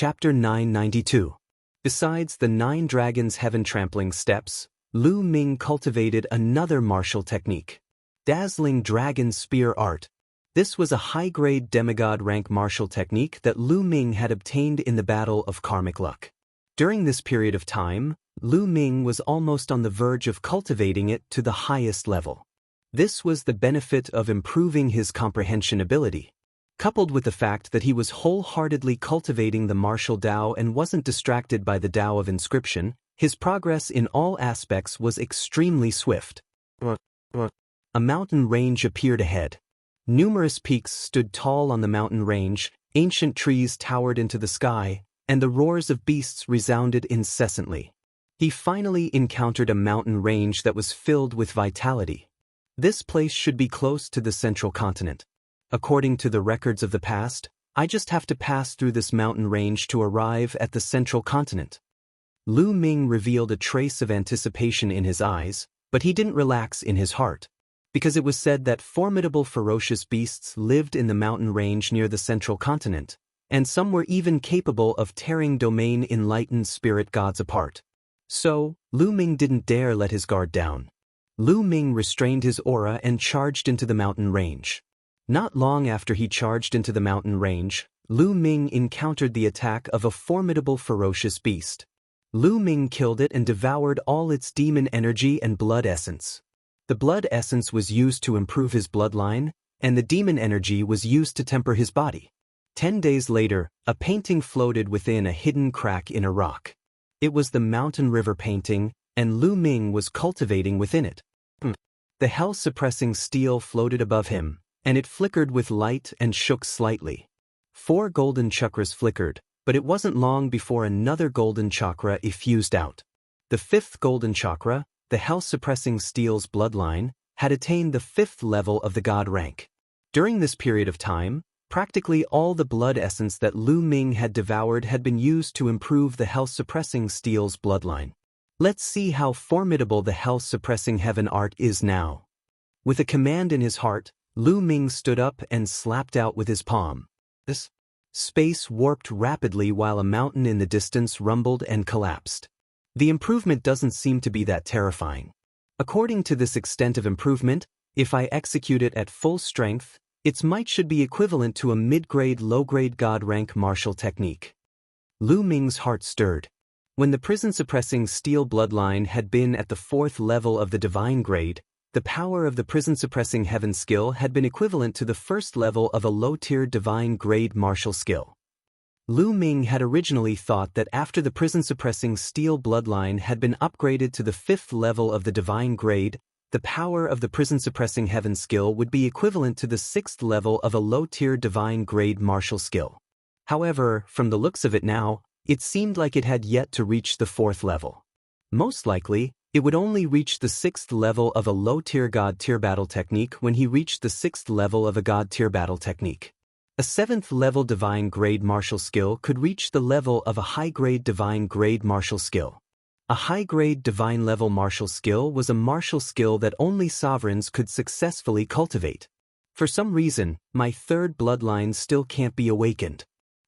Chapter 992. Besides the 9 dragons' heaven-trampling steps, Lu Ming cultivated another martial technique. Dazzling Dragon Spear Art. This was a high-grade demigod rank martial technique that Lu Ming had obtained in the Battle of Karmic Luck. During this period of time, Lu Ming was almost on the verge of cultivating it to the highest level. This was the benefit of improving his comprehension ability, coupled with the fact that he was wholeheartedly cultivating the martial Tao and wasn't distracted by the Tao of inscription. His progress in all aspects was extremely swift. A mountain range appeared ahead. Numerous peaks stood tall on the mountain range, ancient trees towered into the sky, and the roars of beasts resounded incessantly. He finally encountered a mountain range that was filled with vitality. This place should be close to the central continent. According to the records of the past, I just have to pass through this mountain range to arrive at the central continent. Lu Ming revealed a trace of anticipation in his eyes, but he didn't relax in his heart, because it was said that formidable ferocious beasts lived in the mountain range near the central continent, and some were even capable of tearing domain enlightened spirit gods apart. So, Lu Ming didn't dare let his guard down. Lu Ming restrained his aura and charged into the mountain range. Not long after he charged into the mountain range, Lu Ming encountered the attack of a formidable ferocious beast. Lu Ming killed it and devoured all its demon energy and blood essence. The blood essence was used to improve his bloodline, and the demon energy was used to temper his body. 10 days later, a painting floated within a hidden crack in a rock. It was the mountain river painting, and Lu Ming was cultivating within it. The hell-suppressing steel floated above him, and it flickered with light and shook slightly. 4 golden chakras flickered, but it wasn't long before another golden chakra effused out. The 5th golden chakra, the hell-suppressing steel's bloodline, had attained the 5th level of the god rank. During this period of time, practically all the blood essence that Lu Ming had devoured had been used to improve the hell-suppressing steel's bloodline. Let's see how formidable the hell-suppressing heaven art is now. With a command in his heart, Lu Ming stood up and slapped out with his palm. Space warped rapidly while a mountain in the distance rumbled and collapsed. The improvement doesn't seem to be that terrifying. According to this extent of improvement, if I execute it at full strength, its might should be equivalent to a mid-grade low-grade god rank martial technique. Lu Ming's heart stirred. When the prison-suppressing steel bloodline had been at the 4th level of the divine grade, the power of the prison-suppressing heaven skill had been equivalent to the 1st level of a low-tier divine grade martial skill. Lu Ming had originally thought that after the prison-suppressing steel bloodline had been upgraded to the 5th level of the divine grade, the power of the prison-suppressing heaven skill would be equivalent to the 6th level of a low-tier divine grade martial skill. However, from the looks of it now, it seemed like it had yet to reach the 4th level. Most likely, it would only reach the 6th level of a low-tier god-tier battle technique when he reached the 6th level of a god-tier battle technique. A 7th level divine grade martial skill could reach the level of a high-grade divine grade martial skill. A high-grade divine level martial skill was a martial skill that only sovereigns could successfully cultivate. For some reason, my 3rd bloodline still can't be awakened.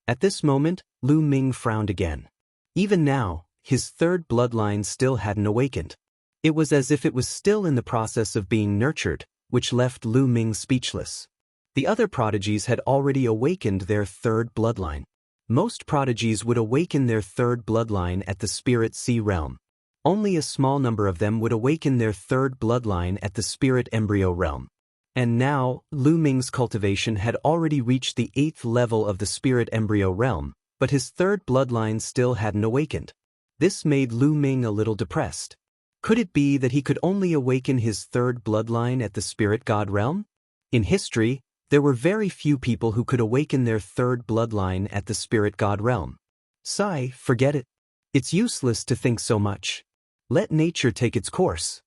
At this moment, Lu Ming frowned again. Even now, his 3rd bloodline still hadn't awakened. It was as if it was still in the process of being nurtured, which left Lu Ming speechless. The other prodigies had already awakened their 3rd bloodline. Most prodigies would awaken their 3rd bloodline at the Spirit Sea realm. Only a small number of them would awaken their 3rd bloodline at the Spirit Embryo realm. And now, Lu Ming's cultivation had already reached the 8th level of the Spirit Embryo realm, but his 3rd bloodline still hadn't awakened. This made Lu Ming a little depressed. Could it be that he could only awaken his 3rd bloodline at the Spirit God realm? In history, there were very few people who could awaken their 3rd bloodline at the Spirit God realm. Sigh, forget it. It's useless to think so much. Let nature take its course.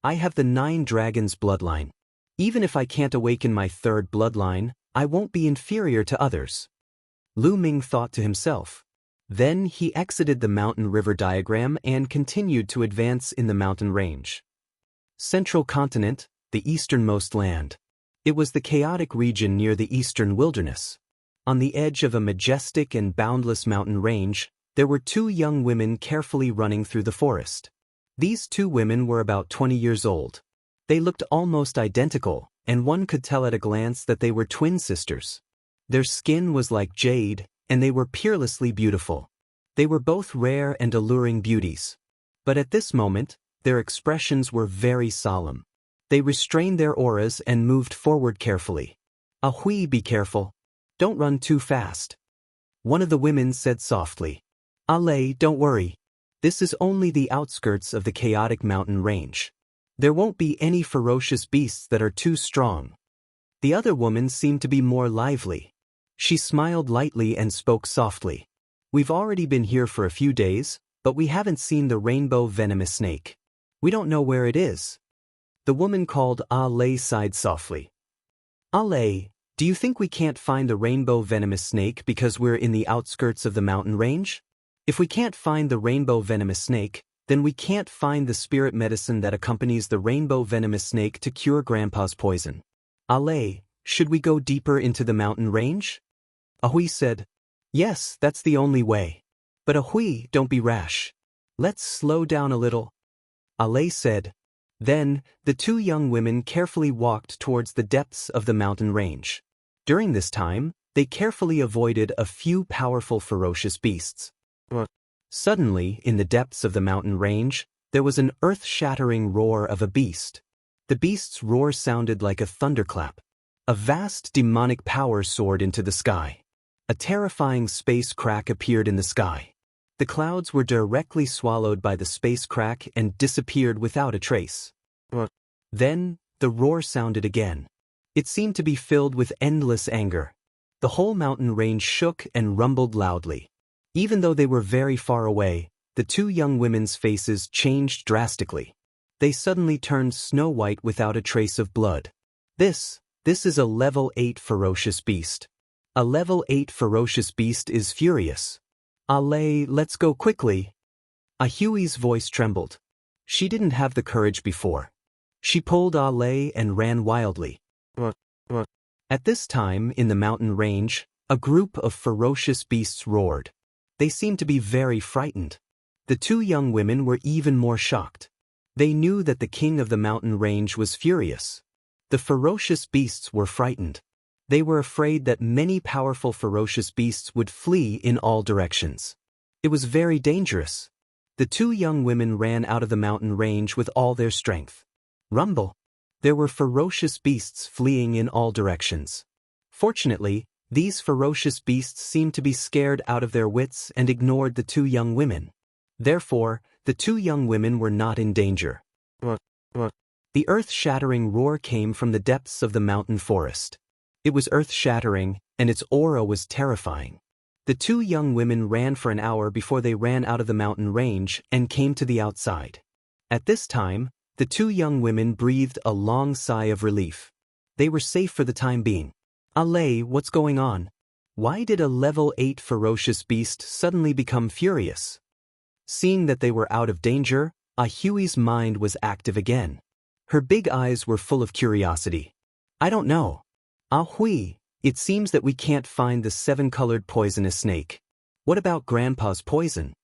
I have the 9 dragons bloodline. Even if I can't awaken my 3rd bloodline, I won't be inferior to others. Lu Ming thought to himself. Then he exited the mountain river diagram and continued to advance in the mountain range. Central continent, the easternmost land. It was the chaotic region near the eastern wilderness. On the edge of a majestic and boundless mountain range, there were two young women carefully running through the forest. These two women were about 20 years old. They looked almost identical, and one could tell at a glance that they were twin sisters. Their skin was like jade, and they were peerlessly beautiful. They were both rare and alluring beauties. But at this moment, their expressions were very solemn. They restrained their auras and moved forward carefully. "Ahui, be careful. Don't run too fast." One of the women said softly. "Ale, don't worry. This is only the outskirts of the chaotic mountain range. There won't be any ferocious beasts that are too strong." The other woman seemed to be more lively. She smiled lightly and spoke softly. "We've already been here for a few days, but we haven't seen the rainbow venomous snake. We don't know where it is." The woman called Ale sighed softly. "Ale, do you think we can't find the rainbow venomous snake because we're in the outskirts of the mountain range? If we can't find the rainbow venomous snake, then we can't find the spirit medicine that accompanies the rainbow venomous snake to cure Grandpa's poison. Ale, should we go deeper into the mountain range?" Ahui said, "Yes, that's the only way. But Ahui, don't be rash. Let's slow down a little." Ale said. Then, the two young women carefully walked towards the depths of the mountain range. During this time, they carefully avoided a few powerful ferocious beasts. Suddenly, in the depths of the mountain range, there was an earth-shattering roar of a beast. The beast's roar sounded like a thunderclap. A vast demonic power soared into the sky. A terrifying space crack appeared in the sky. The clouds were directly swallowed by the space crack and disappeared without a trace. Then, the roar sounded again. It seemed to be filled with endless anger. The whole mountain range shook and rumbled loudly. Even though they were very far away, the two young women's faces changed drastically. They suddenly turned snow-white without a trace of blood. This is a level 8 ferocious beast. A level 8 ferocious beast is furious. Ale, let's go quickly. Ahui's voice trembled. She didn't have the courage before. She pulled Ale and ran wildly. At this time, in the mountain range, a group of ferocious beasts roared. They seemed to be very frightened. The two young women were even more shocked. They knew that the king of the mountain range was furious. The ferocious beasts were frightened. They were afraid that many powerful ferocious beasts would flee in all directions. It was very dangerous. The two young women ran out of the mountain range with all their strength. Rumble! There were ferocious beasts fleeing in all directions. Fortunately, these ferocious beasts seemed to be scared out of their wits and ignored the two young women. Therefore, the two young women were not in danger. The earth-shattering roar came from the depths of the mountain forest. It was earth-shattering, and its aura was terrifying. The two young women ran for an hour before they ran out of the mountain range and came to the outside. At this time, the two young women breathed a long sigh of relief. They were safe for the time being. Ale, what's going on? Why did a level 8 ferocious beast suddenly become furious? Seeing that they were out of danger, Ahui's mind was active again. Her big eyes were full of curiosity. "I don't know. Ahui, it seems that we can't find the 7-colored poisonous snake. What about Grandpa's poison?"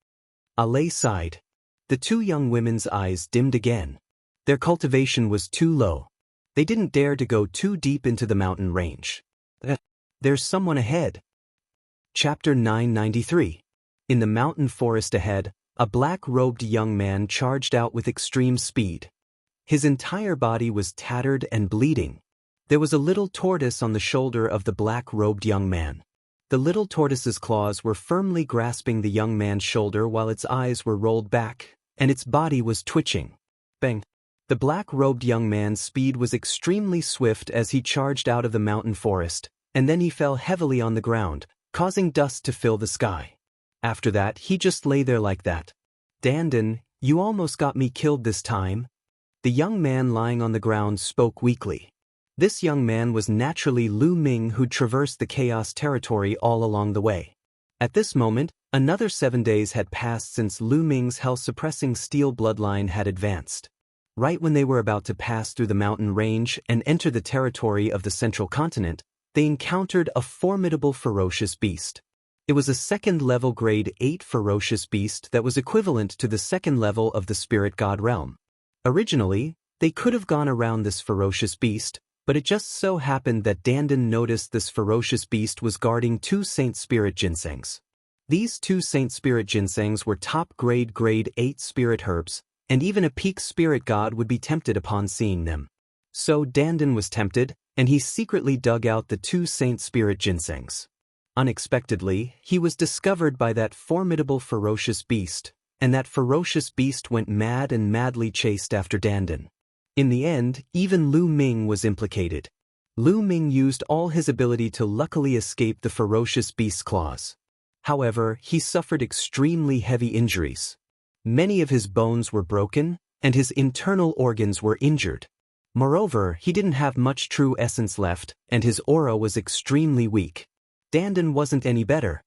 Ale sighed. The two young women's eyes dimmed again. Their cultivation was too low. They didn't dare to go too deep into the mountain range. There's someone ahead. Chapter 993. In the mountain forest ahead, a black-robed young man charged out with extreme speed. His entire body was tattered and bleeding. There was a little tortoise on the shoulder of the black-robed young man. The little tortoise's claws were firmly grasping the young man's shoulder while its eyes were rolled back, and its body was twitching. Bang! The black-robed young man's speed was extremely swift as he charged out of the mountain forest, and then he fell heavily on the ground, causing dust to fill the sky. After that, he just lay there like that. "Dandan, you almost got me killed this time." The young man lying on the ground spoke weakly. This young man was naturally Lu Ming, who traversed the chaos territory all along the way. At this moment, another 7 days had passed since Lu Ming's hell-suppressing steel bloodline had advanced. Right when they were about to pass through the mountain range and enter the territory of the central continent, they encountered a formidable ferocious beast. It was a second-level grade 8 ferocious beast that was equivalent to the second level of the spirit god realm. Originally, they could have gone around this ferocious beast, but it just so happened that Dandan noticed this ferocious beast was guarding 2 Saint Spirit Ginsengs. These 2 Saint Spirit Ginsengs were top-grade grade 8 spirit herbs, and even a peak spirit god would be tempted upon seeing them. So Dandan was tempted, and he secretly dug out the 2 Saint Spirit Ginsengs. Unexpectedly, he was discovered by that formidable ferocious beast, and that ferocious beast went mad and madly chased after Dandan. In the end, even Lu Ming was implicated. Lu Ming used all his ability to luckily escape the ferocious beast's claws. However, he suffered extremely heavy injuries. Many of his bones were broken, and his internal organs were injured. Moreover, he didn't have much true essence left, and his aura was extremely weak. Dandan wasn't any better.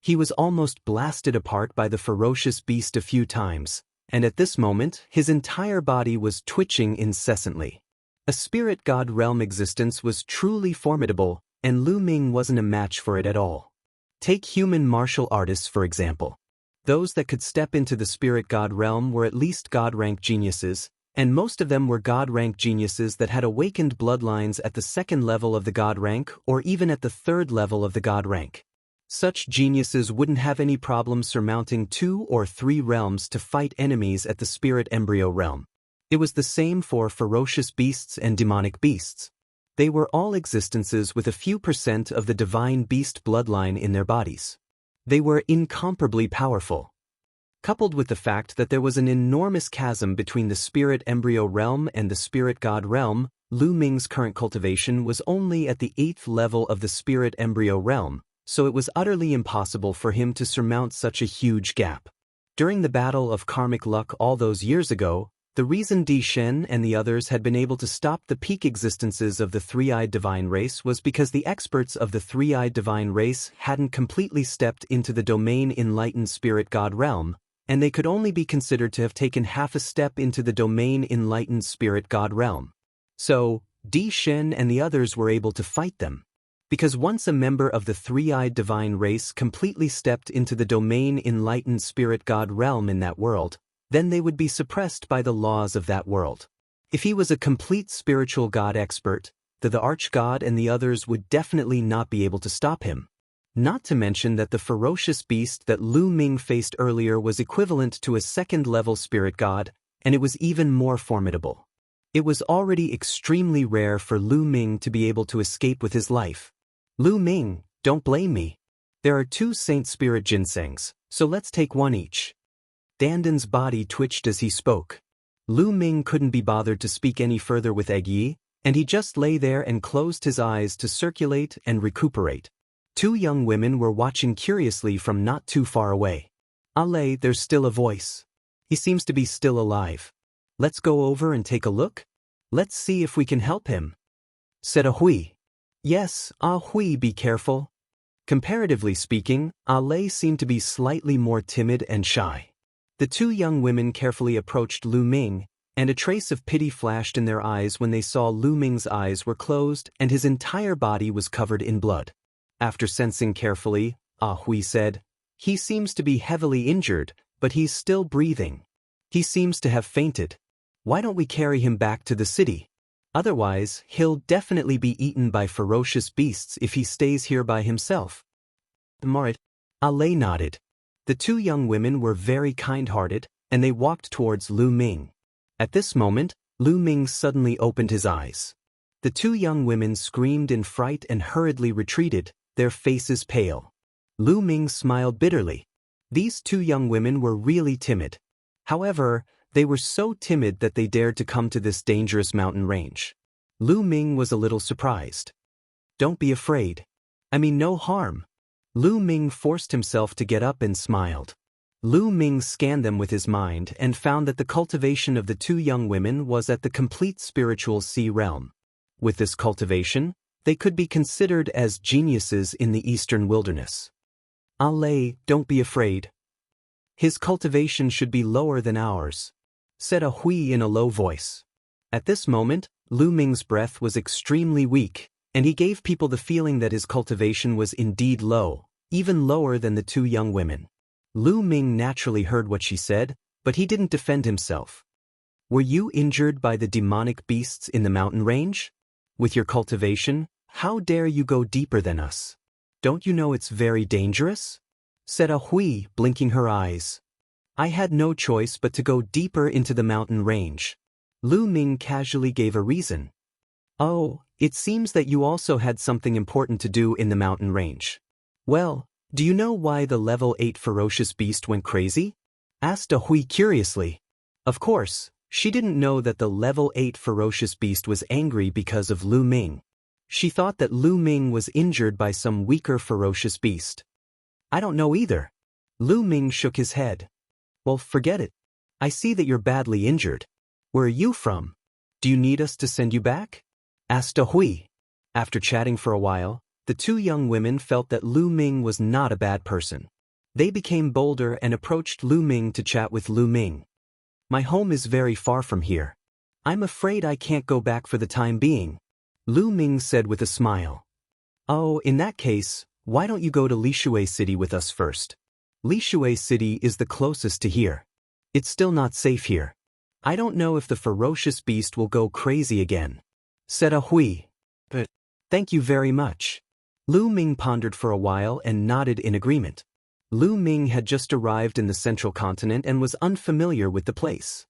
He was almost blasted apart by the ferocious beast a few times, and at this moment, his entire body was twitching incessantly. A spirit god realm existence was truly formidable, and Lu Ming wasn't a match for it at all. Take human martial artists for example. Those that could step into the spirit god realm were at least god-rank geniuses, and most of them were god-rank geniuses that had awakened bloodlines at the second level of the god rank or even at the third level of the god rank. Such geniuses wouldn't have any problem surmounting 2 or 3 realms to fight enemies at the spirit embryo realm. It was the same for ferocious beasts and demonic beasts. They were all existences with a few % of the divine beast bloodline in their bodies. They were incomparably powerful. Coupled with the fact that there was an enormous chasm between the spirit embryo realm and the spirit god realm, Lu Ming's current cultivation was only at the 8th level of the spirit embryo realm, so it was utterly impossible for him to surmount such a huge gap. During the battle of karmic luck all those years ago, the reason Di Shen and the others had been able to stop the peak existences of the three-eyed divine race was because the experts of the three-eyed divine race hadn't completely stepped into the domain enlightened spirit god realm, and they could only be considered to have taken half a step into the domain enlightened spirit god realm. So, Di Shen and the others were able to fight them. Because once a member of the three-eyed divine race completely stepped into the domain enlightened spirit god realm in that world, then they would be suppressed by the laws of that world. If he was a complete spiritual god expert, then the arch-god and the others would definitely not be able to stop him. Not to mention that the ferocious beast that Lu Ming faced earlier was equivalent to a second-level spirit god, and it was even more formidable. It was already extremely rare for Lu Ming to be able to escape with his life. Lu Ming, don't blame me. There are 2 Saint Spirit Ginsengs, so let's take one each. Dandan's body twitched as he spoke. Lu Ming couldn't be bothered to speak any further with Egg Yi, and he just lay there and closed his eyes to circulate and recuperate. 2 young women were watching curiously from not too far away. "Ale, there's still a voice. He seems to be still alive. Let's go over and take a look? Let's see if we can help him," said Ahui. Yes, Ahui, be careful. Comparatively speaking, Ale seemed to be slightly more timid and shy. The 2 young women carefully approached Lu Ming, and a trace of pity flashed in their eyes when they saw Lu Ming's eyes were closed and his entire body was covered in blood. After sensing carefully, Ahui said, "He seems to be heavily injured, but he's still breathing. He seems to have fainted. Why don't we carry him back to the city? Otherwise, he'll definitely be eaten by ferocious beasts if he stays here by himself." Marit. Ale nodded. The 2 young women were very kind-hearted, and they walked towards Lu Ming. At this moment, Lu Ming suddenly opened his eyes. The 2 young women screamed in fright and hurriedly retreated, their faces pale. Lu Ming smiled bitterly. These 2 young women were really timid. However, they were so timid that they dared to come to this dangerous mountain range. Lu Ming was a little surprised. "Don't be afraid. I mean no harm." Lu Ming forced himself to get up and smiled. Lu Ming scanned them with his mind and found that the cultivation of the 2 young women was at the complete spiritual sea realm. With this cultivation, they could be considered as geniuses in the eastern wilderness. "Ale, don't be afraid. His cultivation should be lower than ours," said Ahui in a low voice. At this moment, Lu Ming's breath was extremely weak, and he gave people the feeling that his cultivation was indeed low, even lower than the two young women. Lu Ming naturally heard what she said, but he didn't defend himself. Were you injured by the demonic beasts in the mountain range? With your cultivation, how dare you go deeper than us? Don't you know it's very dangerous? Said A Hui, blinking her eyes. I had no choice but to go deeper into the mountain range. Lu Ming casually gave a reason. Oh, it seems that you also had something important to do in the mountain range. Well, do you know why the level 8 ferocious beast went crazy? Asked A Hui curiously. Of course, she didn't know that the level 8 ferocious beast was angry because of Lu Ming. She thought that Lu Ming was injured by some weaker ferocious beast. I don't know either. Lu Ming shook his head. Well, forget it. I see that you're badly injured. Where are you from? Do you need us to send you back? Asked A Hui. After chatting for a while, the two young women felt that Lu Ming was not a bad person. They became bolder and approached Lu Ming to chat with Lu Ming. My home is very far from here. I'm afraid I can't go back for the time being, Lu Ming said with a smile. Oh, in that case, why don't you go to Lishui City with us first? Lishui City is the closest to here. It's still not safe here. I don't know if the ferocious beast will go crazy again, said A Hui. But thank you very much. Lu Ming pondered for a while and nodded in agreement. Lu Ming had just arrived in the central continent and was unfamiliar with the place.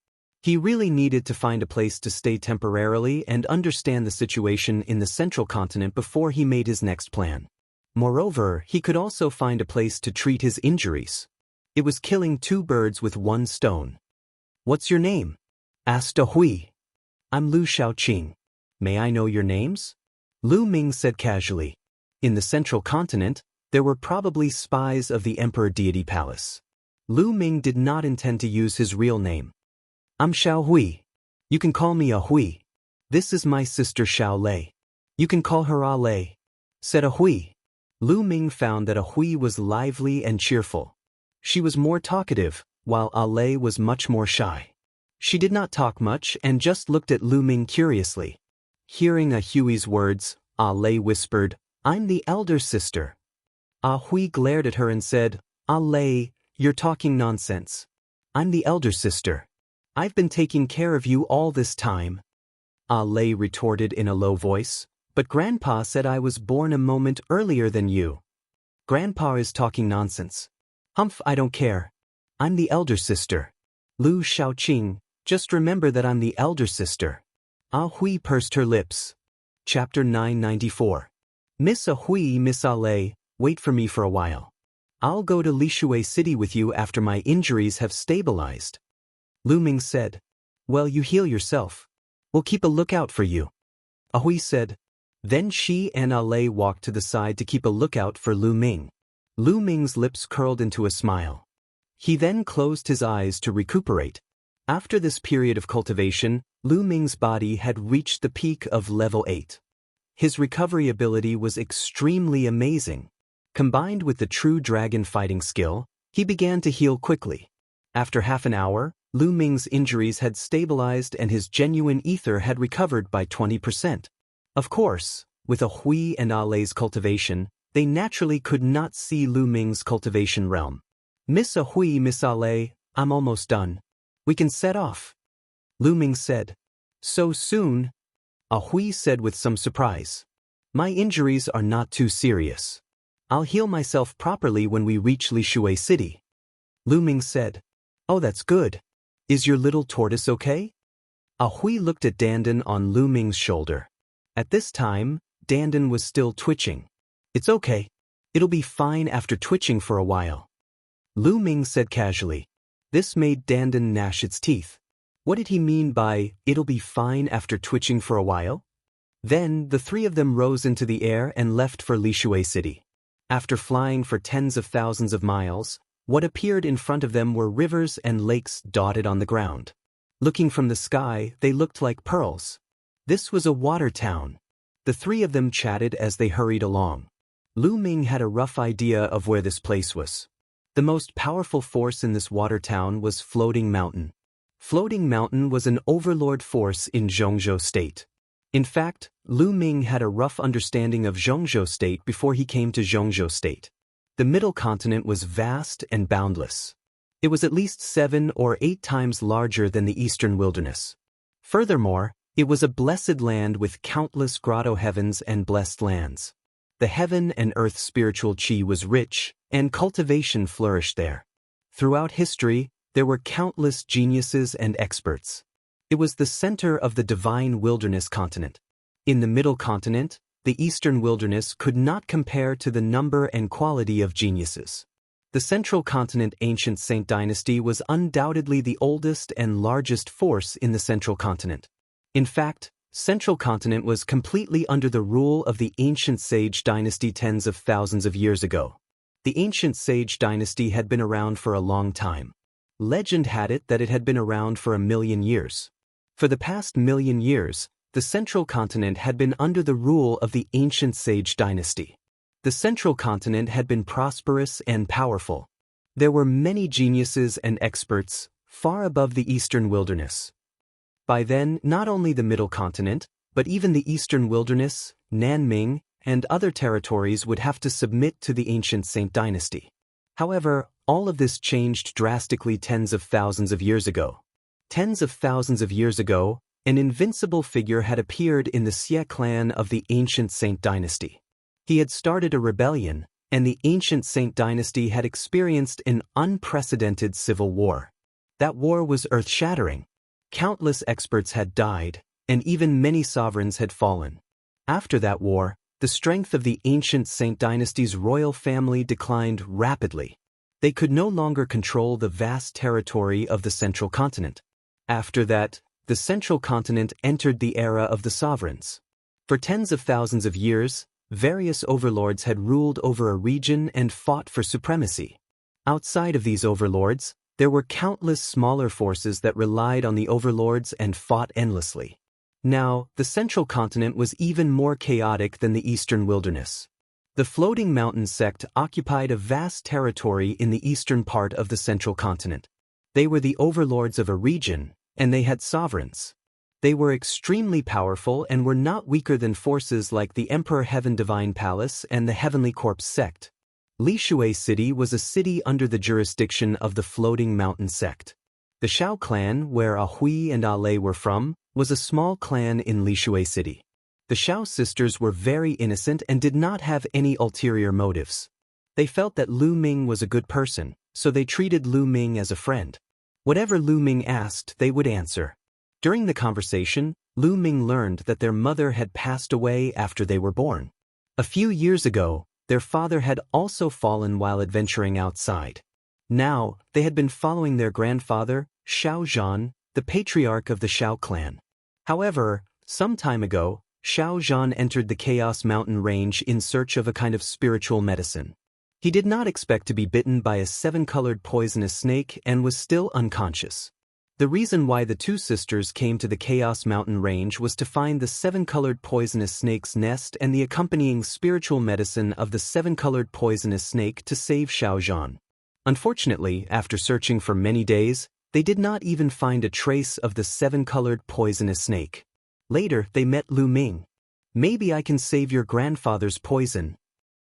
He really needed to find a place to stay temporarily and understand the situation in the central continent before he made his next plan. Moreover, he could also find a place to treat his injuries. It was killing two birds with one stone. What's your name? Asked A Hui. I'm Lu Shaoqing. May I know your names? Lu Ming said casually. In the central continent, there were probably spies of the Emperor Deity Palace. Lu Ming did not intend to use his real name. I'm Xiao Hui. You can call me A Hui. This is my sister Xiao Lei. You can call her A Lei, said A Hui. Lu Ming found that A Hui was lively and cheerful. She was more talkative, while A Lei was much more shy. She did not talk much and just looked at Lu Ming curiously. Hearing A Hui's words, A Lei whispered, I'm the elder sister. A Hui glared at her and said, A Lei, you're talking nonsense. I'm the elder sister. I've been taking care of you all this time. A Lei retorted in a low voice, but Grandpa said I was born a moment earlier than you. Grandpa is talking nonsense. Humph, I don't care. I'm the elder sister. Lu Shaoqing, just remember that I'm the elder sister. A Hui pursed her lips. Chapter 994. Miss A Hui, Miss A Lei, wait for me for a while. I'll go to Lishui City with you after my injuries have stabilized. Lu Ming said. Well, you heal yourself. We'll keep a lookout for you. A Hui said. Then she and A Lei walked to the side to keep a lookout for Lu Ming. Lu Ming's lips curled into a smile. He then closed his eyes to recuperate. After this period of cultivation, Lu Ming's body had reached the peak of level 8. His recovery ability was extremely amazing. Combined with the true dragon fighting skill, he began to heal quickly. After half an hour, Lu Ming's injuries had stabilized and his genuine ether had recovered by 20%. Of course, with A Hui and A Lei's cultivation, they naturally could not see Lu Ming's cultivation realm. Miss A Hui, Miss A Lei, I'm almost done. We can set off. Lu Ming said. So soon? A Hui said with some surprise. My injuries are not too serious. I'll heal myself properly when we reach Lishui City. Lu Ming said. Oh, that's good. Is your little tortoise okay? A Hui looked at Dandan on Lu Ming's shoulder. At this time, Dandan was still twitching. It's okay. It'll be fine after twitching for a while. Lu Ming said casually. This made Dandan gnash its teeth. What did he mean by, it'll be fine after twitching for a while? Then, the three of them rose into the air and left for Lishui City. After flying for tens of thousands of miles, what appeared in front of them were rivers and lakes dotted on the ground. Looking from the sky, they looked like pearls. This was a water town. The three of them chatted as they hurried along. Lu Ming had a rough idea of where this place was. The most powerful force in this water town was Floating Mountain. Floating Mountain was an overlord force in Zhongzhou State. In fact, Lu Ming had a rough understanding of Zhongzhou State before he came to Zhongzhou State. The middle continent was vast and boundless. It was at least 7 or 8 times larger than the eastern wilderness. Furthermore, it was a blessed land with countless grotto heavens and blessed lands. The heaven and earth spiritual chi was rich, and cultivation flourished there. Throughout history, there were countless geniuses and experts. It was the center of the divine wilderness continent. In the middle continent, the eastern wilderness could not compare to the number and quality of geniuses. The central continent ancient Saint dynasty was undoubtedly the oldest and largest force in the central continent. In fact, central continent was completely under the rule of the ancient sage dynasty tens of thousands of years ago. The ancient sage dynasty had been around for a long time. Legend had it that it had been around for 1,000,000 years. For the past 1,000,000 years, the central continent had been under the rule of the ancient sage dynasty. The central continent had been prosperous and powerful. There were many geniuses and experts, far above the eastern wilderness. By then, not only the middle continent, but even the eastern wilderness, Nanming, and other territories would have to submit to the ancient Saint dynasty. However, all of this changed drastically tens of thousands of years ago. Tens of thousands of years ago, an invincible figure had appeared in the Xie clan of the ancient Saint dynasty. He had started a rebellion, and the ancient Saint dynasty had experienced an unprecedented civil war. That war was earth-shattering. Countless experts had died, and even many sovereigns had fallen. After that war, the strength of the ancient Saint dynasty's royal family declined rapidly. They could no longer control the vast territory of the central continent. After that, the central continent entered the era of the sovereigns. For tens of thousands of years, various overlords had ruled over a region and fought for supremacy. Outside of these overlords, there were countless smaller forces that relied on the overlords and fought endlessly. Now, the central continent was even more chaotic than the eastern wilderness. The floating mountain sect occupied a vast territory in the eastern part of the central continent. They were the overlords of a region, and they had sovereigns. They were extremely powerful and were not weaker than forces like the Emperor Heaven Divine Palace and the Heavenly Corpse sect. Lishui City was a city under the jurisdiction of the Floating Mountain sect. The Shao clan, where Ah Hui and Ah Lei were from, was a small clan in Lishui City. The Shao sisters were very innocent and did not have any ulterior motives. They felt that Lu Ming was a good person, so they treated Lu Ming as a friend. Whatever Lu Ming asked, they would answer. During the conversation, Lu Ming learned that their mother had passed away after they were born. A few years ago, their father had also fallen while adventuring outside. Now, they had been following their grandfather, Shao Zhan, the patriarch of the Shao clan. However, some time ago, Shao Zhan entered the Chaos Mountain range in search of a kind of spiritual medicine. He did not expect to be bitten by a 7-colored poisonous snake and was still unconscious. The reason why the two sisters came to the Chaos Mountain range was to find the 7-colored poisonous snake's nest and the accompanying spiritual medicine of the 7-colored poisonous snake to save Shao Zhan. Unfortunately, after searching for many days, they did not even find a trace of the 7-colored poisonous snake. Later, they met Lu Ming. "Maybe I can save your grandfather's poison,"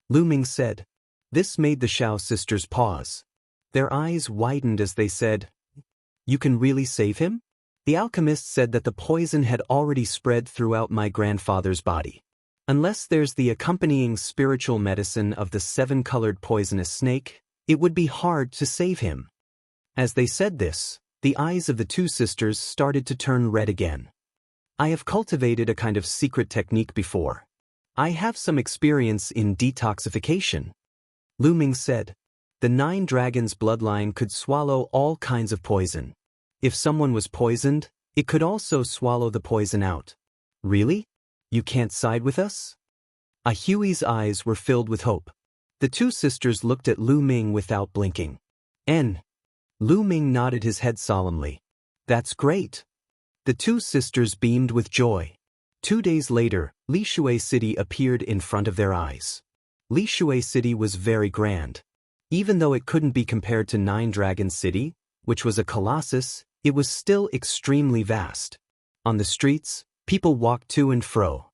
Lu Ming said. This made the Shao sisters pause. Their eyes widened as they said, "You can really save him?" The alchemist said that the poison had already spread throughout my grandfather's body. Unless there's the accompanying spiritual medicine of the 7-colored poisonous snake, it would be hard to save him. As they said this, the eyes of the two sisters started to turn red again. "I have cultivated a kind of secret technique before. I have some experience in detoxification," Lu Ming said. The 9 dragons' bloodline could swallow all kinds of poison. If someone was poisoned, it could also swallow the poison out. "Really? You can't side with us?" Ah Hui's eyes were filled with hope. The two sisters looked at Lu Ming without blinking. Lu Ming nodded his head solemnly. "That's great." The two sisters beamed with joy. 2 days later, Lishui City appeared in front of their eyes. Lishui City was very grand. Even though it couldn't be compared to 9 Dragons City, which was a colossus, it was still extremely vast. On the streets, People walked to and fro.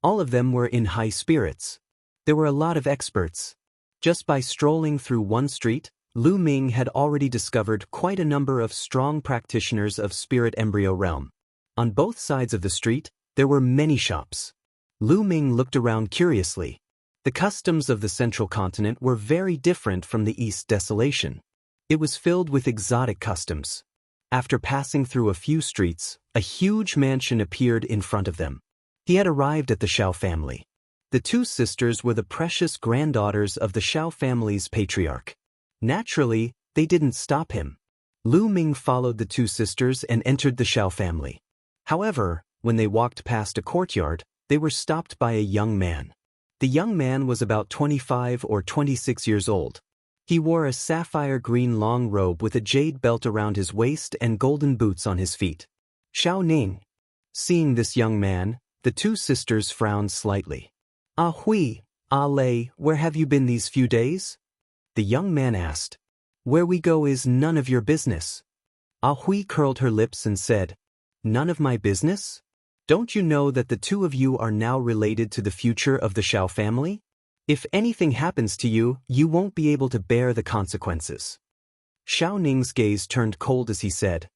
All of them were in high spirits. There were a lot of experts. Just by strolling through one street, Lu Ming had already discovered quite a number of strong practitioners of spirit embryo realm. On both sides of the street, there were many shops. Lu Ming looked around curiously. The customs of the central continent were very different from the East desolation. It was filled with exotic customs. After passing through a few streets, a huge mansion appeared in front of them. He had arrived at the Shao family. The two sisters were the precious granddaughters of the Shao family's patriarch. Naturally, they didn't stop him. Lu Ming followed the two sisters and entered the Shao family. However, when they walked past a courtyard, they were stopped by a young man. The young man was about 25 or 26 years old. He wore a sapphire green long robe with a jade belt around his waist and golden boots on his feet. Shao Ning. Seeing this young man, the two sisters frowned slightly. "Ah Hui, Ah Lei, where have you been these few days?" The young man asked. "Where we go is none of your business." Ah Hui curled her lips and said, "None of my business? Don't you know that the two of you are now related to the future of the Shao family? If anything happens to you, you won't be able to bear the consequences." Shao Ning's gaze turned cold as he said,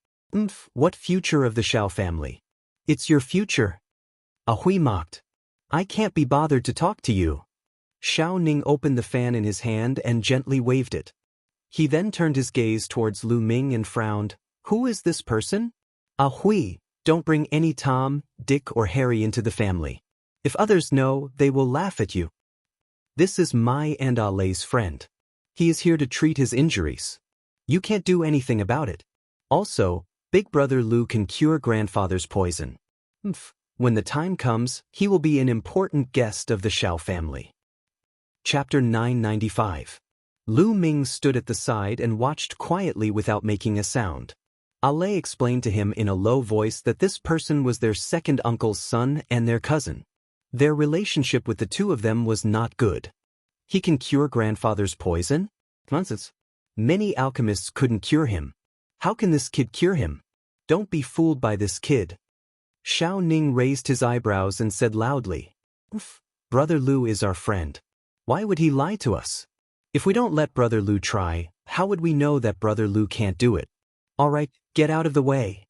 What future of the Shao family? It's your future." Ah Hui mocked. "I can't be bothered to talk to you." Shao Ning opened the fan in his hand and gently waved it. He then turned his gaze towards Lu Ming and frowned. "Who is this person?" "Ah Hui, don't bring any Tom, Dick or Harry into the family. If others know, they will laugh at you. This is my and Ah Lei's friend. He is here to treat his injuries. You can't do anything about it. Also, Big Brother Lu can cure grandfather's poison. When the time comes, he will be an important guest of the Shao family." Chapter 995. Lu Ming stood at the side and watched quietly without making a sound. Ah Lei explained to him in a low voice that this person was their second uncle's son and their cousin. Their relationship with the two of them was not good. He can cure grandfather's poison? Nonsense. Many alchemists couldn't cure him. How can this kid cure him? Don't be fooled by this kid. Shao Ning raised his eyebrows and said loudly, "Brother Lu is our friend. Why would he lie to us? If we don't let Brother Lu try, how would we know that Brother Lu can't do it? All right, get out of the way."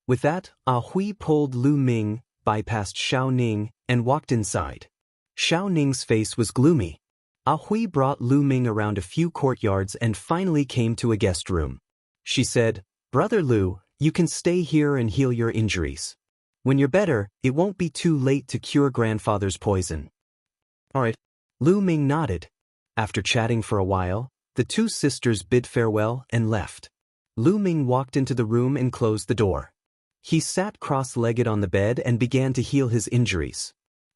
With that, Ah Hui pulled Lu Ming, bypassed Shao Ning, and walked inside. Shao Ning's face was gloomy. Ah Hui brought Lu Ming around a few courtyards and finally came to a guest room. She said, "Brother Lu, you can stay here and heal your injuries. When you're better, it won't be too late to cure grandfather's poison." "All right." Lu Ming nodded. After chatting for a while, the two sisters bid farewell and left. Lu Ming walked into the room and closed the door. He sat cross-legged on the bed and began to heal his injuries.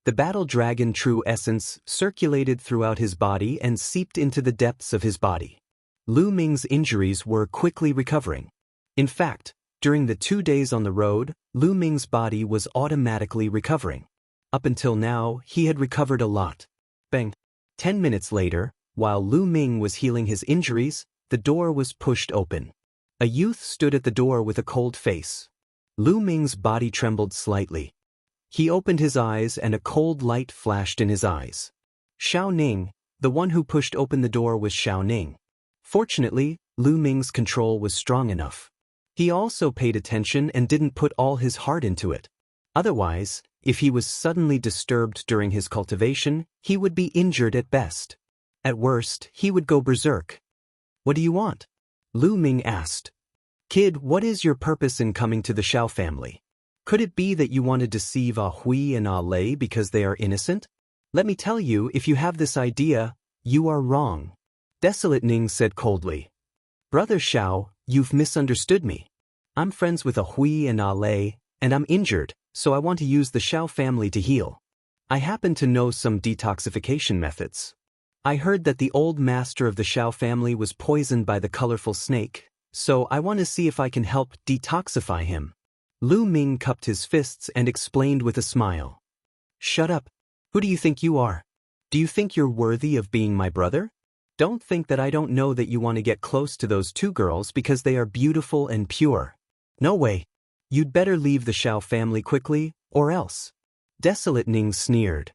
The battle dragon true essence circulated throughout his body and seeped into the depths of his body. Lu Ming's injuries were quickly recovering. In fact, during the 2 days on the road, Lu Ming's body was automatically recovering. Up until now, he had recovered a lot. Bang. 10 minutes later, while Lu Ming was healing his injuries, the door was pushed open. A youth stood at the door with a cold face. Lu Ming's body trembled slightly. He opened his eyes and a cold light flashed in his eyes. Shao Ning, the one who pushed open the door, was Shao Ning. Fortunately, Lu Ming's control was strong enough. He also paid attention and didn't put all his heart into it. Otherwise, if he was suddenly disturbed during his cultivation, he would be injured at best. At worst, he would go berserk. "What do you want?" Lu Ming asked. "Kid, what is your purpose in coming to the Shao family? Could it be that you want to deceive Ah Hui and Ah Lei because they are innocent? Let me tell you, if you have this idea, you are wrong." Desolate Ning said coldly. "Brother Shao, you've misunderstood me. I'm friends with Ah Hui and Ah Lei, and I'm injured, so I want to use the Shao family to heal. I happen to know some detoxification methods. I heard that the old master of the Shao family was poisoned by the colorful snake, so I want to see if I can help detoxify him." Lu Ming cupped his fists and explained with a smile. "Shut up. Who do you think you are? Do you think you're worthy of being my brother? Don't think that I don't know that you want to get close to those two girls because they are beautiful and pure. No way. You'd better leave the Xiao family quickly, or else. Desolate Ning sneered.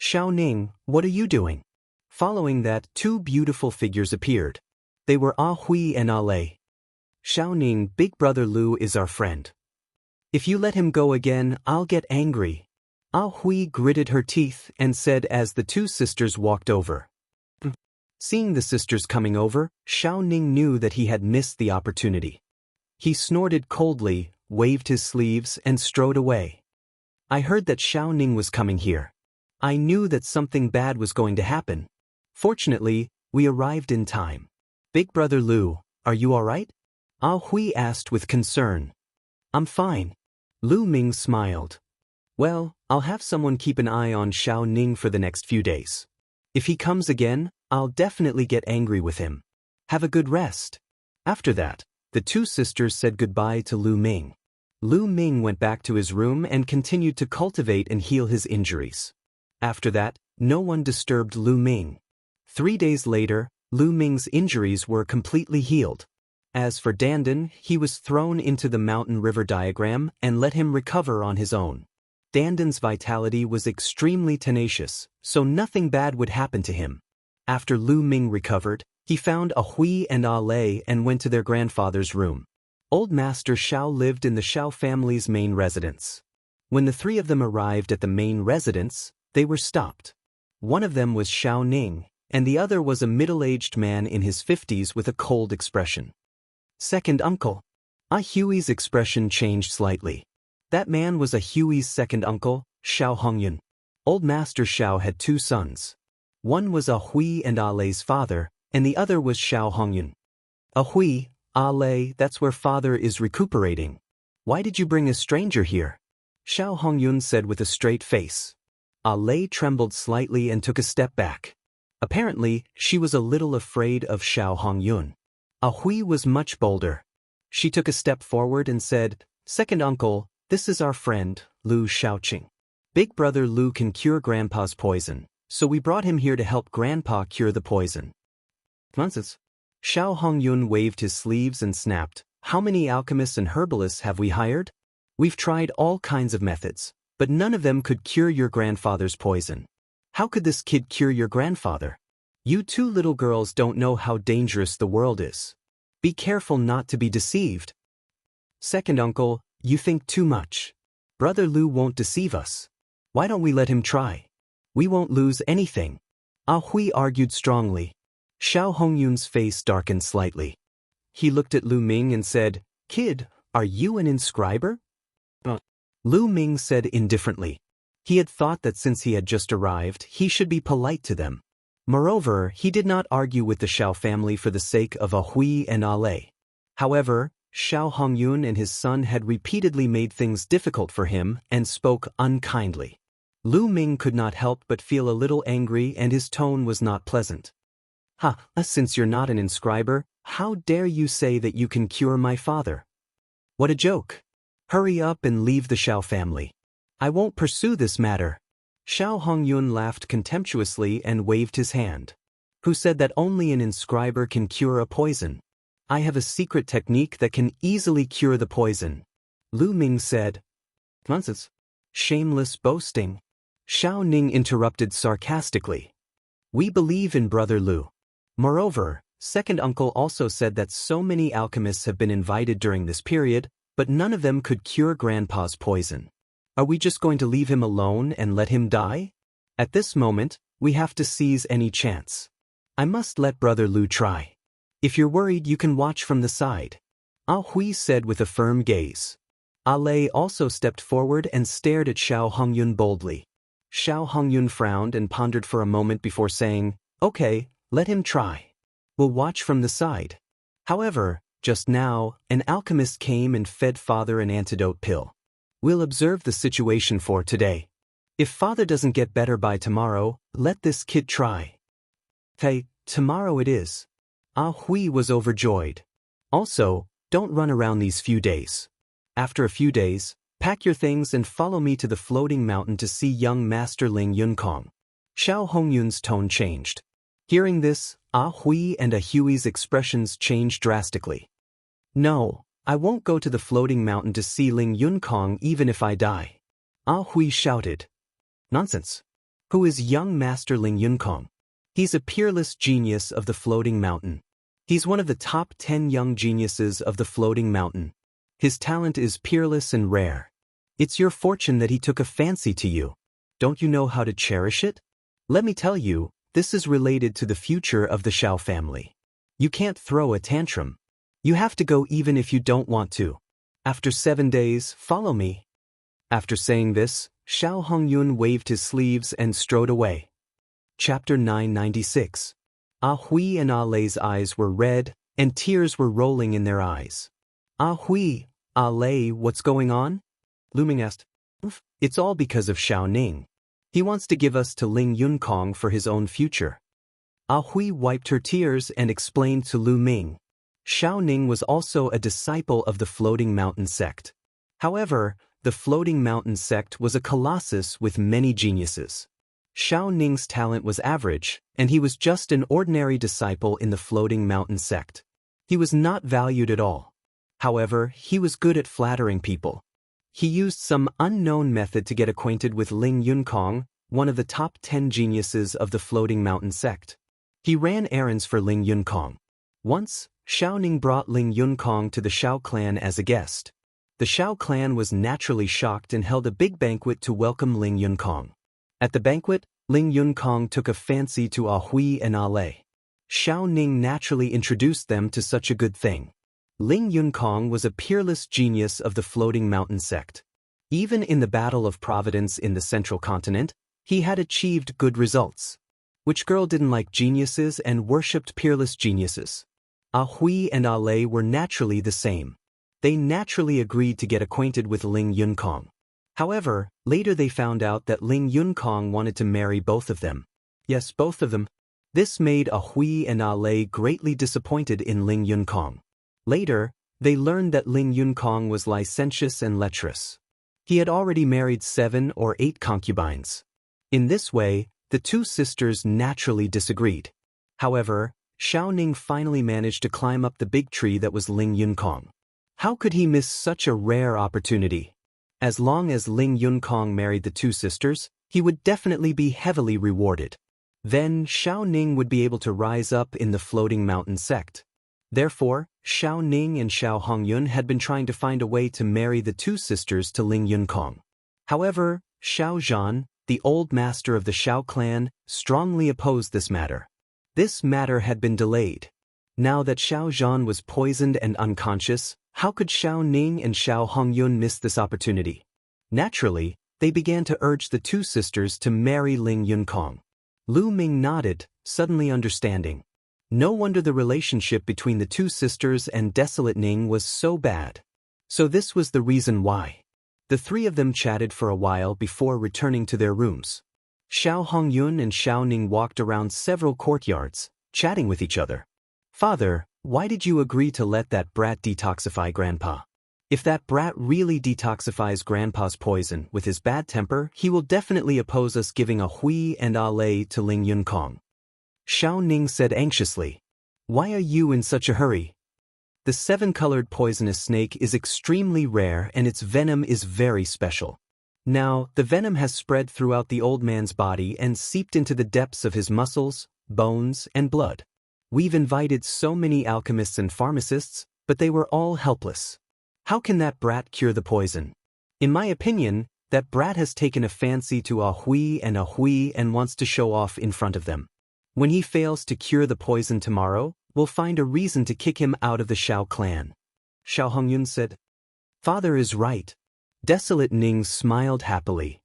Xiao Ning, what are you doing? Following that, two beautiful figures appeared. They were Ah Hui and Ah Lei. Xiao Ning, Big Brother Lu is our friend. If you let him go again, I'll get angry. Ah Hui gritted her teeth and said as the two sisters walked over. Seeing the sisters coming over, Xiao Ning knew that he had missed the opportunity. He snorted coldly, waved his sleeves, and strode away. I heard that Xiao Ning was coming here. I knew that something bad was going to happen. Fortunately, we arrived in time. Big Brother Lu, are you alright? Ah Hui asked with concern. I'm fine. Lu Ming smiled. Well, I'll have someone keep an eye on Xiao Ning for the next few days. If he comes again, I'll definitely get angry with him. Have a good rest. After that, the two sisters said goodbye to Lu Ming. Lu Ming went back to his room and continued to cultivate and heal his injuries. After that, no one disturbed Lu Ming. 3 days later, Lu Ming's injuries were completely healed. As for Dandan, he was thrown into the mountain river diagram and let him recover on his own. Dandan's vitality was extremely tenacious, so nothing bad would happen to him. After Lu Ming recovered, he found Ah Hui and Ah Lei and went to their grandfather's room. Old Master Xiao lived in the Xiao family's main residence. When the three of them arrived at the main residence, they were stopped. One of them was Xiao Ning, and the other was a middle-aged man in his 50s with a cold expression. Second uncle. Ah Hui's expression changed slightly. That man was Ah Hui's second uncle, Xiao Hongyun. Old Master Xiao had 2 sons. One was Ah Hui and Ah Lei's father, and the other was Xiao Hongyun. Ah Hui, Ah Lei, that's where father is recuperating. Why did you bring a stranger here? Xiao Hongyun said with a straight face. Ah Lei trembled slightly and took a step back. Apparently, she was a little afraid of Xiao Hongyun. Ah Hui was much bolder. She took a step forward and said, Second uncle, this is our friend, Lu Xiaoqing. Big Brother Lu can cure Grandpa's poison, so we brought him here to help Grandpa cure the poison. Nonsense. Xiao Hongyun waved his sleeves and snapped, How many alchemists and herbalists have we hired? We've tried all kinds of methods, but none of them could cure your grandfather's poison. How could this kid cure your grandfather? You 2 little girls don't know how dangerous the world is. Be careful not to be deceived. Second uncle, you think too much. Brother Lu won't deceive us. Why don't we let him try? We won't lose anything. Ah Hui argued strongly. Xiao Hongyun's face darkened slightly. He looked at Lu Ming and said, Kid, are you an inscriber? Lu Ming said indifferently. He had thought that since he had just arrived, he should be polite to them. Moreover, he did not argue with the Xiao family for the sake of Ah Hui and Ah Lei. However, Xiao Hongyun and his son had repeatedly made things difficult for him and spoke unkindly. Lu Ming could not help but feel a little angry and his tone was not pleasant. Since you're not an inscriber, how dare you say that you can cure my father? What a joke. Hurry up and leave the Xiao family. I won't pursue this matter. Xiao Hongyun laughed contemptuously and waved his hand. Who said that only an inscriber can cure a poison? I have a secret technique that can easily cure the poison. Lu Ming said. Nonsense. Shameless boasting. Xiao Ning interrupted sarcastically. We believe in Brother Lu. Moreover, second uncle also said that so many alchemists have been invited during this period, but none of them could cure Grandpa's poison. Are we just going to leave him alone and let him die? At this moment, we have to seize any chance. I must let Brother Lu try. If you're worried, you can watch from the side. Ah Hui said with a firm gaze. Ah Lei also stepped forward and stared at Xiao Hongyun boldly. Xiao Hongyun frowned and pondered for a moment before saying, Okay, let him try. We'll watch from the side. However, just now, an alchemist came and fed Father an antidote pill. We'll observe the situation for today. If Father doesn't get better by tomorrow, let this kid try. Hey, tomorrow it is. Ah Hui was overjoyed. Also, don't run around these few days. After a few days, pack your things and follow me to the floating mountain to see young Master Ling Yunkong. Xiao Hongyun's tone changed. Hearing this, Ah Hui and Ah Hui's expressions changed drastically. No, I won't go to the floating mountain to see Ling Yunkong even if I die. Ah Hui shouted. Nonsense. Who is young Master Ling Yunkong? He's a peerless genius of the floating mountain. He's one of the top 10 young geniuses of the floating mountain. His talent is peerless and rare. It's your fortune that he took a fancy to you. Don't you know how to cherish it? Let me tell you, this is related to the future of the Xiao family. You can't throw a tantrum. You have to go even if you don't want to. After 7 days, follow me. After saying this, Xiao Hongyun waved his sleeves and strode away. Chapter 996. Ah Hui and Ah Lei's eyes were red, and tears were rolling in their eyes. Ah Hui, Ah Lei, what's going on? Lu Ming asked. It's all because of Xiao Ning. He wants to give us to Ling Yunkong for his own future. Ah Hui wiped her tears and explained to Lu Ming. Xiao Ning was also a disciple of the Floating Mountain sect. However, the Floating Mountain sect was a colossus with many geniuses. Xiao Ning's talent was average, and he was just an ordinary disciple in the Floating Mountain sect. He was not valued at all. However, he was good at flattering people. He used some unknown method to get acquainted with Ling Yunkong, one of the top 10 geniuses of the Floating Mountain sect. He ran errands for Ling Yunkong. Once, Xiao Ning brought Ling Yunkong to the Xiao clan as a guest. The Xiao clan was naturally shocked and held a big banquet to welcome Ling Yunkong. At the banquet, Ling Yunkong took a fancy to Ah Hui and Ah Lei. Xiao Ning naturally introduced them to such a good thing. Ling Yunkong was a peerless genius of the Floating Mountain sect. Even in the Battle of Providence in the Central Continent, he had achieved good results. Which girl didn't like geniuses and worshipped peerless geniuses? Ah Hui and Ah Lei were naturally the same. They naturally agreed to get acquainted with Ling Yunkong. However, later they found out that Ling Yunkong wanted to marry both of them. Yes, both of them. This made Ah Hui and Ah Lei greatly disappointed in Ling Yunkong. Later, they learned that Ling Yunkong was licentious and lecherous. He had already married 7 or 8 concubines. In this way, the two sisters naturally disagreed. However, Xiao Ning finally managed to climb up the big tree that was Ling Yunkong. How could he miss such a rare opportunity? As long as Ling Yunkong married the two sisters, he would definitely be heavily rewarded. Then Xiao Ning would be able to rise up in the Floating Mountain sect. Therefore, Xiao Ning and Xiao Hongyun had been trying to find a way to marry the two sisters to Ling Yunkong. However, Xiao Zhan, the old master of the Xiao clan, strongly opposed this matter. This matter had been delayed. Now that Xiao Zhan was poisoned and unconscious, how could Xiao Ning and Xiao Hongyun miss this opportunity? Naturally, they began to urge the two sisters to marry Ling Yunkong. Lu Ming nodded, suddenly understanding. No wonder the relationship between the two sisters and Desolate Ning was so bad. So this was the reason why. The three of them chatted for a while before returning to their rooms. Xiao Hongyun and Xiao Ning walked around several courtyards, chatting with each other. Father, why did you agree to let that brat detoxify Grandpa? If that brat really detoxifies Grandpa's poison with his bad temper, he will definitely oppose us giving Ah Hui and Ah Lei to Ling Yunkong. Xiao Ning said anxiously. Why are you in such a hurry? The 7-colored poisonous snake is extremely rare and its venom is very special. Now, the venom has spread throughout the old man's body and seeped into the depths of his muscles, bones, and blood. We've invited so many alchemists and pharmacists, but they were all helpless. How can that brat cure the poison? In my opinion, that brat has taken a fancy to Ah Hui and wants to show off in front of them. When he fails to cure the poison tomorrow, we'll find a reason to kick him out of the Xiao clan. Xiao Hongyun said. Father is right. Desolate Ning smiled happily.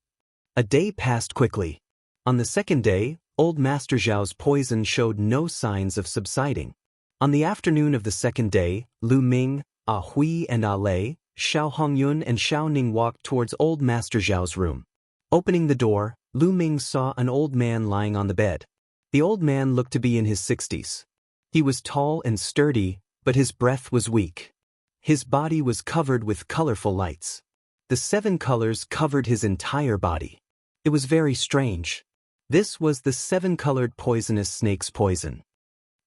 A day passed quickly. On the second day, old Master Zhao's poison showed no signs of subsiding. On the afternoon of the second day, Lu Ming, Ah Hui and Ah Lei, Xiao Hongyun and Xiao Ning walked towards old Master Zhao's room. Opening the door, Lu Ming saw an old man lying on the bed. The old man looked to be in his 60s. He was tall and sturdy, but his breath was weak. His body was covered with colorful lights. The 7 colors covered his entire body. It was very strange. This was the 7-colored poisonous snake's poison.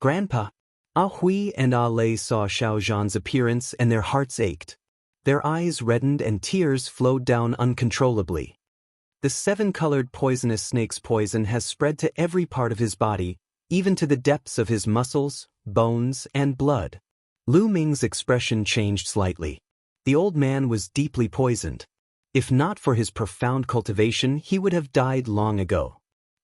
Grandpa, Ah Hui and Ah Lei saw Xiao Zhan's appearance and their hearts ached. Their eyes reddened and tears flowed down uncontrollably. The seven-colored poisonous snake's poison has spread to every part of his body, even to the depths of his muscles, bones, and blood. Lu Ming's expression changed slightly. The old man was deeply poisoned. If not for his profound cultivation, he would have died long ago.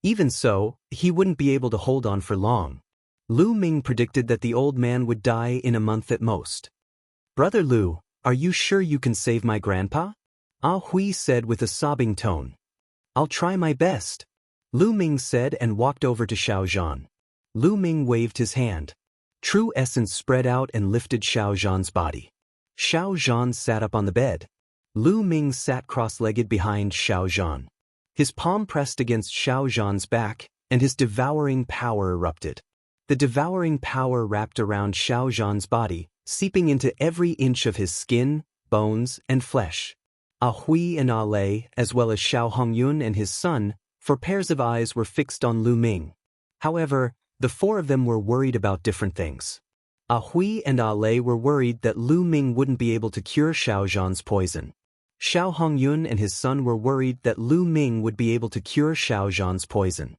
Even so, he wouldn't be able to hold on for long. Lu Ming predicted that the old man would die in a month at most. "Brother Lu, are you sure you can save my grandpa?" Ah Hui said with a sobbing tone. "I'll try my best," Lu Ming said and walked over to Xiao Zhan. Lu Ming waved his hand. True essence spread out and lifted Xiao Zhan's body. Xiao Zhan sat up on the bed. Lu Ming sat cross-legged behind Xiao Zhan. His palm pressed against Xiao Zhan's back, and his devouring power erupted. The devouring power wrapped around Xiao Zhan's body, seeping into every inch of his skin, bones, and flesh. Ah Hui and Ah Lei, as well as Xiao Hongyun and his son, for pairs of eyes were fixed on Lu Ming. However, the four of them were worried about different things. Ah Hui and Ah Lei were worried that Lu Ming wouldn't be able to cure Xiao Zhan's poison. Xiao Hongyun and his son were worried that Lu Ming would be able to cure Xiao Zhan's poison.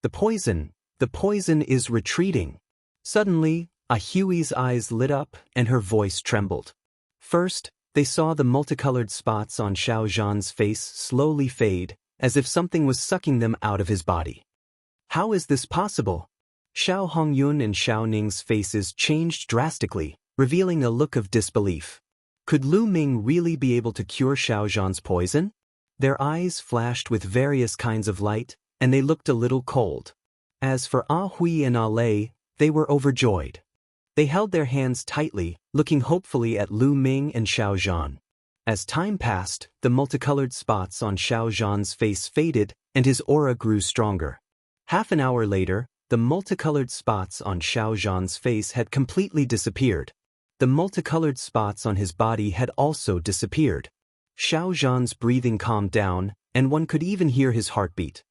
The poison is retreating. Suddenly, Ah Hui's eyes lit up and her voice trembled. First, they saw the multicolored spots on Xiao Zhan's face slowly fade, as if something was sucking them out of his body. How is this possible? Xiao Hongyun and Xiao Ning's faces changed drastically, revealing a look of disbelief. Could Lu Ming really be able to cure Xiao Zhan's poison? Their eyes flashed with various kinds of light, and they looked a little cold. As for Ah Hui and Ah Lei, they were overjoyed. They held their hands tightly, looking hopefully at Lu Ming and Xiao Zhan. As time passed, the multicolored spots on Xiao Zhan's face faded, and his aura grew stronger. Half an hour later, the multicolored spots on Xiao Zhan's face had completely disappeared. The multicolored spots on his body had also disappeared. Xiao Zhan's breathing calmed down, and one could even hear his heartbeat.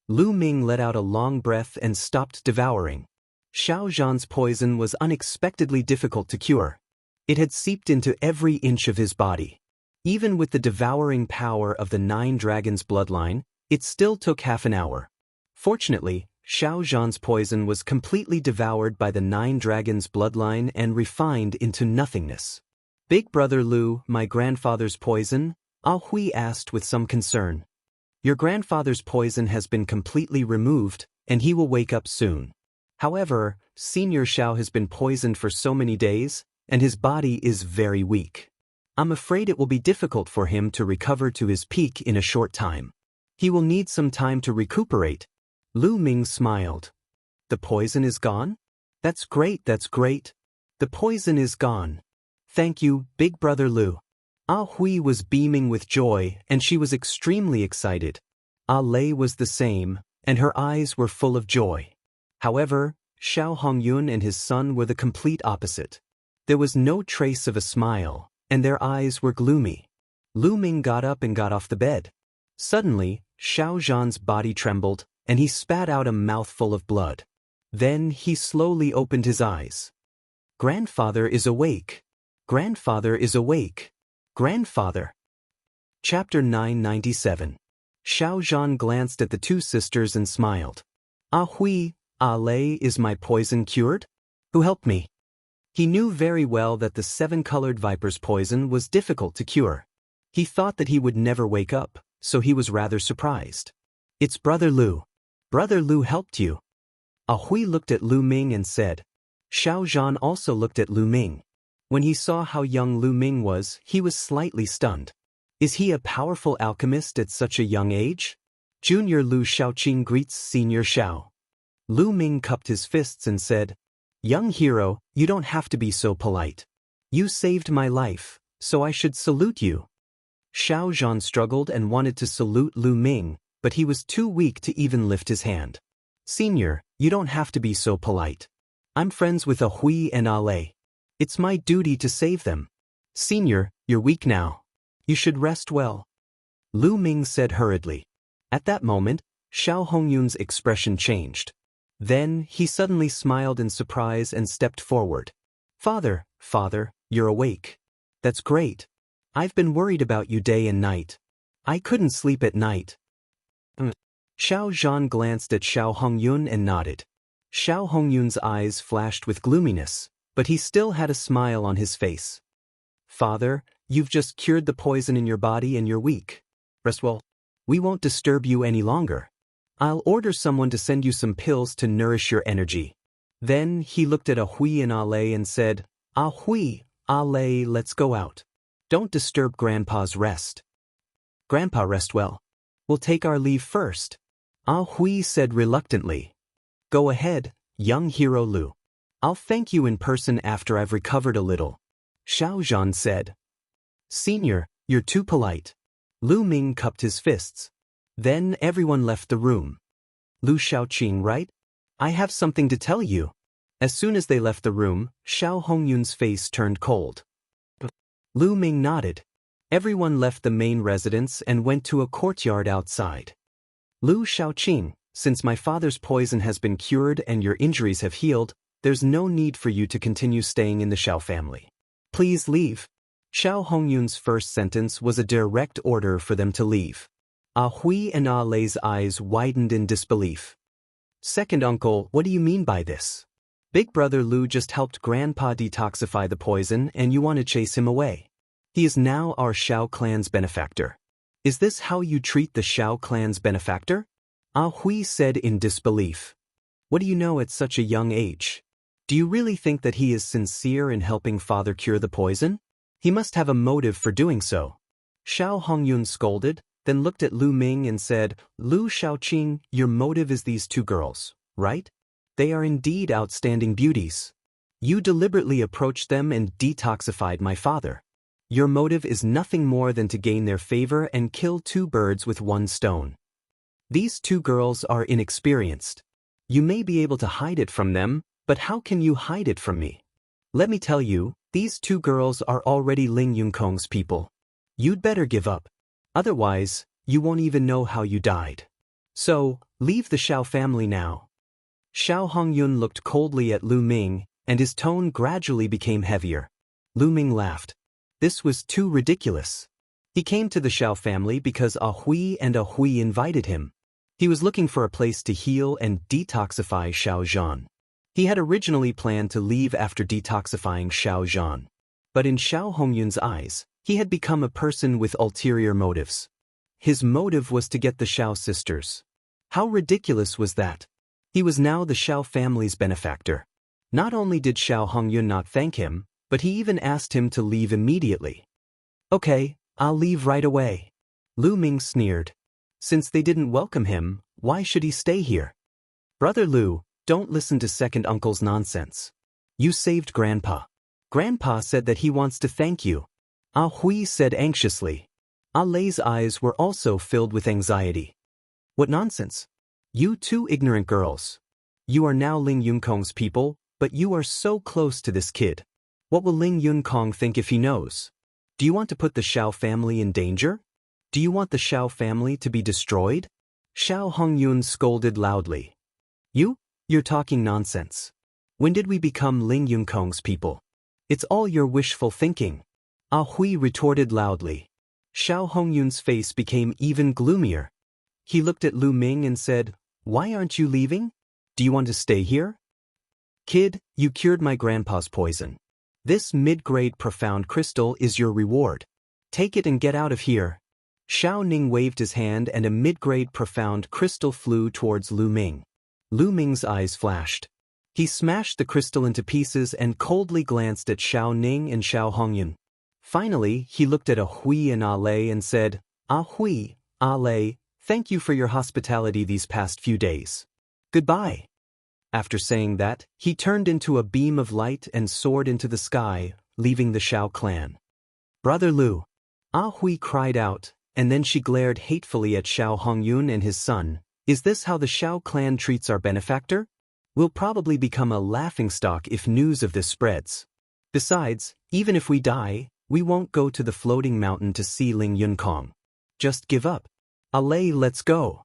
Lu Ming let out a long breath and stopped devouring. Xiao Zhan's poison was unexpectedly difficult to cure. It had seeped into every inch of his body. Even with the devouring power of the 9 dragons' bloodline, it still took half an hour. Fortunately, Xiao Zhan's poison was completely devoured by the 9 dragons' bloodline and refined into nothingness. "Big Brother Lu, my grandfather's poison?" Ah Hui asked with some concern. "Your grandfather's poison has been completely removed, and he will wake up soon. However, Senior Xiao has been poisoned for so many days, and his body is very weak. I'm afraid it will be difficult for him to recover to his peak in a short time. He will need some time to recuperate." Lu Ming smiled. "The poison is gone? That's great, that's great. The poison is gone. Thank you, Big Brother Lu." Ah Hui was beaming with joy, and she was extremely excited. Ah Lei was the same, and her eyes were full of joy. However, Xiao Hongyun and his son were the complete opposite. There was no trace of a smile, and their eyes were gloomy. Lu Ming got up and got off the bed. Suddenly, Xiao Zhan's body trembled, and he spat out a mouthful of blood. Then he slowly opened his eyes. "Grandfather is awake. Grandfather is awake. Grandfather." Chapter 997. Xiao Zhan glanced at the two sisters and smiled. "Ah Hui, Ah Lei, is my poison cured? Who helped me?" He knew very well that the 7-colored viper's poison was difficult to cure. He thought that he would never wake up, so he was rather surprised. "It's Brother Lu. Brother Lu helped you." Ah Hui looked at Lu Ming and said. Xiao Zhan also looked at Lu Ming. When he saw how young Lu Ming was, he was slightly stunned. Is he a powerful alchemist at such a young age? Junior Lu Shaoqing greets Senior Xiao. Lu Ming cupped his fists and said, "Young hero, you don't have to be so polite. You saved my life, so I should salute you." Xiao Zhan struggled and wanted to salute Lu Ming, but he was too weak to even lift his hand. "Senior, you don't have to be so polite. I'm friends with Ah Hui and Ah Lei. It's my duty to save them. Senior, you're weak now. You should rest well," Lu Ming said hurriedly. At that moment, Xiao Hongyun's expression changed. Then, he suddenly smiled in surprise and stepped forward. Father, you're awake. That's great. I've been worried about you day and night. I couldn't sleep at night. Xiao Zhan glanced at Xiao Hongyun and nodded. Xiao Hongyun's eyes flashed with gloominess, but he still had a smile on his face. Father, you've just cured the poison in your body and you're weak. Rest well. We won't disturb you any longer. I'll order someone to send you some pills to nourish your energy. Then he looked at Ahui and Ale and said, Ahui, Ale, let's go out. Don't disturb Grandpa's rest. Grandpa rest well. We'll take our leave first. Ahui said reluctantly. Go ahead, young hero Lu. I'll thank you in person after I've recovered a little. Xiao Zhan said. Senior, you're too polite. Lu Ming cupped his fists. Then everyone left the room. Lu Xiaoqing, right? I have something to tell you. As soon as they left the room, Xiao Hongyun's face turned cold. Lu Ming nodded. Everyone left the main residence and went to a courtyard outside. Lu Xiaoqing, since my father's poison has been cured and your injuries have healed, there's no need for you to continue staying in the Xiao family. Please leave. Xiao Hongyun's first sentence was a direct order for them to leave. Ahui and Ale's eyes widened in disbelief. Second uncle, what do you mean by this? Big brother Lu just helped Grandpa detoxify the poison and you want to chase him away. He is now our Xiao clan's benefactor. Is this how you treat the Xiao clan's benefactor? Ahui said in disbelief. What do you know at such a young age? Do you really think that he is sincere in helping father cure the poison? He must have a motive for doing so. Xiao Hongyun scolded, then looked at Lu Ming and said, Lu Xiaoqing, your motive is these two girls, right? They are indeed outstanding beauties. You deliberately approached them and detoxified my father. Your motive is nothing more than to gain their favor and kill two birds with one stone. These two girls are inexperienced. You may be able to hide it from them, but how can you hide it from me? Let me tell you, these two girls are already Ling Yunkong's people. You'd better give up. Otherwise, you won't even know how you died. So, leave the Xiao family now. Xiao Hongyun looked coldly at Lu Ming, and his tone gradually became heavier. Lu Ming laughed. This was too ridiculous. He came to the Xiao family because Ahui and Ahui invited him. He was looking for a place to heal and detoxify Xiao Zhan. He had originally planned to leave after detoxifying Xiao Zhan. But in Xiao Hongyun's eyes, he had become a person with ulterior motives. His motive was to get the Xiao sisters. How ridiculous was that? He was now the Xiao family's benefactor. Not only did Xiao Hongyun not thank him, but he even asked him to leave immediately. Okay, I'll leave right away. Lu Ming sneered. Since they didn't welcome him, why should he stay here? Brother Lu, don't listen to second uncle's nonsense. You saved Grandpa. Grandpa said that he wants to thank you. Ahui said anxiously. Ale's eyes were also filled with anxiety. What nonsense? You two ignorant girls. You are now Ling Yunkong's people, but you are so close to this kid. What will Ling Yunkong think if he knows? Do you want to put the Xiao family in danger? Do you want the Xiao family to be destroyed? Xiao Hongyun scolded loudly. You're talking nonsense. When did we become Ling Yunkong's people? It's all your wishful thinking. Ahui retorted loudly. Xiao Hongyun's face became even gloomier. He looked at Lu Ming and said, Why aren't you leaving? Do you want to stay here? Kid, you cured my grandpa's poison. This mid-grade profound crystal is your reward. Take it and get out of here. Xiao Ning waved his hand and a mid-grade profound crystal flew towards Lu Ming. Lu Ming's eyes flashed. He smashed the crystal into pieces and coldly glanced at Xiao Ning and Xiao Hongyun. Finally, he looked at Ahui and Ale and said, Ahui, Ale, thank you for your hospitality these past few days. Goodbye. After saying that, he turned into a beam of light and soared into the sky, leaving the Xiao clan. Brother Lu. Ahui cried out, and then she glared hatefully at Xiao Hongyun and his son. Is this how the Xiao clan treats our benefactor? We'll probably become a laughingstock if news of this spreads. Besides, even if we die, we won't go to the floating mountain to see Ling Yunkong. Just give up. Ale, let's go.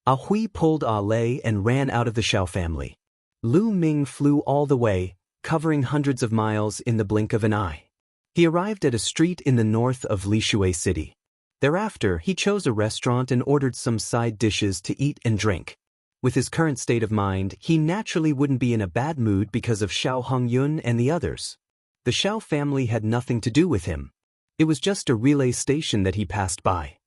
A Hui pulled A Lei and ran out of the Xiao family. Lu Ming flew all the way, covering hundreds of miles in the blink of an eye. He arrived at a street in the north of Lishui City. Thereafter, he chose a restaurant and ordered some side dishes to eat and drink. With his current state of mind, he naturally wouldn't be in a bad mood because of Xiao Hongyun and the others. The Xiao family had nothing to do with him. It was just a relay station that he passed by.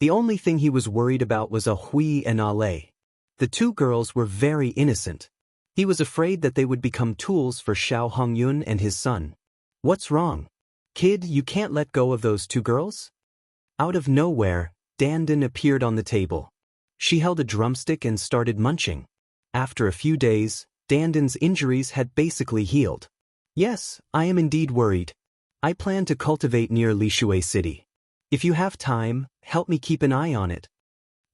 The only thing he was worried about was A Hui and A Lei. The two girls were very innocent. He was afraid that they would become tools for Xiao Hongyun and his son. What's wrong? Kid, you can't let go of those two girls? Out of nowhere, Dandan appeared on the table. She held a drumstick and started munching. After a few days, Dandan's injuries had basically healed. Yes, I am indeed worried. I plan to cultivate near Lishui City. If you have time, help me keep an eye on it.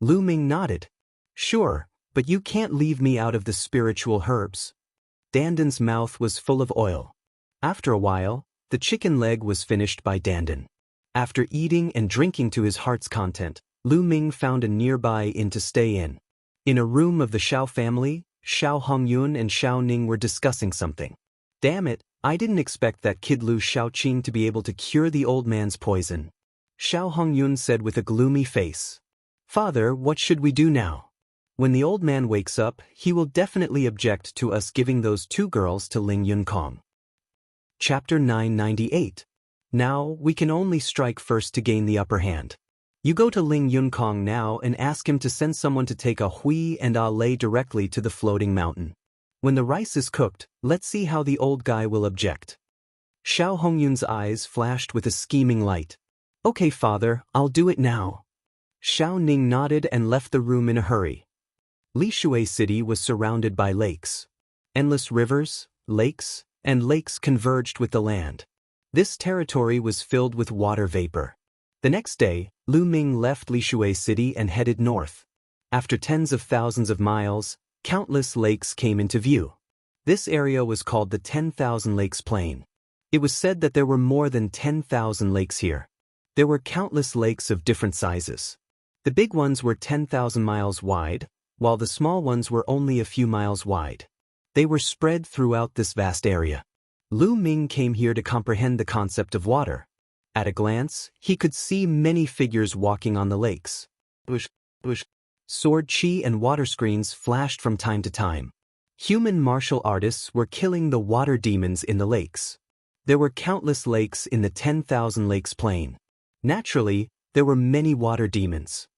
Lu Ming nodded. Sure, but you can't leave me out of the spiritual herbs. Dandan's mouth was full of oil. After a while, the chicken leg was finished by Dandan. After eating and drinking to his heart's content, Lu Ming found a nearby inn to stay in. In a room of the Xiao family, Xiao Hongyun and Xiao Ning were discussing something. Damn it, I didn't expect that kid Lu Xiaoqing to be able to cure the old man's poison. Xiao Hongyun said with a gloomy face. Father, what should we do now? When the old man wakes up, he will definitely object to us giving those two girls to Ling Yunkong. Chapter 998. Now, we can only strike first to gain the upper hand. You go to Ling Yunkong now and ask him to send someone to take A Hui and A Lei directly to the floating mountain. When the rice is cooked, let's see how the old guy will object. Xiao Hongyun's eyes flashed with a scheming light. Okay, father, I'll do it now. Xiao Ning nodded and left the room in a hurry. Lishui City was surrounded by lakes. Endless rivers, lakes, and lakes converged with the land. This territory was filled with water vapor. The next day, Lu Ming left Lishui City and headed north. After tens of thousands of miles, countless lakes came into view. This area was called the 10,000 Lakes Plain. It was said that there were more than 10,000 lakes here. There were countless lakes of different sizes. The big ones were 10,000 miles wide, while the small ones were only a few miles wide. They were spread throughout this vast area. Lu Ming came here to comprehend the concept of water. At a glance, he could see many figures walking on the lakes. Sword chi and water screens flashed from time to time. Human martial artists were killing the water demons in the lakes. There were countless lakes in the 10,000 Lakes Plain. Naturally, there were many water demons.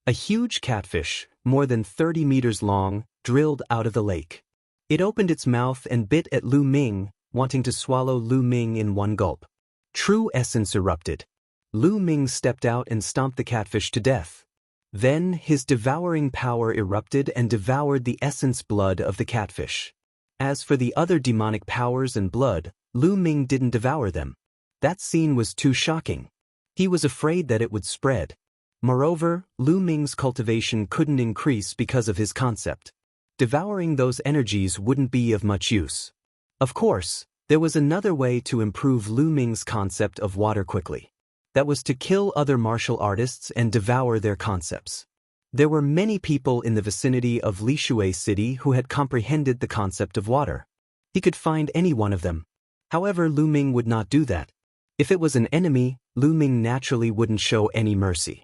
A huge catfish, more than 30 meters long, drilled out of the lake. It opened its mouth and bit at Lu Ming, wanting to swallow Lu Ming in one gulp. True essence erupted. Lu Ming stepped out and stomped the catfish to death. Then his devouring power erupted and devoured the essence blood of the catfish. As for the other demonic powers and blood, Lu Ming didn't devour them. That scene was too shocking. He was afraid that it would spread. Moreover, Lu Ming's cultivation couldn't increase because of his concept. Devouring those energies wouldn't be of much use. Of course, there was another way to improve Lu Ming's concept of water quickly. That was to kill other martial artists and devour their concepts. There were many people in the vicinity of Lishui City who had comprehended the concept of water. He could find any one of them. However, Lu Ming would not do that. If it was an enemy, Lu Ming naturally wouldn't show any mercy.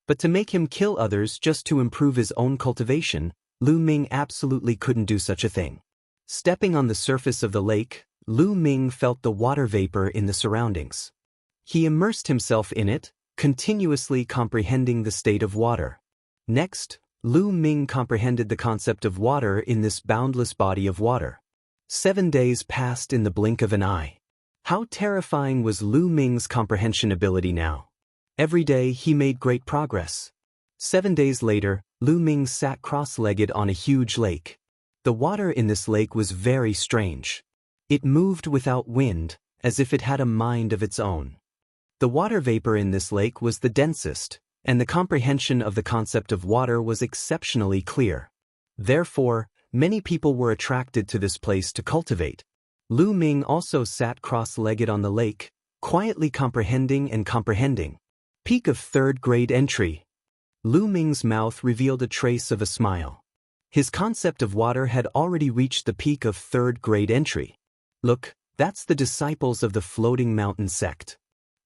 But to make him kill others just to improve his own cultivation, Lu Ming absolutely couldn't do such a thing. Stepping on the surface of the lake, Lu Ming felt the water vapor in the surroundings. He immersed himself in it, continuously comprehending the state of water. Next, Lu Ming comprehended the concept of water in this boundless body of water. 7 days passed in the blink of an eye. How terrifying was Lu Ming's comprehension ability now? Every day he made great progress. 7 days later, Lu Ming sat cross-legged on a huge lake. The water in this lake was very strange. It moved without wind, as if it had a mind of its own. The water vapor in this lake was the densest, and the comprehension of the concept of water was exceptionally clear. Therefore, many people were attracted to this place to cultivate. Lu Ming also sat cross-legged on the lake, quietly comprehending and comprehending. Peak of 3rd grade entry. Lu Ming's mouth revealed a trace of a smile. His concept of water had already reached the peak of third-grade entry. Look, that's the disciples of the Floating Mountain sect.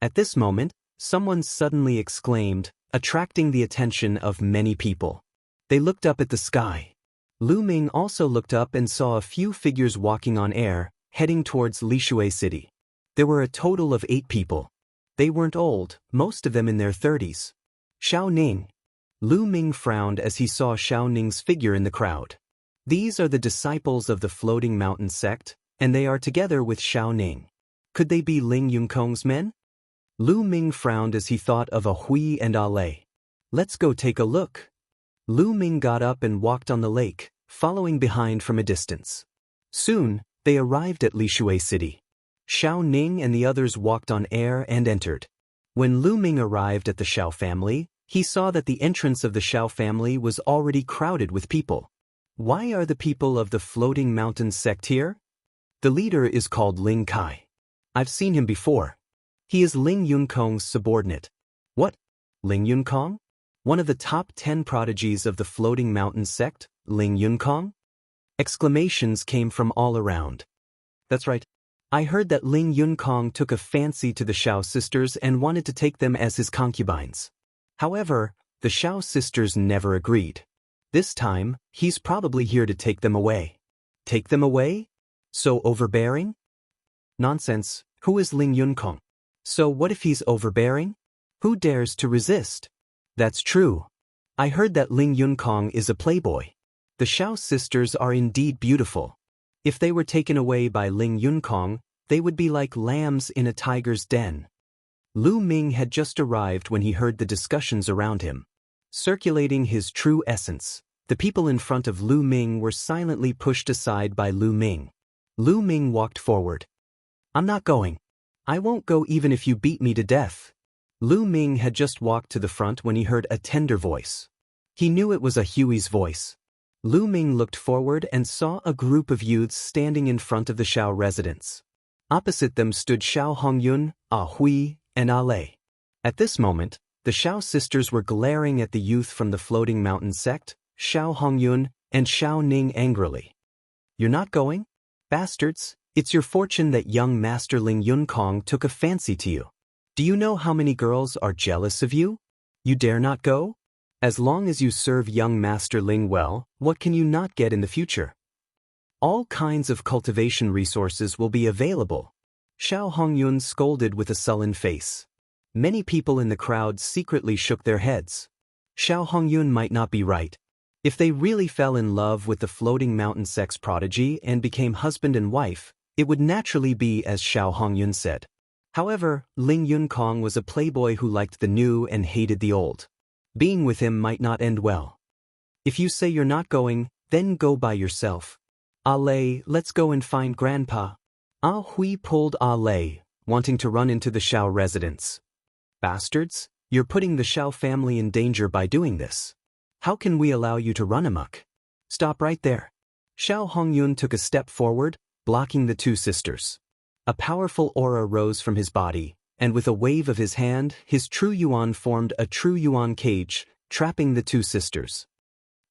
At this moment, someone suddenly exclaimed, attracting the attention of many people. They looked up at the sky. Lu Ming also looked up and saw a few figures walking on air, heading towards Lishui City. There were a total of 8 people. They weren't old, most of them in their 30s. Xiao Ning. Lu Ming frowned as he saw Xiao Ning's figure in the crowd. These are the disciples of the Floating Mountain sect, and they are together with Xiao Ning. Could they be Ling Yunkong's men? Lu Ming frowned as he thought of a Hui and a Lei. Let's go take a look. Lu Ming got up and walked on the lake, following behind from a distance. Soon, they arrived at Lishui City. Xiao Ning and the others walked on air and entered. When Lu Ming arrived at the Xiao family, he saw that the entrance of the Xiao family was already crowded with people. Why are the people of the Floating Mountain sect here? The leader is called Ling Kai. I've seen him before. He is Ling Yunkong's subordinate. What? Ling Yunkong? One of the top 10 prodigies of the Floating Mountain sect, Ling Yunkong? Exclamations came from all around. That's right. I heard that Ling Yunkong took a fancy to the Xiao sisters and wanted to take them as his concubines. However, the Xiao sisters never agreed. This time, he's probably here to take them away. Take them away? So overbearing? Nonsense, who is Ling Yunkong? So what if he's overbearing? Who dares to resist? That's true. I heard that Ling Yunkong is a playboy. The Xiao sisters are indeed beautiful. If they were taken away by Ling Yunkong, they would be like lambs in a tiger's den. Lu Ming had just arrived when he heard the discussions around him. Circulating his true essence, the people in front of Lu Ming were silently pushed aside by Lu Ming. Lu Ming walked forward. I'm not going. I won't go even if you beat me to death. Lu Ming had just walked to the front when he heard a tender voice. He knew it was a Hui's voice. Lu Ming looked forward and saw a group of youths standing in front of the Xiao residence. Opposite them stood Xiao Hongyun, A Hui, and A Lei. At this moment, the Xiao sisters were glaring at the youth from the Floating Mountain sect, Xiao Hongyun, and Xiao Ning angrily. You're not going? Bastards, it's your fortune that young Master Ling Yunkong took a fancy to you. Do you know how many girls are jealous of you? You dare not go? As long as you serve young Master Ling well, what can you not get in the future? All kinds of cultivation resources will be available. Xiao Hongyun scolded with a sullen face. Many people in the crowd secretly shook their heads. Xiao Hongyun might not be right. If they really fell in love with the Floating Mountain sect's prodigy and became husband and wife, it would naturally be as Xiao Hongyun said. However, Ling Yunkong was a playboy who liked the new and hated the old. Being with him might not end well. If you say you're not going, then go by yourself. A Lei, let's go and find Grandpa. A Hui pulled A Lei, wanting to run into the Xiao residence. Bastards, you're putting the Xiao family in danger by doing this. How can we allow you to run amok? Stop right there. Xiao Hongyun took a step forward, blocking the two sisters. A powerful aura rose from his body, and with a wave of his hand, his true yuan formed a true yuan cage, trapping the two sisters.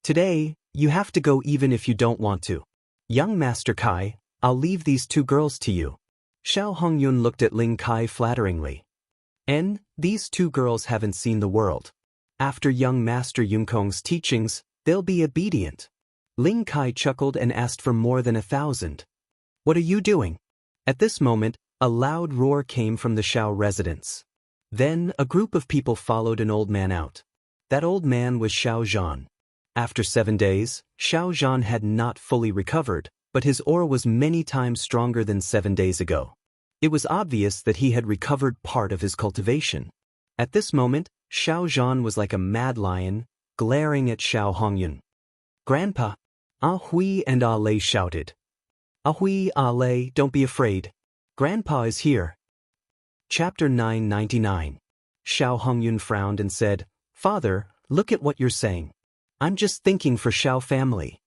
Today, you have to go even if you don't want to. Young Master Kai, I'll leave these two girls to you. Xiao Hongyun looked at Ling Kai flatteringly. These two girls haven't seen the world. After young Master Yunkong's teachings, they'll be obedient. Ling Kai chuckled and asked for more than 1,000. What are you doing? At this moment, a loud roar came from the Xiao residence. Then, a group of people followed an old man out. That old man was Xiao Zhan. After 7 days, Xiao Zhan had not fully recovered, but his aura was many times stronger than 7 days ago. It was obvious that he had recovered part of his cultivation. At this moment, Xiao Zhan was like a mad lion, glaring at Xiao Hongyun. Grandpa! A Hui and A Lei shouted. A Hui, A Lei, don't be afraid. Grandpa is here. Chapter 999. Xiao Hongyun frowned and said, Father, look at what you're saying. I'm just thinking for Xiao family.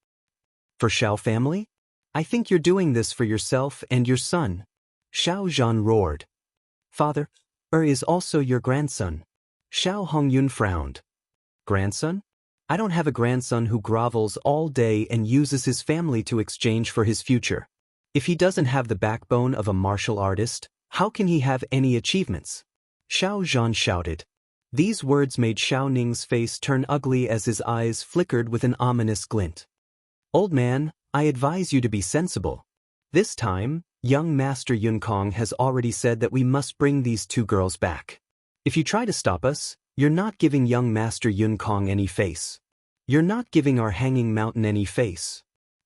For Xiao family? I think you're doing this for yourself and your son. Xiao Zhan roared. Father, is also your grandson. Xiao Hongyun frowned. Grandson? I don't have a grandson who grovels all day and uses his family to exchange for his future. If he doesn't have the backbone of a martial artist, how can he have any achievements? Xiao Zhan shouted. These words made Xiao Ning's face turn ugly as his eyes flickered with an ominous glint. Old man, I advise you to be sensible. This time, young Master Yun Kong has already said that we must bring these two girls back. If you try to stop us, you're not giving young Master Yun Kong any face. You're not giving our hanging mountain any face.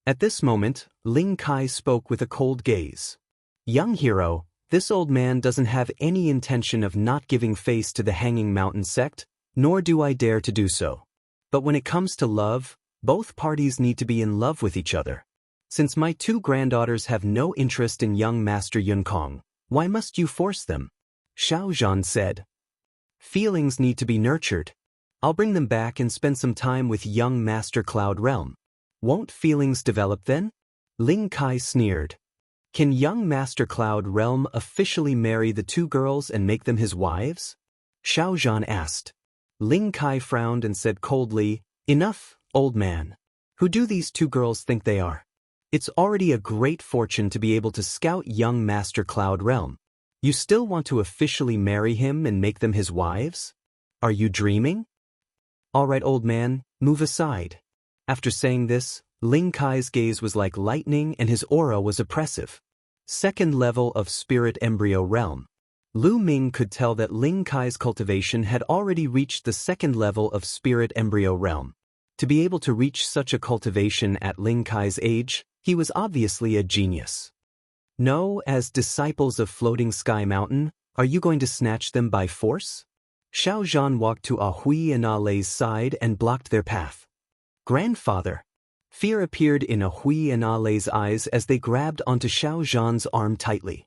At this moment, Ling Kai spoke with a cold gaze. Young hero, this old man doesn't have any intention of not giving face to the hanging mountain sect, nor do I dare to do so. But when it comes to love, both parties need to be in love with each other. Since my two granddaughters have no interest in young Master Yun Kong, why must you force them? Xiao Zhan said. Feelings need to be nurtured. I'll bring them back and spend some time with young Master Cloud Realm. Won't feelings develop then? Ling Kai sneered. Can young Master Cloud Realm officially marry the two girls and make them his wives? Xiao Zhan asked. Ling Kai frowned and said coldly, Enough, old man. Who do these two girls think they are? It's already a great fortune to be able to scout young Master Cloud Realm. You still want to officially marry him and make them his wives? Are you dreaming? All right, old man, move aside. After saying this, Ling Kai's gaze was like lightning and his aura was oppressive. Second level of Spirit Embryo Realm. Lu Ming could tell that Ling Kai's cultivation had already reached the second level of Spirit Embryo Realm. To be able to reach such a cultivation at Ling Kai's age, he was obviously a genius. No, as disciples of Floating Sky Mountain, are you going to snatch them by force? Xiao Zhan walked to Ahui and Ale's side and blocked their path. Grandfather. Fear appeared in Ahui and Ale's eyes as they grabbed onto Xiao Zhan's arm tightly.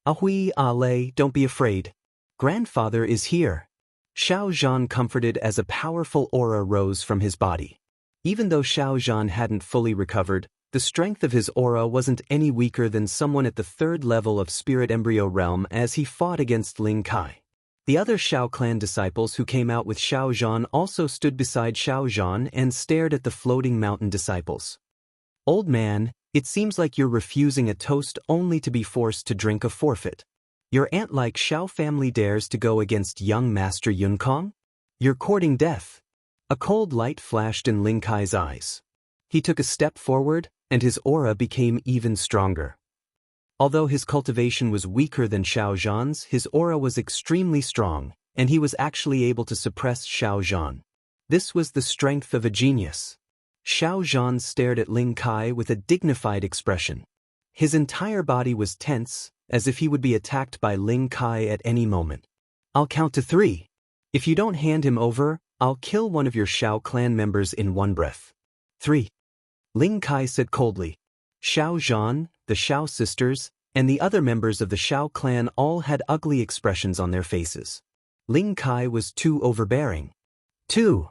Ahui, Ale, don't be afraid. Grandfather is here. Xiao Zhan comforted as a powerful aura rose from his body. Even though Xiao Zhan hadn't fully recovered, the strength of his aura wasn't any weaker than someone at the third level of Spirit Embryo Realm as he fought against Ling Kai. The other Shao clan disciples who came out with Xiao Zhan also stood beside Xiao Zhan and stared at the Floating Mountain disciples. Old man, it seems like you're refusing a toast only to be forced to drink a forfeit. Your ant-like Xiao family dares to go against young Master Yun Kong? You're courting death. A cold light flashed in Ling Kai's eyes. He took a step forward, and his aura became even stronger. Although his cultivation was weaker than Xiao Zhan's, his aura was extremely strong, and he was actually able to suppress Xiao Zhan. This was the strength of a genius. Xiao Zhan stared at Ling Kai with a dignified expression. His entire body was tense, as if he would be attacked by Ling Kai at any moment. I'll count to 3. If you don't hand him over, I'll kill one of your Xiao clan members in one breath. 3. Ling Kai said coldly. Xiao Zhan, the Xiao sisters, and the other members of the Xiao clan all had ugly expressions on their faces. Ling Kai was too overbearing. 2.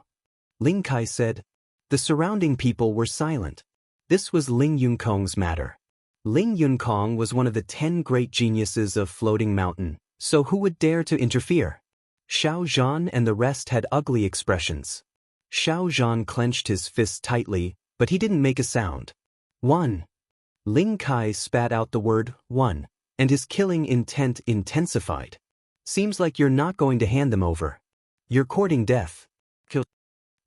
Ling Kai said. The surrounding people were silent. This was Ling Yun Kong's matter. Ling Yun Kong was one of the 10 great geniuses of Floating Mountain, so who would dare to interfere? Xiao Zhan and the rest had ugly expressions. Xiao Zhan clenched his fists tightly, but he didn't make a sound. 1. Ling Kai spat out the word 1, and his killing intent intensified. Seems like you're not going to hand them over. You're courting death. Kill.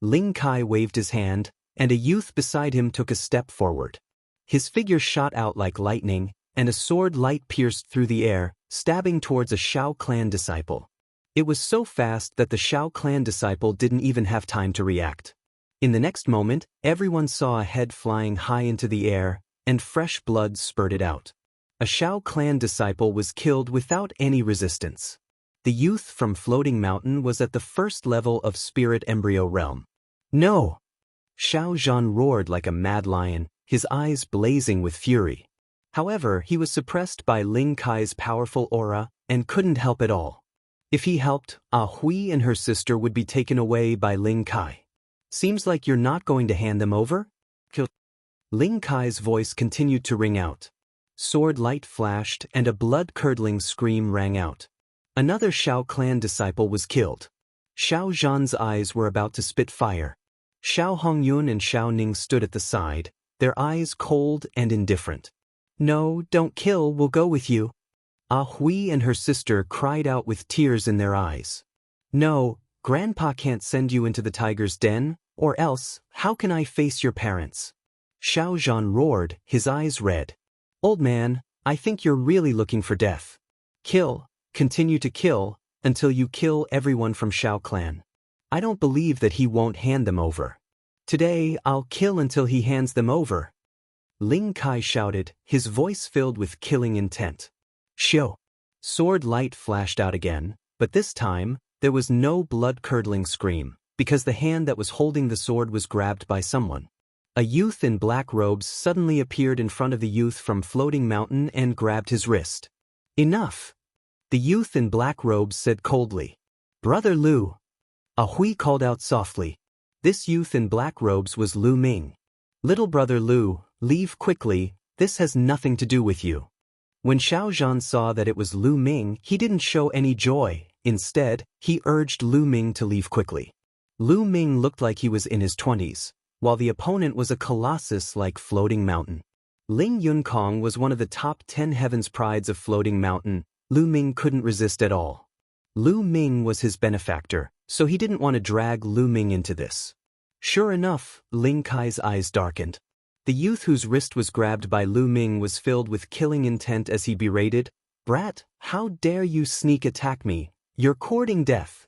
Ling Kai waved his hand, and a youth beside him took a step forward. His figure shot out like lightning, and a sword light pierced through the air, stabbing towards a Shao clan disciple. It was so fast that the Shao clan disciple didn't even have time to react. In the next moment, everyone saw a head flying high into the air, and fresh blood spurted out. A Shao clan disciple was killed without any resistance. The youth from Floating Mountain was at the first level of Spirit Embryo Realm. No! Xiao Zhan roared like a mad lion, his eyes blazing with fury. However, he was suppressed by Ling Kai's powerful aura and couldn't help at all. If he helped, Hui and her sister would be taken away by Ling Kai. Seems like you're not going to hand them over? Kill. Ling Kai's voice continued to ring out. Sword light flashed and a blood-curdling scream rang out. Another Shao clan disciple was killed. Xiao Zhan's eyes were about to spit fire. Xiao Hongyun and Xiao Ning stood at the side, their eyes cold and indifferent. No, don't kill, we'll go with you. Ah Hui and her sister cried out with tears in their eyes. No, Grandpa can't send you into the tiger's den, or else, how can I face your parents? Xiao Zhan roared, his eyes red. Old man, I think you're really looking for death. Kill, continue to kill, until you kill everyone from Xiao clan. I don't believe that he won't hand them over. Today, I'll kill until he hands them over. Ling Kai shouted, his voice filled with killing intent. Xiu! Sword light flashed out again, but this time, there was no blood-curdling scream, because the hand that was holding the sword was grabbed by someone. A youth in black robes suddenly appeared in front of the youth from Floating Mountain and grabbed his wrist. Enough! The youth in black robes said coldly. Brother Lu! Ah Hui called out softly. This youth in black robes was Lu Ming. Little brother Lu, leave quickly, this has nothing to do with you. When Xiao Zhan saw that it was Lu Ming, he didn't show any joy. Instead, he urged Lu Ming to leave quickly. Lu Ming looked like he was in his 20s, while the opponent was a colossus like Floating Mountain. Ling Yunkong was one of the top 10 heavens prides of Floating Mountain. Lu Ming couldn't resist at all. Lu Ming was his benefactor, so he didn't want to drag Lu Ming into this. Sure enough, Ling Kai's eyes darkened. The youth whose wrist was grabbed by Lu Ming was filled with killing intent as he berated, Brat, how dare you sneak attack me? You're courting death.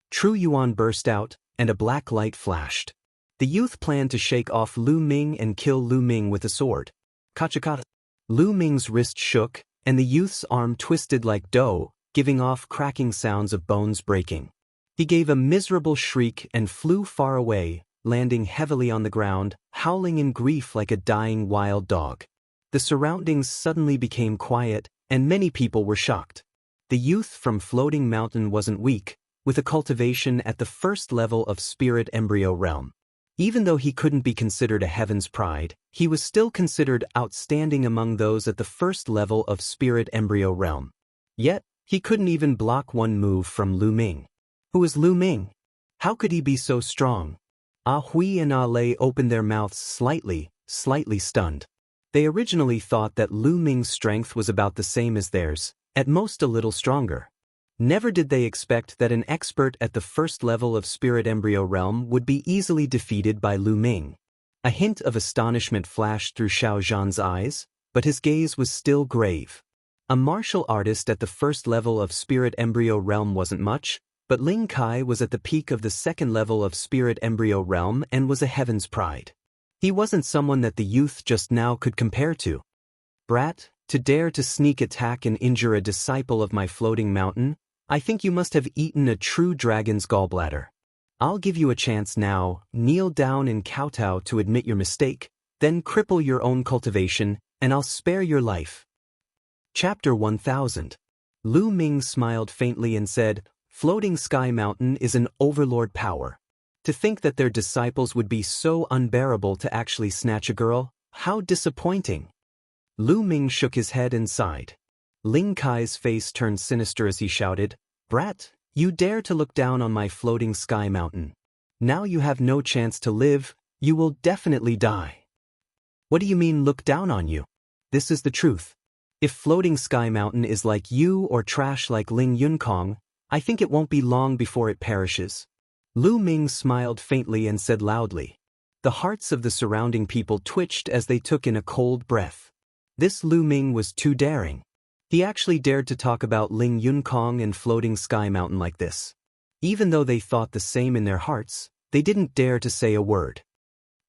True Yuan burst out, and a black light flashed. The youth planned to shake off Lu Ming and kill Lu Ming with a sword. Kachakata. Lu Ming's wrist shook, and the youth's arm twisted like dough, giving off cracking sounds of bones breaking. He gave a miserable shriek and flew far away, landing heavily on the ground, howling in grief like a dying wild dog. The surroundings suddenly became quiet, and many people were shocked. The youth from Floating Mountain wasn't weak, with a cultivation at the first level of Spirit Embryo Realm. Even though he couldn't be considered a Heaven's Pride, he was still considered outstanding among those at the first level of Spirit Embryo Realm. Yet, he couldn't even block one move from Lu Ming. Who is Lu Ming? How could he be so strong? Ah Hui and Ah Lei opened their mouths slightly stunned. They originally thought that Lu Ming's strength was about the same as theirs, at most a little stronger. Never did they expect that an expert at the first level of Spirit Embryo Realm would be easily defeated by Lu Ming. A hint of astonishment flashed through Xiao Zhan's eyes, but his gaze was still grave. A martial artist at the first level of Spirit Embryo Realm wasn't much, but Ling Kai was at the peak of the second level of Spirit Embryo Realm and was a Heaven's Pride. He wasn't someone that the youth just now could compare to. Brat, to dare to sneak attack and injure a disciple of my Floating Mountain, I think you must have eaten a true dragon's gallbladder. I'll give you a chance now, kneel down and kowtow to admit your mistake, then cripple your own cultivation, and I'll spare your life. Chapter 1000. Lu Ming smiled faintly and said, Floating Sky Mountain is an overlord power. To think that their disciples would be so unbearable to actually snatch a girl, how disappointing. Lu Ming shook his head and sighed. Ling Kai's face turned sinister as he shouted, Brat, you dare to look down on my Floating Sky Mountain. Now you have no chance to live, you will definitely die. What do you mean look down on you? This is the truth. If Floating Sky Mountain is like you or trash like Ling Yunkong, I think it won't be long before it perishes. Lu Ming smiled faintly and said loudly. The hearts of the surrounding people twitched as they took in a cold breath. This Lu Ming was too daring. He actually dared to talk about Ling Yunkong and Floating Sky Mountain like this. Even though they thought the same in their hearts, they didn't dare to say a word.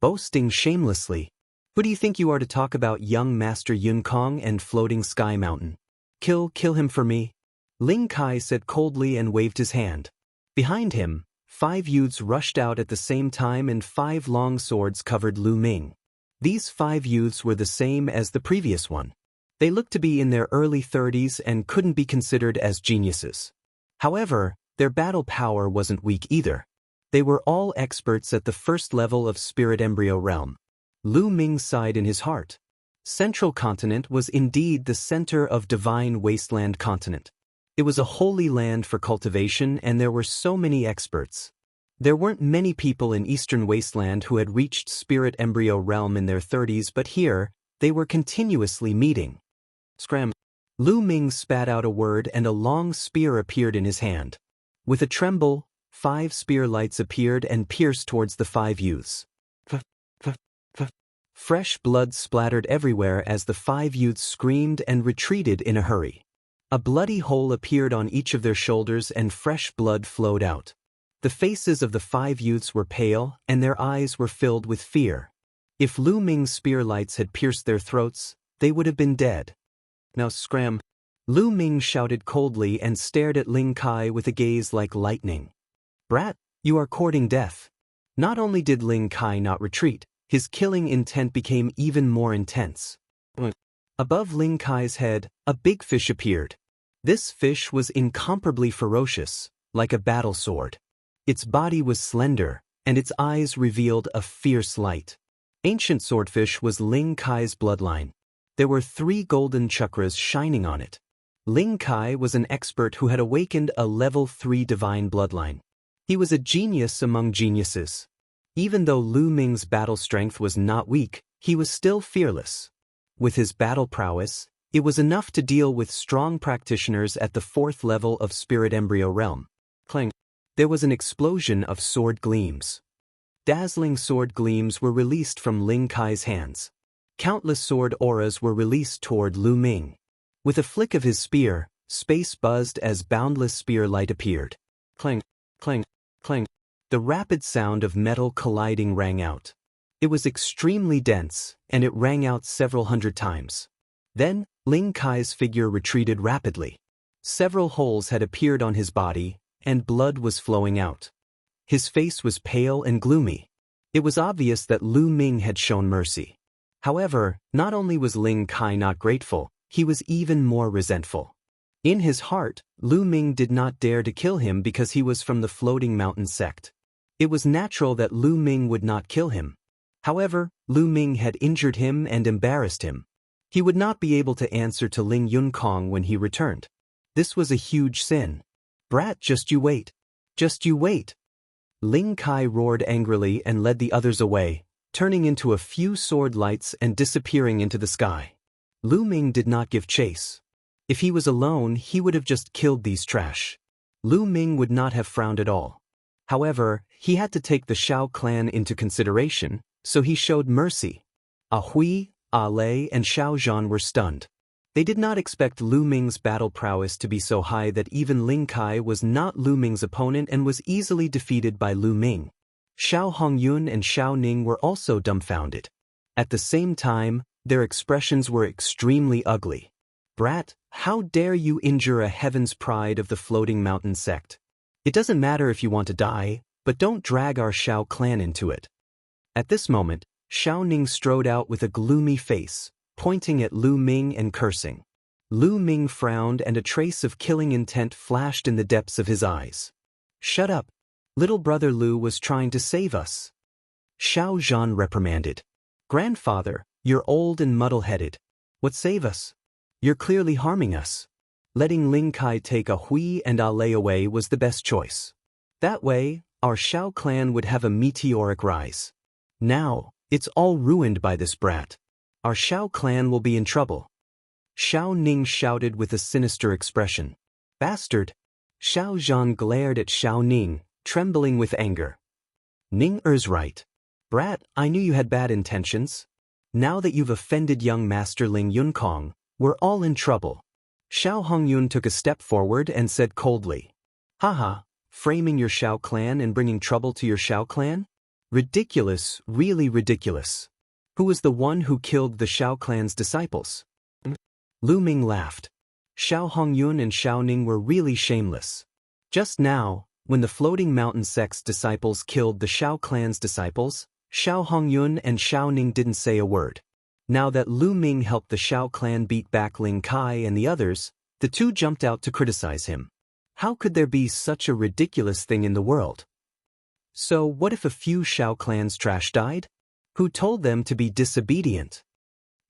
Boasting shamelessly. Who do you think you are to talk about young Master Yunkong and Floating Sky Mountain? Kill him for me. Ling Kai said coldly and waved his hand. Behind him, 5 youths rushed out at the same time and 5 long swords covered Lu Ming. These 5 youths were the same as the previous one. They looked to be in their early 30s and couldn't be considered as geniuses. However, their battle power wasn't weak either. They were all experts at the first level of Spirit Embryo Realm. Lu Ming sighed in his heart. Central Continent was indeed the center of Divine Wasteland Continent. It was a holy land for cultivation, and there were so many experts. There weren't many people in Eastern Wasteland who had reached spirit embryo realm in their 30s, but here, they were continuously meeting. Scram. Lu Ming spat out a word and a long spear appeared in his hand. With a tremble, 5 spear lights appeared and pierced towards the 5 youths. Fresh blood splattered everywhere as the 5 youths screamed and retreated in a hurry. A bloody hole appeared on each of their shoulders and fresh blood flowed out. The faces of the 5 youths were pale and their eyes were filled with fear. If Lu Ming's spear lights had pierced their throats, they would have been dead. Now scram. Lu Ming shouted coldly and stared at Ling Kai with a gaze like lightning. Brat, you are courting death. Not only did Ling Kai not retreat, his killing intent became even more intense. Above Ling Kai's head, a big fish appeared. This fish was incomparably ferocious, like a battle sword. Its body was slender, and its eyes revealed a fierce light. Ancient swordfish was Ling Kai's bloodline. There were 3 golden chakras shining on it. Ling Kai was an expert who had awakened a level 3 divine bloodline. He was a genius among geniuses. Even though Lu Ming's battle strength was not weak, he was still fearless. With his battle prowess, it was enough to deal with strong practitioners at the 4th level of spirit embryo realm. Clang. There was an explosion of sword gleams. Dazzling sword gleams were released from Ling Kai's hands. Countless sword auras were released toward Lu Ming. With a flick of his spear, space buzzed as boundless spear light appeared. Clang, clang, clang. The rapid sound of metal colliding rang out. It was extremely dense, and it rang out several hundred times. Then, Ling Kai's figure retreated rapidly. Several holes had appeared on his body, and blood was flowing out. His face was pale and gloomy. It was obvious that Lu Ming had shown mercy. However, not only was Ling Kai not grateful, he was even more resentful. In his heart, Lu Ming did not dare to kill him because he was from the Floating Mountain sect. It was natural that Lu Ming would not kill him. However, Lu Ming had injured him and embarrassed him. He would not be able to answer to Ling Yunkong when he returned. This was a huge sin. Brat, just you wait. Just you wait. Ling Kai roared angrily and led the others away, turning into a few sword lights and disappearing into the sky. Lu Ming did not give chase. If he was alone, he would have just killed these trash. Lu Ming would not have frowned at all. However, he had to take the Shao clan into consideration, so he showed mercy. A Hui, A Lei, and Xiao Zhan were stunned. They did not expect Lu Ming's battle prowess to be so high that even Ling Kai was not Lu Ming's opponent and was easily defeated by Lu Ming. Xiao Hongyun and Xiao Ning were also dumbfounded. At the same time, their expressions were extremely ugly. Brat, how dare you injure a heaven's pride of the Floating Mountain sect? It doesn't matter if you want to die, but don't drag our Shao clan into it. At this moment, Xiao Ning strode out with a gloomy face, pointing at Lu Ming and cursing. Lu Ming frowned and a trace of killing intent flashed in the depths of his eyes. Shut up. Little brother Lu was trying to save us. Xiao Zhan reprimanded. Grandfather, you're old and muddle-headed. What save us? You're clearly harming us. Letting Ling Kai take a Hui and A Lei away was the best choice. That way, our Shao clan would have a meteoric rise. Now, it's all ruined by this brat. Our Shao clan will be in trouble. Xiao Ning shouted with a sinister expression. Bastard! Xiao Zhan glared at Xiao Ning, trembling with anger. Ning Er's right. Brat, I knew you had bad intentions. Now that you've offended young Master Ling Yunkong, we're all in trouble. Xiao Hongyun took a step forward and said coldly. Haha, framing your Shao clan and bringing trouble to your Shao clan? Ridiculous, really ridiculous. Who was the one who killed the Shao clan's disciples? Lu Ming laughed. Xiao Hongyun and Xiao Ning were really shameless. Just now, when the Floating Mountain sect's disciples killed the Shao clan's disciples, Xiao Hongyun and Xiao Ning didn't say a word. Now that Lu Ming helped the Shao clan beat back Ling Kai and the others, the two jumped out to criticize him. How could there be such a ridiculous thing in the world? So what if a few Shao clan's trash died? Who told them to be disobedient?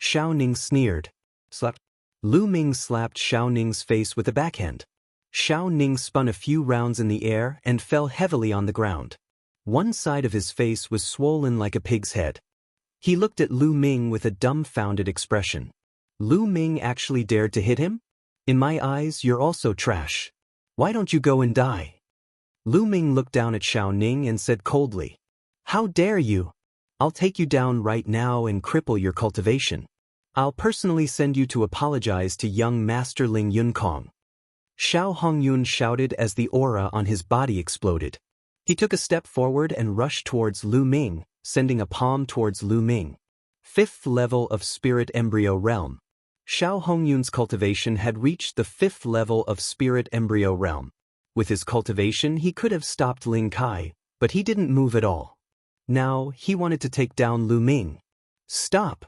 Xiao Ning sneered. Slap. Lu Ming slapped Xiao Ning's face with a backhand. Xiao Ning spun a few rounds in the air and fell heavily on the ground. One side of his face was swollen like a pig's head. He looked at Lu Ming with a dumbfounded expression. Lu Ming actually dared to hit him? In my eyes, you're also trash. Why don't you go and die? Lu Ming looked down at Xiao Ning and said coldly, "How dare you? I'll take you down right now and cripple your cultivation. I'll personally send you to apologize to young Master Ling Yunkong." Xiao Hongyun shouted as the aura on his body exploded. He took a step forward and rushed towards Lu Ming, sending a palm towards Lu Ming. 5th level of Spirit Embryo Realm. Xiao Hongyun's cultivation had reached the 5th level of Spirit Embryo Realm. With his cultivation he could have stopped Ling Kai, but he didn't move at all. Now he wanted to take down Lu Ming. "Stop!"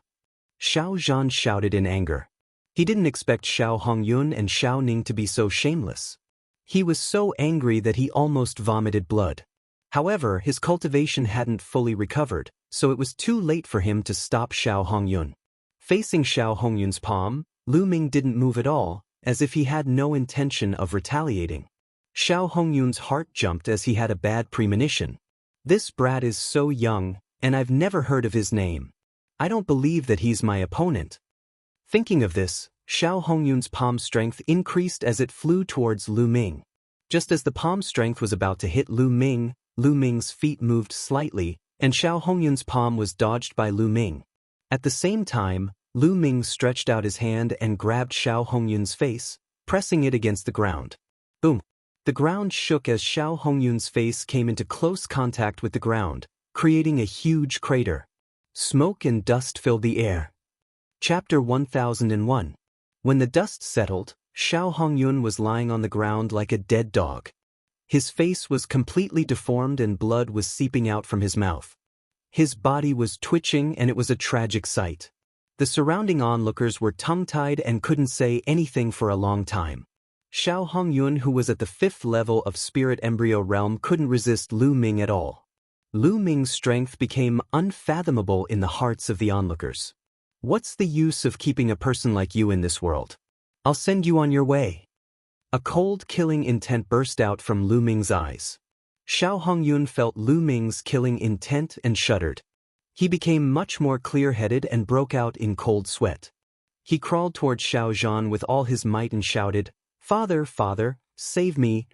Xiao Zhan shouted in anger. He didn't expect Xiao Hongyun and Xiao Ning to be so shameless. He was so angry that he almost vomited blood. However, his cultivation hadn't fully recovered, so it was too late for him to stop Xiao Hongyun. Facing Xiao Hongyun's palm, Lu Ming didn't move at all, as if he had no intention of retaliating. Xiao Hongyun's heart jumped as he had a bad premonition. This brat is so young, and I've never heard of his name. I don't believe that he's my opponent. Thinking of this, Xiao Hongyun's palm strength increased as it flew towards Lu Ming. Just as the palm strength was about to hit Lu Ming's feet moved slightly, and Xiao Hongyun's palm was dodged by Lu Ming. At the same time, Lu Ming stretched out his hand and grabbed Xiao Hongyun's face, pressing it against the ground. Boom! The ground shook as Xiao Hongyun's face came into close contact with the ground, creating a huge crater. Smoke and dust filled the air. Chapter 1001. When the dust settled, Xiao Hongyun was lying on the ground like a dead dog. His face was completely deformed and blood was seeping out from his mouth. His body was twitching and it was a tragic sight. The surrounding onlookers were tongue-tied and couldn't say anything for a long time. Xiao Hongyun, who was at the 5th level of Spirit Embryo Realm, couldn't resist Lu Ming at all. Lu Ming's strength became unfathomable in the hearts of the onlookers. "What's the use of keeping a person like you in this world? I'll send you on your way." A cold killing intent burst out from Lu Ming's eyes. Xiao Hongyun felt Lu Ming's killing intent and shuddered. He became much more clear-headed and broke out in cold sweat. He crawled toward Xiao Zhan with all his might and shouted, "Father, father, save me,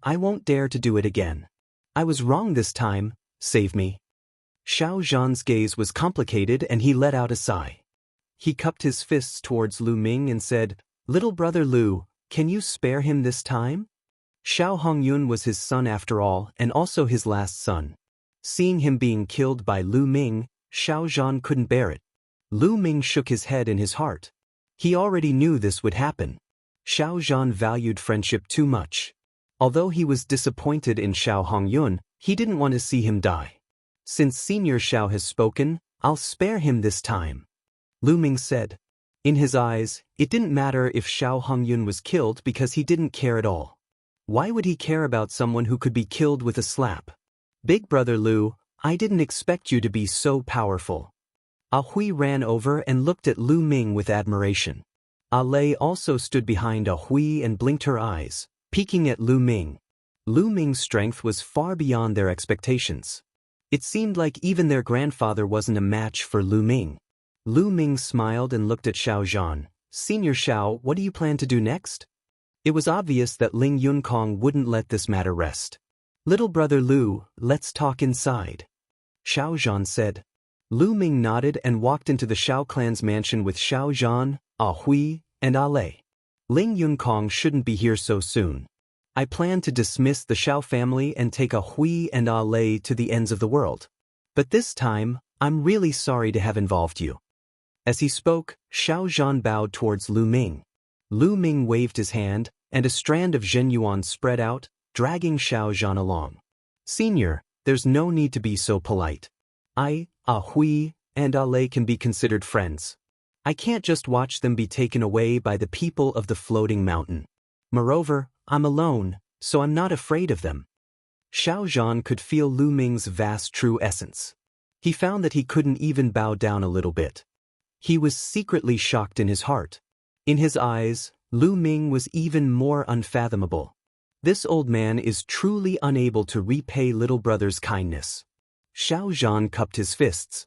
I won't dare to do it again. I was wrong this time, save me." Xiao Zhan's gaze was complicated and he let out a sigh. He cupped his fists towards Lu Ming and said, "Little brother Lu, can you spare him this time?" Xiao Hongyun was his son after all, and also his last son. Seeing him being killed by Lu Ming, Xiao Zhan couldn't bear it. Lu Ming shook his head in his heart. He already knew this would happen. Xiao Zhan valued friendship too much. Although he was disappointed in Xiao Hongyun, he didn't want to see him die. "Since Senior Xiao has spoken, I'll spare him this time," Lu Ming said. In his eyes, it didn't matter if Xiao Hongyun was killed because he didn't care at all. Why would he care about someone who could be killed with a slap? "Big brother Lu, I didn't expect you to be so powerful." Ah Hui ran over and looked at Lu Ming with admiration. Ah Lei also stood behind Ah Hui and blinked her eyes, peeking at Lu Ming. Lu Ming's strength was far beyond their expectations. It seemed like even their grandfather wasn't a match for Lu Ming. Lu Ming smiled and looked at Xiao Zhan. "Senior Xiao, what do you plan to do next?" It was obvious that Ling Yunkong wouldn't let this matter rest. "Little brother Lu, let's talk inside," Xiao Zhan said. Lu Ming nodded and walked into the Xiao clan's mansion with Xiao Zhan, Ah Hui, and Ah Lei. "Ling Yunkong shouldn't be here so soon. I plan to dismiss the Xiao family and take Ah Hui and Ah Lei to the ends of the world. But this time, I'm really sorry to have involved you." As he spoke, Xiao Zhan bowed towards Lu Ming. Lu Ming waved his hand, and a strand of Zhenyuan spread out, dragging Xiao Zhan along. "Senior, there's no need to be so polite. I, Ah Hui, and Ah Lei can be considered friends. I can't just watch them be taken away by the people of the floating mountain. Moreover, I'm alone, so I'm not afraid of them." Xiao Zhan could feel Lu Ming's vast true essence. He found that he couldn't even bow down a little bit. He was secretly shocked in his heart. In his eyes, Lu Ming was even more unfathomable. This old man is truly unable to repay little brother's kindness. Xiao Zhan cupped his fists.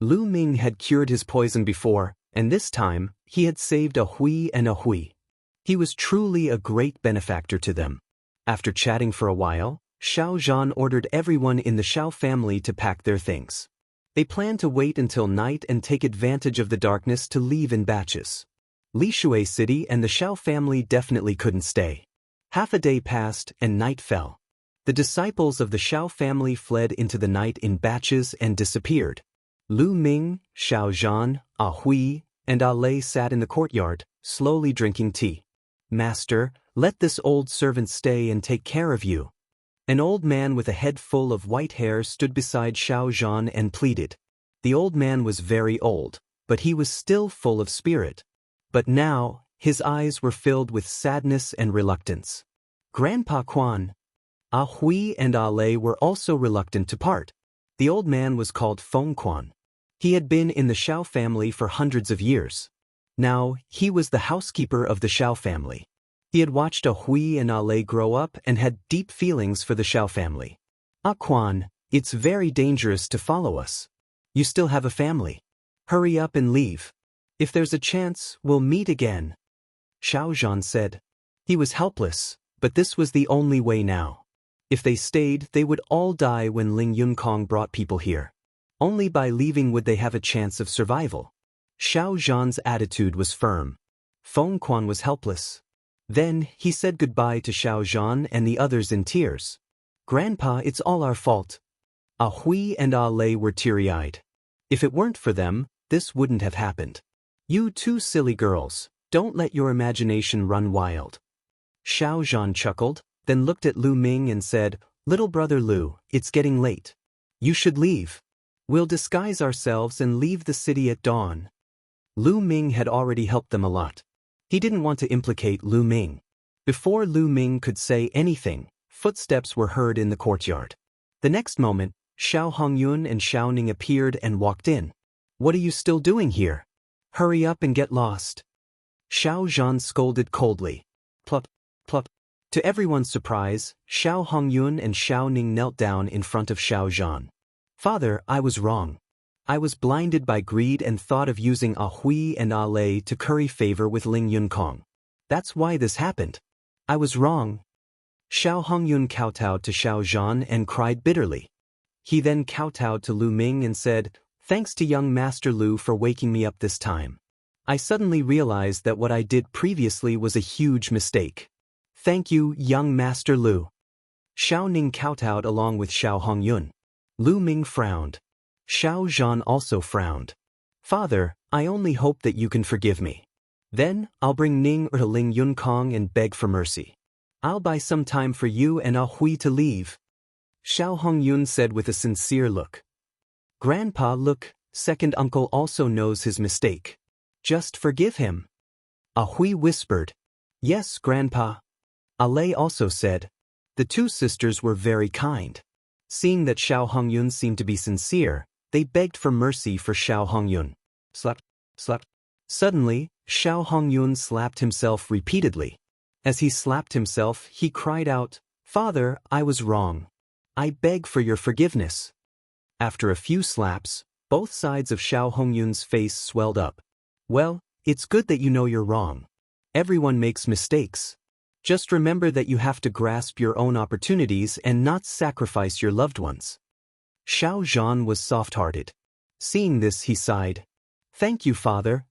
Lu Ming had cured his poison before, and this time, he had saved a Hui and a Hui. He was truly a great benefactor to them. After chatting for a while, Xiao Zhan ordered everyone in the Xiao family to pack their things. They planned to wait until night and take advantage of the darkness to leave in batches. Lishui City and the Xiao family definitely couldn't stay. Half a day passed and night fell. The disciples of the Xiao family fled into the night in batches and disappeared. Lu Ming, Xiao Zhan, Ah Hui, and Ah Lei sat in the courtyard, slowly drinking tea. "Master, let this old servant stay and take care of you." An old man with a head full of white hair stood beside Xiao Zhan and pleaded. The old man was very old, but he was still full of spirit. But now, his eyes were filled with sadness and reluctance. Grandpa Quan, Ah Hui and Ah Lei were also reluctant to part. The old man was called Feng Quan. He had been in the Xiao family for hundreds of years. Now, he was the housekeeper of the Xiao family. He had watched Ah Hui and Ah Lei grow up and had deep feelings for the Xiao family. "Ah Quan, it's very dangerous to follow us. You still have a family. Hurry up and leave. If there's a chance, we'll meet again," Xiao Zhan said. He was helpless, but this was the only way now. If they stayed, they would all die when Ling Yunkong brought people here. Only by leaving would they have a chance of survival. Xiao Zhan's attitude was firm. Feng Quan was helpless. Then, he said goodbye to Xiao Zhan and the others in tears. "Grandpa, it's all our fault." Ah Hui and Ah Lei were teary-eyed. If it weren't for them, this wouldn't have happened. "You two silly girls, don't let your imagination run wild." Xiao Zhan chuckled, then looked at Lu Ming and said, "Little brother Lu, it's getting late. You should leave. We'll disguise ourselves and leave the city at dawn." Lu Ming had already helped them a lot. He didn't want to implicate Lu Ming. Before Lu Ming could say anything, footsteps were heard in the courtyard. The next moment, Xiao Hongyun and Xiao Ning appeared and walked in. "What are you still doing here? Hurry up and get lost." Xiao Zhan scolded coldly. Plop, plop. To everyone's surprise, Xiao Hongyun and Xiao Ning knelt down in front of Xiao Zhan. "Father, I was wrong. I was blinded by greed and thought of using Ah Hui and Ah Lei to curry favor with Ling Yunkong. That's why this happened. I was wrong." Xiao Hongyun kowtowed to Xiao Zhan and cried bitterly. He then kowtowed to Lu Ming and said, "Thanks to young Master Lu for waking me up this time. I suddenly realized that what I did previously was a huge mistake. Thank you, young Master Lu." Xiao Ning kowtowed along with Xiao Hongyun. Lu Ming frowned. Xiao Zhan also frowned. "Father, I only hope that you can forgive me. Then, I'll bring Ning to Ling Yunkong and beg for mercy. I'll buy some time for you and Ah Hui to leave," Xiao Hongyun said with a sincere look. "Grandpa, look, second uncle also knows his mistake. Just forgive him." Ah Hui whispered. "Yes, Grandpa." Ah Lei also said. The two sisters were very kind. Seeing that Xiao Hongyun seemed to be sincere, they begged for mercy for Xiao Hongyun. Slap, slap. Suddenly, Xiao Hongyun slapped himself repeatedly. As he slapped himself, he cried out, "Father, I was wrong. I beg for your forgiveness." After a few slaps, both sides of Xiao Hongyun's face swelled up. "Well, it's good that you know you're wrong. Everyone makes mistakes. Just remember that you have to grasp your own opportunities and not sacrifice your loved ones." Xiao Zhan was soft-hearted. Seeing this, he sighed. "Thank you, Father."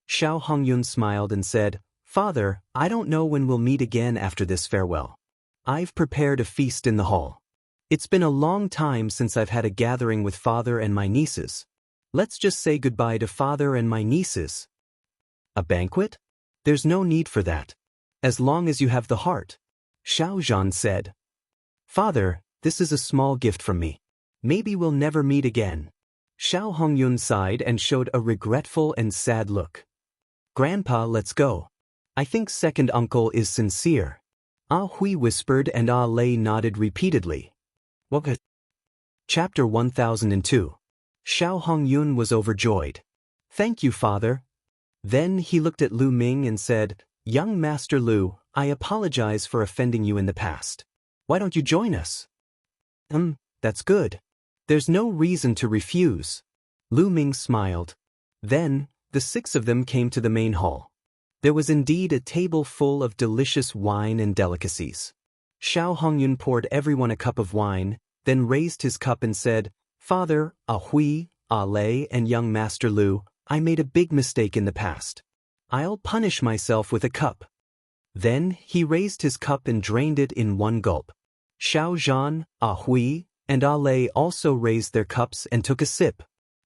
Xiao Hongyun smiled and said, "Father, I don't know when we'll meet again after this farewell. I've prepared a feast in the hall. It's been a long time since I've had a gathering with Father and my nieces. Let's just say goodbye to Father and my nieces." "A banquet? There's no need for that. As long as you have the heart," Xiao Zhan said. "Father, this is a small gift from me. Maybe we'll never meet again." Xiao Hongyun sighed and showed a regretful and sad look. "Grandpa, let's go. I think second uncle is sincere." Ah Hui whispered and Ah Lei nodded repeatedly. What? Chapter 1002. Xiao Hongyun was overjoyed. "Thank you, Father." Then he looked at Lu Ming and said, Young Master Lu, I apologize for offending you in the past. Why don't you join us? That's good. There's no reason to refuse. Lu Ming smiled. Then, the 6 of them came to the main hall. There was indeed a table full of delicious wine and delicacies. Xiao Hongyun poured everyone a cup of wine, then raised his cup and said, Father, Hui, Lei, and young Master Lu, I made a big mistake in the past. I'll punish myself with a cup. Then he raised his cup and drained it in one gulp. Xiao Zhan, Hui, and Lei also raised their cups and took a sip.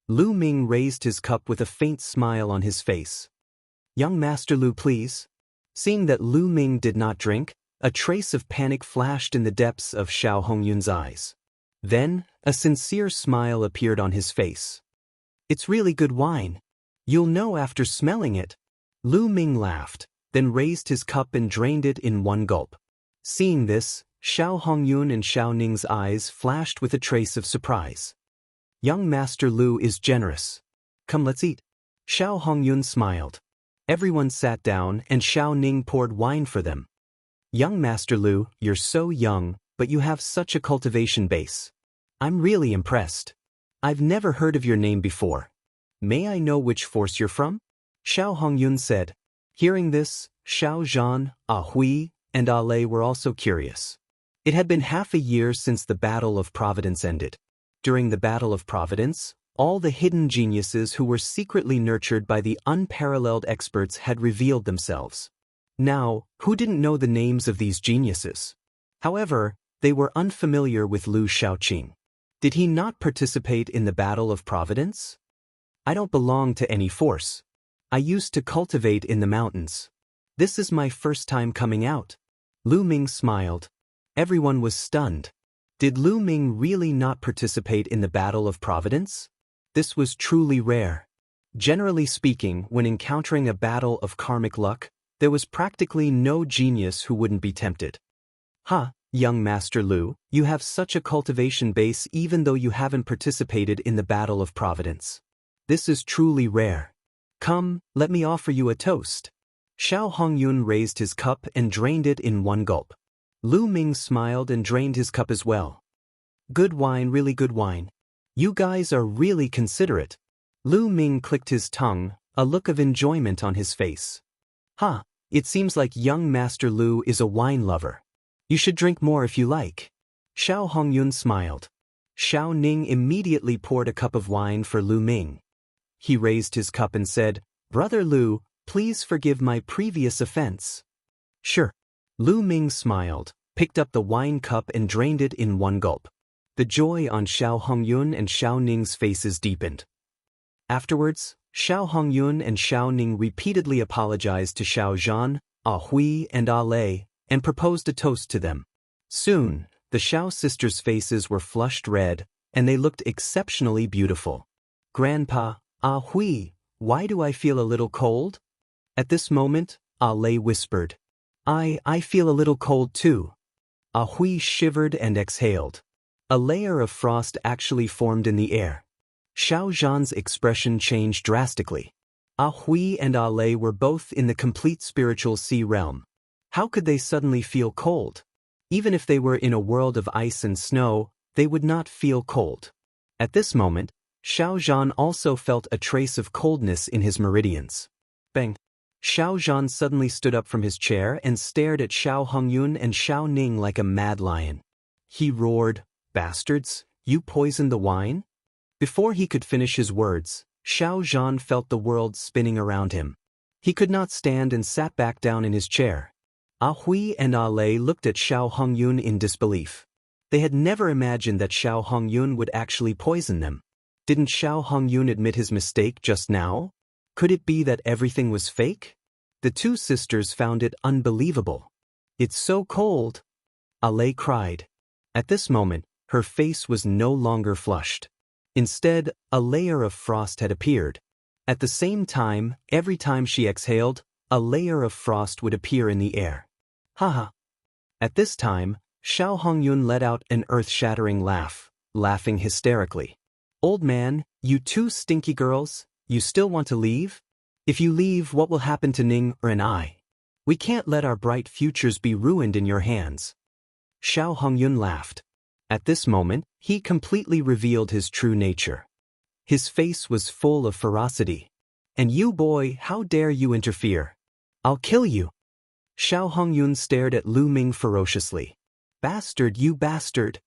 Lu Ming raised his cup with a faint smile on his face. Young Master Lu, please. Seeing that Lu Ming did not drink, a trace of panic flashed in the depths of Xiao Hongyun's eyes. Then, a sincere smile appeared on his face. It's really good wine. You'll know after smelling it. Lu Ming laughed, then raised his cup and drained it in one gulp. Seeing this, Xiao Hongyun and Xiao Ning's eyes flashed with a trace of surprise. Young Master Lu is generous. Come, let's eat. Xiao Hongyun smiled. Everyone sat down and Xiao Ning poured wine for them. Young Master Lu, you're so young, but you have such a cultivation base. I'm really impressed. I've never heard of your name before. May I know which force you're from? Xiao Hongyun said. Hearing this, Xiao Zhan, Hui, and Lei were also curious. It had been half a year since the Battle of Providence ended. During the Battle of Providence, all the hidden geniuses who were secretly nurtured by the unparalleled experts had revealed themselves. Now, who didn't know the names of these geniuses? However, they were unfamiliar with Lu Shaoqing. Did he not participate in the Battle of Providence? I don't belong to any force. I used to cultivate in the mountains. This is my first time coming out. Lu Ming smiled. Everyone was stunned. Did Lu Ming really not participate in the Battle of Providence? This was truly rare. Generally speaking, when encountering a battle of karmic luck, there was practically no genius who wouldn't be tempted. Young Master Lu, you have such a cultivation base even though you haven't participated in the Battle of Providence. This is truly rare. Come, let me offer you a toast. Xiao Hongyun raised his cup and drained it in one gulp. Lu Ming smiled and drained his cup as well. Good wine, really good wine. You guys are really considerate. Lu Ming clicked his tongue, a look of enjoyment on his face. It seems like young Master Lu is a wine lover. You should drink more if you like. Xiao Hongyun smiled. Xiao Ning immediately poured a cup of wine for Lu Ming. He raised his cup and said, Brother Lu, please forgive my previous offense. Sure. Lu Ming smiled, picked up the wine cup and drained it in one gulp. The joy on Xiao Hongyun and Xiao Ning's faces deepened. Afterwards, Xiao Hongyun and Xiao Ning repeatedly apologized to Xiao Zhan, Hui, and Lei, and proposed a toast to them. Soon, the Xiao sisters' faces were flushed red, and they looked exceptionally beautiful. Grandpa, Hui, why do I feel a little cold? At this moment, Lei whispered. I feel a little cold too. Hui shivered and exhaled. A layer of frost actually formed in the air. Xiao Zhan's expression changed drastically. Hui and Lei were both in the complete spiritual sea realm. How could they suddenly feel cold? Even if they were in a world of ice and snow, they would not feel cold. At this moment, Xiao Zhan also felt a trace of coldness in his meridians. Bang! Xiao Zhan suddenly stood up from his chair and stared at Xiao Hongyun and Xiao Ning like a mad lion. He roared, Bastards, you poisoned the wine? Before he could finish his words, Xiao Zhan felt the world spinning around him. He could not stand and sat back down in his chair. Hui and Lei looked at Xiao Hongyun in disbelief. They had never imagined that Xiao Hongyun would actually poison them. Didn't Xiao Hongyun admit his mistake just now? Could it be that everything was fake? The two sisters found it unbelievable. It's so cold. Lei cried. At this moment, her face was no longer flushed. Instead, a layer of frost had appeared. At the same time, every time she exhaled, a layer of frost would appear in the air. At this time, Xiao Hongyun let out an earth-shattering laugh, laughing hysterically. Old man, you two stinky girls, you still want to leave? If you leave, what will happen to Ning and I? We can't let our bright futures be ruined in your hands. Xiao Hongyun laughed. At this moment, he completely revealed his true nature. His face was full of ferocity. And you boy, how dare you interfere? I'll kill you. Xiao Hongyun stared at Lu Ming ferociously. Bastard, you bastard!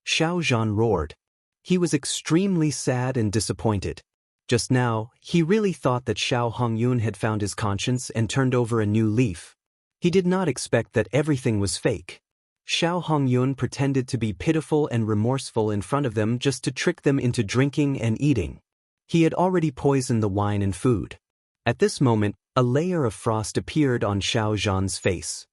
Xiao Zhan roared. He was extremely sad and disappointed. Just now, he really thought that Xiao Hongyun had found his conscience and turned over a new leaf. He did not expect that everything was fake. Xiao Hongyun pretended to be pitiful and remorseful in front of them just to trick them into drinking and eating. He had already poisoned the wine and food. At this moment, a layer of frost appeared on Xiao Zhan's face.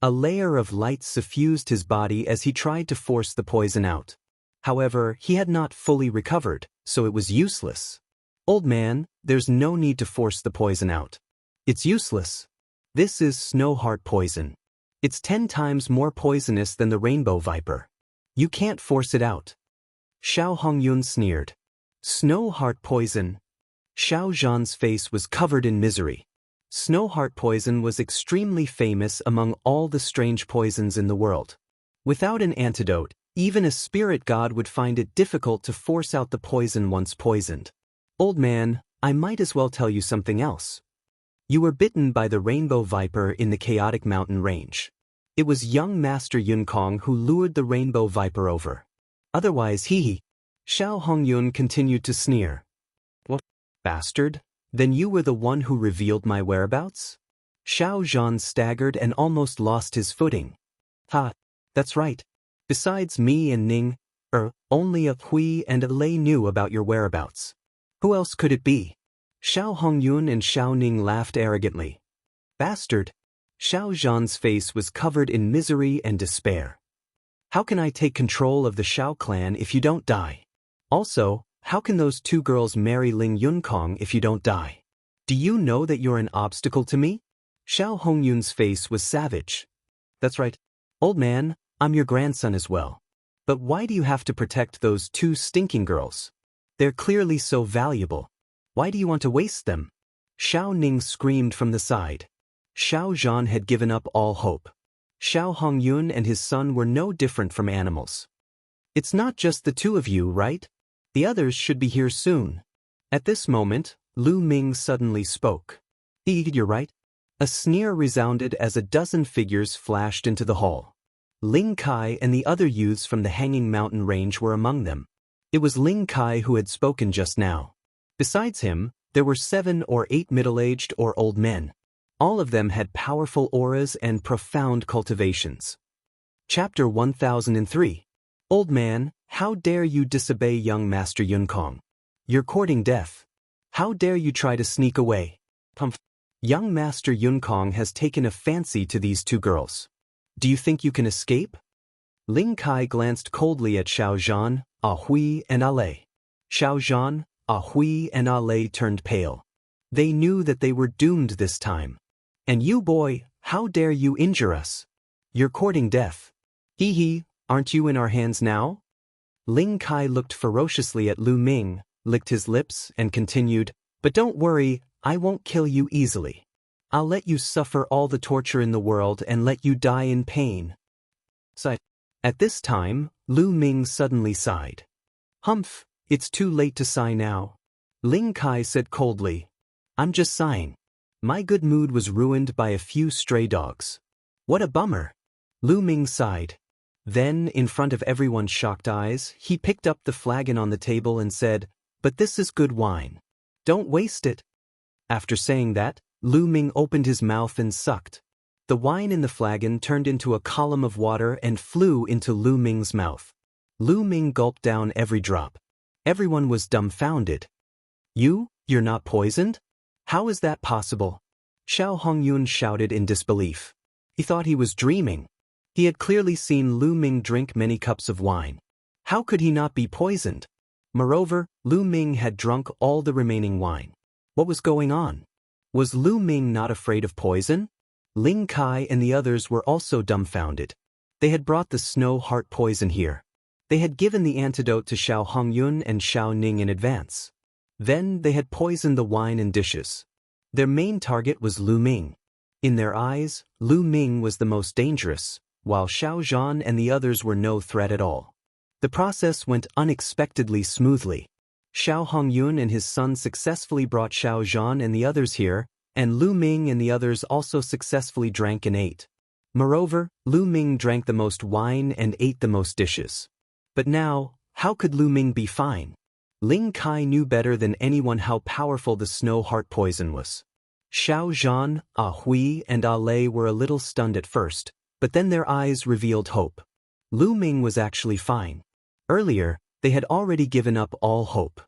A layer of light suffused his body as he tried to force the poison out. However, he had not fully recovered, so it was useless. Old man, there's no need to force the poison out. It's useless. This is snow heart poison. It's 10 times more poisonous than the rainbow viper. You can't force it out. Xiao Hongyun sneered. Snow heart poison. Xiao Zhan's face was covered in misery. Snow heart poison was extremely famous among all the strange poisons in the world. Without an antidote, even a spirit god would find it difficult to force out the poison once poisoned. Old man, I might as well tell you something else. You were bitten by the rainbow viper in the chaotic mountain range. It was young Master Yun Kong who lured the rainbow viper over. Otherwise he. Xiao Hongyun continued to sneer. What, bastard? Then you were the one who revealed my whereabouts? Xiao Zhan staggered and almost lost his footing. Ha, that's right. Besides me and Ning, only a Hui and a Lei knew about your whereabouts. Who else could it be? Xiao Hongyun and Xiao Ning laughed arrogantly. Bastard! Xiao Zhan's face was covered in misery and despair. How can I take control of the Xiao clan if you don't die? Also, how can those 2 girls marry Ling Yunkong if you don't die? Do you know that you're an obstacle to me? Xiao Hongyun's face was savage. That's right. Old man, I'm your grandson as well. But why do you have to protect those 2 stinking girls? They're clearly so valuable. Why do you want to waste them? Xiao Ning screamed from the side. Xiao Zhan had given up all hope. Xiao Hongyun and his son were no different from animals. It's not just the 2 of you, right? The others should be here soon. At this moment, Lu Ming suddenly spoke. You're right. A sneer resounded as a dozen figures flashed into the hall. Ling Kai and the other youths from the Hanging Mountain Range were among them. It was Ling Kai who had spoken just now. Besides him, there were 7 or 8 middle-aged or old men. All of them had powerful auras and profound cultivations. Chapter 1003. Old man, how dare you disobey young Master Yun Kong? You're courting death. How dare you try to sneak away? Pumph. Young Master Yun Kong has taken a fancy to these 2 girls. Do you think you can escape? Ling Kai glanced coldly at Xiao Zhan, Ah Hui, and Ah Lei. Xiao Zhan, Ah Hui, and Ah Lei turned pale. They knew that they were doomed this time. And you boy, how dare you injure us? You're courting death. Hee, aren't you in our hands now? Ling Kai looked ferociously at Lu Ming, licked his lips, and continued, but don't worry, I won't kill you easily. I'll let you suffer all the torture in the world and let you die in pain. Sigh. At this time, Lu Ming suddenly sighed. Humph, it's too late to sigh now. Ling Kai said coldly, I'm just sighing. My good mood was ruined by a few stray dogs. What a bummer. Lu Ming sighed. Then, in front of everyone's shocked eyes, he picked up the flagon on the table and said, but this is good wine. Don't waste it. After saying that, Lu Ming opened his mouth and sucked. The wine in the flagon turned into a column of water and flew into Lu Ming's mouth. Lu Ming gulped down every drop. Everyone was dumbfounded. You're not poisoned? How is that possible? Xiao Hongyun shouted in disbelief. He thought he was dreaming. He had clearly seen Lu Ming drink many cups of wine. How could he not be poisoned? Moreover, Lu Ming had drunk all the remaining wine. What was going on? Was Lu Ming not afraid of poison? Ling Kai and the others were also dumbfounded. They had brought the snow heart poison here. They had given the antidote to Xiao Hongyun and Xiao Ning in advance. Then they had poisoned the wine and dishes. Their main target was Lu Ming. In their eyes, Lu Ming was the most dangerous, while Xiao Zhan and the others were no threat at all. The process went unexpectedly smoothly. Xiao Hongyun and his son successfully brought Xiao Zhan and the others here, and Lu Ming and the others also successfully drank and ate. Moreover, Lu Ming drank the most wine and ate the most dishes. But now, how could Lu Ming be fine? Ling Kai knew better than anyone how powerful the snow heart poison was. Xiao Zhan, Hui, and Lei were a little stunned at first, but then their eyes revealed hope. Lu Ming was actually fine. Earlier, they had already given up all hope.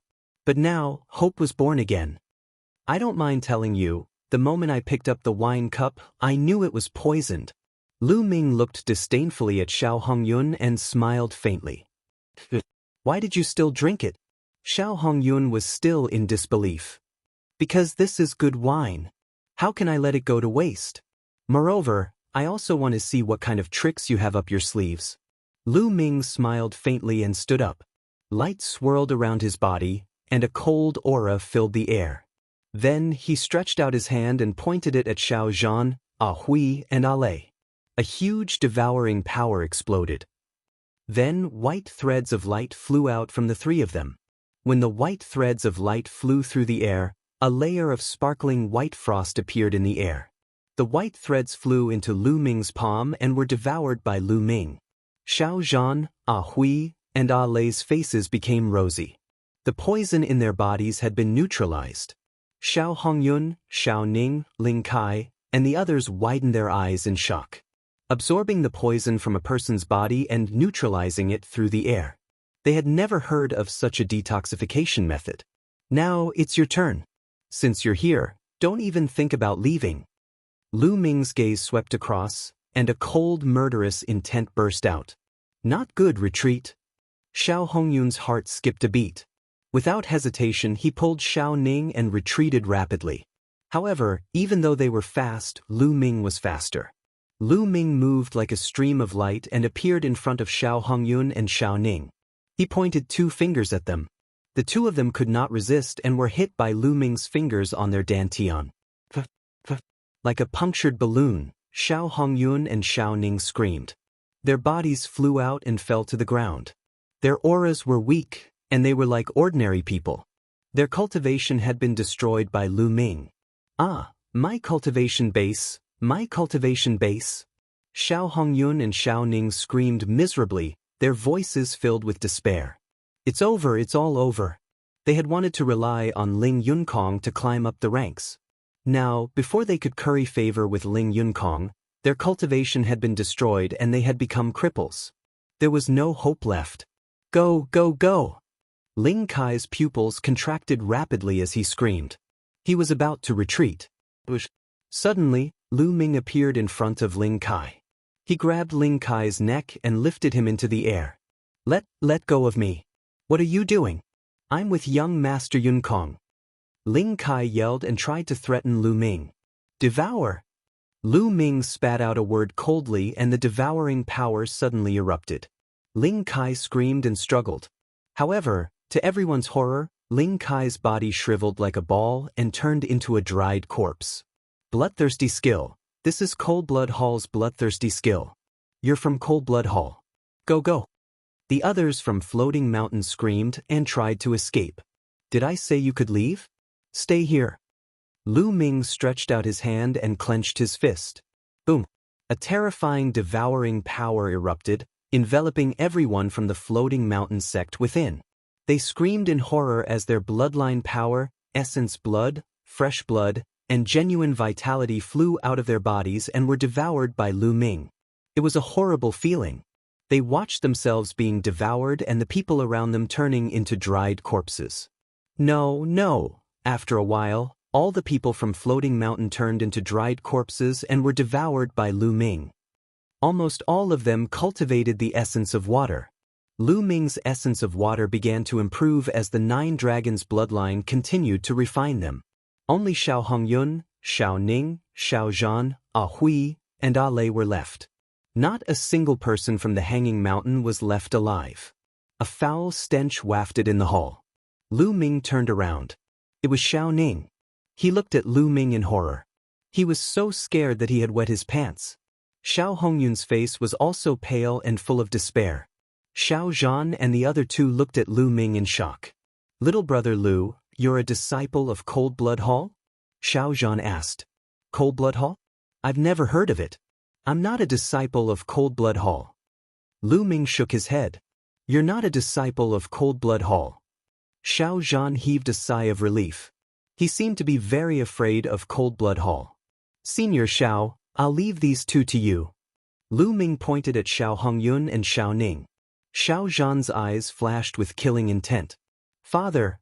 But now, hope was born again. I don't mind telling you, the moment I picked up the wine cup, I knew it was poisoned. Lu Ming looked disdainfully at Xiao Hongyun and smiled faintly. Why did you still drink it? Xiao Hongyun was still in disbelief. Because this is good wine. How can I let it go to waste? Moreover, I also want to see what kind of tricks you have up your sleeves. Lu Ming smiled faintly and stood up. Light swirled around his body, and a cold aura filled the air. Then he stretched out his hand and pointed it at Xiao Zhan, Hui, and Lei. A huge devouring power exploded. Then white threads of light flew out from the three of them. When the white threads of light flew through the air, a layer of sparkling white frost appeared in the air. The white threads flew into Lu Ming's palm and were devoured by Lu Ming. Xiao Zhan, Hui, and Lei's faces became rosy. The poison in their bodies had been neutralized. Xiao Hongyun, Xiao Ning, Ling Kai, and the others widened their eyes in shock. Absorbing the poison from a person's body and neutralizing it through the air. They had never heard of such a detoxification method. Now it's your turn. Since you're here, don't even think about leaving. Lu Ming's gaze swept across, and a cold, murderous intent burst out. Not good, retreat. Xiao Hongyun's heart skipped a beat. Without hesitation, he pulled Xiao Ning and retreated rapidly. However, even though they were fast, Lu Ming was faster. Lu Ming moved like a stream of light and appeared in front of Xiao Hongyun and Xiao Ning. He pointed 2 fingers at them. The 2 of them could not resist and were hit by Lu Ming's fingers on their dantian. Like a punctured balloon, Xiao Hongyun and Xiao Ning screamed. Their bodies flew out and fell to the ground. Their auras were weak, and they were like ordinary people. Their cultivation had been destroyed by Lu Ming. My cultivation base, my cultivation base. Xiao Hongyun and Xiao Ning screamed miserably, their voices filled with despair. It's over, it's all over. They had wanted to rely on Ling Yunkong to climb up the ranks. Now, before they could curry favor with Ling Yunkong, their cultivation had been destroyed and they had become cripples. There was no hope left. Go, go, go! Ling Kai's pupils contracted rapidly as he screamed. He was about to retreat. Suddenly, Lu Ming appeared in front of Ling Kai. He grabbed Ling Kai's neck and lifted him into the air. Let go of me. What are you doing? I'm with young Master Yunkong. Ling Kai yelled and tried to threaten Lu Ming. Devour! Lu Ming spat out a word coldly and the devouring power suddenly erupted. Ling Kai screamed and struggled. However, to everyone's horror, Ling Kai's body shriveled like a ball and turned into a dried corpse. Bloodthirsty skill. This is Cold Blood Hall's bloodthirsty skill. You're from Cold Blood Hall. Go, go. The others from Floating Mountain screamed and tried to escape. Did I say you could leave? Stay here. Lu Ming stretched out his hand and clenched his fist. Boom. A terrifying, devouring power erupted, enveloping everyone from the Floating Mountain sect within. They screamed in horror as their bloodline power, essence blood, fresh blood, and genuine vitality flew out of their bodies and were devoured by Lu Ming. It was a horrible feeling. They watched themselves being devoured and the people around them turning into dried corpses. No, no. After a while, all the people from Floating Mountain turned into dried corpses and were devoured by Lu Ming. Almost all of them cultivated the essence of water. Lu Ming's essence of water began to improve as the 9 dragons' bloodline continued to refine them. Only Xiao Hongyun, Xiao Ning, Xiao Zhan, Hui, and Lei were left. Not a single person from the Hanging Mountain was left alive. A foul stench wafted in the hall. Lu Ming turned around. It was Xiao Ning. He looked at Lu Ming in horror. He was so scared that he had wet his pants. Xiao Hongyun's face was also pale and full of despair. Xiao Zhan and the other two looked at Lu Ming in shock. "Little brother Lu, you're a disciple of Cold Blood Hall?" Xiao Zhan asked. "Cold Blood Hall? I've never heard of it. I'm not a disciple of Cold Blood Hall." Lu Ming shook his head. "You're not a disciple of Cold Blood Hall." Xiao Zhan heaved a sigh of relief. He seemed to be very afraid of Cold Blood Hall. "Senior Xiao, I'll leave these two to you." Lu Ming pointed at Xiao Hongyun and Xiao Ning. Xiao Zhan's eyes flashed with killing intent. Father,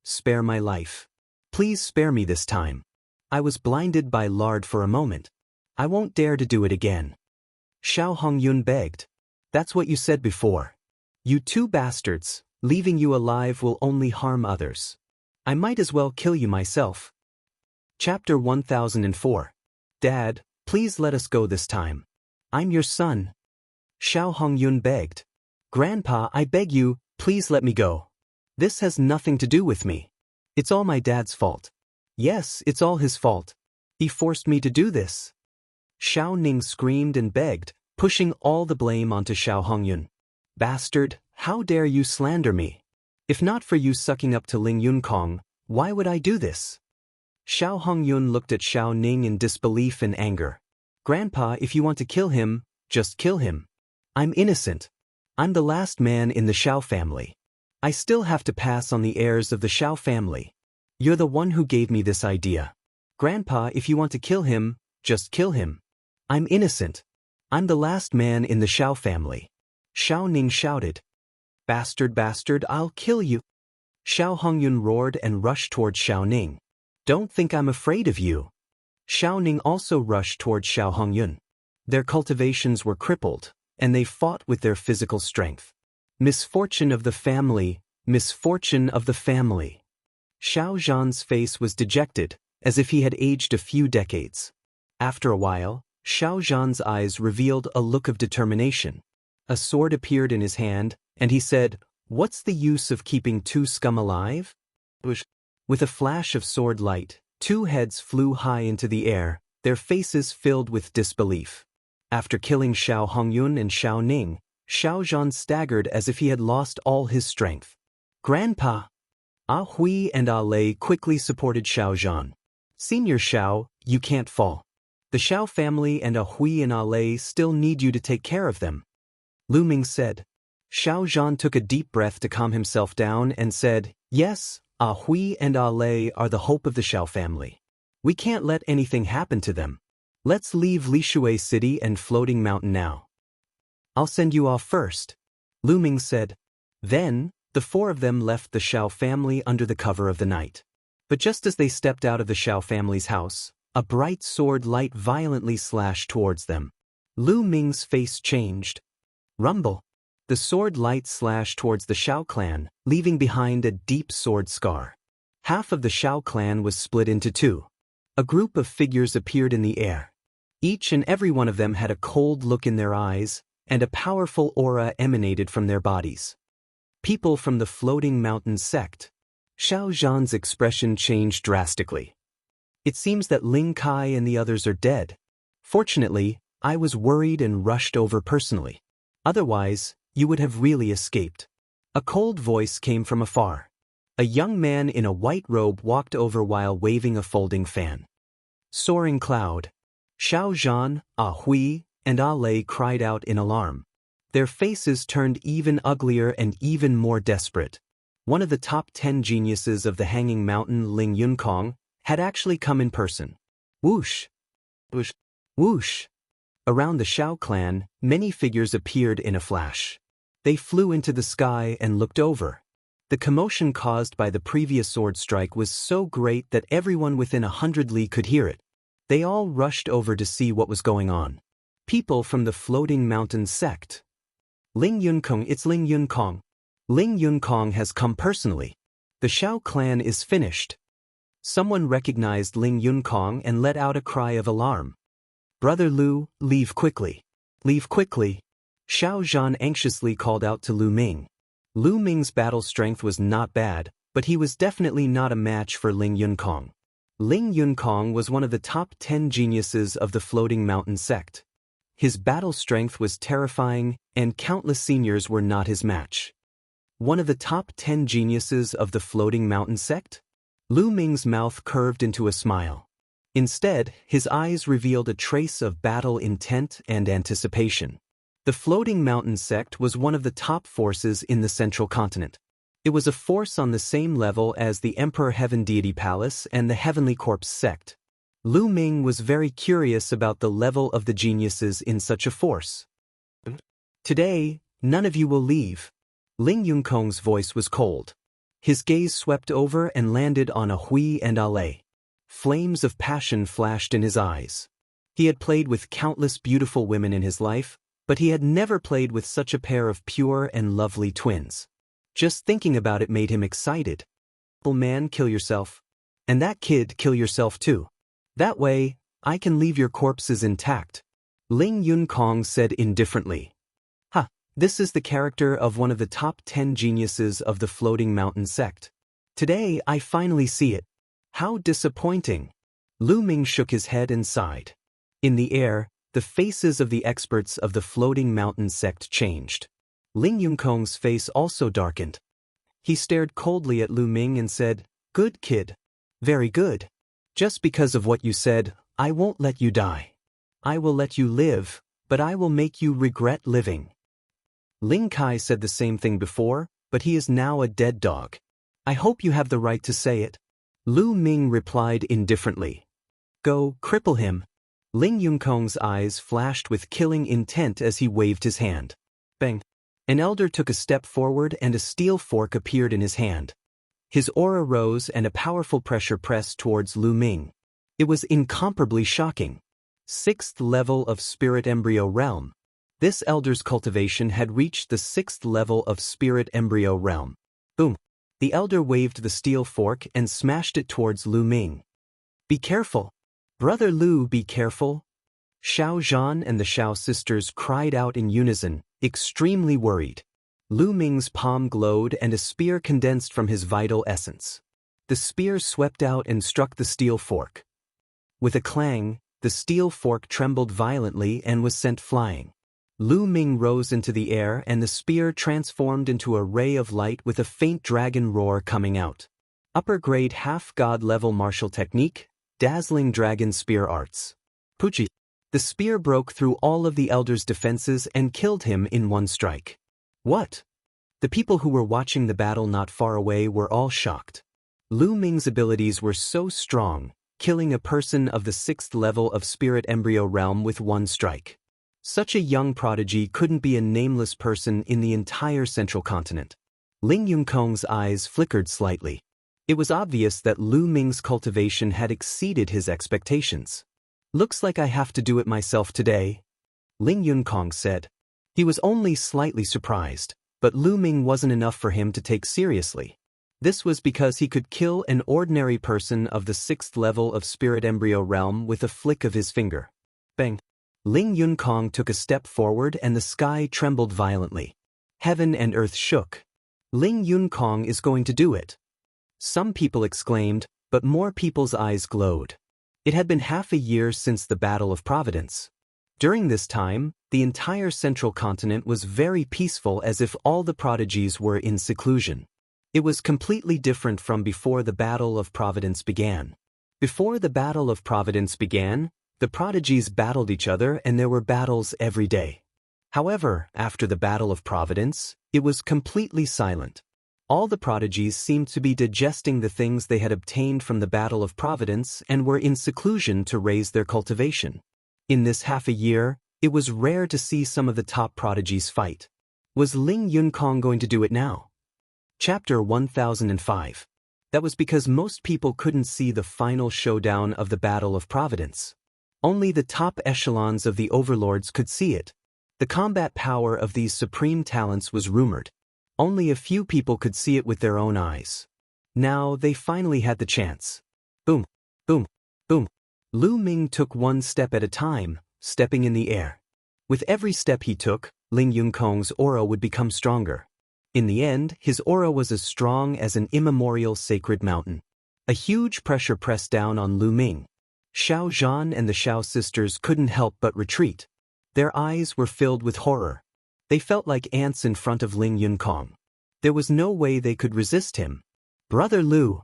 spare my life. Please spare me this time. I was blinded by lard for a moment. I won't dare to do it again." Xiao Hongyun begged. "That's what you said before. You two bastards, leaving you alive will only harm others. I might as well kill you myself." Chapter 1004. Dad, please let us go this time. I'm your son. Xiao Hongyun begged. "Grandpa, I beg you, please let me go. This has nothing to do with me. It's all my dad's fault." "Yes, it's all his fault. He forced me to do this." Xiao Ning screamed and begged, pushing all the blame onto Xiao Hongyun. "Bastard, how dare you slander me? If not for you sucking up to Ling Yunkong, why would I do this?" Xiao Hongyun looked at Xiao Ning in disbelief and anger. "Grandpa, if you want to kill him, just kill him. I'm innocent. I'm the last man in the Xiao family. I still have to pass on the heirs of the Xiao family. You're the one who gave me this idea. Grandpa, if you want to kill him, just kill him. I'm innocent. I'm the last man in the Xiao family." Xiao Ning shouted. Bastard, I'll kill you." Xiao Hongyun roared and rushed toward Xiao Ning. "Don't think I'm afraid of you." Xiao Ning also rushed toward Xiao Hongyun. Their cultivations were crippled, and they fought with their physical strength. Misfortune of the family, misfortune of the family. Xiao Zhan's face was dejected, as if he had aged a few decades. After a while, Xiao Zhan's eyes revealed a look of determination. A sword appeared in his hand, and he said, "What's the use of keeping two scum alive?" With a flash of sword light, two heads flew high into the air, their faces filled with disbelief. After killing Xiao Hongyun and Xiao Ning, Xiao Zhan staggered as if he had lost all his strength. "Grandpa!" Ah Hui and Ah Lei quickly supported Xiao Zhan. "Senior Xiao, you can't fall. The Xiao family and Ah Hui and Ah Lei still need you to take care of them," Lu Ming said. Xiao Zhan took a deep breath to calm himself down and said, "Yes, Ah Hui and Ah Lei are the hope of the Xiao family. We can't let anything happen to them. Let's leave Lishui City and Floating Mountain now." "I'll send you off first," Lu Ming said. Then, the four of them left the Xiao family under the cover of the night. But just as they stepped out of the Xiao family's house, a bright sword light violently slashed towards them. Lu Ming's face changed. Rumble. The sword light slashed towards the Xiao clan, leaving behind a deep sword scar. Half of the Xiao clan was split into two. A group of figures appeared in the air. Each and every one of them had a cold look in their eyes, and a powerful aura emanated from their bodies. People from the Floating Mountain sect. Xiao Zhan's expression changed drastically. "It seems that Ling Kai and the others are dead. Fortunately, I was worried and rushed over personally. Otherwise, you would have really escaped." A cold voice came from afar. A young man in a white robe walked over while waving a folding fan. Soaring Cloud. Xiao Zhan, Ah Hui, and Ah Lei cried out in alarm. Their faces turned even uglier and even more desperate. One of the top 10 geniuses of the Hanging Mountain, Ling Yunkong, had actually come in person. Whoosh! Whoosh! Whoosh! Around the Xiao clan, many figures appeared in a flash. They flew into the sky and looked over. The commotion caused by the previous sword strike was so great that everyone within 100 li could hear it. They all rushed over to see what was going on. People from the Floating Mountain sect. Ling Yunkong, it's Ling Yunkong. Ling Yunkong has come personally. The Xiao clan is finished. Someone recognized Ling Yunkong and let out a cry of alarm. "Brother Lu, leave quickly. Leave quickly." Xiao Zhan anxiously called out to Lu Ming. Lu Ming's battle strength was not bad, but he was definitely not a match for Ling Yunkong. Ling Yunkong was one of the top 10 geniuses of the Floating Mountain sect. His battle strength was terrifying, and countless seniors were not his match. One of the top 10 geniuses of the Floating Mountain sect? Lu Ming's mouth curved into a smile. Instead, his eyes revealed a trace of battle intent and anticipation. The Floating Mountain sect was one of the top forces in the Central Continent. It was a force on the same level as the Emperor Heaven Deity Palace and the Heavenly Corpse sect. Lu Ming was very curious about the level of the geniuses in such a force. Today, none of you will leave. Ling Yunkong's voice was cold. His gaze swept over and landed on a Hui and Ale. Flames of passion flashed in his eyes. He had played with countless beautiful women in his life, but he had never played with such a pair of pure and lovely twins. Just thinking about it made him excited. Man, kill yourself. And that kid, kill yourself too. That way, I can leave your corpses intact. Ling Yunkong said indifferently. Ha, this is the character of one of the top 10 geniuses of the Floating Mountain sect. Today, I finally see it. How disappointing. Lu Ming shook his head and sighed. In the air, the faces of the experts of the Floating Mountain sect changed. Ling Yunkong's face also darkened. He stared coldly at Lu Ming and said, "Good kid. Very good. Just because of what you said, I won't let you die. I will let you live, but I will make you regret living." Ling Kai said the same thing before, but he is now a dead dog. I hope you have the right to say it. Lu Ming replied indifferently. Go, cripple him. Ling Yunkong's eyes flashed with killing intent as he waved his hand. Bang. An elder took a step forward and a steel fork appeared in his hand. His aura rose and a powerful pressure pressed towards Lu Ming. It was incomparably shocking. 6th level of Spirit Embryo Realm. This elder's cultivation had reached the 6th level of Spirit Embryo Realm. Boom. The elder waved the steel fork and smashed it towards Lu Ming. Be careful. Brother Lu, be careful. Xiao Zhan and the Xiao sisters cried out in unison, extremely worried. Lu Ming's palm glowed and a spear condensed from his vital essence. The spear swept out and struck the steel fork. With a clang, the steel fork trembled violently and was sent flying. Lu Ming rose into the air and the spear transformed into a ray of light with a faint dragon roar coming out. Upper grade half-god level martial technique, dazzling dragon spear arts. Puchi. The spear broke through all of the elder's defenses and killed him in one strike. What? The people who were watching the battle not far away were all shocked. Lu Ming's abilities were so strong, killing a person of the 6th level of Spirit Embryo Realm with one strike. Such a young prodigy couldn't be a nameless person in the entire Central Continent. Ling Yunkong's eyes flickered slightly. It was obvious that Lu Ming's cultivation had exceeded his expectations. Looks like I have to do it myself today, Ling Yunkong said. He was only slightly surprised, but Lu Ming wasn't enough for him to take seriously. This was because he could kill an ordinary person of the 6th level of Spirit Embryo Realm with a flick of his finger. Bang! Ling Yunkong took a step forward and the sky trembled violently. Heaven and earth shook. Ling Yunkong is going to do it. Some people exclaimed, but more people's eyes glowed. It had been half a year since the Battle of Providence. During this time, the entire Central Continent was very peaceful as if all the prodigies were in seclusion. It was completely different from before the Battle of Providence began. Before the Battle of Providence began, the prodigies battled each other and there were battles every day. However, after the Battle of Providence, it was completely silent. All the prodigies seemed to be digesting the things they had obtained from the Battle of Providence and were in seclusion to raise their cultivation. In this half a year, it was rare to see some of the top prodigies fight. Was Ling Yunkong going to do it now? Chapter 1005. That was because most people couldn't see the final showdown of the Battle of Providence. Only the top echelons of the overlords could see it. The combat power of these supreme talents was rumored. Only a few people could see it with their own eyes. Now they finally had the chance. Boom, boom, boom. Lu Ming took one step at a time, stepping in the air. With every step he took, Ling Yunkong's aura would become stronger. In the end, his aura was as strong as an immemorial sacred mountain. A huge pressure pressed down on Lu Ming. Xiao Zhan and the Xiao sisters couldn't help but retreat. Their eyes were filled with horror. They felt like ants in front of Ling Yunkong. There was no way they could resist him. Brother Lu.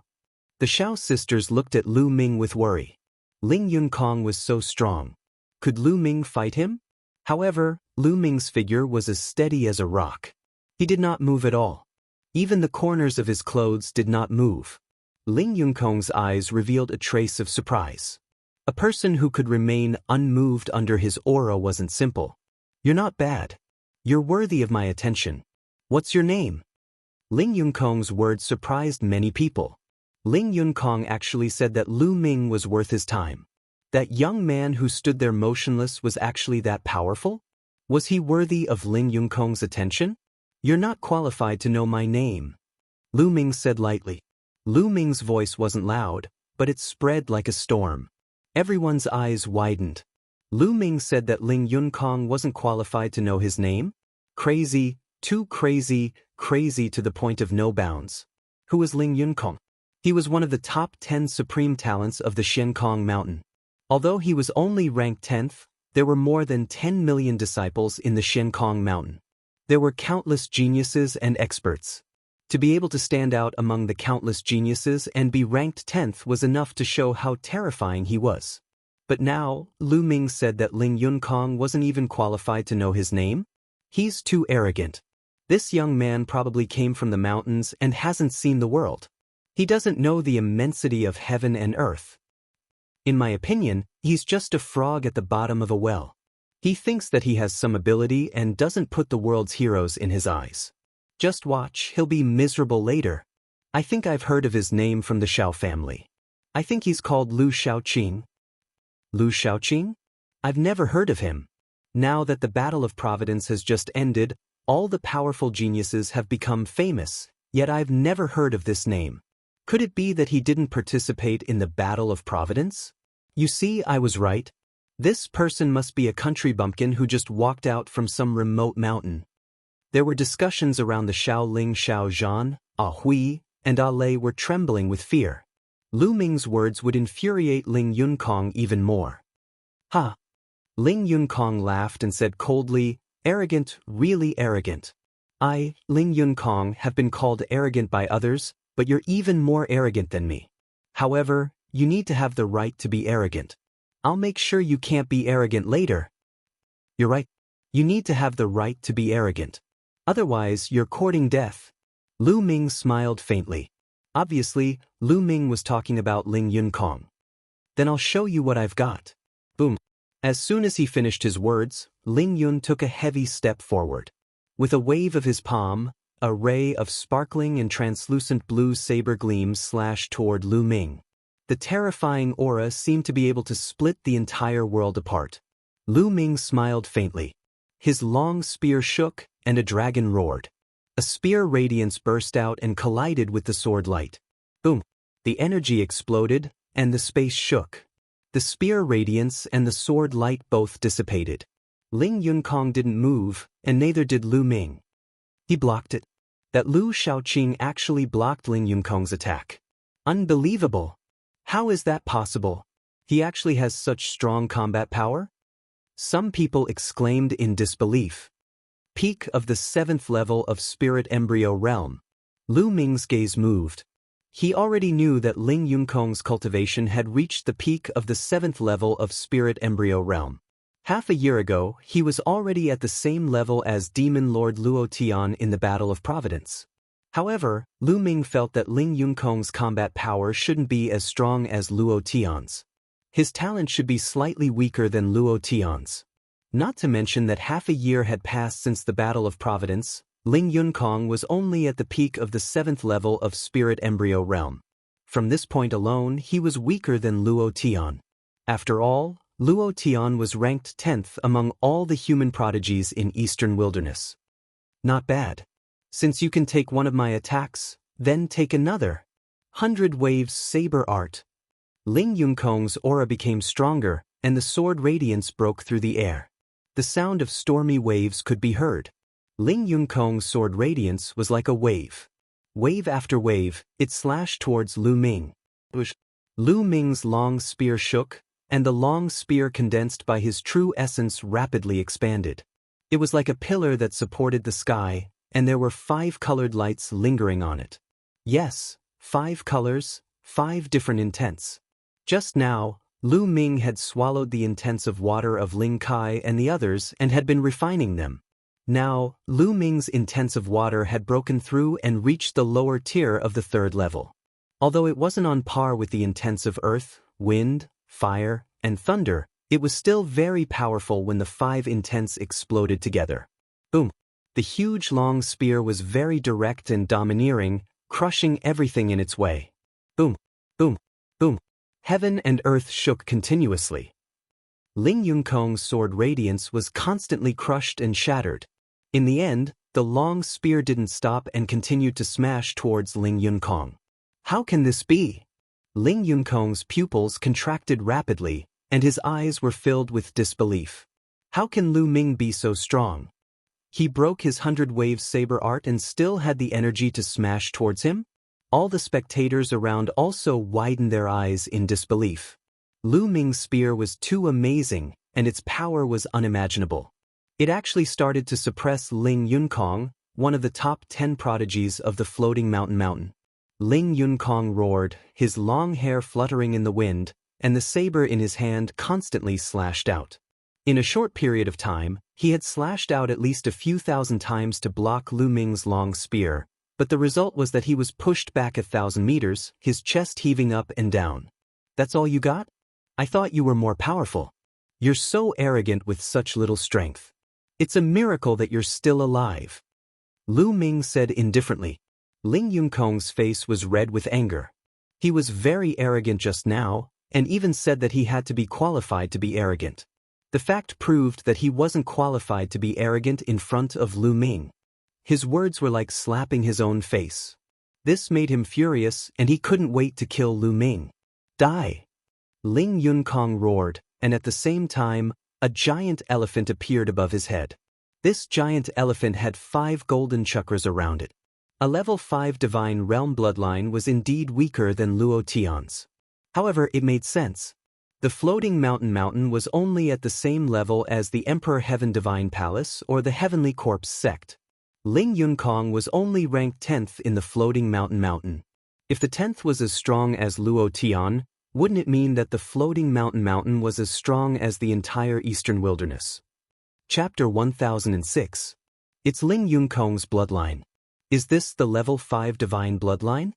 The Xiao sisters looked at Lu Ming with worry. Ling Yunkong was so strong. Could Lu Ming fight him? However, Lu Ming's figure was as steady as a rock. He did not move at all. Even the corners of his clothes did not move. Ling Yunkong's eyes revealed a trace of surprise. A person who could remain unmoved under his aura wasn't simple. You're not bad. You're worthy of my attention. What's your name? Ling Yunkong's words surprised many people. Ling Yunkong actually said that Lu Ming was worth his time. That young man who stood there motionless was actually that powerful? Was he worthy of Ling Yunkong's attention? You're not qualified to know my name, Lu Ming said lightly. Lu Ming's voice wasn't loud, but it spread like a storm. Everyone's eyes widened. Lu Ming said that Ling Yunkong wasn't qualified to know his name? Crazy, too crazy, crazy to the point of no bounds. Who was Ling Yunkong? He was one of the top 10 supreme talents of the Shenkong Mountain. Although he was only ranked 10th, there were more than 10 million disciples in the Shenkong Mountain. There were countless geniuses and experts. To be able to stand out among the countless geniuses and be ranked 10th was enough to show how terrifying he was. But now, Lu Ming said that Ling Yunkong wasn't even qualified to know his name? He's too arrogant. This young man probably came from the mountains and hasn't seen the world. He doesn't know the immensity of heaven and earth. In my opinion, he's just a frog at the bottom of a well. He thinks that he has some ability and doesn't put the world's heroes in his eyes. Just watch, he'll be miserable later. I think I've heard of his name from the Xiao family. I think he's called Lu Xiaoqing. Lu Xiaoqing? I've never heard of him. Now that the Battle of Providence has just ended, all the powerful geniuses have become famous, yet I've never heard of this name. Could it be that he didn't participate in the Battle of Providence? You see, I was right. This person must be a country bumpkin who just walked out from some remote mountain. There were discussions around the Shaoling Xiao Zhan, Hui, and Lei were trembling with fear. Lu Ming's words would infuriate Ling Yunkong even more. Ha! Ling Yunkong laughed and said coldly, arrogant, really arrogant. I, Ling Yunkong, have been called arrogant by others, but you're even more arrogant than me. However, you need to have the right to be arrogant. I'll make sure you can't be arrogant later. You're right. You need to have the right to be arrogant. Otherwise, you're courting death. Lu Ming smiled faintly. Obviously, Lu Ming was talking about Ling Yunkong. Then I'll show you what I've got. Boom. As soon as he finished his words, Ling Yun took a heavy step forward. With a wave of his palm, a ray of sparkling and translucent blue saber gleams slashed toward Lu Ming. The terrifying aura seemed to be able to split the entire world apart. Lu Ming smiled faintly. His long spear shook, and a dragon roared. A spear radiance burst out and collided with the sword light. Boom! The energy exploded, and the space shook. The spear radiance and the sword light both dissipated. Ling Yunkong didn't move, and neither did Lu Ming. He blocked it. That Lu Xiaoqing actually blocked Ling Yunkong's attack. Unbelievable! How is that possible? He actually has such strong combat power? Some people exclaimed in disbelief. Peak of the 7th level of Spirit Embryo Realm. Lu Ming's gaze moved. He already knew that Ling Yunkong's cultivation had reached the peak of the 7th level of Spirit Embryo Realm. Half a year ago, he was already at the same level as Demon Lord Luo Tian in the Battle of Providence. However, Lu Ming felt that Ling Yunkong's combat power shouldn't be as strong as Luo Tian's. His talent should be slightly weaker than Luo Tian's. Not to mention that half a year had passed since the Battle of Providence, Ling Yunkong was only at the peak of the 7th level of Spirit Embryo Realm. From this point alone, he was weaker than Luo Tian. After all, Luo Tian was ranked 10th among all the human prodigies in Eastern Wilderness. Not bad. Since you can take one of my attacks, then take another. 100 Waves Saber Art. Ling Yunkong's aura became stronger, and the sword radiance broke through the air. The sound of stormy waves could be heard. Ling Yunkong's sword radiance was like a wave. Wave after wave, it slashed towards Lu Ming. Lu Ming's long spear shook, and the long spear condensed by his true essence rapidly expanded. It was like a pillar that supported the sky, and there were 5 colored lights lingering on it. Yes, 5 colors, 5 different intents. Just now, Lu Ming had swallowed the intents of water of Ling Kai and the others and had been refining them. Now, Lu Ming's intents of water had broken through and reached the lower tier of the 3rd level. Although it wasn't on par with the intents of earth, wind, fire, and thunder, it was still very powerful when the 5 intents exploded together. Boom! The huge long spear was very direct and domineering, crushing everything in its way. Boom! Boom! Boom! Heaven and earth shook continuously. Ling Yunkong's sword radiance was constantly crushed and shattered. In the end, the long spear didn't stop and continued to smash towards Ling Yunkong. How can this be? Ling Yunkong's pupils contracted rapidly, and his eyes were filled with disbelief. How can Lu Ming be so strong? He broke his 100-wave saber art and still had the energy to smash towards him? All the spectators around also widened their eyes in disbelief. Lu Ming's spear was too amazing, and its power was unimaginable. It actually started to suppress Ling Yunkong, one of the top 10 prodigies of the floating mountain. Ling Yunkong roared, his long hair fluttering in the wind, and the saber in his hand constantly slashed out. In a short period of time, he had slashed out at least a few thousand times to block Lu Ming's long spear, but the result was that he was pushed back 1,000 meters, his chest heaving up and down. That's all you got? I thought you were more powerful. You're so arrogant with such little strength. It's a miracle that you're still alive. Lu Ming said indifferently. Ling Yunkong's face was red with anger. He was very arrogant just now, and even said that he had to be qualified to be arrogant. The fact proved that he wasn't qualified to be arrogant in front of Lu Ming. His words were like slapping his own face. This made him furious, and he couldn't wait to kill Lu Ming. Die! Ling Yunkong roared, and at the same time, a giant elephant appeared above his head. This giant elephant had 5 golden chakras around it. A level 5 divine realm bloodline was indeed weaker than Luo Tian's. However, it made sense. The floating mountain was only at the same level as the Emperor Heaven Divine Palace or the Heavenly Corpse sect. Ling Yunkong was only ranked 10th in the floating mountain. If the 10th was as strong as Luo Tian, wouldn't it mean that the floating mountain was as strong as the entire eastern wilderness? Chapter 1006. It's Ling Yunkong's bloodline. Is this the level 5 divine bloodline?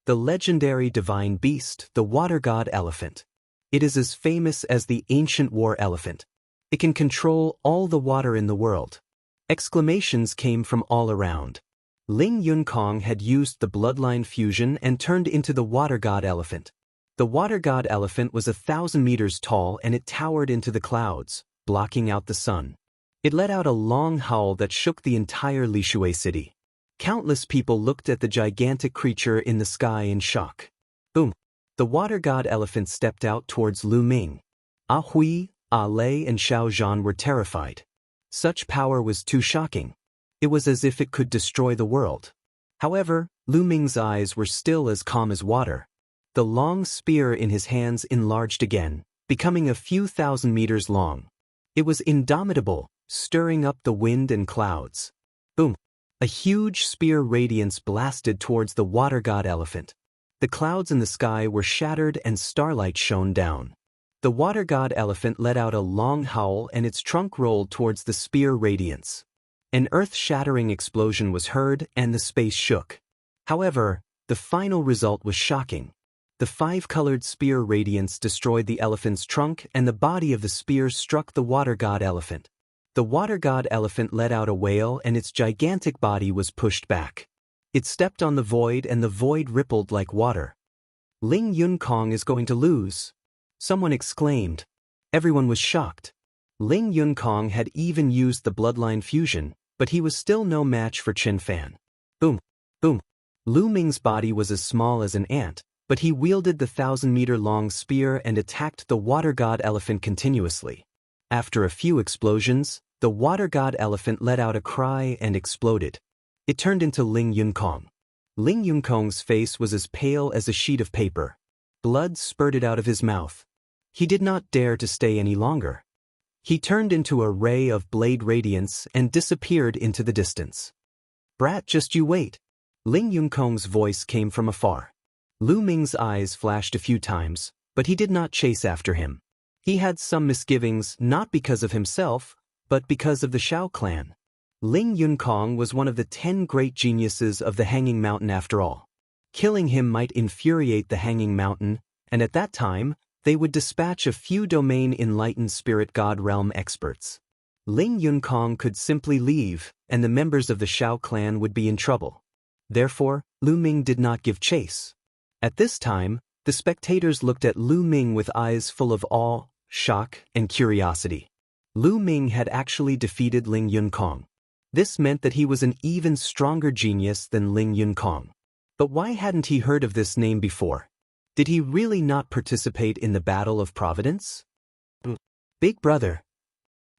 The legendary divine beast, the water god elephant. It is as famous as the ancient war elephant. It can control all the water in the world. Exclamations came from all around. Ling Yunkong had used the bloodline fusion and turned into the water god elephant. The water god elephant was 1,000 meters tall and it towered into the clouds, blocking out the sun. It let out a long howl that shook the entire Lishui city. Countless people looked at the gigantic creature in the sky in shock. Boom! The water god elephant stepped out towards Lu Ming. Ah Hui, Ah Lei and Xiao Zhan were terrified. Such power was too shocking. It was as if it could destroy the world. However, Lu Ming's eyes were still as calm as water. The long spear in his hands enlarged again, becoming a few thousand meters long. It was indomitable, stirring up the wind and clouds. Boom! A huge spear radiance blasted towards the water god elephant. The clouds in the sky were shattered and starlight shone down. The water god elephant let out a long howl and its trunk rolled towards the spear radiance. An earth-shattering explosion was heard and the space shook. However, the final result was shocking. The 5-colored spear radiance destroyed the elephant's trunk and the body of the spear struck the water god elephant. The water god elephant let out a wail and its gigantic body was pushed back. It stepped on the void and the void rippled like water. Ling Yunkong is going to lose. Someone exclaimed. Everyone was shocked. Ling Yunkong had even used the bloodline fusion, but he was still no match for Chen Fan. Boom! Boom! Lu Ming's body was as small as an ant, but he wielded the 1,000-meter-long spear and attacked the water god elephant continuously. After a few explosions, the water god elephant let out a cry and exploded. It turned into Ling Yunkong. Ling Yunkong's face was as pale as a sheet of paper. Blood spurted out of his mouth. He did not dare to stay any longer. He turned into a ray of blade radiance and disappeared into the distance. "Brat, just you wait." Ling Yunkong's voice came from afar. Lu Ming's eyes flashed a few times, but he did not chase after him. He had some misgivings not because of himself, but because of the Shao clan. Ling Yunkong was one of the 10 great geniuses of the Hanging Mountain after all. Killing him might infuriate the Hanging Mountain, and at that time, they would dispatch a few domain enlightened spirit god realm experts. Ling Yunkong could simply leave, and the members of the Shao clan would be in trouble. Therefore, Lu Ming did not give chase. At this time, the spectators looked at Lu Ming with eyes full of awe, shock, and curiosity. Lu Ming had actually defeated Ling Yunkong. This meant that he was an even stronger genius than Ling Yunkong. But why hadn't he heard of this name before? Did he really not participate in the Battle of Providence? Big brother.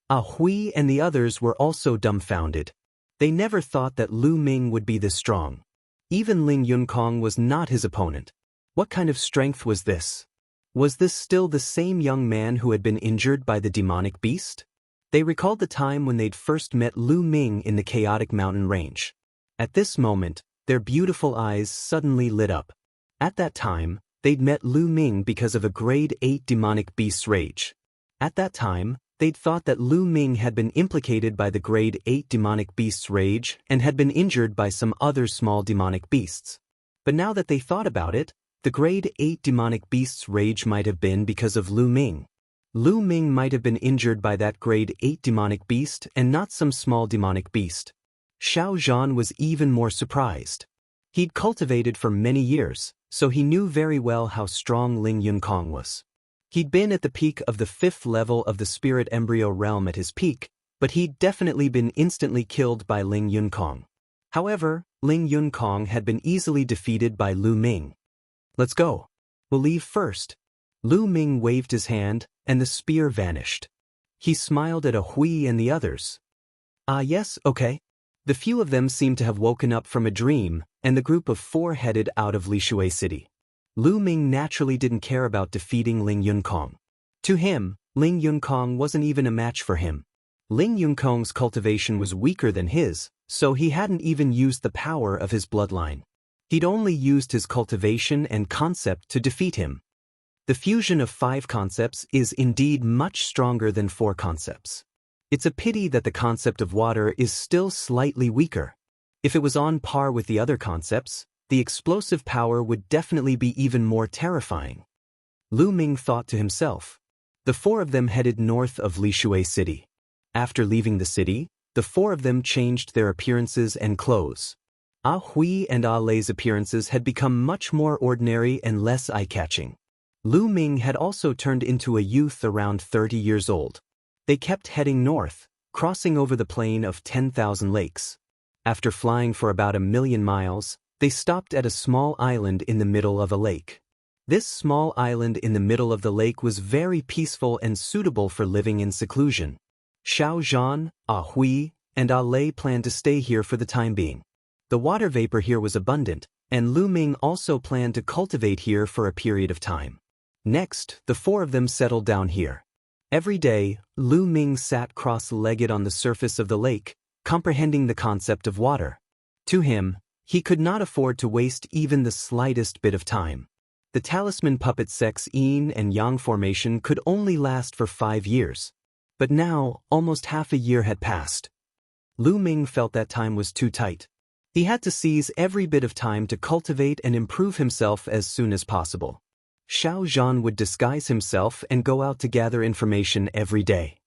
Ah Hui and the others were also dumbfounded. They never thought that Lu Ming would be this strong. Even Ling Yunkong was not his opponent. What kind of strength was this? Was this still the same young man who had been injured by the demonic beast? They recalled the time when they'd first met Lu Ming in the chaotic mountain range. At this moment, their beautiful eyes suddenly lit up. At that time, they'd met Lu Ming because of a grade 8 demonic beast's rage. At that time, they'd thought that Lu Ming had been implicated by the grade 8 demonic beast's rage and had been injured by some other small demonic beasts. But now that they thought about it, the grade 8 demonic beast's rage might have been because of Lu Ming. Lu Ming might have been injured by that grade 8 demonic beast and not some small demonic beast. Xiao Zhan was even more surprised. He'd cultivated for many years, so he knew very well how strong Ling Yunkong was. He'd been at the peak of the 5th level of the spirit embryo realm at his peak, but he'd definitely been instantly killed by Ling Yunkong. However, Ling Yunkong had been easily defeated by Lu Ming. "Let's go. We'll leave first." Lu Ming waved his hand, and the spear vanished. He smiled at Ah Hui and the others. "Ah yes, okay." The few of them seemed to have woken up from a dream, and the group of 4 headed out of Lishui City. Lu Ming naturally didn't care about defeating Ling Yunkong. To him, Ling Yunkong wasn't even a match for him. Ling Yunkong's cultivation was weaker than his, so he hadn't even used the power of his bloodline. He'd only used his cultivation and concept to defeat him. The fusion of 5 concepts is indeed much stronger than 4 concepts. It's a pity that the concept of water is still slightly weaker. If it was on par with the other concepts, the explosive power would definitely be even more terrifying. Lu Ming thought to himself. The 4 of them headed north of Lishui City. After leaving the city, the 4 of them changed their appearances and clothes. Ah Hui and Ah Lei's appearances had become much more ordinary and less eye-catching. Lu Ming had also turned into a youth around 30 years old. They kept heading north, crossing over the plain of 10,000 lakes. After flying for about 1,000,000 miles, they stopped at a small island in the middle of a lake. This small island in the middle of the lake was very peaceful and suitable for living in seclusion. Xiao Zhan, Ah Hui, and Ah Lei planned to stay here for the time being. The water vapor here was abundant, and Lu Ming also planned to cultivate here for a period of time. Next, the 4 of them settled down here. Every day, Lu Ming sat cross-legged on the surface of the lake, comprehending the concept of water. To him, he could not afford to waste even the slightest bit of time. The talisman puppet sex yin and yang formation could only last for 5 years. But now, almost half a year had passed. Lu Ming felt that time was too tight. He had to seize every bit of time to cultivate and improve himself as soon as possible. Xiao Zhan would disguise himself and go out to gather information every day.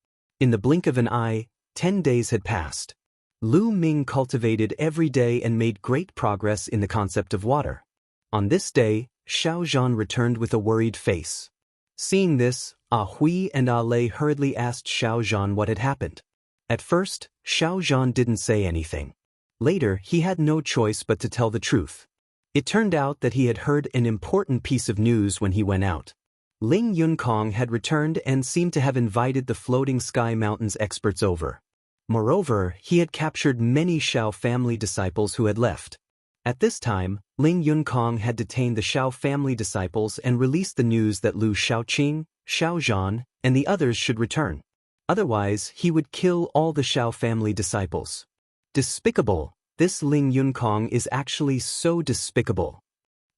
In the blink of an eye, 10 days had passed. Lu Ming cultivated every day and made great progress in the concept of water. On this day, Xiao Zhan returned with a worried face. Seeing this, Ah Hui and Ah Lei hurriedly asked Xiao Zhan what had happened. At first, Xiao Zhan didn't say anything. Later, he had no choice but to tell the truth. It turned out that he had heard an important piece of news when he went out. Ling Yunkong had returned and seemed to have invited the Floating Sky Mountains experts over. Moreover, he had captured many Shao family disciples who had left. At this time, Ling Yunkong had detained the Shao family disciples and released the news that Lu Shaoqing, Xiao Zhan, and the others should return. Otherwise, he would kill all the Shao family disciples. Despicable, this Ling Yunkong is actually so despicable.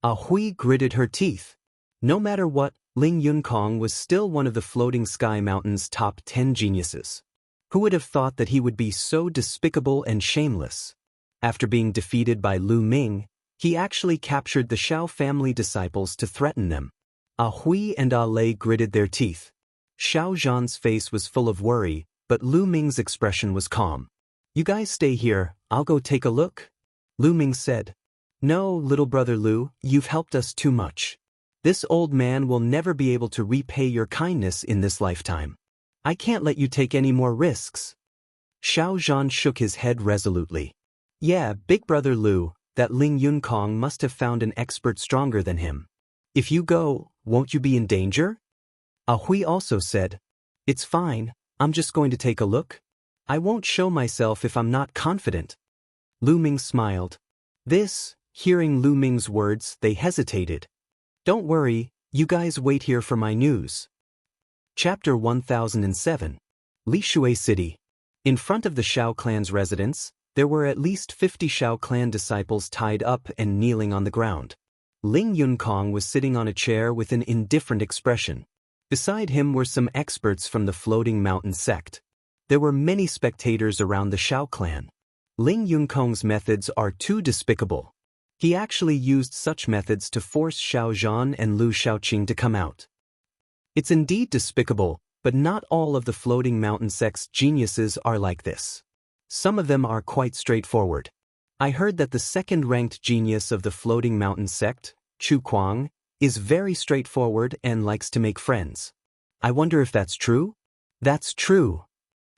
Ah Hui gritted her teeth. No matter what, Ling Yunkong was still one of the Floating Sky Mountain's top 10 geniuses. Who would have thought that he would be so despicable and shameless? After being defeated by Lu Ming, he actually captured the Shao family disciples to threaten them. Ah Hui and Ah Lei gritted their teeth. Xiao Zhan's face was full of worry, but Lu Ming's expression was calm. You guys stay here, I'll go take a look. Lu Ming said. No, little brother Lu, you've helped us too much. This old man will never be able to repay your kindness in this lifetime. I can't let you take any more risks. Xiao Zhan shook his head resolutely. Yeah, big brother Lu, that Ling Yunkong must have found an expert stronger than him. If you go, won't you be in danger? Ah Hui also said. It's fine, I'm just going to take a look. I won't show myself if I'm not confident. Lu Ming smiled. Hearing Lu Ming's words, they hesitated. Don't worry, you guys wait here for my news. Chapter 1007. Lishui City. In front of the Shao clan's residence, there were at least 50 Shao clan disciples tied up and kneeling on the ground. Ling Yunkong was sitting on a chair with an indifferent expression. Beside him were some experts from the Floating Mountain sect. There were many spectators around the Shao clan. Ling Yunkong's methods are too despicable. He actually used such methods to force Xiao Zhan and Lu Shaoqing to come out. It's indeed despicable, but not all of the Floating Mountain sect's geniuses are like this. Some of them are quite straightforward. I heard that the second-ranked genius of the Floating Mountain sect, Chu Kuang, is very straightforward and likes to make friends. I wonder if that's true? That's true.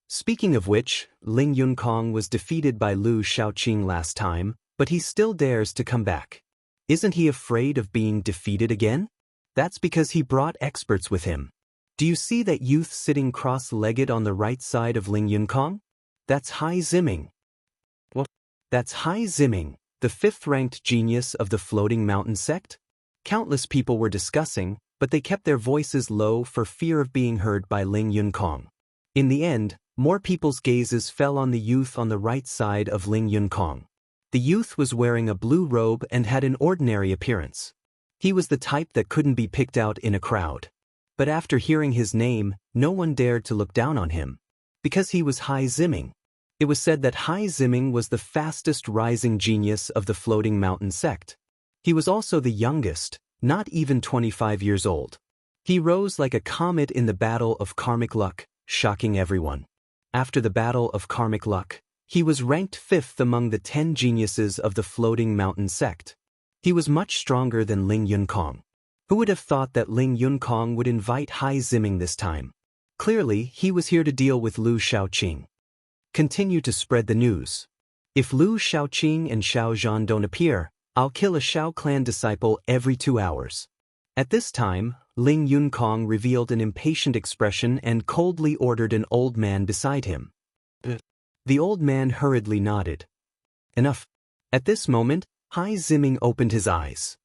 Speaking of which, Ling Yunkong was defeated by Lu Shaoqing last time, but he still dares to come back. Isn't he afraid of being defeated again? That's because he brought experts with him. Do you see that youth sitting cross-legged on the right side of Ling Yunkong? That's Hai Ziming. What? That's Hai Ziming, the fifth-ranked genius of the Floating Mountain sect? Countless people were discussing, but they kept their voices low for fear of being heard by Ling Yunkong. In the end, more people's gazes fell on the youth on the right side of Ling Yunkong. The youth was wearing a blue robe and had an ordinary appearance. He was the type that couldn't be picked out in a crowd. But after hearing his name, no one dared to look down on him. Because he was Hai Ziming. It was said that Hai Ziming was the fastest rising genius of the Floating Mountain sect. He was also the youngest, not even 25 years old. He rose like a comet in the Battle of Karmic Luck, shocking everyone. After the Battle of Karmic Luck, he was ranked 5th among the 10 geniuses of the Floating Mountain sect. He was much stronger than Ling Yunkong. Who would have thought that Ling Yunkong would invite Hai Ziming this time? Clearly, he was here to deal with Lu Shaoqing. Continue to spread the news. If Lu Shaoqing and Xiao Zhan don't appear, I'll kill a Shao clan disciple every 2 hours. At this time, Ling Yunkong revealed an impatient expression and coldly ordered an old man beside him. The old man hurriedly nodded. Enough. At this moment, Hai Ziming opened his eyes.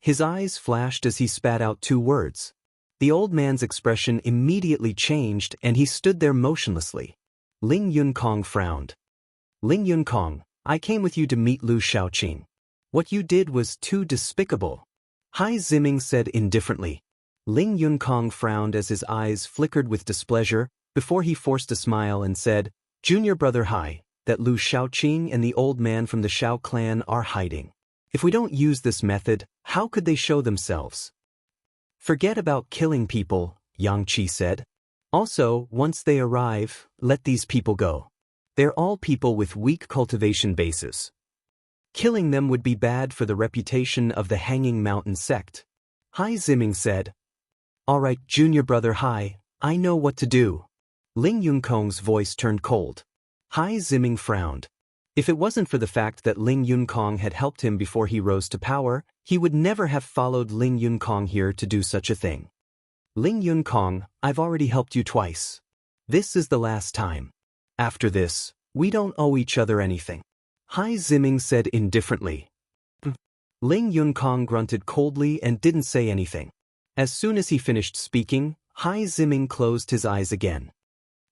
His eyes flashed as he spat out 2 words. The old man's expression immediately changed and he stood there motionlessly. Ling Yunkong frowned. Ling Yunkong, I came with you to meet Lu Shaoqing. What you did was too despicable. Hai Ziming said indifferently. Ling Yunkong frowned as his eyes flickered with displeasure, before he forced a smile and said, Junior brother Hai, that Lu Shaoqing and the old man from the Shao clan are hiding. If we don't use this method, how could they show themselves? Forget about killing people, Yang Qi said. Also, once they arrive, let these people go. They're all people with weak cultivation bases. Killing them would be bad for the reputation of the Hanging Mountain sect. Hai Ziming said. All right, junior brother Hai, I know what to do. Ling Yunkong's voice turned cold. Hai Ziming frowned. If it wasn't for the fact that Ling Yunkong had helped him before he rose to power, he would never have followed Ling Yunkong here to do such a thing. Ling Yunkong, I've already helped you twice. This is the last time. After this, we don't owe each other anything. Hai Ziming said indifferently. Ling Yunkong grunted coldly and didn't say anything. As soon as he finished speaking, Hai Ziming closed his eyes again.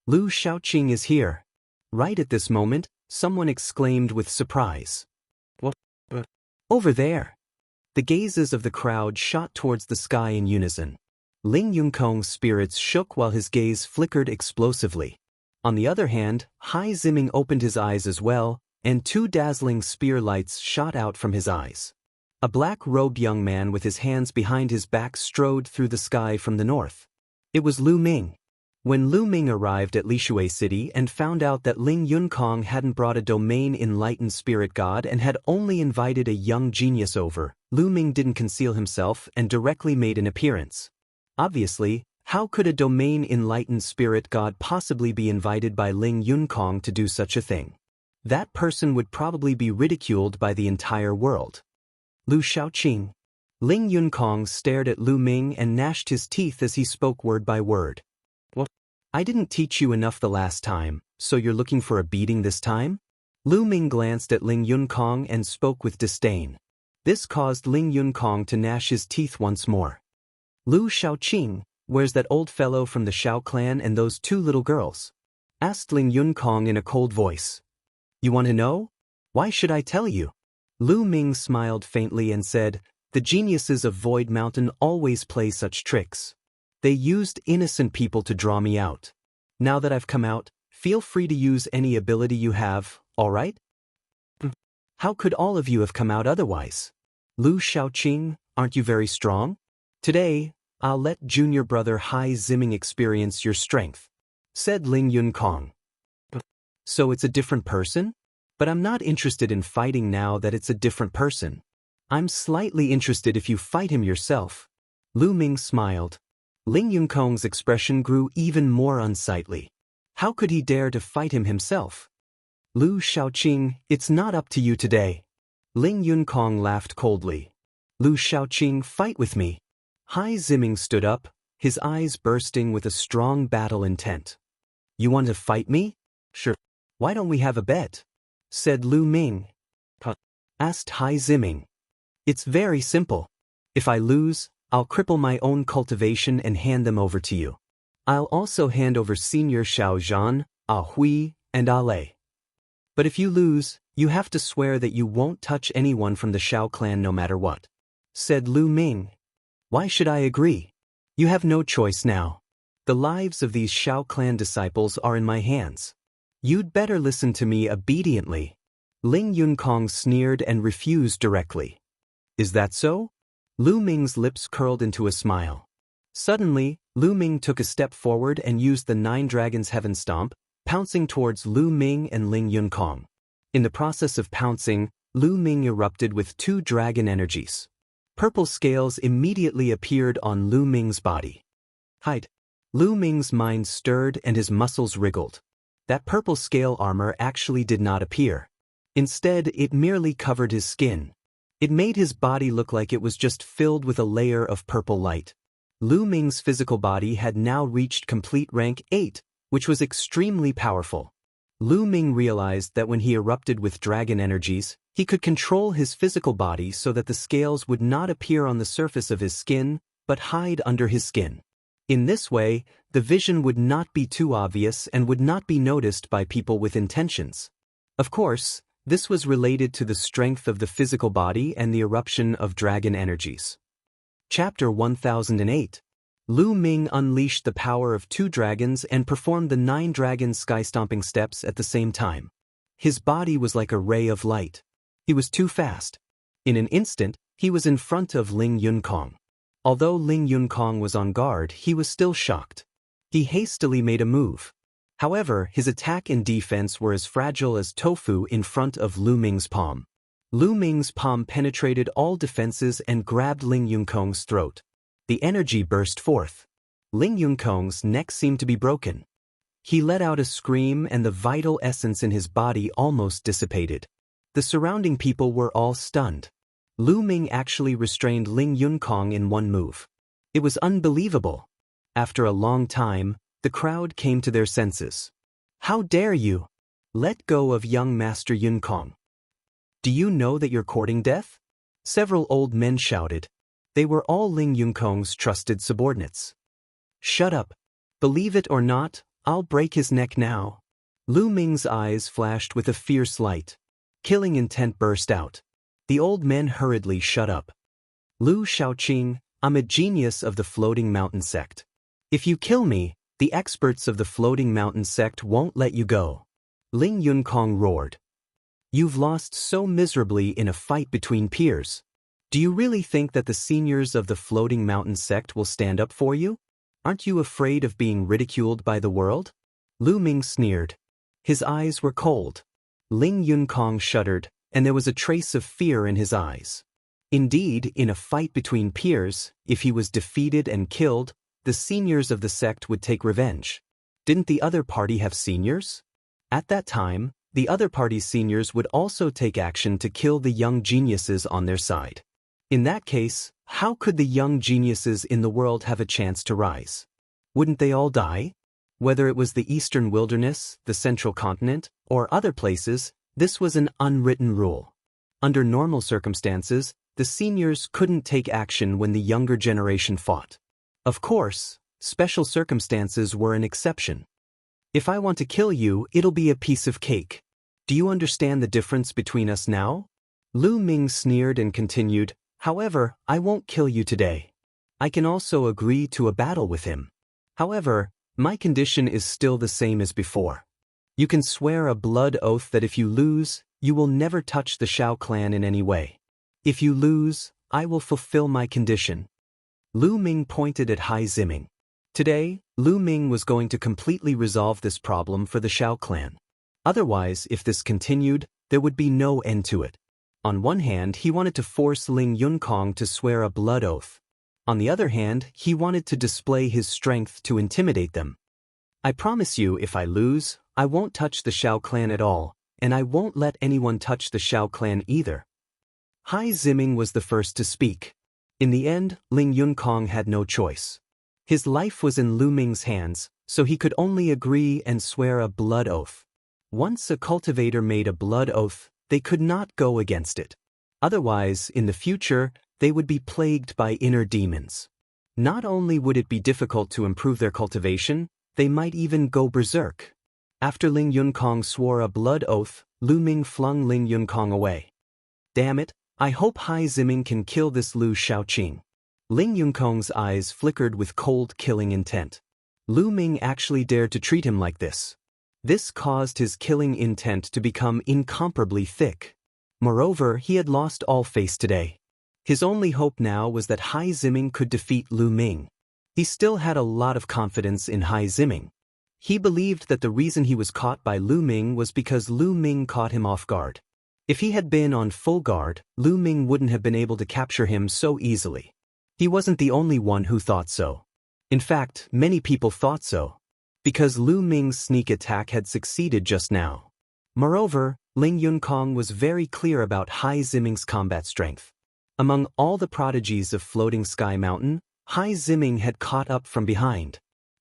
Lu Shaoqing is here. Right at this moment, someone exclaimed with surprise. What? Over there. The gazes of the crowd shot towards the sky in unison. Ling Yunkong's spirits shook while his gaze flickered explosively. On the other hand, Hai Ziming opened his eyes as well, and two dazzling spear lights shot out from his eyes. A black-robed young man with his hands behind his back strode through the sky from the north. It was Lu Ming. When Lu Ming arrived at Lishui City and found out that Ling Yunkong hadn't brought a domain enlightened spirit god and had only invited a young genius over, Lu Ming didn't conceal himself and directly made an appearance. Obviously, how could a domain enlightened spirit god possibly be invited by Ling Yunkong to do such a thing? That person would probably be ridiculed by the entire world. Lu Shaoqing. Ling Yunkong stared at Lu Ming and gnashed his teeth as he spoke word by word. What? I didn't teach you enough the last time, so you're looking for a beating this time? Lu Ming glanced at Ling Yunkong and spoke with disdain. This caused Ling Yunkong to gnash his teeth once more. Lu Shaoqing, where's that old fellow from the Shao clan and those two little girls? Asked Ling Yunkong in a cold voice. You want to know? Why should I tell you? Lu Ming smiled faintly and said, the geniuses of Void Mountain always play such tricks. They used innocent people to draw me out. Now that I've come out, feel free to use any ability you have, all right? How could all of you have come out otherwise? Lu Shaoqing, aren't you very strong? Today, I'll let junior brother Hai Ziming experience your strength, said Ling Yunkong. So it's a different person? But I'm not interested in fighting now that it's a different person. I'm slightly interested if you fight him yourself. Lu Ming smiled. Ling Yunkong's expression grew even more unsightly. How could he dare to fight him himself? Lu Shaoqing, it's not up to you today. Ling Yunkong laughed coldly. Lu Shaoqing, fight with me. Hai Ziming stood up, his eyes bursting with a strong battle intent. You want to fight me? Sure. Why don't we have a bet? Said Lu Ming. Asked Hai Ziming. It's very simple. If I lose, I'll cripple my own cultivation and hand them over to you. I'll also hand over Senior Xiaozhan, Hui, and Ale. But if you lose, you have to swear that you won't touch anyone from the Shao clan no matter what. Said Lu Ming. Why should I agree? You have no choice now. The lives of these Shao clan disciples are in my hands. You'd better listen to me obediently. Ling Yunkong sneered and refused directly. Is that so? Lu Ming's lips curled into a smile. Suddenly, Lu Ming took a step forward and used the Nine Dragons Heaven Stomp, pouncing towards Lu Ming and Ling Yunkong. In the process of pouncing, Lu Ming erupted with two dragon energies. Purple scales immediately appeared on Lu Ming's body. Hide. Lu Ming's mind stirred and his muscles wriggled. That purple scale armor actually did not appear. Instead, it merely covered his skin. It made his body look like it was just filled with a layer of purple light. Lu Ming's physical body had now reached complete rank 8, which was extremely powerful. Lu Ming realized that when he erupted with dragon energies, he could control his physical body so that the scales would not appear on the surface of his skin, but hide under his skin. In this way, the vision would not be too obvious and would not be noticed by people with intentions. Of course, this was related to the strength of the physical body and the eruption of dragon energies. Chapter 1008. Lu Ming unleashed the power of two dragons and performed the 9 dragon sky-stomping steps at the same time. His body was like a ray of light. He was too fast. In an instant, he was in front of Ling Yunkong. Although Ling Yunkong was on guard, he was still shocked. He hastily made a move. However, his attack and defense were as fragile as tofu in front of Lu Ming's palm. Lu Ming's palm penetrated all defenses and grabbed Ling Yunkong's throat. The energy burst forth. Ling Yunkong's neck seemed to be broken. He let out a scream and the vital essence in his body almost dissipated. The surrounding people were all stunned. Lu Ming actually restrained Ling Yunkong in one move. It was unbelievable. After a long time, the crowd came to their senses. How dare you? Let go of young Master Yunkong. Do you know that you're courting death? Several old men shouted. They were all Ling Yunkong's trusted subordinates. "Shut up. Believe it or not, I'll break his neck now." Lu Ming's eyes flashed with a fierce light. Killing intent burst out. The old men hurriedly shut up. "Lu Shaoqing, I'm a genius of the Floating Mountain sect. If you kill me, the experts of the Floating Mountain sect won't let you go." Ling Yunkong roared. "You've lost so miserably in a fight between peers. Do you really think that the seniors of the Floating Mountain sect will stand up for you? Aren't you afraid of being ridiculed by the world?" Lu Ming sneered. His eyes were cold. Ling Yunkong shuddered, and there was a trace of fear in his eyes. Indeed, in a fight between peers, if he was defeated and killed, the seniors of the sect would take revenge. Didn't the other party have seniors? At that time, the other party's seniors would also take action to kill the young geniuses on their side. In that case, how could the young geniuses in the world have a chance to rise? Wouldn't they all die? Whether it was the Eastern Wilderness, the Central Continent, or other places, this was an unwritten rule. Under normal circumstances, the seniors couldn't take action when the younger generation fought. Of course, special circumstances were an exception. "If I want to kill you, it'll be a piece of cake. Do you understand the difference between us now?" Lu Ming sneered and continued, "However, I won't kill you today. I can also agree to a battle with him. However, my condition is still the same as before. You can swear a blood oath that if you lose, you will never touch the Shao clan in any way. If you lose, I will fulfill my condition." Lu Ming pointed at Hai Ziming. Today, Lu Ming was going to completely resolve this problem for the Shao clan. Otherwise, if this continued, there would be no end to it. On one hand, he wanted to force Ling Yunkong to swear a blood oath. On the other hand, he wanted to display his strength to intimidate them. "I promise you, if I lose, I won't touch the Shao clan at all, and I won't let anyone touch the Shao clan either." Hai Ziming was the first to speak. In the end, Ling Yunkong had no choice. His life was in Lu Ming's hands, so he could only agree and swear a blood oath. Once a cultivator made a blood oath, they could not go against it. Otherwise, in the future, they would be plagued by inner demons. Not only would it be difficult to improve their cultivation, they might even go berserk. After Ling Yunkong swore a blood oath, Lu Ming flung Ling Yunkong away. "Damn it, I hope Hai Ziming can kill this Lu Shaoqing." Ling Yunkong's eyes flickered with cold killing intent. Lu Ming actually dared to treat him like this. This caused his killing intent to become incomparably thick. Moreover, he had lost all face today. His only hope now was that Hai Ziming could defeat Lu Ming. He still had a lot of confidence in Hai Ziming. He believed that the reason he was caught by Lu Ming was because Lu Ming caught him off guard. If he had been on full guard, Lu Ming wouldn't have been able to capture him so easily. He wasn't the only one who thought so. In fact, many people thought so. Because Lu Ming's sneak attack had succeeded just now. Moreover, Ling Yunkong was very clear about Hai Ziming's combat strength. Among all the prodigies of Floating Sky Mountain, Hai Ziming had caught up from behind.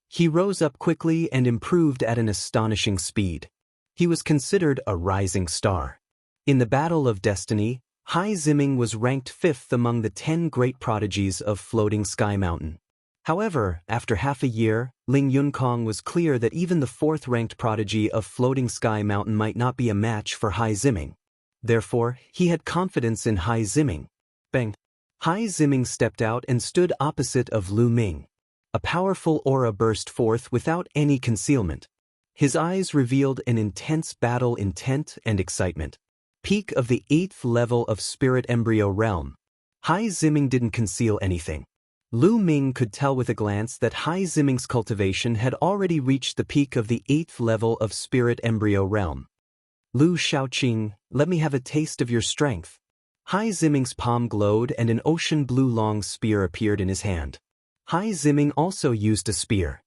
He rose up quickly and improved at an astonishing speed. He was considered a rising star. In the Battle of Destiny, Hai Ziming was ranked 5th among the 10 great prodigies of Floating Sky Mountain. However, after half a year, Ling Yunkong was clear that even the 4th-ranked prodigy of Floating Sky Mountain might not be a match for Hai Ziming. Therefore, he had confidence in Hai Ziming. Bang! Hai Ziming stepped out and stood opposite of Lu Ming. A powerful aura burst forth without any concealment. His eyes revealed an intense battle intent and excitement. Peak of the 8th level of Spirit Embryo Realm. Hai Ziming didn't conceal anything. Lu Ming could tell with a glance that Hai Ziming's cultivation had already reached the peak of the 8th level of Spirit Embryo Realm. "Lu Shaoqing, let me have a taste of your strength." Hai Ziming's palm glowed and an ocean blue long spear appeared in his hand. Hai Ziming also used a spear.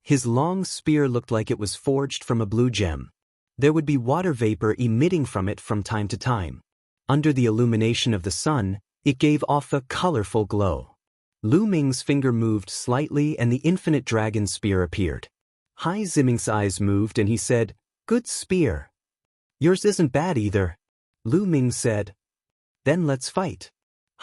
His long spear looked like it was forged from a blue gem. There would be water vapor emitting from it from time to time. Under the illumination of the sun, it gave off a colorful glow. Lu Ming's finger moved slightly and the infinite dragon spear appeared. Hai Ziming's eyes moved and he said, "Good spear." "Yours isn't bad either." Lu Ming said. "Then let's fight."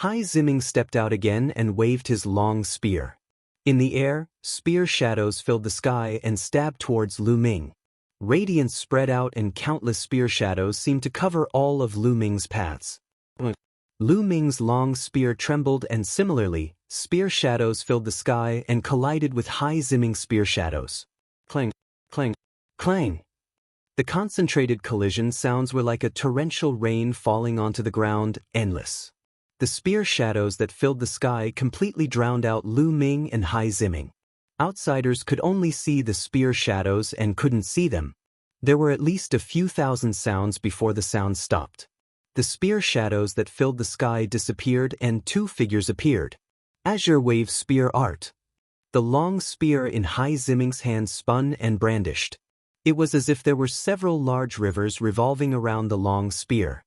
Hai Ziming stepped out again and waved his long spear. In the air, spear shadows filled the sky and stabbed towards Lu Ming. Radiance spread out and countless spear shadows seemed to cover all of Lu Ming's paths. Lu Ming's long spear trembled and similarly, spear shadows filled the sky and collided with Hai Ziming's spear shadows. Clang, clang, clang. The concentrated collision sounds were like a torrential rain falling onto the ground, endless. The spear shadows that filled the sky completely drowned out Lu Ming and Hai Ziming. Outsiders could only see the spear shadows and couldn't see them. There were at least a few thousand sounds before the sounds stopped. The spear shadows that filled the sky disappeared and two figures appeared. Azure Wave Spear Art. The long spear in Hai Ziming's hand spun and brandished. It was as if there were several large rivers revolving around the long spear.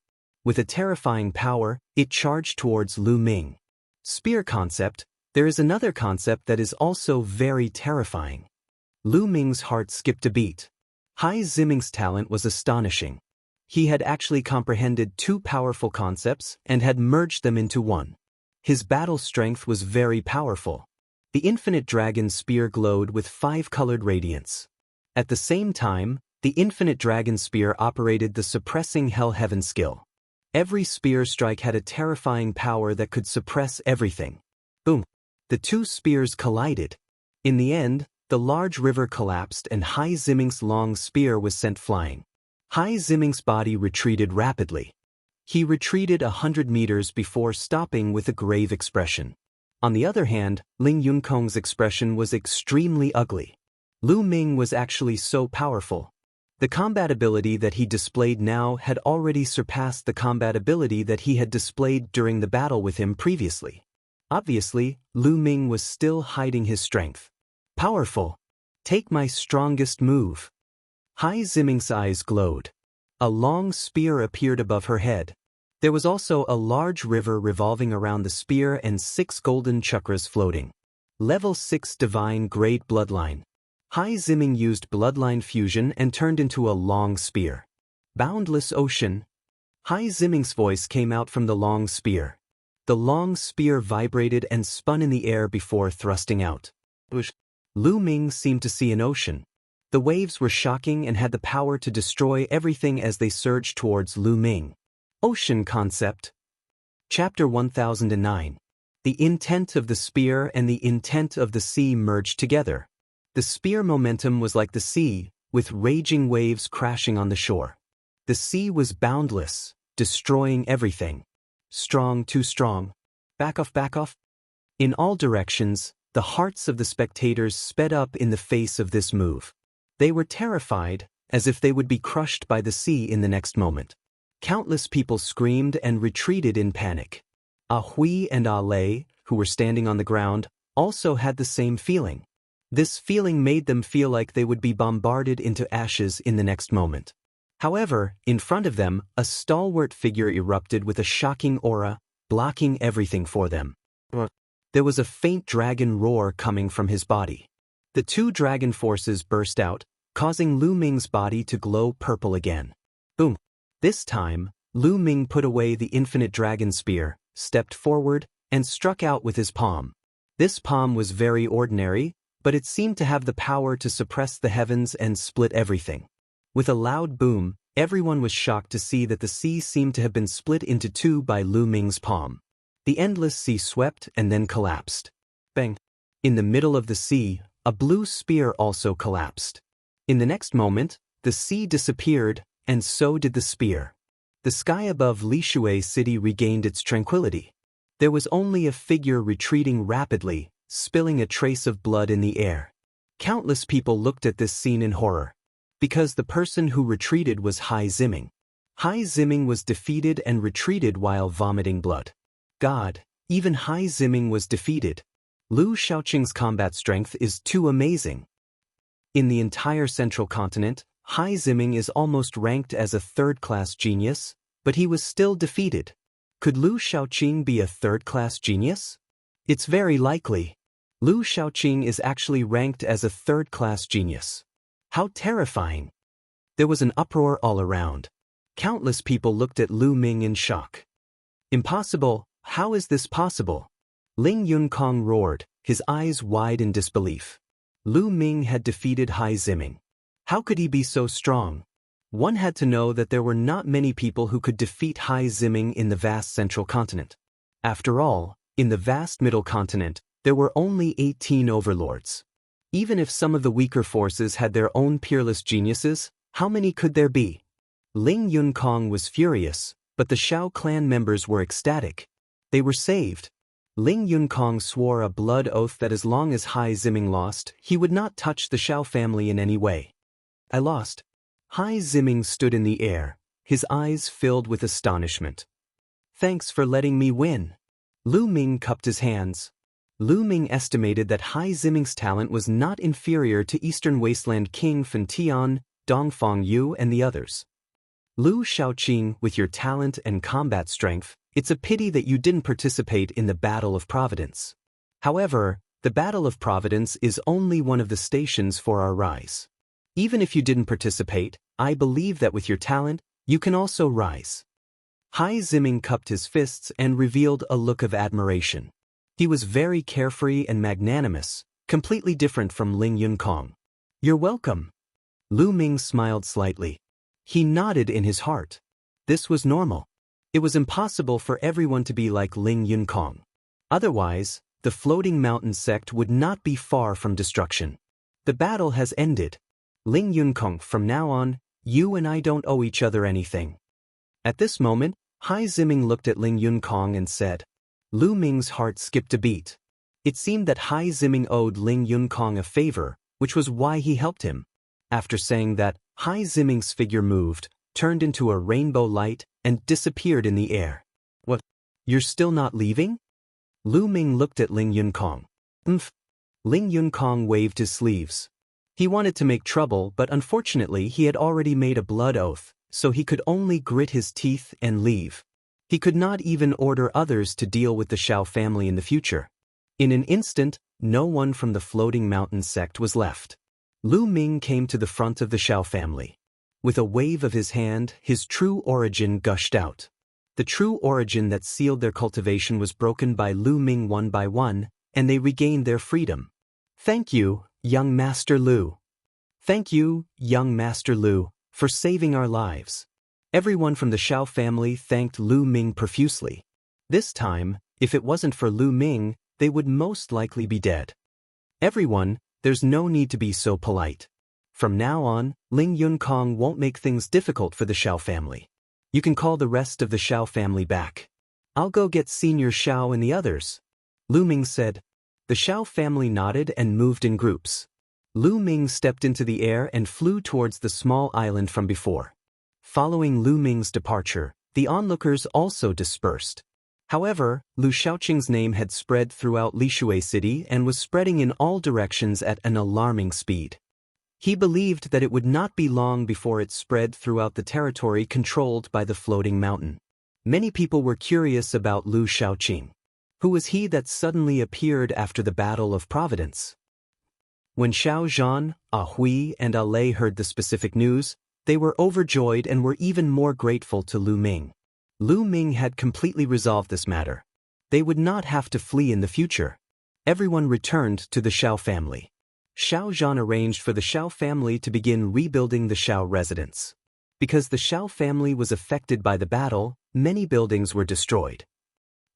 With a terrifying power, it charged towards Lu Ming. Spear concept. There is another concept that is also very terrifying. Lu Ming's heart skipped a beat. Hai Ziming's talent was astonishing. He had actually comprehended two powerful concepts and had merged them into one. His battle strength was very powerful. The infinite dragon spear glowed with five-colored radiance. At the same time, the infinite dragon spear operated the suppressing hell heaven skill. Every spear strike had a terrifying power that could suppress everything. Boom! The two spears collided. In the end, the large river collapsed and Hai Ziming's long spear was sent flying. Hai Ziming's body retreated rapidly. He retreated 100 meters before stopping with a grave expression. On the other hand, Ling Yunkong's expression was extremely ugly. Lu Ming was actually so powerful. The combat ability that he displayed now had already surpassed the combat ability that he had displayed during the battle with him previously. Obviously, Lu Ming was still hiding his strength. Powerful. Take my strongest move. Hai Ziming's eyes glowed. A long spear appeared above her head. There was also a large river revolving around the spear and 6 golden chakras floating. Level 6 Divine Great Bloodline. Hai Ziming used bloodline fusion and turned into a long spear. Boundless Ocean. Hai Ziming's voice came out from the long spear. The long spear vibrated and spun in the air before thrusting out. Lu Ming seemed to see an ocean. The waves were shocking and had the power to destroy everything as they surged towards Lu Ming. Ocean Concept. Chapter 1009. The intent of the spear and the intent of the sea merged together. The spear momentum was like the sea, with raging waves crashing on the shore. The sea was boundless, destroying everything. Strong, too strong. Back off, back off. In all directions, the hearts of the spectators sped up in the face of this move. They were terrified, as if they would be crushed by the sea in the next moment. Countless people screamed and retreated in panic. Ah Hui and Ah Lei, who were standing on the ground, also had the same feeling. This feeling made them feel like they would be bombarded into ashes in the next moment. However, in front of them, a stalwart figure erupted with a shocking aura, blocking everything for them. There was a faint dragon roar coming from his body. The two dragon forces burst out, causing Lu Ming's body to glow purple again. Boom! This time, Lu Ming put away the infinite dragon spear, stepped forward, and struck out with his palm. This palm was very ordinary, but it seemed to have the power to suppress the heavens and split everything. With a loud boom, everyone was shocked to see that the sea seemed to have been split into two by Lu Ming's palm. The endless sea swept and then collapsed. Bang! In the middle of the sea, a blue spear also collapsed. In the next moment, the sea disappeared, and so did the spear. The sky above Lishui City regained its tranquility. There was only a figure retreating rapidly, spilling a trace of blood in the air. Countless people looked at this scene in horror. Because the person who retreated was Hai Ziming. Hai Ziming was defeated and retreated while vomiting blood. God, even Hai Ziming was defeated. Lu Shaoqing's combat strength is too amazing. In the entire central continent, Hai Ziming is almost ranked as a third-class genius, but he was still defeated. Could Lu Shaoqing be a third-class genius? It's very likely. Lu Shaoqing is actually ranked as a third-class genius. How terrifying! There was an uproar all around. Countless people looked at Lu Ming in shock. Impossible, How is this possible? Ling Yunkong roared, his eyes wide in disbelief. Lu Ming had defeated Hai Ziming. How could he be so strong? One had to know that there were not many people who could defeat Hai Ziming in the vast central continent. After all, in the vast middle continent, there were only 18 overlords. Even if some of the weaker forces had their own peerless geniuses, how many could there be? Ling Yunkong was furious, but the Shao clan members were ecstatic. They were saved. Ling Yunkong swore a blood oath that as long as Hai Ziming lost, he would not touch the Shao family in any way. I lost. Hai Ziming stood in the air, his eyes filled with astonishment. Thanks for letting me win. Lu Ming cupped his hands. Lu Ming estimated that Hai Ziming's talent was not inferior to Eastern Wasteland King Fen Tian, Dongfang Yu and the others. Lu Shaoqing, with your talent and combat strength, it's a pity that you didn't participate in the Battle of Providence. However, the Battle of Providence is only one of the stations for our rise. Even if you didn't participate, I believe that with your talent, you can also rise. Hai Ziming cupped his fists and revealed a look of admiration. He was very carefree and magnanimous, completely different from Ling Yunkong. You're welcome. Lu Ming smiled slightly. He nodded in his heart. This was normal. It was impossible for everyone to be like Ling Yunkong. Otherwise, the floating mountain sect would not be far from destruction. The battle has ended. Ling Yunkong, from now on, you and I don't owe each other anything. At this moment, Hai Ziming looked at Ling Yunkong and said. Lu Ming's heart skipped a beat. It seemed that Hai Ziming owed Ling Yunkong a favor, which was why he helped him. After saying that, Hai Ziming's figure moved, turned into a rainbow light, and disappeared in the air. What? You're still not leaving? Lu Ming looked at Ling Yunkong. Ling Yunkong waved his sleeves. He wanted to make trouble, but unfortunately he had already made a blood oath, so he could only grit his teeth and leave. He could not even order others to deal with the Shao family in the future. In an instant, no one from the floating mountain sect was left. Lu Ming came to the front of the Shao family. With a wave of his hand, his true origin gushed out. The true origin that sealed their cultivation was broken by Lu Ming one by one, and they regained their freedom. Thank you, young Master Lu. Thank you, young Master Lu, for saving our lives. Everyone from the Shao family thanked Lu Ming profusely. This time, if it wasn't for Lu Ming, they would most likely be dead. Everyone, there's no need to be so polite. From now on, Ling Yunkong won't make things difficult for the Shao family. You can call the rest of the Shao family back. I'll go get Senior Shao and the others. Lu Ming said. The Shao family nodded and moved in groups. Lu Ming stepped into the air and flew towards the small island from before. Following Lu Ming's departure, the onlookers also dispersed. However, Lu Shaoqing's name had spread throughout Lishui City and was spreading in all directions at an alarming speed. He believed that it would not be long before it spread throughout the territory controlled by the floating mountain. Many people were curious about Lu Shaoqing. Who was he that suddenly appeared after the Battle of Providence? When Xiao Zhan, Ah Hui, and Ah Lei heard the specific news, they were overjoyed and were even more grateful to Lu Ming. Lu Ming had completely resolved this matter. They would not have to flee in the future. Everyone returned to the Shao family. Xiao Zhan arranged for the Shao family to begin rebuilding the Shao residence. Because the Shao family was affected by the battle, many buildings were destroyed.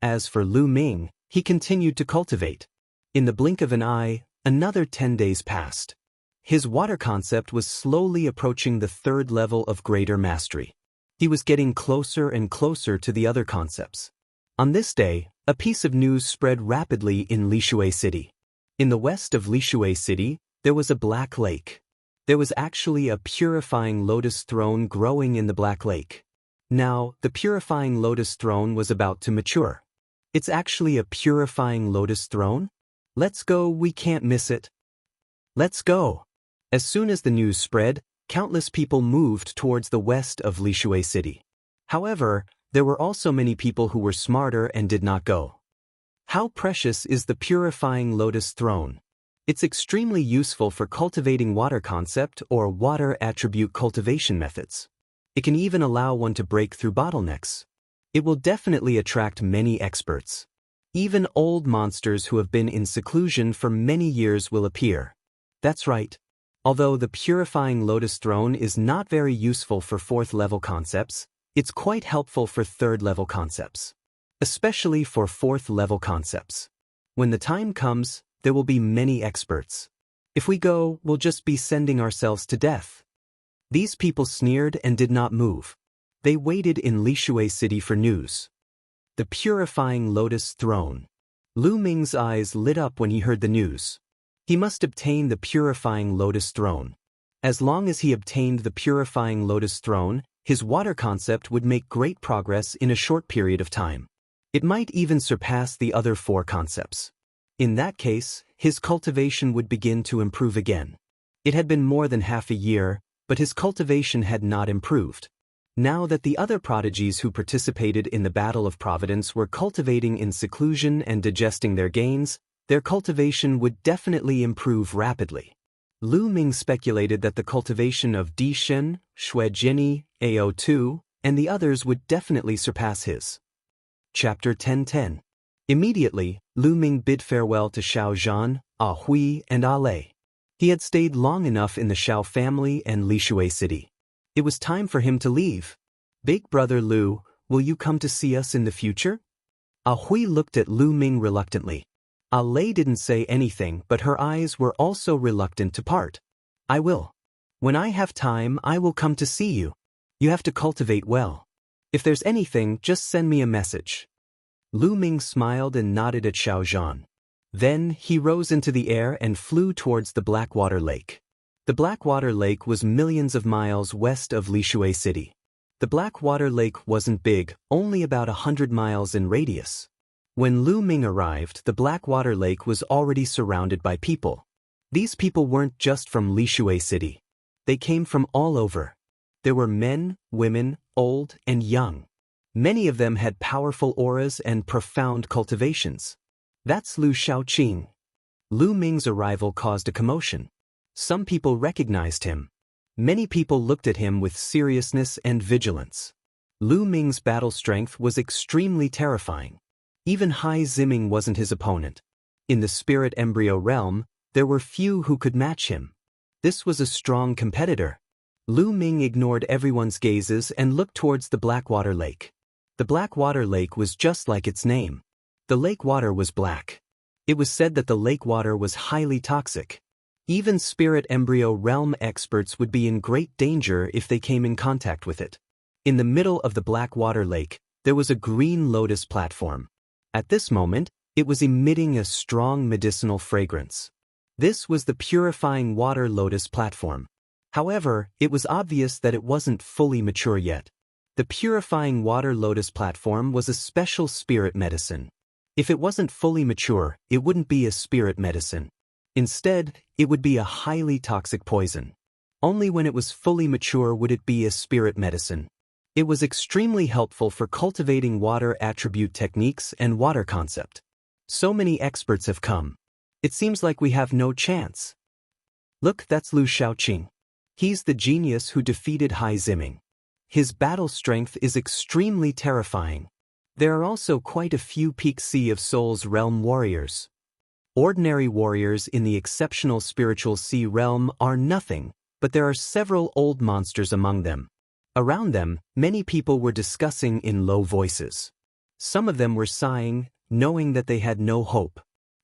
As for Lu Ming, he continued to cultivate. In the blink of an eye, another 10 days passed. His water concept was slowly approaching the third level of greater mastery. He was getting closer and closer to the other concepts. On this day, a piece of news spread rapidly in Lishui City. In the west of Lishui City, there was a black lake. There was actually a purifying lotus throne growing in the black lake. Now, the purifying lotus throne was about to mature. It's actually a purifying lotus throne? Let's go, we can't miss it. Let's go. As soon as the news spread, countless people moved towards the west of Lishui City. However, there were also many people who were smarter and did not go. How precious is the purifying lotus throne? It's extremely useful for cultivating water concept or water attribute cultivation methods. It can even allow one to break through bottlenecks. It will definitely attract many experts. Even old monsters who have been in seclusion for many years will appear. That's right. Although the Purifying Lotus Throne is not very useful for 4th level concepts, it's quite helpful for 3rd level concepts. Especially for 4th level concepts. When the time comes, there will be many experts. If we go, we'll just be sending ourselves to death. These people sneered and did not move. They waited in Lishui City for news. The Purifying Lotus Throne. Lu Ming's eyes lit up when he heard the news. He must obtain the Purifying Lotus Throne. As long as he obtained the Purifying Lotus Throne, his water concept would make great progress in a short period of time. It might even surpass the other 4 concepts. In that case, his cultivation would begin to improve again. It had been more than half a year, but his cultivation had not improved. Now that the other prodigies who participated in the Battle of Providence were cultivating in seclusion and digesting their gains, their cultivation would definitely improve rapidly. Lu Ming speculated that the cultivation of Di Shen, Shui Jinni, AO2, and the others would definitely surpass his. Chapter 10:10. Immediately, Lu Ming bid farewell to Xiao Zhan, Ah Hui, and Ah Lei. He had stayed long enough in the Xiao family and Lishui City. It was time for him to leave. Big brother Lu, will you come to see us in the future? Ah Hui looked at Lu Ming reluctantly. Ah Lei didn't say anything, but her eyes were also reluctant to part. I will. When I have time, I will come to see you. You have to cultivate well. If there's anything, just send me a message. Lu Ming smiled and nodded at Xiao Zhan. Then, he rose into the air and flew towards the Blackwater Lake. The Blackwater Lake was millions of miles west of Lishui City. The Blackwater Lake wasn't big, only about 100 miles in radius. When Lu Ming arrived, the Blackwater Lake was already surrounded by people. These people weren't just from Lishui City. They came from all over. There were men, women, old, and young. Many of them had powerful auras and profound cultivations. That's Lu Shaoqing. Lu Ming's arrival caused a commotion. Some people recognized him. Many people looked at him with seriousness and vigilance. Lu Ming's battle strength was extremely terrifying. Even Hai Ziming wasn't his opponent. In the spirit embryo realm, there were few who could match him. This was a strong competitor. Lu Ming ignored everyone's gazes and looked towards the Blackwater Lake. The Blackwater Lake was just like its name. The lake water was black. It was said that the lake water was highly toxic. Even spirit embryo realm experts would be in great danger if they came in contact with it. In the middle of the Blackwater Lake, there was a green lotus platform. At this moment, it was emitting a strong medicinal fragrance. This was the Purifying Water Lotus platform. However, it was obvious that it wasn't fully mature yet. The Purifying Water Lotus platform was a special spirit medicine. If it wasn't fully mature, it wouldn't be a spirit medicine. Instead, it would be a highly toxic poison. Only when it was fully mature would it be a spirit medicine. It was extremely helpful for cultivating water attribute techniques and water concept. So many experts have come. It seems like we have no chance. Look, that's Lu Shaoqing. He's the genius who defeated Hai Ziming. His battle strength is extremely terrifying. There are also quite a few peak Sea of Souls realm warriors. Ordinary warriors in the exceptional spiritual sea realm are nothing, but there are several old monsters among them. Around them, many people were discussing in low voices. Some of them were sighing, knowing that they had no hope.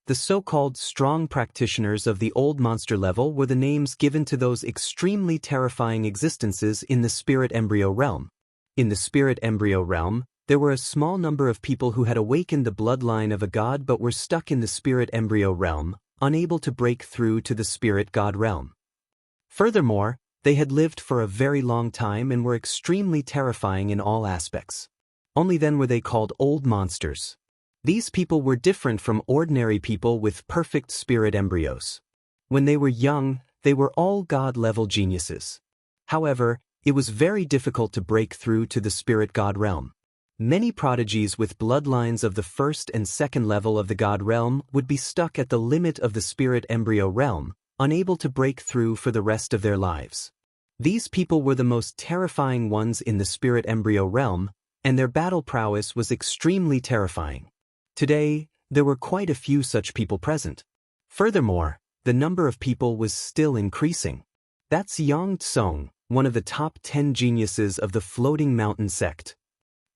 The so-called strong practitioners of the old monster level were the names given to those extremely terrifying existences in the spirit embryo realm. In the spirit embryo realm, there were a small number of people who had awakened the bloodline of a god but were stuck in the spirit embryo realm, unable to break through to the spirit god realm. Furthermore, they had lived for a very long time and were extremely terrifying in all aspects. Only then were they called old monsters. These people were different from ordinary people with perfect spirit embryos. When they were young, they were all god-level geniuses. However, it was very difficult to break through to the spirit god realm. Many prodigies with bloodlines of the first and second level of the god realm would be stuck at the limit of the spirit embryo realm, unable to break through for the rest of their lives. These people were the most terrifying ones in the spirit embryo realm, and their battle prowess was extremely terrifying. Today, there were quite a few such people present. Furthermore, the number of people was still increasing. That's Yang Tsung, one of the top 10 geniuses of the Floating Mountain sect.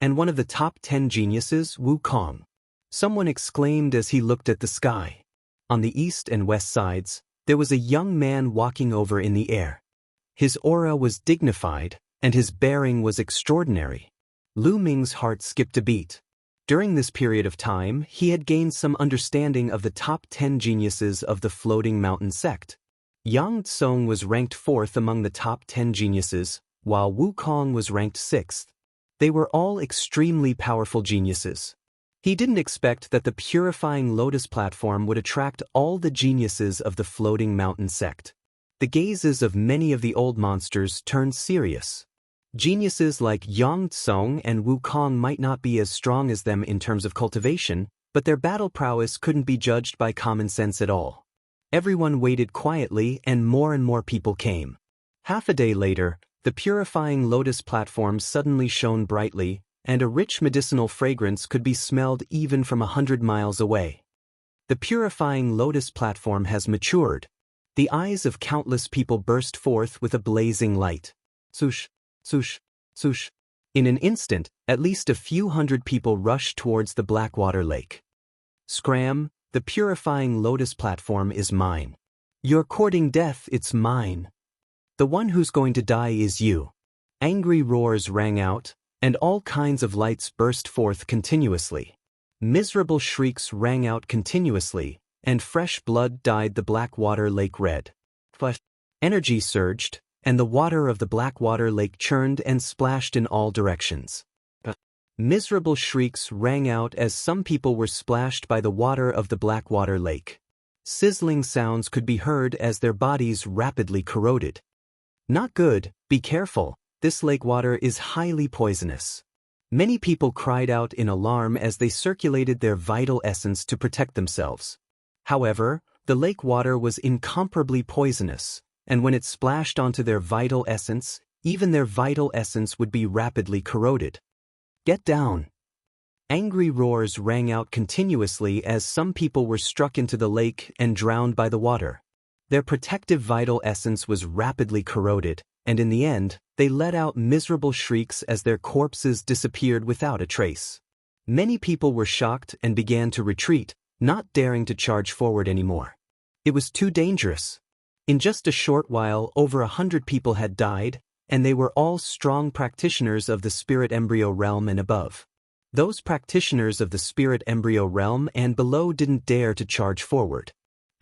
And one of the top 10 geniuses, Wukong. Someone exclaimed as he looked at the sky. On the east and west sides, there was a young man walking over in the air. His aura was dignified, and his bearing was extraordinary. Lu Ming's heart skipped a beat. During this period of time, he had gained some understanding of the top 10 geniuses of the Floating Mountain sect. Yang Tsung was ranked 4th among the top 10 geniuses, while Wukong was ranked 6th. They were all extremely powerful geniuses. He didn't expect that the purifying lotus platform would attract all the geniuses of the Floating Mountain sect. The gazes of many of the old monsters turned serious. Geniuses like Yang Tsung and Wukong might not be as strong as them in terms of cultivation, but their battle prowess couldn't be judged by common sense at all. Everyone waited quietly and more people came. Half a day later, the purifying lotus platform suddenly shone brightly, and a rich medicinal fragrance could be smelled even from 100 miles away. The purifying lotus platform has matured. The eyes of countless people burst forth with a blazing light. Swoosh, swoosh, swoosh. In an instant, at least a few hundred people rushed towards the Blackwater Lake. Scram, the purifying lotus platform is mine. You're courting death, it's mine. The one who's going to die is you. Angry roars rang out, and all kinds of lights burst forth continuously. Miserable shrieks rang out continuously, and fresh blood dyed the Blackwater Lake red. Energy surged, and the water of the Blackwater Lake churned and splashed in all directions. Miserable shrieks rang out as some people were splashed by the water of the Blackwater Lake. Sizzling sounds could be heard as their bodies rapidly corroded. Not good, be careful, this lake water is highly poisonous. Many people cried out in alarm as they circulated their vital essence to protect themselves. However, the lake water was incomparably poisonous, and when it splashed onto their vital essence, even their vital essence would be rapidly corroded. Get down! Angry roars rang out continuously as some people were struck into the lake and drowned by the water. Their protective vital essence was rapidly corroded, and in the end, they let out miserable shrieks as their corpses disappeared without a trace. Many people were shocked and began to retreat, not daring to charge forward anymore. It was too dangerous. In just a short while, over 100 people had died, and they were all strong practitioners of the spirit embryo realm and above. Those practitioners of the spirit embryo realm and below didn't dare to charge forward.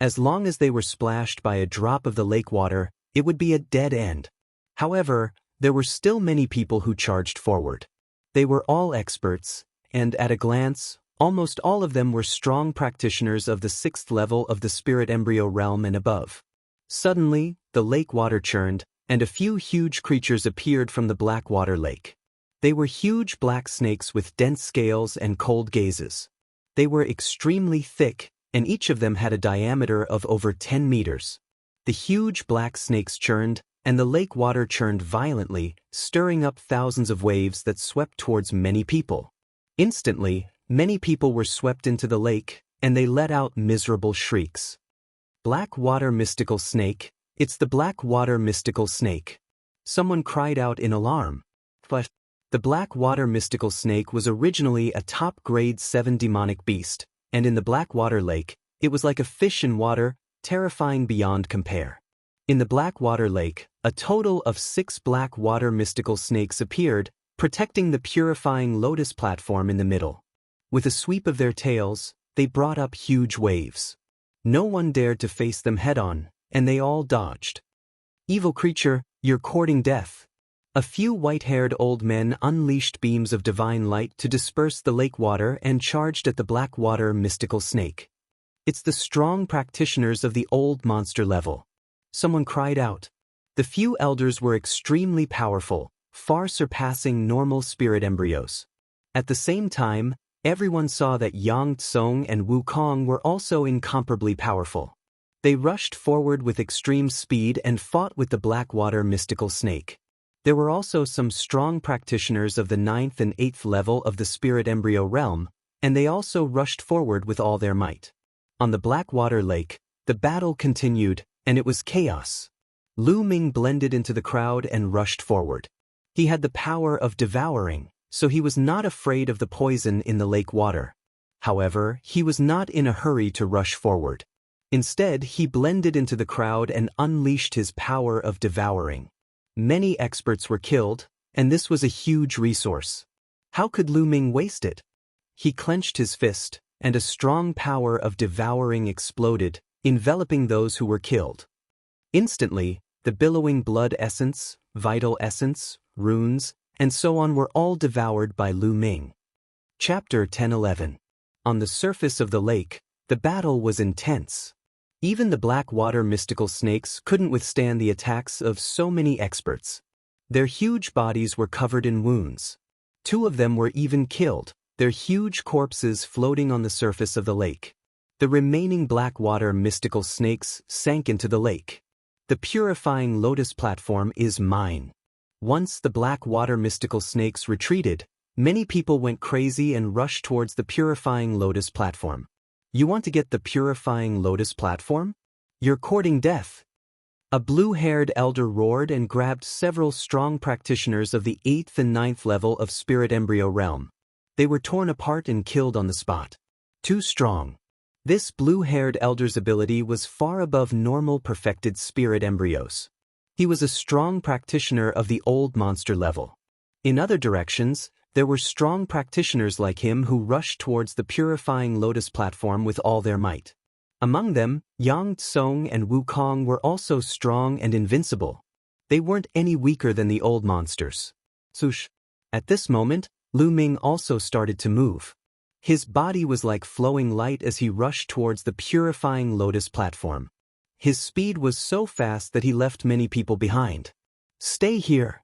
As long as they were splashed by a drop of the lake water, it would be a dead end. However, there were still many people who charged forward. They were all experts, and at a glance, almost all of them were strong practitioners of the 6th level of the spirit embryo realm and above. Suddenly, the lake water churned, and a few huge creatures appeared from the Blackwater Lake. They were huge black snakes with dense scales and cold gazes. They were extremely thick, and each of them had a diameter of over 10 meters. The huge black snakes churned, and the lake water churned violently, stirring up thousands of waves that swept towards many people. Instantly, many people were swept into the lake, and they let out miserable shrieks. Blackwater mystical snake, it's the Blackwater mystical snake. Someone cried out in alarm. The Blackwater mystical snake was originally a top grade 7 demonic beast, and in the Blackwater Lake, it was like a fish in water, terrifying beyond compare. In the Blackwater Lake, a total of 6 Blackwater mystical snakes appeared, protecting the purifying lotus platform in the middle. With a sweep of their tails, they brought up huge waves. No one dared to face them head-on, and they all dodged. Evil creature, you're courting death. A few white-haired old men unleashed beams of divine light to disperse the lake water and charged at the Blackwater mystical snake. It's the strong practitioners of the old monster level. Someone cried out. The few elders were extremely powerful, far surpassing normal spirit embryos. At the same time, everyone saw that Yang Tsung and Wukong were also incomparably powerful. They rushed forward with extreme speed and fought with the Blackwater mystical snake. There were also some strong practitioners of the 9th and 8th level of the spirit embryo realm, and they also rushed forward with all their might. On the Blackwater Lake, the battle continued, and it was chaos. Lu Ming blended into the crowd and rushed forward. He had the power of devouring, so he was not afraid of the poison in the lake water. However, he was not in a hurry to rush forward. Instead, he blended into the crowd and unleashed his power of devouring. Many experts were killed, and this was a huge resource. How could Lu Ming waste it? He clenched his fist, and a strong power of devouring exploded, enveloping those who were killed. Instantly, the billowing blood essence, vital essence, runes, and so on were all devoured by Lu Ming. Chapter 10-11. On the surface of the lake, the battle was intense. Even the Blackwater mystical snakes couldn't withstand the attacks of so many experts. Their huge bodies were covered in wounds. 2 of them were even killed, their huge corpses floating on the surface of the lake. The remaining Blackwater mystical snakes sank into the lake. The purifying lotus platform is mine. Once the Blackwater mystical snakes retreated, many people went crazy and rushed towards the purifying lotus platform. You want to get the purifying lotus platform? You're courting death. A blue-haired elder roared and grabbed several strong practitioners of the 8th and 9th level of spirit embryo realm. They were torn apart and killed on the spot. Too strong. This blue-haired elder's ability was far above normal perfected spirit embryos. He was a strong practitioner of the old monster level. In other directions, there were strong practitioners like him who rushed towards the purifying lotus platform with all their might. Among them, Yang Tsong and Wukong were also strong and invincible. They weren't any weaker than the old monsters. Swoosh. At this moment, Lu Ming also started to move. His body was like flowing light as he rushed towards the purifying lotus platform. His speed was so fast that he left many people behind. Stay here.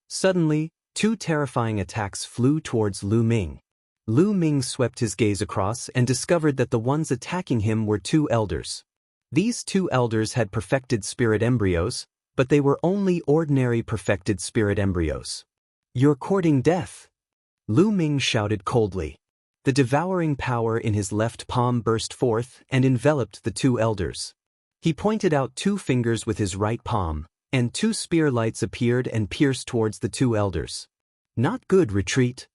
Suddenly, 2 terrifying attacks flew towards Lu Ming. Lu Ming swept his gaze across and discovered that the ones attacking him were 2 elders. These 2 elders had perfected spirit embryos, but they were only ordinary perfected spirit embryos. You're courting death. Lu Ming shouted coldly. The devouring power in his left palm burst forth and enveloped the 2 elders. He pointed out 2 fingers with his right palm, and 2 spear lights appeared and pierced towards the 2 elders. Not good, retreat.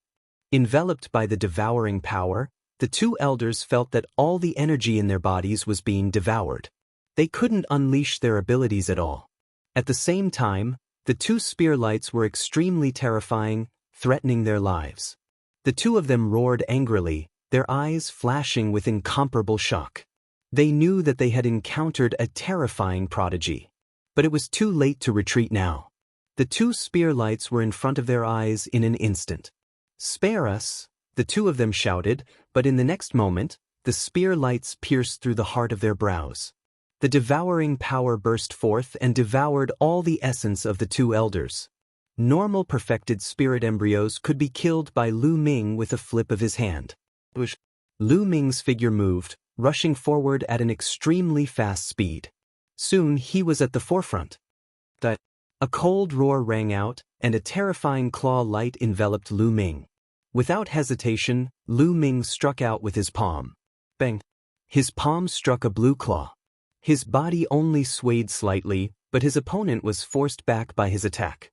Enveloped by the devouring power, the 2 elders felt that all the energy in their bodies was being devoured. They couldn't unleash their abilities at all. At the same time, the 2 spear lights were extremely terrifying, threatening their lives. The 2 of them roared angrily, their eyes flashing with incomparable shock. They knew that they had encountered a terrifying prodigy. But it was too late to retreat now. The 2 spear lights were in front of their eyes in an instant. Spare us, the 2 of them shouted, but in the next moment, the spear lights pierced through the heart of their brows. The devouring power burst forth and devoured all the essence of the 2 elders. Normal perfected spirit embryos could be killed by Lu Ming with a flip of his hand. Lu Ming's figure moved, rushing forward at an extremely fast speed. Soon he was at the forefront. A cold roar rang out, and a terrifying claw light enveloped Lu Ming. Without hesitation, Lu Ming struck out with his palm. Bang! His palm struck a blue claw. His body only swayed slightly, but his opponent was forced back by his attack.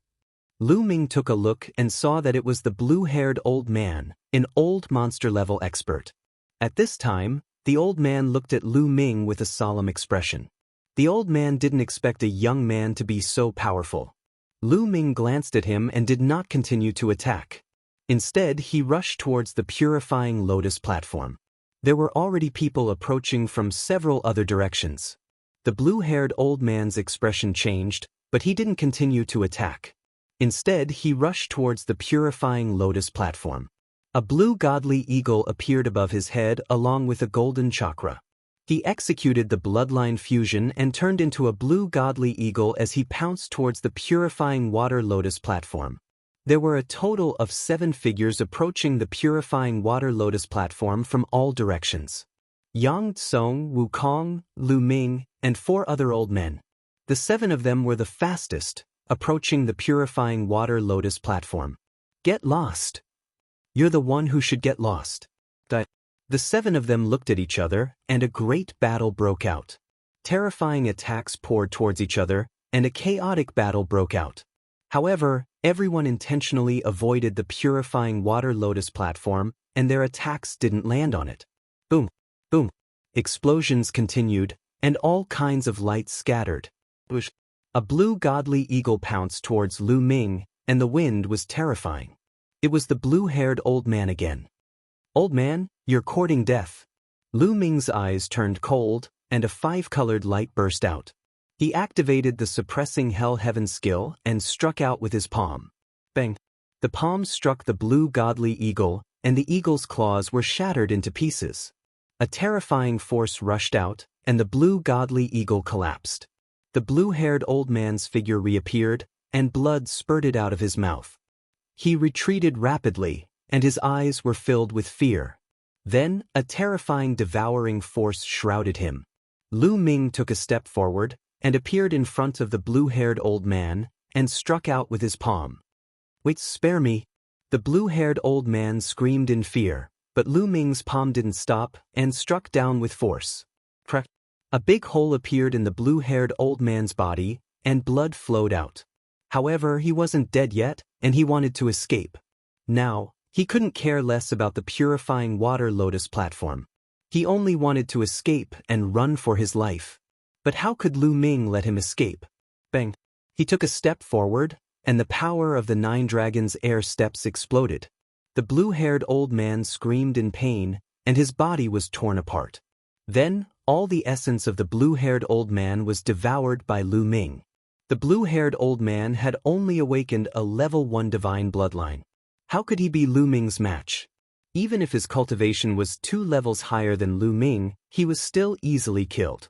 Lu Ming took a look and saw that it was the blue-haired old man, an old monster-level expert. At this time, the old man looked at Lu Ming with a solemn expression. The old man didn't expect a young man to be so powerful. Lu Ming glanced at him and did not continue to attack. Instead, he rushed towards the purifying lotus platform. There were already people approaching from several other directions. The blue-haired old man's expression changed, but he didn't continue to attack. Instead, he rushed towards the purifying lotus platform. A blue godly eagle appeared above his head along with a golden chakra. He executed the bloodline fusion and turned into a blue godly eagle as he pounced towards the purifying water lotus platform. There were a total of 7 figures approaching the purifying water lotus platform from all directions. Yang Tsong, Wukong, Lu Ming, and 4 other old men. The 7 of them were the fastest, approaching the purifying water lotus platform. Get lost. You're the one who should get lost. The 7 of them looked at each other, and a great battle broke out. Terrifying attacks poured towards each other, and a chaotic battle broke out. However, everyone intentionally avoided the purifying water lotus platform, and their attacks didn't land on it. Boom, boom. Explosions continued, and all kinds of lights scattered. A blue godly eagle pounced towards Lu Ming, and the wind was terrifying. It was the blue-haired old man again. Old man, you're courting death. Lu Ming's eyes turned cold, and a 5-colored light burst out. He activated the suppressing hell heaven skill and struck out with his palm. Bang! The palm struck the blue godly eagle, and the eagle's claws were shattered into pieces. A terrifying force rushed out, and the blue godly eagle collapsed. The blue-haired old man's figure reappeared, and blood spurted out of his mouth. He retreated rapidly, and his eyes were filled with fear. Then, a terrifying devouring force shrouded him. Lu Ming took a step forward, and appeared in front of the blue-haired old man, and struck out with his palm. Wait, spare me! The blue-haired old man screamed in fear, but Lu Ming's palm didn't stop, and struck down with force. Crack! A big hole appeared in the blue-haired old man's body, and blood flowed out. However, he wasn't dead yet, and he wanted to escape. Now, he couldn't care less about the purifying water lotus platform. He only wanted to escape and run for his life. But how could Lu Ming let him escape? Bang! He took a step forward, and the power of the 9 dragons' air steps exploded. The blue-haired old man screamed in pain, and his body was torn apart. Then, all the essence of the blue-haired old man was devoured by Lu Ming. The blue-haired old man had only awakened a level 1 divine bloodline. How could he be Lu Ming's match? Even if his cultivation was 2 levels higher than Lu Ming, he was still easily killed.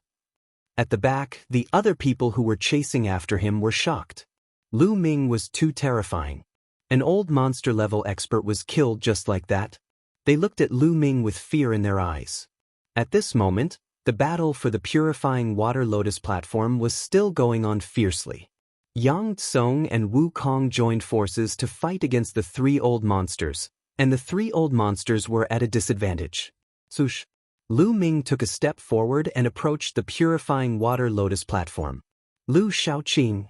At the back, the other people who were chasing after him were shocked. Lu Ming was too terrifying. An old monster-level expert was killed just like that. They looked at Lu Ming with fear in their eyes. At this moment, the battle for the purifying water lotus platform was still going on fiercely. Yang Tsung and Wu Kong joined forces to fight against the 3 old monsters, and the 3 old monsters were at a disadvantage. Swoosh! Lu Ming took a step forward and approached the purifying water lotus platform. Lu Shaoqing.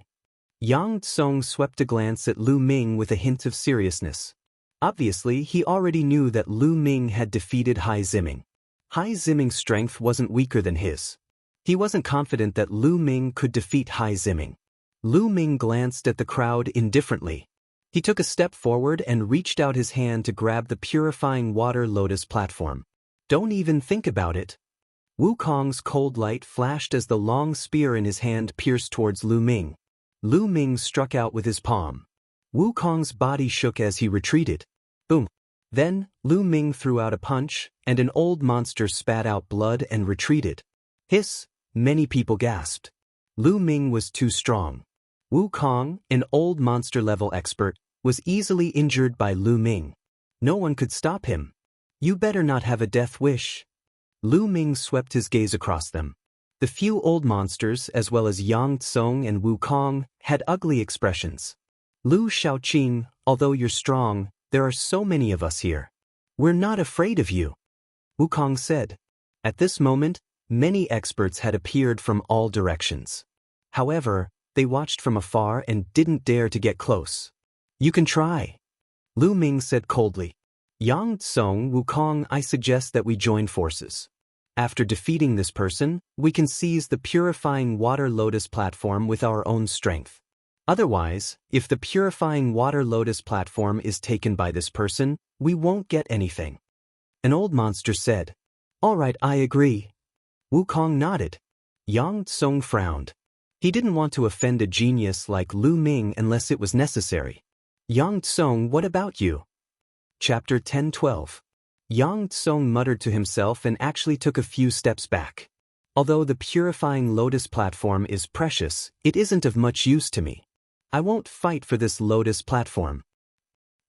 Yang Tsung swept a glance at Lu Ming with a hint of seriousness. Obviously, he already knew that Lu Ming had defeated Hai Ziming. Hai Ziming's strength wasn't weaker than his. He wasn't confident that Lu Ming could defeat Hai Ziming. Lu Ming glanced at the crowd indifferently. He took a step forward and reached out his hand to grab the purifying water lotus platform. Don't even think about it. Wu Kong's cold light flashed as the long spear in his hand pierced towards Lu Ming. Lu Ming struck out with his palm. Wu Kong's body shook as he retreated. Boom! Then, Lu Ming threw out a punch, and an old monster spat out blood and retreated. Hiss! Many people gasped. Lu Ming was too strong. Wu Kong, an old monster-level expert, was easily injured by Lu Ming. No one could stop him. You better not have a death wish. Lu Ming swept his gaze across them. The few old monsters, as well as Yang Tsung and Wu Kong, had ugly expressions. Lu Shaoqing, although you're strong, there are so many of us here. We're not afraid of you, Wu Kong said. At this moment, many experts had appeared from all directions. However, they watched from afar and didn't dare to get close. You can try, Lu Ming said coldly. Yang Tsung, Wu Kong, I suggest that we join forces. After defeating this person, we can seize the purifying water lotus platform with our own strength. Otherwise, if the purifying water lotus platform is taken by this person, we won't get anything. An old monster said. All right, I agree. Wu Kong nodded. Yang Tsung frowned. He didn't want to offend a genius like Lu Ming unless it was necessary. Yang Tsung, what about you? Chapter 10-12. Yang Tsung muttered to himself and actually took a few steps back. Although the purifying lotus platform is precious, it isn't of much use to me. I won't fight for this lotus platform.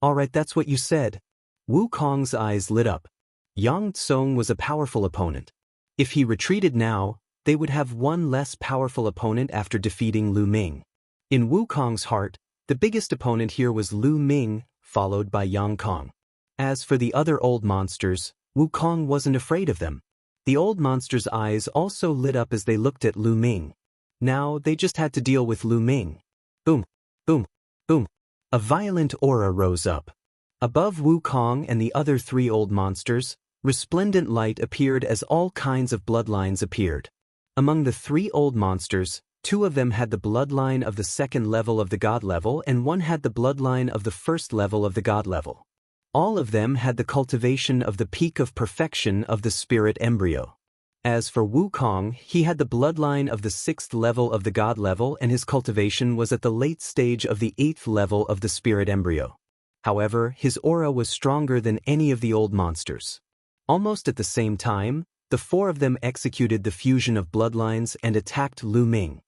All right, that's what you said. Wu Kong's eyes lit up. Yang Tsung was a powerful opponent. If he retreated now, they would have one less powerful opponent after defeating Lu Ming. In Wukong's heart, the biggest opponent here was Lu Ming, followed by Yang Kong. As for the other old monsters, Wukong wasn't afraid of them. The old monster's eyes also lit up as they looked at Lu Ming. Now they just had to deal with Lu Ming. Boom, boom, boom. A violent aura rose up. Above Wukong and the other three old monsters, resplendent light appeared as all kinds of bloodlines appeared. Among the three old monsters, two of them had the bloodline of the second level of the god level and one had the bloodline of the first level of the god level. All of them had the cultivation of the peak of perfection of the spirit embryo. As for Wukong, he had the bloodline of the sixth level of the god level and his cultivation was at the late stage of the eighth level of the spirit embryo. However, his aura was stronger than any of the old monsters. Almost at the same time, the four of them executed the fusion of bloodlines and attacked Lu Ming.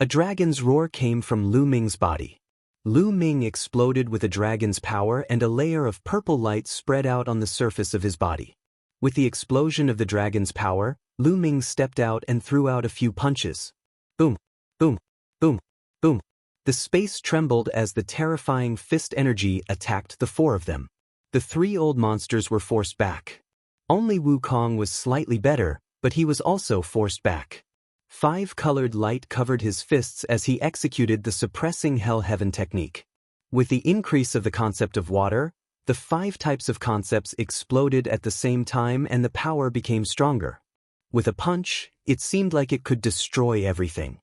A dragon's roar came from Lu Ming's body. Lu Ming exploded with a dragon's power and a layer of purple light spread out on the surface of his body. With the explosion of the dragon's power, Lu Ming stepped out and threw out a few punches. Boom, boom, boom, boom. The space trembled as the terrifying fist energy attacked the four of them. The three old monsters were forced back. Only Wukong was slightly better, but he was also forced back. Five-colored light covered his fists as he executed the suppressing Hell Heaven technique. With the increase of the concept of water, the five types of concepts exploded at the same time and the power became stronger. With a punch, it seemed like it could destroy everything.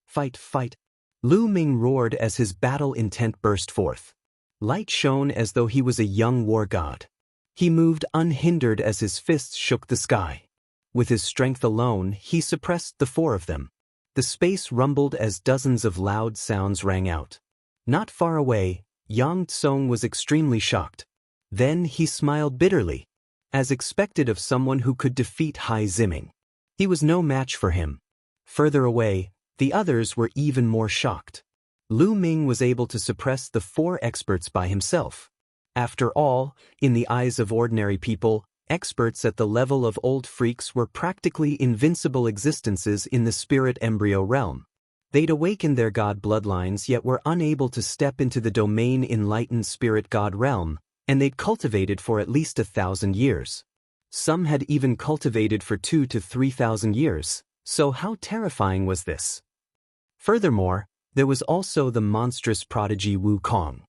Fight, fight. Lu Ming roared as his battle intent burst forth. Light shone as though he was a young war god. He moved unhindered as his fists shook the sky. With his strength alone, he suppressed the four of them. The space rumbled as dozens of loud sounds rang out. Not far away, Yang Tsong was extremely shocked. Then he smiled bitterly. As expected of someone who could defeat Hai Ziming. He was no match for him. Further away, the others were even more shocked. Lu Ming was able to suppress the four experts by himself. After all, in the eyes of ordinary people, experts at the level of old freaks were practically invincible existences in the spirit embryo realm. They'd awakened their god bloodlines yet were unable to step into the domain enlightened spirit god realm, and they'd cultivated for at least 1,000 years. Some had even cultivated for 2,000 to 3,000 years, so how terrifying was this? Furthermore, there was also the monstrous prodigy Wukong.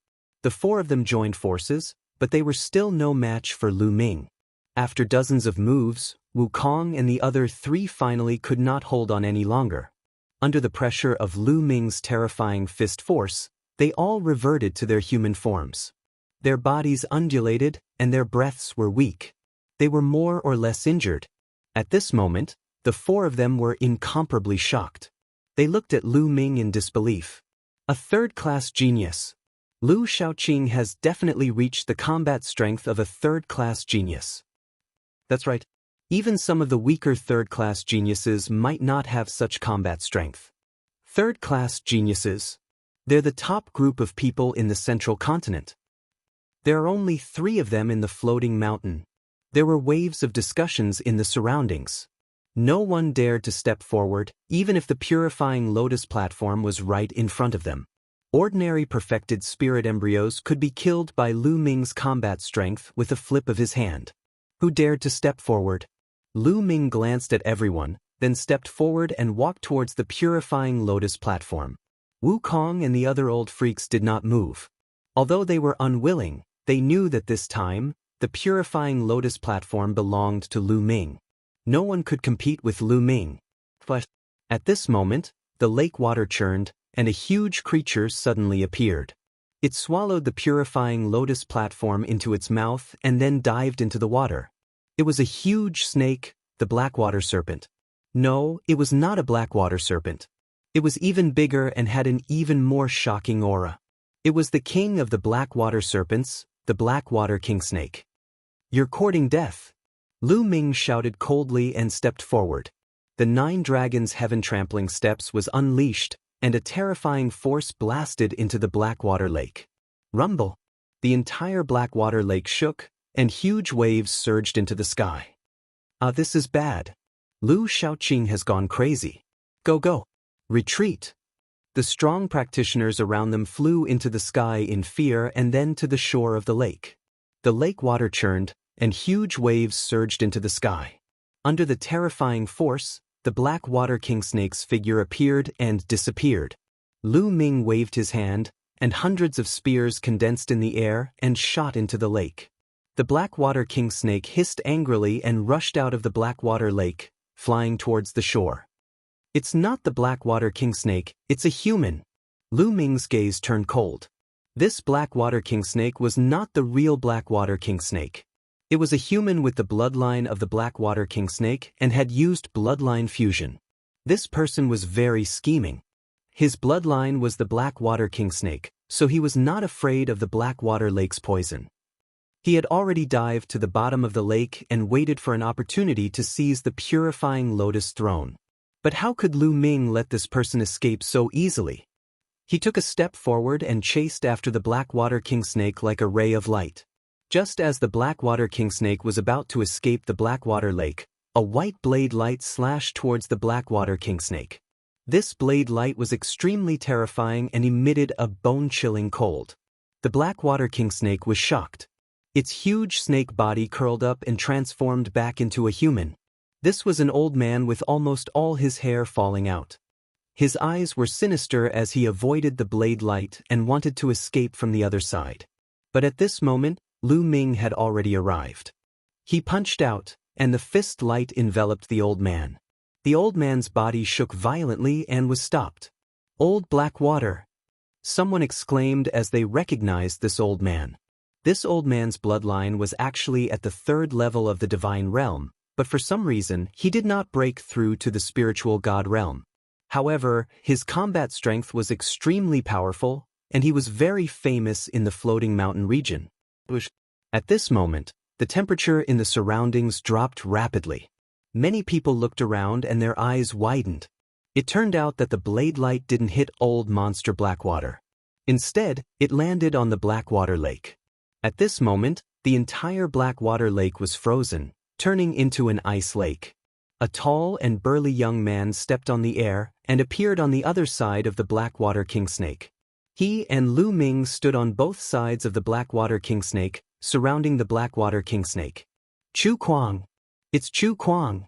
The four of them joined forces, but they were still no match for Lu Ming. After dozens of moves, Wukong and the other three finally could not hold on any longer. Under the pressure of Lu Ming's terrifying fist force, they all reverted to their human forms. Their bodies undulated, and their breaths were weak. They were more or less injured. At this moment, the four of them were incomparably shocked. They looked at Lu Ming in disbelief. A third-class genius. Lu Shaoqing has definitely reached the combat strength of a third-class genius. That's right. Even some of the weaker third-class geniuses might not have such combat strength. Third-class geniuses. They're the top group of people in the central continent. There are only 3 of them in the floating mountain. There were waves of discussions in the surroundings. No one dared to step forward, even if the purifying lotus platform was right in front of them. Ordinary perfected spirit embryos could be killed by Lu Ming's combat strength with a flip of his hand. Who dared to step forward? Lu Ming glanced at everyone, then stepped forward and walked towards the purifying lotus platform. Wukong and the other old freaks did not move. Although they were unwilling, they knew that this time, the purifying lotus platform belonged to Lu Ming. No one could compete with Lu Ming. But at this moment, the lake water churned, and a huge creature suddenly appeared. It swallowed the purifying lotus platform into its mouth and then dived into the water. It was a huge snake, the blackwater serpent. No, it was not a blackwater serpent. It was even bigger and had an even more shocking aura. It was the king of the blackwater serpents, the blackwater king snake. "You're courting death." Lu Ming shouted coldly and stepped forward. The 9 dragons' heaven-trampling steps was unleashed, and a terrifying force blasted into the Blackwater Lake. Rumble! The entire Blackwater Lake shook, and huge waves surged into the sky. This is bad. Lu Shaoqing has gone crazy. Go, go! Retreat! The strong practitioners around them flew into the sky in fear and then to the shore of the lake. The lake water churned, and huge waves surged into the sky. Under the terrifying force, the black water king snake's figure appeared and disappeared. Lu Ming waved his hand, and hundreds of spears condensed in the air and shot into the lake. The black water king snake hissed angrily and rushed out of the black water lake, flying towards the shore. It's not the black water king snake, it's a human. Lu Ming's gaze turned cold. This black water king snake was not the real black water king snake. It was a human with the bloodline of the black water king snake and had used bloodline fusion. This person was very scheming. His bloodline was the black water king snake, so he was not afraid of the black water lake's poison. He had already dived to the bottom of the lake and waited for an opportunity to seize the purifying lotus throne. But how could Lu Ming let this person escape so easily? He took a step forward and chased after the black water king snake like a ray of light. Just as the black water king snake was about to escape the black water lake, a white blade light slashed towards the black water king snake. This blade light was extremely terrifying and emitted a bone-chilling cold. The black water king snake was shocked. Its huge snake body curled up and transformed back into a human. This was an old man with almost all his hair falling out. His eyes were sinister as he avoided the blade light and wanted to escape from the other side. But at this moment, Lu Ming had already arrived. He punched out, and the fist light enveloped the old man. The old man's body shook violently and was stopped. "Old black water!" someone exclaimed as they recognized this old man. This old man's bloodline was actually at the 3rd level of the divine realm, but for some reason he did not break through to the spiritual god realm. However, his combat strength was extremely powerful, and he was very famous in the floating mountain region. At this moment, the temperature in the surroundings dropped rapidly. Many people looked around and their eyes widened. It turned out that the blade light didn't hit old monster Blackwater. Instead, it landed on the Blackwater Lake. At this moment, the entire Blackwater Lake was frozen, turning into an ice lake. A tall and burly young man stepped on the air and appeared on the other side of the Blackwater King Snake. He and Lu Ming stood on both sides of the Blackwater King Snake, surrounding the Blackwater King Snake. "Chu Kuang! It's Chu Kuang!"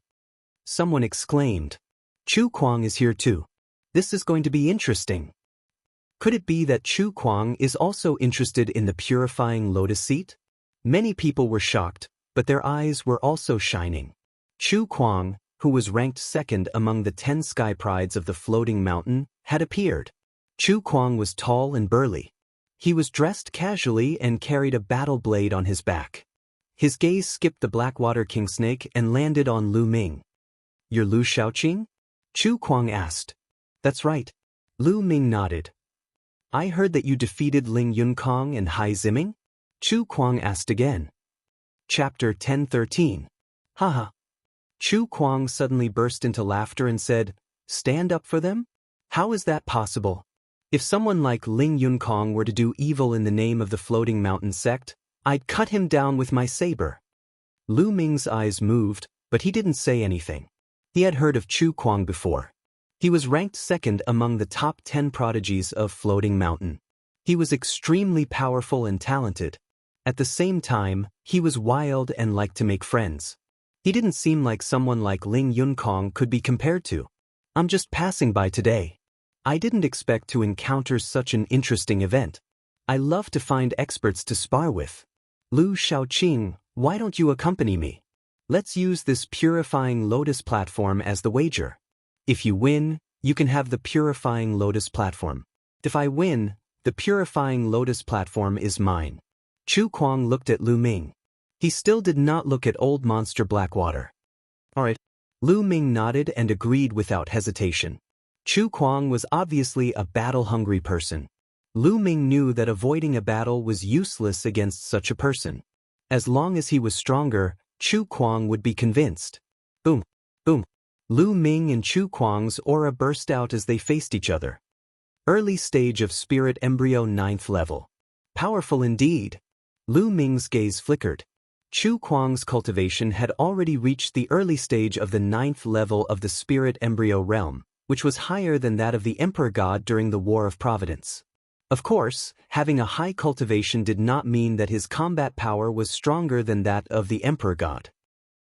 someone exclaimed. "Chu Kuang is here too. This is going to be interesting." Could it be that Chu Kuang is also interested in the purifying lotus seat? Many people were shocked, but their eyes were also shining. Chu Kuang, who was ranked 2nd among the 10 sky prides of the floating mountain, had appeared. Chu Kuang was tall and burly. He was dressed casually and carried a battle blade on his back. His gaze skipped the Blackwater King Snake and landed on Lu Ming. "You're Lu Shaoqing?" Chu Kuang asked. "That's right." Lu Ming nodded. "I heard that you defeated Ling Yunkong and Hai Ziming?" Chu Kuang asked again. Chapter 10:13. Haha. Chu Kuang suddenly burst into laughter and said, "Stand up for them? How is that possible? If someone like Ling Yunkong were to do evil in the name of the Floating Mountain sect, I'd cut him down with my saber." Lu Ming's eyes moved, but he didn't say anything. He had heard of Chu Kuang before. He was ranked 2nd among the top 10 prodigies of Floating Mountain. He was extremely powerful and talented. At the same time, he was wild and liked to make friends. He didn't seem like someone like Ling Yunkong could be compared to. "I'm just passing by today. I didn't expect to encounter such an interesting event. I love to find experts to spar with. Lu Shaoqing, why don't you accompany me? Let's use this purifying lotus platform as the wager. If you win, you can have the purifying lotus platform. If I win, the purifying lotus platform is mine." Chu Kuang looked at Lu Ming. He still did not look at old monster Blackwater. "All right." Lu Ming nodded and agreed without hesitation. Chu Kuang was obviously a battle-hungry person. Lu Ming knew that avoiding a battle was useless against such a person. As long as he was stronger, Chu Kuang would be convinced. Boom, boom. Lu Ming and Chu Kuang's aura burst out as they faced each other. Early stage of spirit embryo 9th level. Powerful indeed. Lu Ming's gaze flickered. Chu Kuang's cultivation had already reached the early stage of the 9th level of the spirit embryo realm, which was higher than that of the Emperor God during the War of Providence. Of course, having a high cultivation did not mean that his combat power was stronger than that of the Emperor God.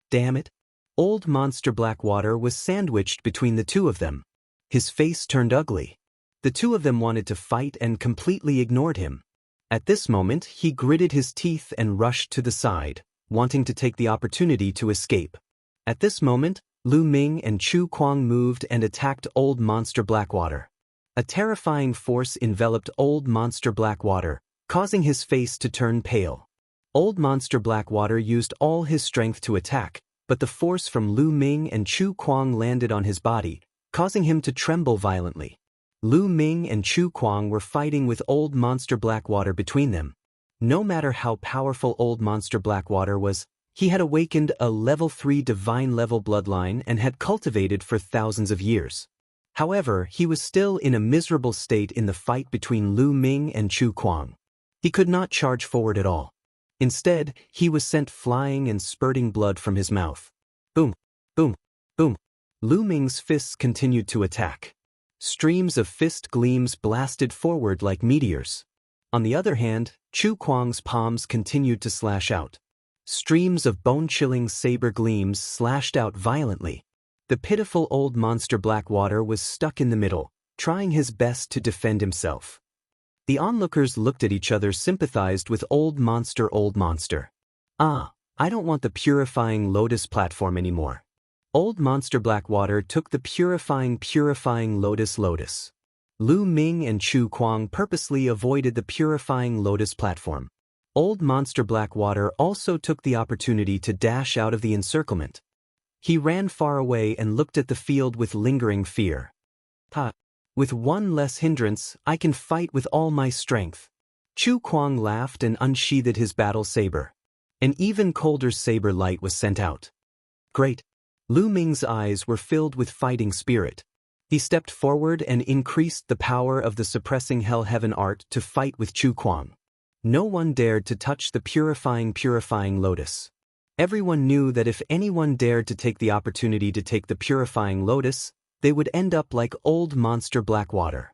Damn it! Old Monster Blackwater was sandwiched between the two of them. His face turned ugly. The two of them wanted to fight and completely ignored him. At this moment, he gritted his teeth and rushed to the side, wanting to take the opportunity to escape. At this moment, Lu Ming and Chu Kuang moved and attacked Old Monster Blackwater. A terrifying force enveloped Old Monster Blackwater, causing his face to turn pale. Old Monster Blackwater used all his strength to attack, but the force from Lu Ming and Chu Kuang landed on his body, causing him to tremble violently. Lu Ming and Chu Kuang were fighting with Old Monster Blackwater between them. No matter how powerful Old Monster Blackwater was, he had awakened a level 3 divine level bloodline and had cultivated for thousands of years. However, he was still in a miserable state in the fight between Lu Ming and Chu Kuang. He could not charge forward at all. Instead, he was sent flying and spurting blood from his mouth. Boom, boom, boom. Lu Ming's fists continued to attack. Streams of fist gleams blasted forward like meteors. On the other hand, Chu Kuang's palms continued to slash out. Streams of bone-chilling saber gleams slashed out violently. The pitiful Old Monster Blackwater was stuck in the middle, trying his best to defend himself. The onlookers looked at each other, sympathized with Old Monster. I don't want the purifying lotus platform anymore. Old Monster Blackwater took the purifying lotus. Lu Ming and Chu Kuang purposely avoided the purifying lotus platform. Old Monster Blackwater also took the opportunity to dash out of the encirclement. He ran far away and looked at the field with lingering fear. With one less hindrance, I can fight with all my strength. Chu Kuang laughed and unsheathed his battle saber. An even colder saber light was sent out. Great! Lu Ming's eyes were filled with fighting spirit. He stepped forward and increased the power of the suppressing Hell Heaven art to fight with Chu Kuang. No one dared to touch the purifying lotus. Everyone knew that if anyone dared to take the opportunity to take the purifying lotus, they would end up like Old Monster Blackwater.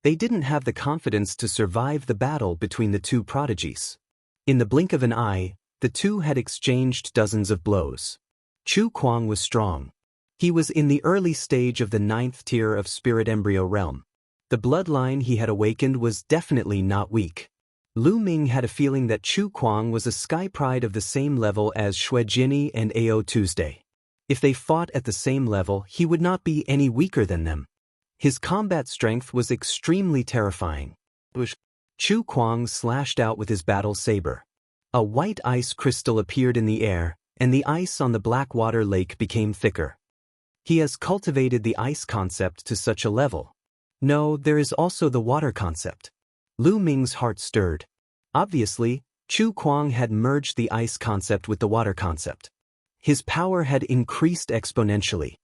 They didn't have the confidence to survive the battle between the two prodigies. In the blink of an eye, the two had exchanged dozens of blows. Chu Kuang was strong. He was in the early stage of the 9th tier of Spirit Embryo Realm. The bloodline he had awakened was definitely not weak. Lu Ming had a feeling that Chu Kuang was a sky pride of the same level as Xue Jinni and Ao Tuesday. If they fought at the same level, he would not be any weaker than them. His combat strength was extremely terrifying. Chu Kuang slashed out with his battle saber. A white ice crystal appeared in the air, and the ice on the Blackwater Lake became thicker. He has cultivated the ice concept to such a level. No, there is also the water concept. Lu Ming's heart stirred. Obviously, Chu Kuang had merged the ice concept with the water concept. His power had increased exponentially.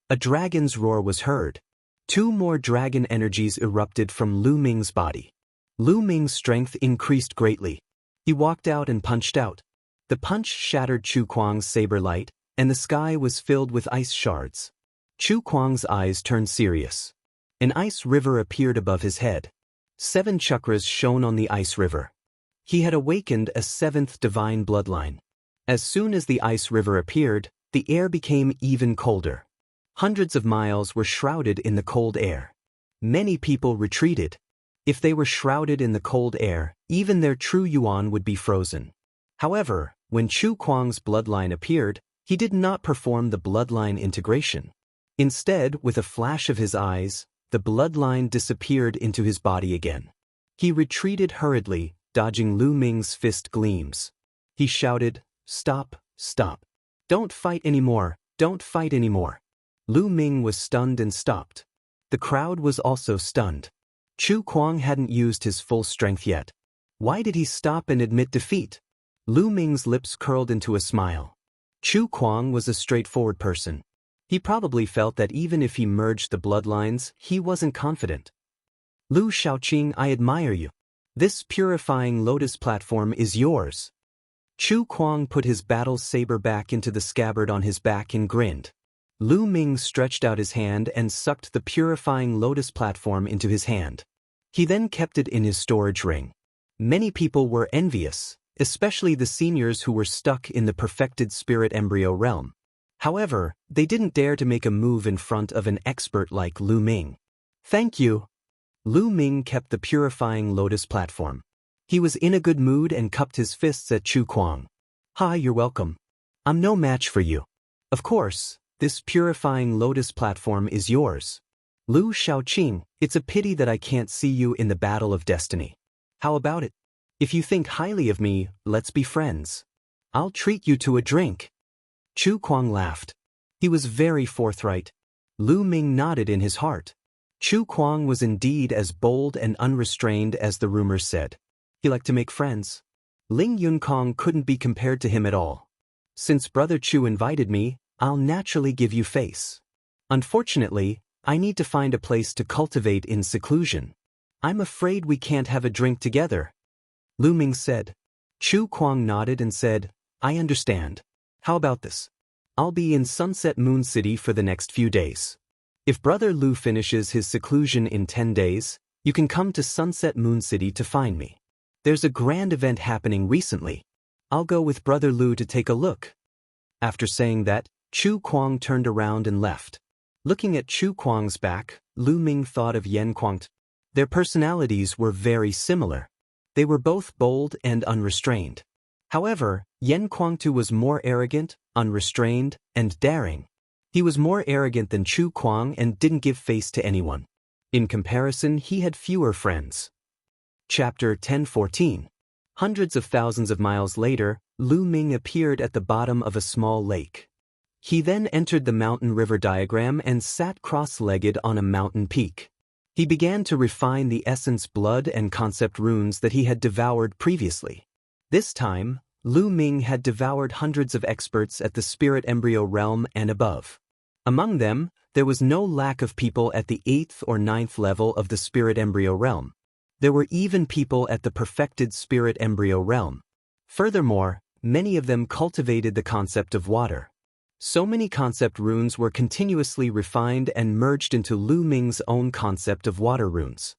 A dragon's roar was heard. 2 more dragon energies erupted from Lu Ming's body. Lu Ming's strength increased greatly. He walked out and punched out. The punch shattered Chu Kuang's saber light, and the sky was filled with ice shards. Chu Kuang's eyes turned serious. An ice river appeared above his head. 7 chakras shone on the ice river. He had awakened a 7th divine bloodline. As soon as the ice river appeared, the air became even colder. Hundreds of miles were shrouded in the cold air. Many people retreated. If they were shrouded in the cold air, even their true yuan would be frozen. However, when Chu Kuang's bloodline appeared, he did not perform the bloodline integration. Instead, with a flash of his eyes, the bloodline disappeared into his body again. He retreated hurriedly, dodging Lu Ming's fist gleams. He shouted, "Stop, stop. Don't fight anymore, don't fight anymore." Lu Ming was stunned and stopped. The crowd was also stunned. Chu Kuang hadn't used his full strength yet. Why did he stop and admit defeat? Lu Ming's lips curled into a smile. Chu Kuang was a straightforward person. He probably felt that even if he merged the bloodlines, he wasn't confident. "Lu Shaoqing, I admire you. This purifying lotus platform is yours." Chu Kuang put his battle saber back into the scabbard on his back and grinned. Lu Ming stretched out his hand and sucked the purifying lotus platform into his hand. He then kept it in his storage ring. Many people were envious, especially the seniors who were stuck in the perfected spirit embryo realm. However, they didn't dare to make a move in front of an expert like Lu Ming. "Thank you." Lu Ming kept the purifying lotus platform. He was in a good mood and cupped his fists at Chu Kuang. "Hi, you're welcome. I'm no match for you. Of course, this purifying lotus platform is yours. Lu Shaoqing, it's a pity that I can't see you in the battle of destiny. How about it? If you think highly of me, let's be friends. I'll treat you to a drink." Chu Kuang laughed. He was very forthright. Lu Ming nodded in his heart. Chu Kuang was indeed as bold and unrestrained as the rumors said. He liked to make friends. Ling Yunkong couldn't be compared to him at all. "Since Brother Chu invited me, I'll naturally give you face. Unfortunately, I need to find a place to cultivate in seclusion. I'm afraid we can't have a drink together," Lu Ming said. Chu Kuang nodded and said, "I understand. How about this? I'll be in Sunset Moon City for the next few days. If Brother Lu finishes his seclusion in 10 days, you can come to Sunset Moon City to find me. There's a grand event happening recently. I'll go with Brother Lu to take a look." After saying that, Chu Kuang turned around and left. Looking at Chu Kuang's back, Lu Ming thought of Yan Kuang. Their personalities were very similar. They were both bold and unrestrained. However, Yan Kuangtu was more arrogant, unrestrained, and daring. He was more arrogant than Chu Kuang and didn't give face to anyone. In comparison, he had fewer friends. Chapter 10:14. Hundreds of thousands of miles later, Lu Ming appeared at the bottom of a small lake. He then entered the mountain-river diagram and sat cross-legged on a mountain peak. He began to refine the essence blood and concept runes that he had devoured previously. This time, Lu Ming had devoured hundreds of experts at the spirit embryo realm and above. Among them, there was no lack of people at the 8th or 9th level of the spirit embryo realm. There were even people at the perfected spirit embryo realm. Furthermore, many of them cultivated the concept of water. So many concept runes were continuously refined and merged into Lu Ming's own concept of water runes.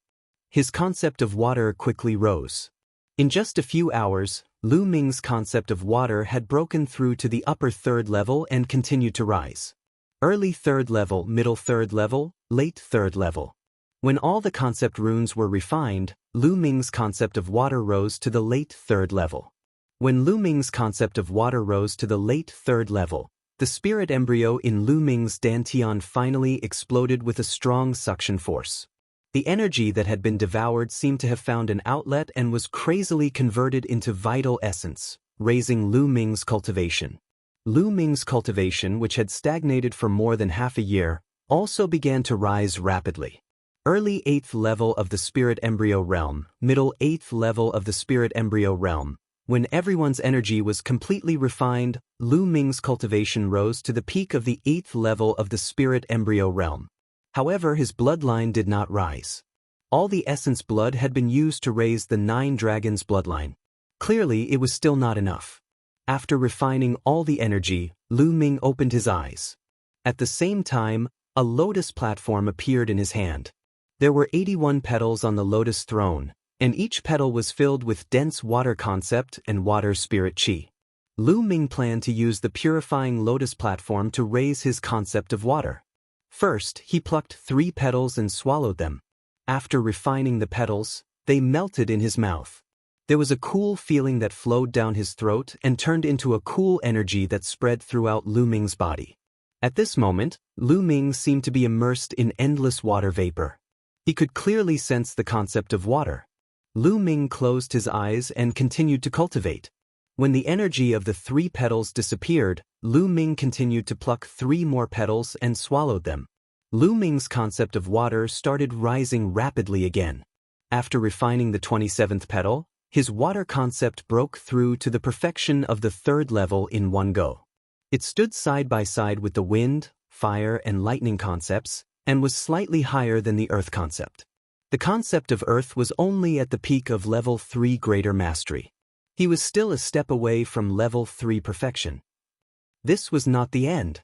His concept of water quickly rose. In just a few hours, Lu Ming's concept of water had broken through to the upper 3rd level and continued to rise. Early 3rd level, middle 3rd level, late 3rd level. When all the concept runes were refined, Lu Ming's concept of water rose to the late 3rd level. When Lu Ming's concept of water rose to the late 3rd level, the spirit embryo in Lu Ming's dantian finally exploded with a strong suction force. The energy that had been devoured seemed to have found an outlet and was crazily converted into vital essence, raising Lu Ming's cultivation. Lu Ming's cultivation, which had stagnated for more than half a year, also began to rise rapidly. Early 8th level of the spirit embryo realm, middle 8th level of the spirit embryo realm. When everyone's energy was completely refined, Lu Ming's cultivation rose to the peak of the 8th level of the spirit embryo realm. However, his bloodline did not rise. All the essence blood had been used to raise the 9 dragons bloodline. Clearly, it was still not enough. After refining all the energy, Lu Ming opened his eyes. At the same time, a lotus platform appeared in his hand. There were 81 petals on the lotus throne, and each petal was filled with dense water concept and water spirit chi. Lu Ming planned to use the purifying lotus platform to raise his concept of water. First, he plucked 3 petals and swallowed them. After refining the petals, they melted in his mouth. There was a cool feeling that flowed down his throat and turned into a cool energy that spread throughout Lu Ming's body. At this moment, Lu Ming seemed to be immersed in endless water vapor. He could clearly sense the concept of water. Lu Ming closed his eyes and continued to cultivate. When the energy of the 3 petals disappeared, Lu Ming continued to pluck 3 more petals and swallowed them. Lu Ming's concept of water started rising rapidly again. After refining the 27th petal, his water concept broke through to the perfection of the 3rd level in one go. It stood side by side with the wind, fire, and lightning concepts, and was slightly higher than the earth concept. The concept of earth was only at the peak of level 3 greater mastery. He was still a step away from level 3 perfection. This was not the end.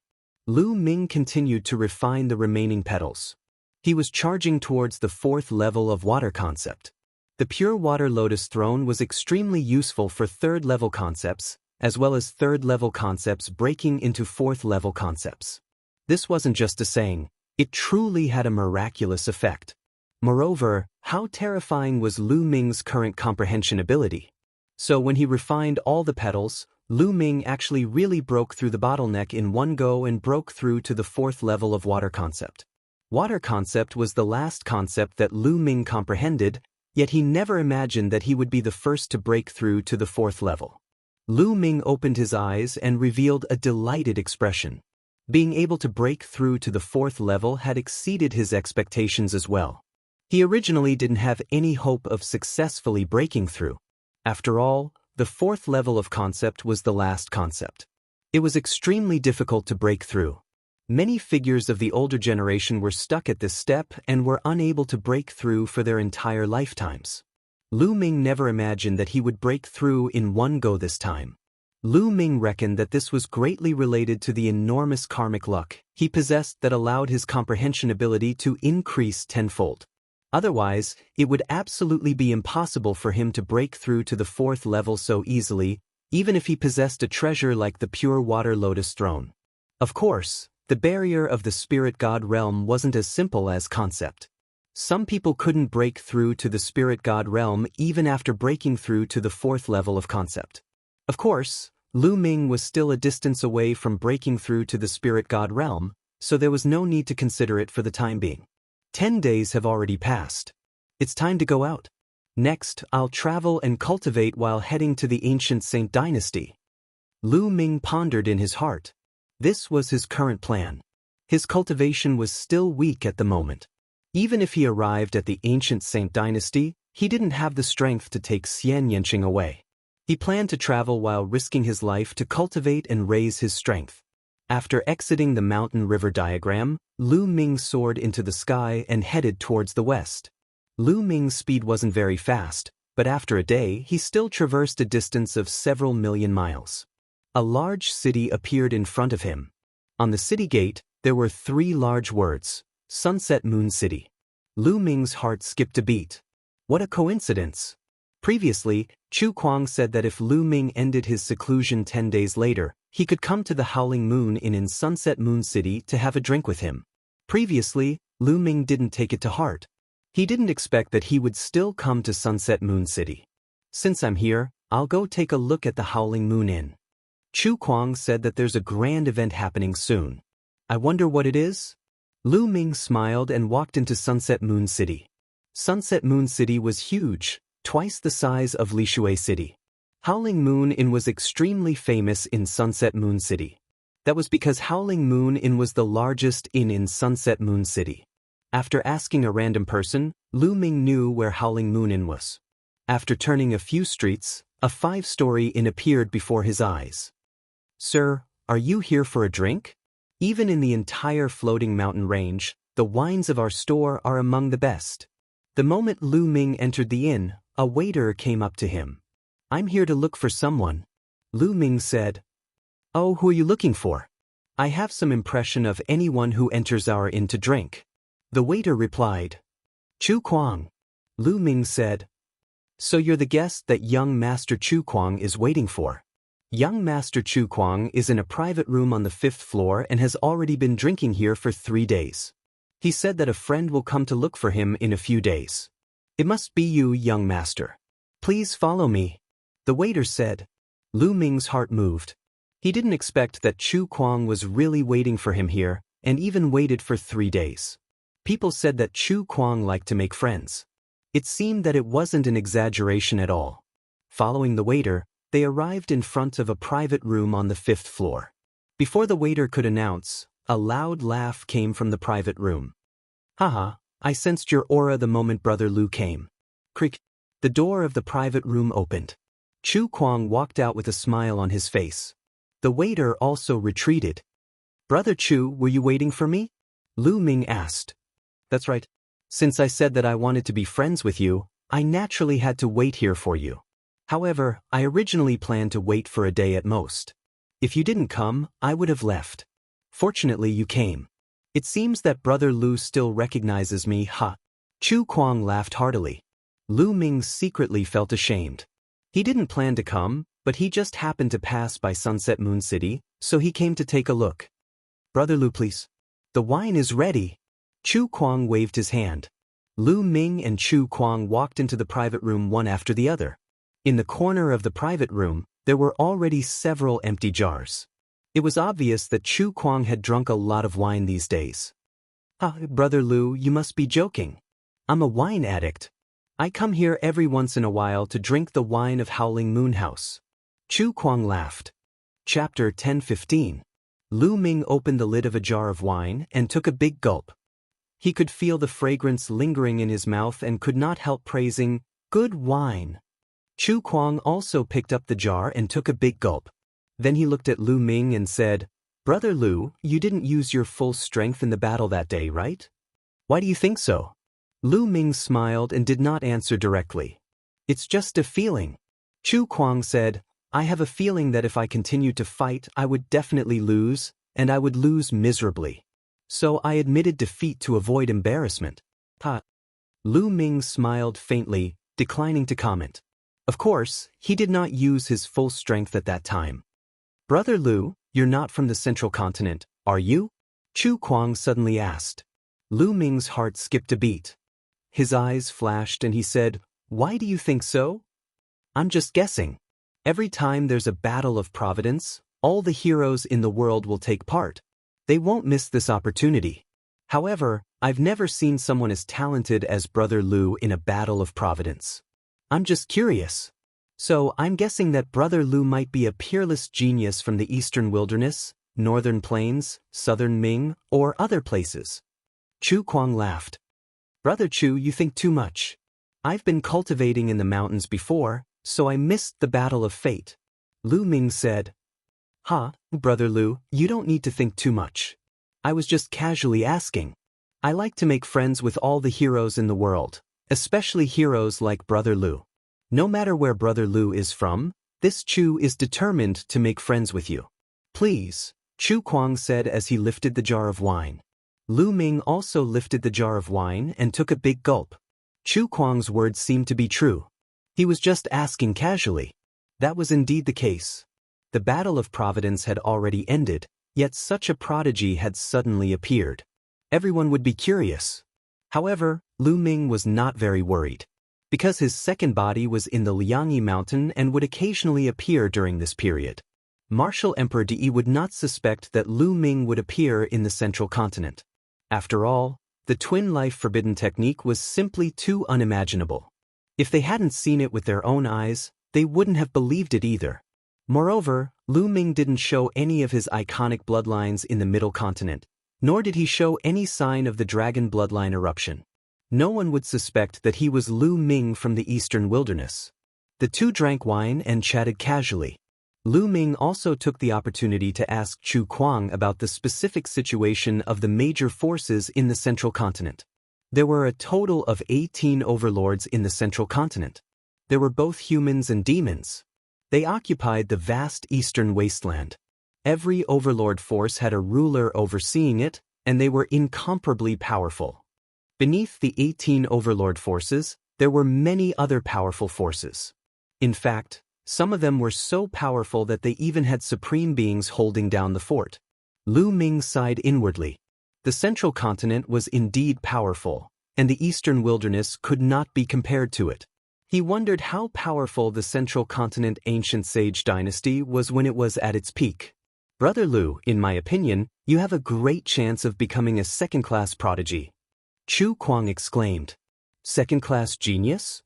Lu Ming continued to refine the remaining petals. He was charging towards the 4th level of water concept. The pure water lotus throne was extremely useful for 3rd level concepts, as well as 3rd level concepts breaking into 4th level concepts. This wasn't just a saying, it truly had a miraculous effect. Moreover, how terrifying was Lu Ming's current comprehension ability? So when he refined all the petals, Lu Ming actually really broke through the bottleneck in one go and broke through to the 4th level of water concept. Water concept was the last concept that Lu Ming comprehended, yet he never imagined that he would be the first to break through to the 4th level. Lu Ming opened his eyes and revealed a delighted expression. Being able to break through to the 4th level had exceeded his expectations as well. He originally didn't have any hope of successfully breaking through. After all, the 4th level of concept was the last concept. It was extremely difficult to break through. Many figures of the older generation were stuck at this step and were unable to break through for their entire lifetimes. Lu Ming never imagined that he would break through in one go this time. Lu Ming reckoned that this was greatly related to the enormous karmic luck he possessed that allowed his comprehension ability to increase tenfold. Otherwise, it would absolutely be impossible for him to break through to the 4th level so easily, even if he possessed a treasure like the pure water lotus throne. Of course, the barrier of the spirit god realm wasn't as simple as concept. Some people couldn't break through to the spirit god realm even after breaking through to the 4th level of concept. Of course, Lu Ming was still a distance away from breaking through to the spirit god realm, so there was no need to consider it for the time being. 10 days have already passed. It's time to go out. Next, I'll travel and cultivate while heading to the ancient Saint dynasty. Lu Ming pondered in his heart. This was his current plan. His cultivation was still weak at the moment. Even if he arrived at the ancient Saint dynasty, he didn't have the strength to take Xian Yanqing away. He planned to travel while risking his life to cultivate and raise his strength. After exiting the mountain river diagram, Lu Ming soared into the sky and headed towards the west. Lu Ming's speed wasn't very fast, but after a day he still traversed a distance of several million miles. A large city appeared in front of him. On the city gate, there were 3 large words, Sunset Moon City. Lu Ming's heart skipped a beat. What a coincidence! Previously, Chu Kuang said that if Lu Ming ended his seclusion 10 days later, he could come to the Howling Moon Inn in Sunset Moon City to have a drink with him. Previously, Lu Ming didn't take it to heart. He didn't expect that he would still come to Sunset Moon City. Since I'm here, I'll go take a look at the Howling Moon Inn. Chu Kuang said that there's a grand event happening soon. I wonder what it is? Lu Ming smiled and walked into Sunset Moon City. Sunset Moon City was huge, twice the size of Lishui City. Howling Moon Inn was extremely famous in Sunset Moon City. That was because Howling Moon Inn was the largest inn in Sunset Moon City. After asking a random person, Lu Ming knew where Howling Moon Inn was. After turning a few streets, a 5-story inn appeared before his eyes. Sir, are you here for a drink? Even in the entire floating mountain range, the wines of our store are among the best. The moment Lu Ming entered the inn, a waiter came up to him. I'm here to look for someone. Lu Ming said. Oh, who are you looking for? I have some impression of anyone who enters our inn to drink. The waiter replied. Chu Kuang. Lu Ming said. So you're the guest that young Master Chu Kuang is waiting for. Young Master Chu Kuang is in a private room on the 5th floor and has already been drinking here for 3 days. He said that a friend will come to look for him in a few days. It must be you, young master. Please follow me. The waiter said. Lu Ming's heart moved. He didn't expect that Chu Kuang was really waiting for him here, and even waited for 3 days. People said that Chu Kuang liked to make friends. It seemed that it wasn't an exaggeration at all. Following the waiter, they arrived in front of a private room on the 5th floor. Before the waiter could announce, a loud laugh came from the private room. Haha, I sensed your aura the moment Brother Lu came. Creak. The door of the private room opened. Chu Kuang walked out with a smile on his face. The waiter also retreated. Brother Chu, were you waiting for me? Lu Ming asked. That's right. Since I said that I wanted to be friends with you, I naturally had to wait here for you. However, I originally planned to wait for a day at most. If you didn't come, I would have left. Fortunately you came. It seems that Brother Lu still recognizes me, ha. Chu Kuang laughed heartily. Lu Ming secretly felt ashamed. He didn't plan to come, but he just happened to pass by Sunset Moon City, so he came to take a look. Brother Lu, please. The wine is ready. Chu Kuang waved his hand. Lu Ming and Chu Kuang walked into the private room one after the other. In the corner of the private room, there were already several empty jars. It was obvious that Chu Kuang had drunk a lot of wine these days. Brother Lu, you must be joking. I'm a wine addict. I come here every once in a while to drink the wine of Howling Moon House. Chu Kuang laughed. Chapter 10:15. Lu Ming opened the lid of a jar of wine and took a big gulp. He could feel the fragrance lingering in his mouth and could not help praising, "Good wine." Chu Kuang also picked up the jar and took a big gulp. Then he looked at Lu Ming and said, "Brother Lu, you didn't use your full strength in the battle that day, right? Why do you think so?" Lu Ming smiled and did not answer directly. "It's just a feeling." Chu Kuang said, "I have a feeling that if I continued to fight, I would definitely lose, and I would lose miserably. So I admitted defeat to avoid embarrassment." Lu Ming smiled faintly, declining to comment. Of course, he did not use his full strength at that time. "Brother Lu, you're not from the Central Continent, are you?" Chu Kuang suddenly asked. Lu Ming's heart skipped a beat. His eyes flashed and he said, "Why do you think so?" "I'm just guessing. Every time there's a battle of Providence, all the heroes in the world will take part. They won't miss this opportunity. However, I've never seen someone as talented as Brother Lu in a battle of Providence. I'm just curious. So I'm guessing that Brother Lu might be a peerless genius from the Eastern Wilderness, Northern Plains, Southern Ming, or other places." Chu Kuang laughed. "Brother Chu, you think too much. I've been cultivating in the mountains before, so I missed the battle of fate." Lu Ming said, Brother Lu, you don't need to think too much. I was just casually asking. I like to make friends with all the heroes in the world, especially heroes like Brother Lu. No matter where Brother Lu is from, this Chu is determined to make friends with you. Please," Chu Kuang said as he lifted the jar of wine. Lu Ming also lifted the jar of wine and took a big gulp. Chu Kuang's words seemed to be true. He was just asking casually. That was indeed the case. The Battle of Providence had already ended, yet such a prodigy had suddenly appeared. Everyone would be curious. However, Lu Ming was not very worried, because his second body was in the Liangyi Mountain and would occasionally appear during this period. Martial Emperor Di would not suspect that Lu Ming would appear in the Central Continent. After all, the twin life forbidden technique was simply too unimaginable. If they hadn't seen it with their own eyes, they wouldn't have believed it either. Moreover, Lu Ming didn't show any of his iconic bloodlines in the Middle Continent, nor did he show any sign of the dragon bloodline eruption. No one would suspect that he was Lu Ming from the Eastern Wilderness. The two drank wine and chatted casually. Lu Ming also took the opportunity to ask Chu Kuang about the specific situation of the major forces in the Central Continent. There were a total of 18 overlords in the Central Continent. There were both humans and demons. They occupied the vast eastern wasteland. Every overlord force had a ruler overseeing it, and they were incomparably powerful. Beneath the 18 overlord forces, there were many other powerful forces. In fact, some of them were so powerful that they even had supreme beings holding down the fort. Lu Ming sighed inwardly. The Central Continent was indeed powerful, and the Eastern Wilderness could not be compared to it. He wondered how powerful the Central Continent ancient sage dynasty was when it was at its peak. "Brother Lu, in my opinion, you have a great chance of becoming a second-class prodigy." Chu Kuang exclaimed. "Second-class genius?"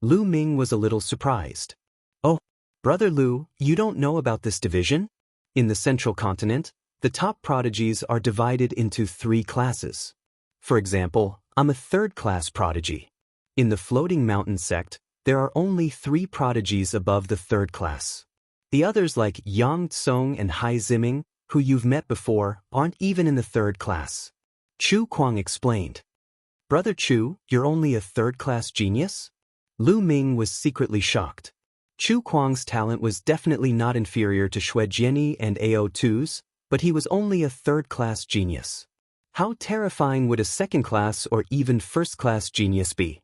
Lu Ming was a little surprised. "Oh, Brother Lu, you don't know about this division? In the Central Continent, the top prodigies are divided into 3 classes. For example, I'm a third-class prodigy. In the Floating Mountain sect, there are only 3 prodigies above the 3rd class. The others like Yang Tsong and Hai Ziming, who you've met before, aren't even in the 3rd class." Chu Kuang explained. "Brother Chu, you're only a 3rd-class genius?" Lu Ming was secretly shocked. Chu Kuang's talent was definitely not inferior to Shui Jianyi and Ao Tu's, But he was only a third-class genius. How terrifying would a second-class or even first-class genius be?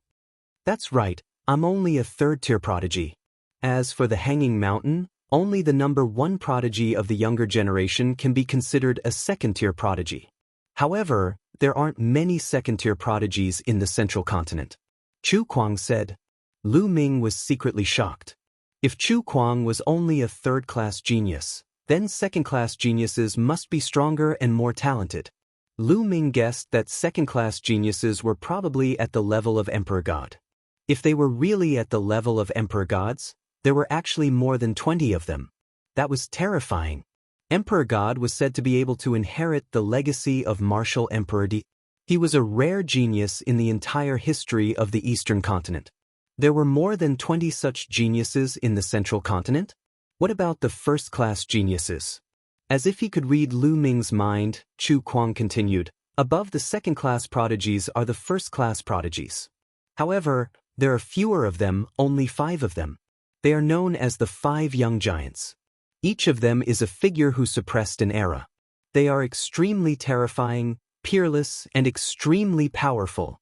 That's right, I'm only a third-tier prodigy. As for the Hanging Mountain, only the number 1 prodigy of the younger generation can be considered a second-tier prodigy. However, there aren't many second-tier prodigies in the central continent. Chu Kuang said. Lu Ming was secretly shocked. If Chu Kuang was only a third-class genius, then second-class geniuses must be stronger and more talented. Lu Ming guessed that second-class geniuses were probably at the level of Emperor God. If they were really at the level of Emperor Gods, there were actually more than 20 of them. That was terrifying. Emperor God was said to be able to inherit the legacy of martial Emperor Di. He was a rare genius in the entire history of the Eastern continent. There were more than 20 such geniuses in the central continent? What about the first-class geniuses? As if he could read Lu Ming's mind, Chu Kuang continued, above the second-class prodigies are the first-class prodigies. However, there are fewer of them, only 5 of them. They are known as the 5 young giants. Each of them is a figure who suppressed an era. They are extremely terrifying, peerless, and extremely powerful.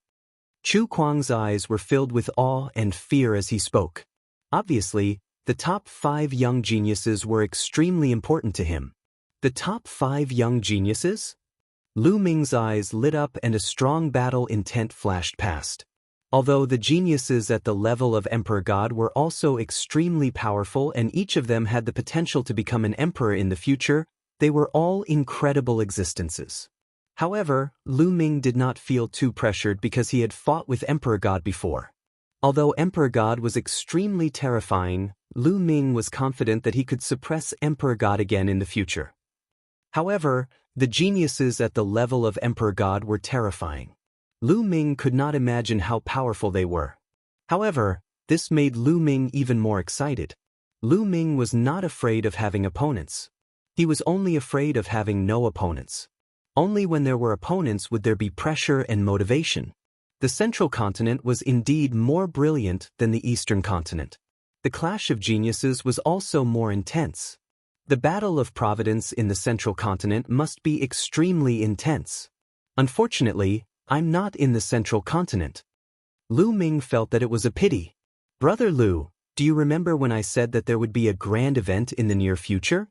Chu Kuang's eyes were filled with awe and fear as he spoke. Obviously, the top 5 young geniuses were extremely important to him. The top 5 young geniuses? Lu Ming's eyes lit up and a strong battle intent flashed past. Although the geniuses at the level of Emperor God were also extremely powerful and each of them had the potential to become an emperor in the future, they were all incredible existences. However, Lu Ming did not feel too pressured because he had fought with Emperor God before. Although Emperor God was extremely terrifying, Lu Ming was confident that he could suppress Emperor God again in the future. However, the geniuses at the level of Emperor God were terrifying. Lu Ming could not imagine how powerful they were. However, this made Lu Ming even more excited. Lu Ming was not afraid of having opponents. He was only afraid of having no opponents. Only when there were opponents would there be pressure and motivation. The central continent was indeed more brilliant than the eastern continent. The clash of geniuses was also more intense. The battle of providence in the central continent must be extremely intense. Unfortunately, I'm not in the central continent. Lu Ming felt that it was a pity. Brother Lu, do you remember when I said that there would be a grand event in the near future?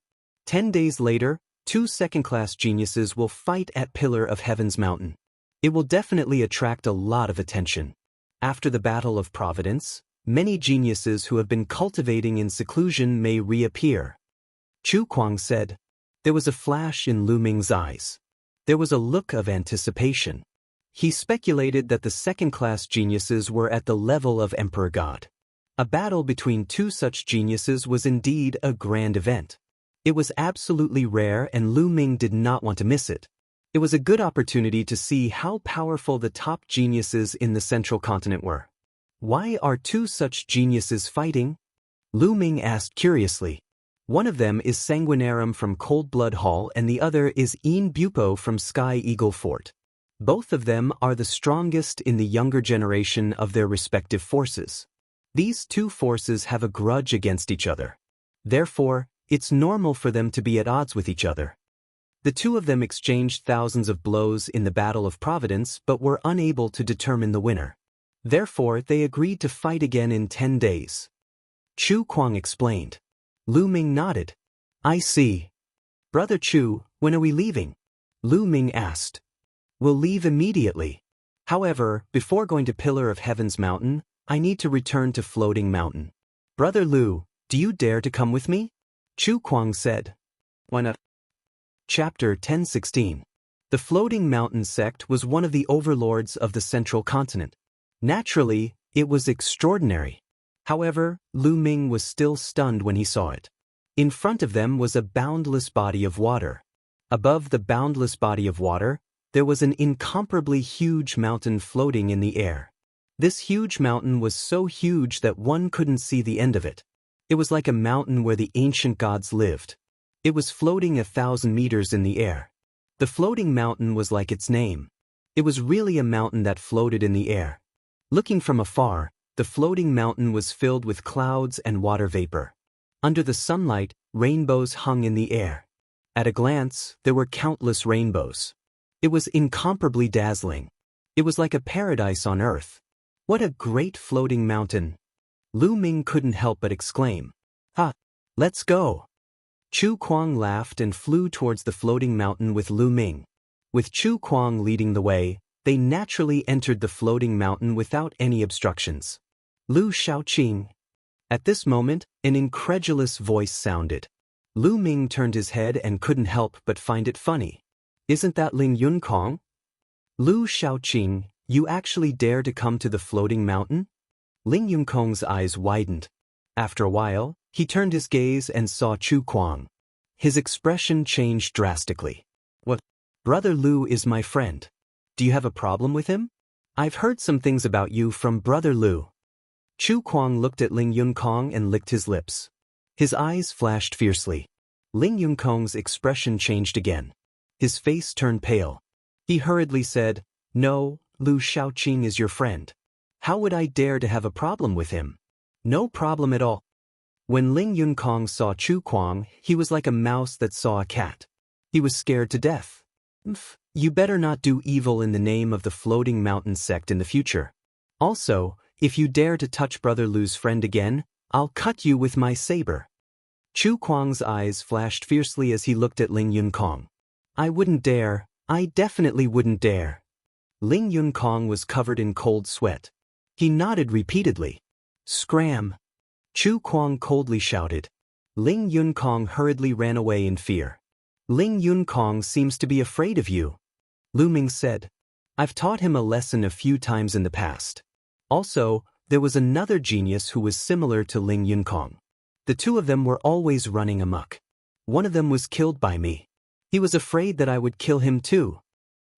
10 days later, 2 second-class geniuses will fight at Pillar of Heaven's Mountain. It will definitely attract a lot of attention. After the Battle of Providence, many geniuses who have been cultivating in seclusion may reappear. Chu Kuang said. There was a flash in Lu Ming's eyes. There was a look of anticipation. He speculated that the second-class geniuses were at the level of Emperor God. A battle between 2 such geniuses was indeed a grand event. It was absolutely rare and Lu Ming did not want to miss it. It was a good opportunity to see how powerful the top geniuses in the central continent were. Why are 2 such geniuses fighting? Lu Ming asked curiously. One of them is Sanguinarum from Cold Blood Hall and the other is Een Bupo from Sky Eagle Fort. Both of them are the strongest in the younger generation of their respective forces. These 2 forces have a grudge against each other. Therefore, it's normal for them to be at odds with each other. The 2 of them exchanged thousands of blows in the Battle of Providence but were unable to determine the winner. Therefore, they agreed to fight again in 10 days. Chu Kuang explained. Lu Ming nodded. I see. Brother Chu, when are we leaving? Lu Ming asked. We'll leave immediately. However, before going to Pillar of Heaven's Mountain, I need to return to Floating Mountain. Brother Lu, do you dare to come with me? Chu Kuang said. Why not? Chapter 10:16. The Floating Mountain sect was one of the overlords of the central continent. Naturally, it was extraordinary. However, Lu Ming was still stunned when he saw it. In front of them was a boundless body of water. Above the boundless body of water, there was an incomparably huge mountain floating in the air. This huge mountain was so huge that one couldn't see the end of it. It was like a mountain where the ancient gods lived. It was floating 1,000 meters in the air. The floating mountain was like its name. It was really a mountain that floated in the air. Looking from afar, the floating mountain was filled with clouds and water vapor. Under the sunlight, rainbows hung in the air. At a glance, there were countless rainbows. It was incomparably dazzling. It was like a paradise on earth. What a great floating mountain! Lu Ming couldn't help but exclaim. Ha! Let's go! Chu Kuang laughed and flew towards the floating mountain with Lu Ming. With Chu Kuang leading the way, they naturally entered the floating mountain without any obstructions. Lu Shaoqing. At this moment, an incredulous voice sounded. Lu Ming turned his head and couldn't help but find it funny. Isn't that Ling Yunkong? Lu Shaoqing, you actually dare to come to the floating mountain? Ling Yunkong's eyes widened. After a while, he turned his gaze and saw Chu Kuang. His expression changed drastically. What? Brother Lu is my friend. Do you have a problem with him? I've heard some things about you from Brother Lu. Chu Kuang looked at Ling Yunkong and licked his lips. His eyes flashed fiercely. Ling Yunkong's expression changed again. His face turned pale. He hurriedly said, No, Lu Shaoqing is your friend. How would I dare to have a problem with him? No problem at all. When Ling Yunkong saw Chu Kuang, he was like a mouse that saw a cat. He was scared to death. You better not do evil in the name of the Floating Mountain sect in the future. Also, if you dare to touch Brother Lu's friend again, I'll cut you with my saber. Chu Kuang's eyes flashed fiercely as he looked at Ling Yunkong. I wouldn't dare. I definitely wouldn't dare. Ling Yunkong was covered in cold sweat. He nodded repeatedly. Scram! Chu Kuang coldly shouted. Ling Yunkong hurriedly ran away in fear. Ling Yunkong seems to be afraid of you. Lu Ming said. I've taught him a lesson a few times in the past. Also, there was another genius who was similar to Ling Yunkong. The two of them were always running amok. One of them was killed by me. He was afraid that I would kill him too.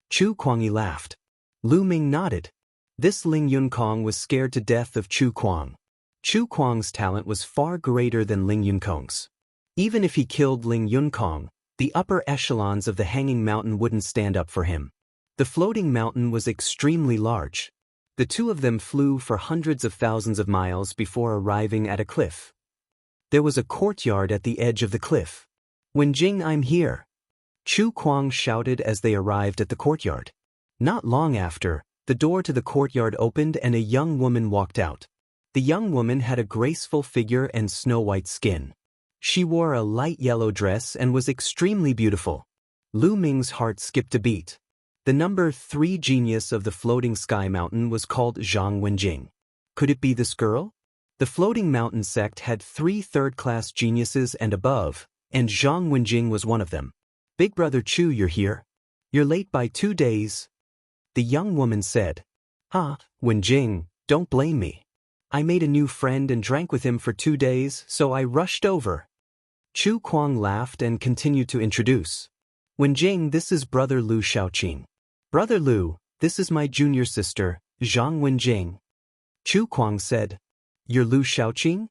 Chu Kuang laughed. Lu Ming nodded. This Ling Yunkong was scared to death of Chu Kuang. Chu Kuang's talent was far greater than Ling Yunkong's. Even if he killed Ling Yunkong, the upper echelons of the hanging mountain wouldn't stand up for him. The floating mountain was extremely large. The two of them flew for hundreds of thousands of miles before arriving at a cliff. There was a courtyard at the edge of the cliff. Wenjing, I'm here. Chu Kuang shouted as they arrived at the courtyard. Not long after, the door to the courtyard opened and a young woman walked out. The young woman had a graceful figure and snow-white skin. She wore a light yellow dress and was extremely beautiful. Lu Ming's heart skipped a beat. The number 3 genius of the floating sky mountain was called Zhang Wenjing. Could it be this girl? The floating mountain sect had 3 third-class geniuses and above, and Zhang Wenjing was one of them. Big brother Chu, you're here. You're late by 2 days. The young woman said. Wenjing, don't blame me. I made a new friend and drank with him for 2 days, so I rushed over. Chu Kuang laughed and continued to introduce. Wenjing, this is Brother Lu Shaoqing. Brother Lu, this is my junior sister, Zhang Wenjing. Chu Kuang said. You're Lu Shaoqing?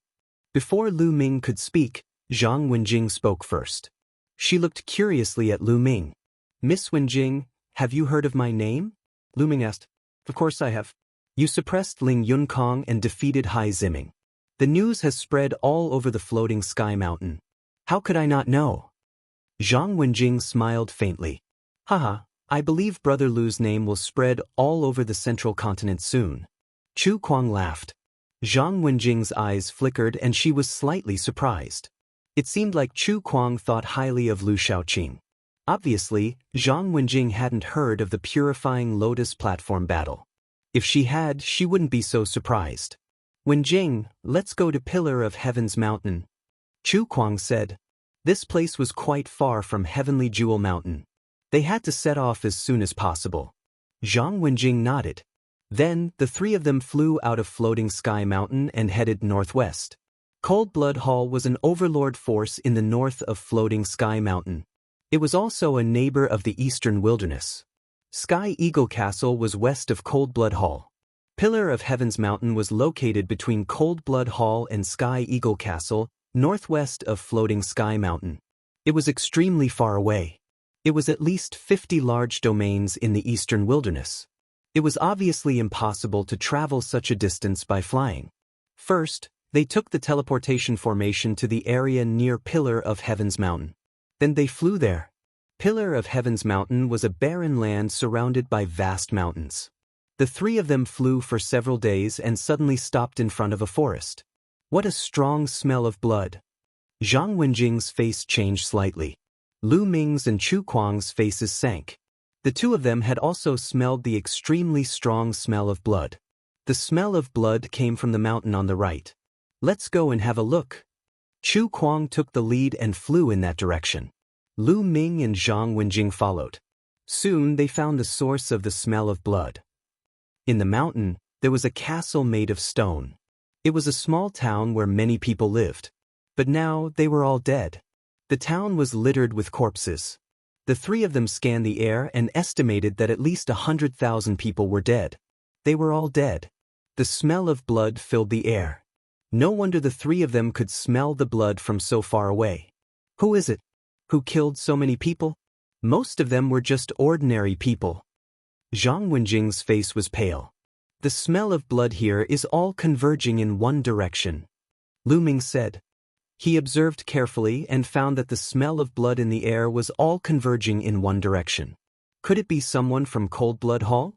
Before Lu Ming could speak, Zhang Wenjing spoke first. She looked curiously at Lu Ming. Miss Wenjing, have you heard of my name? Lu Ming asked. Of course I have. You suppressed Ling Yunkong and defeated Hai Ziming. The news has spread all over the floating sky mountain. How could I not know? Zhang Wenjing smiled faintly. Haha, I believe Brother Lu's name will spread all over the central continent soon. Chu Kuang laughed. Zhang Wenjing's eyes flickered and she was slightly surprised. It seemed like Chu Kuang thought highly of Lu Shaoqing. Obviously, Zhang Wenjing hadn't heard of the purifying lotus platform battle. If she had, she wouldn't be so surprised. Wenjing, let's go to Pillar of Heaven's Mountain. Chu Kuang said. This place was quite far from Heavenly Jewel Mountain. They had to set off as soon as possible. Zhang Wenjing nodded. Then, the 3 of them flew out of Floating Sky Mountain and headed northwest. Cold Blood Hall was an overlord force in the north of Floating Sky Mountain. It was also a neighbor of the Eastern Wilderness. Sky Eagle Castle was west of Cold Blood Hall. Pillar of Heaven's Mountain was located between Cold Blood Hall and Sky Eagle Castle, northwest of Floating Sky Mountain. It was extremely far away. It was at least 50 large domains in the Eastern Wilderness. It was obviously impossible to travel such a distance by flying. First, they took the teleportation formation to the area near Pillar of Heaven's Mountain. Then they flew there. Pillar of Heaven's mountain was a barren land surrounded by vast mountains. The three of them flew for several days and suddenly stopped in front of a forest. What a strong smell of blood! Zhang Wenjing's face changed slightly. Lu Ming's and Chu Kuang's faces sank. The two of them had also smelled the extremely strong smell of blood. The smell of blood came from the mountain on the right. Let's go and have a look. Chu Kuang took the lead and flew in that direction. Lu Ming and Zhang Wenjing followed. Soon they found the source of the smell of blood. In the mountain, there was a castle made of stone. It was a small town where many people lived. But now they were all dead. The town was littered with corpses. The three of them scanned the air and estimated that at least 100,000 people were dead. They were all dead. The smell of blood filled the air. No wonder the three of them could smell the blood from so far away. Who is it? Who killed so many people? Most of them were just ordinary people. Zhang Wenjing's face was pale. The smell of blood here is all converging in one direction. Lu Ming said. He observed carefully and found that the smell of blood in the air was all converging in one direction. Could it be someone from Cold Blood Hall?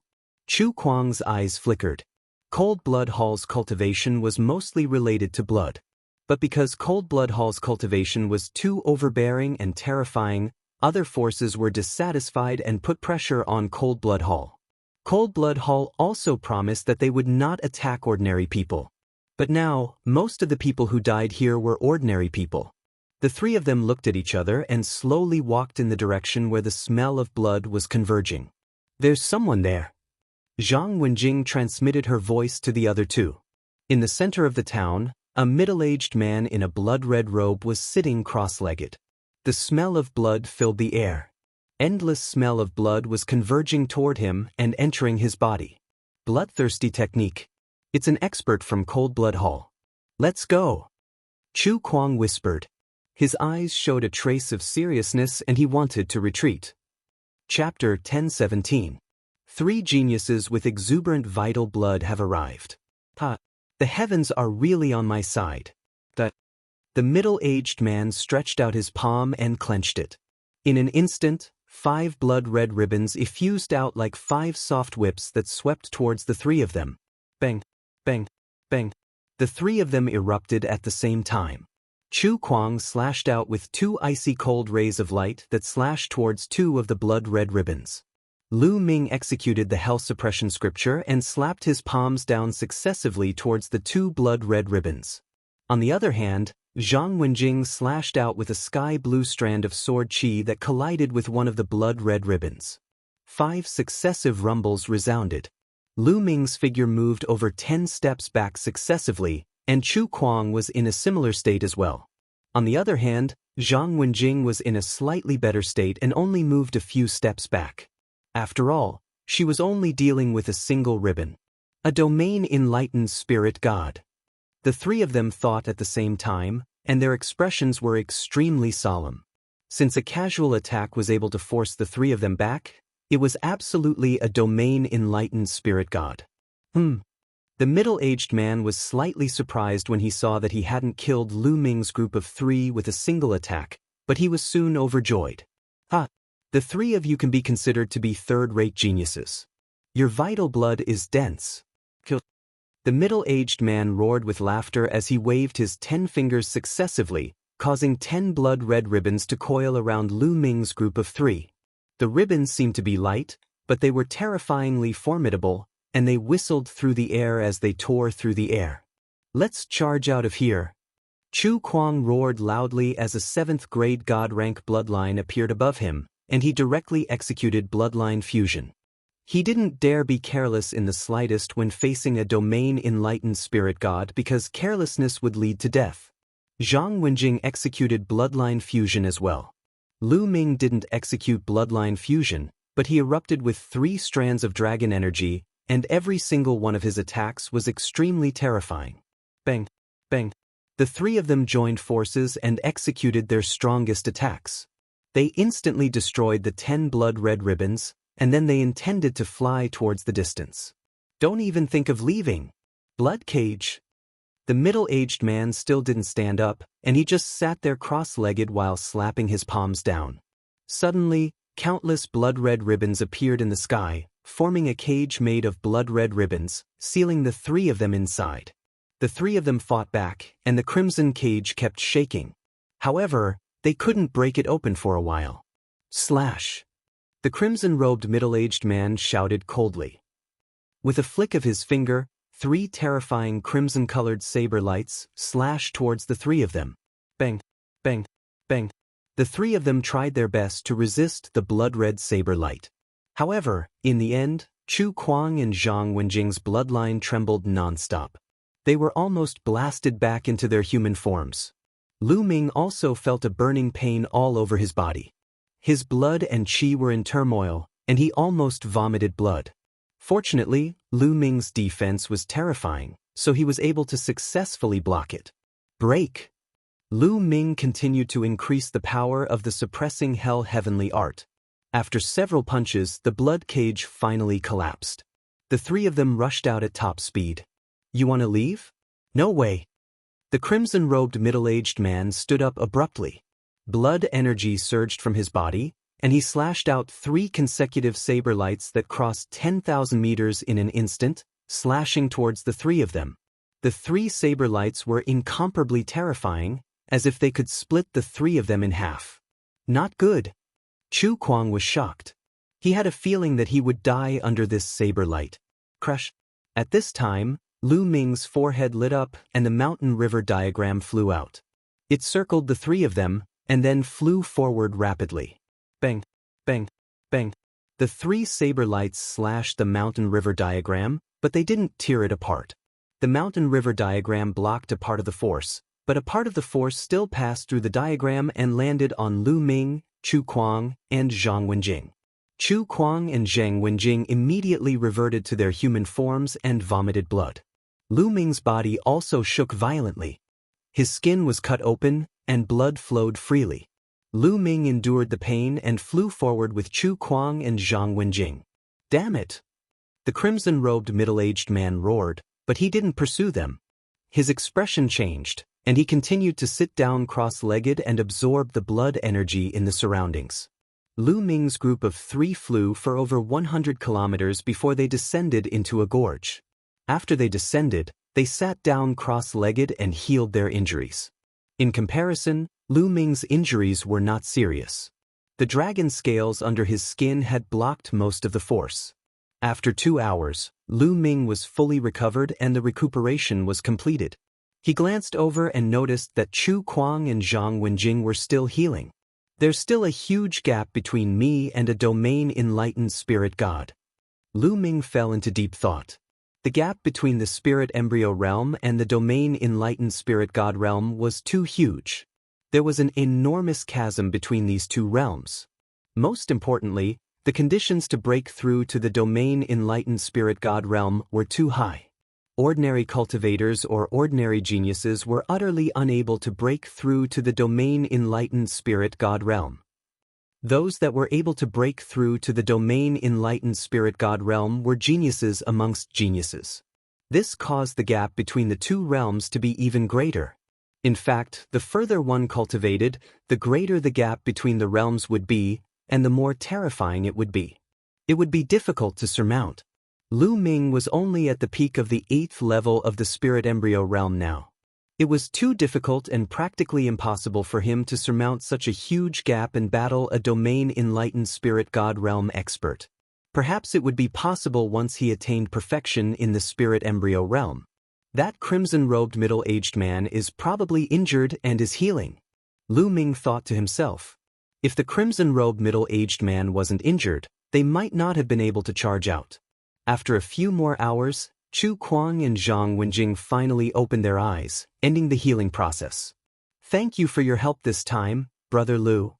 Chu Kuang's eyes flickered. Cold Blood Hall's cultivation was mostly related to blood. But because Cold Blood Hall's cultivation was too overbearing and terrifying, other forces were dissatisfied and put pressure on Cold Blood Hall. Cold Blood Hall also promised that they would not attack ordinary people. But now, most of the people who died here were ordinary people. The three of them looked at each other and slowly walked in the direction where the smell of blood was converging. There's someone there. Zhang Wenjing transmitted her voice to the other two. In the center of the town, a middle-aged man in a blood-red robe was sitting cross-legged. The smell of blood filled the air. Endless smell of blood was converging toward him and entering his body. Bloodthirsty technique. It's an expert from Cold Blood Hall. Let's go. Chu Kuang whispered. His eyes showed a trace of seriousness and he wanted to retreat. Chapter 1017. Three geniuses with exuberant vital blood have arrived. The heavens are really on my side. The middle-aged man stretched out his palm and clenched it. In an instant, 5 blood-red ribbons effused out like 5 soft whips that swept towards the three of them. Bang, bang, bang. The three of them erupted at the same time. Chu Kuang slashed out with 2 icy cold rays of light that slashed towards 2 of the blood-red ribbons. Lu Ming executed the hell suppression scripture and slapped his palms down successively towards the 2 blood-red ribbons. On the other hand, Zhang Wenjing slashed out with a sky-blue strand of sword qi that collided with one of the blood-red ribbons. 5 successive rumbles resounded. Lu Ming's figure moved over 10 steps back successively, and Chu Kuang was in a similar state as well. On the other hand, Zhang Wenjing was in a slightly better state and only moved a few steps back. After all, she was only dealing with a single ribbon. A domain-enlightened spirit god. The three of them thought at the same time, and their expressions were extremely solemn. Since a casual attack was able to force the three of them back, it was absolutely a domain-enlightened spirit god. The middle-aged man was slightly surprised when he saw that he hadn't killed Lu Ming's group of 3 with a single attack, but he was soon overjoyed. The 3 of you can be considered to be third-rate geniuses. Your vital blood is dense. The middle-aged man roared with laughter as he waved his 10 fingers successively, causing 10 blood-red ribbons to coil around Lu Ming's group of 3. The ribbons seemed to be light, but they were terrifyingly formidable, and they whistled through the air as they tore through the air. Let's charge out of here. Chu Kuang roared loudly as a 7th-grade god-rank bloodline appeared above him, and he directly executed bloodline fusion. He didn't dare be careless in the slightest when facing a domain-enlightened spirit god because carelessness would lead to death. Zhang Wenjing executed bloodline fusion as well. Lu Ming didn't execute bloodline fusion, but he erupted with 3 strands of dragon energy, and every single one of his attacks was extremely terrifying. Bang, bang. The 3 of them joined forces and executed their strongest attacks. They instantly destroyed the 10 blood-red ribbons, and then they intended to fly towards the distance. Don't even think of leaving. Blood cage. The middle-aged man still didn't stand up, and he just sat there cross-legged while slapping his palms down. Suddenly, countless blood-red ribbons appeared in the sky, forming a cage made of blood-red ribbons, sealing the three of them inside. The three of them fought back, and the crimson cage kept shaking. However, they couldn't break it open for a while. Slash! The crimson-robed middle-aged man shouted coldly. With a flick of his finger, 3 terrifying crimson-colored saber lights slashed towards the three of them. Bang! Bang! Bang! The three of them tried their best to resist the blood-red saber light. However, in the end, Chu Kuang and Zhang Wenjing's bloodline trembled non-stop. They were almost blasted back into their human forms. Lu Ming also felt a burning pain all over his body. His blood and qi were in turmoil, and he almost vomited blood. Fortunately, Lu Ming's defense was terrifying, so he was able to successfully block it. Break! Lu Ming continued to increase the power of the suppressing hell heavenly art. After several punches, the blood cage finally collapsed. The three of them rushed out at top speed. You want to leave? No way. The crimson-robed middle-aged man stood up abruptly. Blood energy surged from his body, and he slashed out 3 consecutive saber lights that crossed 10,000 meters in an instant, slashing towards the three of them. The 3 saber lights were incomparably terrifying, as if they could split the three of them in half. Not good. Chu Kuang was shocked. He had a feeling that he would die under this saber light. Crush. At this time, Lu Ming's forehead lit up and the mountain river diagram flew out. It circled the three of them, and then flew forward rapidly. Bang, bang, bang. The 3 saber lights slashed the mountain river diagram, but they didn't tear it apart. The mountain river diagram blocked a part of the force, but a part of the force still passed through the diagram and landed on Lu Ming, Chu Kuang, and Zhang Wenjing. Chu Kuang and Zhang Wenjing immediately reverted to their human forms and vomited blood. Lu Ming's body also shook violently. His skin was cut open, and blood flowed freely. Lu Ming endured the pain and flew forward with Chu Kuang and Zhang Wenjing. Damn it! The crimson-robed middle-aged man roared, but he didn't pursue them. His expression changed, and he continued to sit down cross-legged and absorb the blood energy in the surroundings. Lu Ming's group of 3 flew for over 100 kilometers before they descended into a gorge. After they descended, they sat down cross-legged and healed their injuries. In comparison, Lu Ming's injuries were not serious. The dragon scales under his skin had blocked most of the force. After 2 hours, Lu Ming was fully recovered and the recuperation was completed. He glanced over and noticed that Chu Kuang and Zhang Wenjing were still healing. There's still a huge gap between me and a domain enlightened spirit god. Lu Ming fell into deep thought. The gap between the spirit embryo realm and the domain enlightened spirit god realm was too huge. There was an enormous chasm between these 2 realms. Most importantly, the conditions to break through to the domain enlightened spirit god realm were too high. Ordinary cultivators or ordinary geniuses were utterly unable to break through to the domain enlightened spirit god realm. Those that were able to break through to the domain enlightened spirit god realm were geniuses amongst geniuses. This caused the gap between the 2 realms to be even greater. In fact, the further one cultivated, the greater the gap between the realms would be, and the more terrifying it would be. It would be difficult to surmount. Lu Ming was only at the peak of the 8th level of the spirit embryo realm now. It was too difficult and practically impossible for him to surmount such a huge gap and battle a domain enlightened spirit god realm expert. Perhaps it would be possible once he attained perfection in the spirit embryo realm. That crimson-robed middle-aged man is probably injured and is healing. Lu Ming thought to himself. If the crimson-robed middle-aged man wasn't injured, they might not have been able to charge out. After a few more hours, Chu Kuang and Zhang Wenjing finally opened their eyes, ending the healing process. Thank you for your help this time, Brother Lu.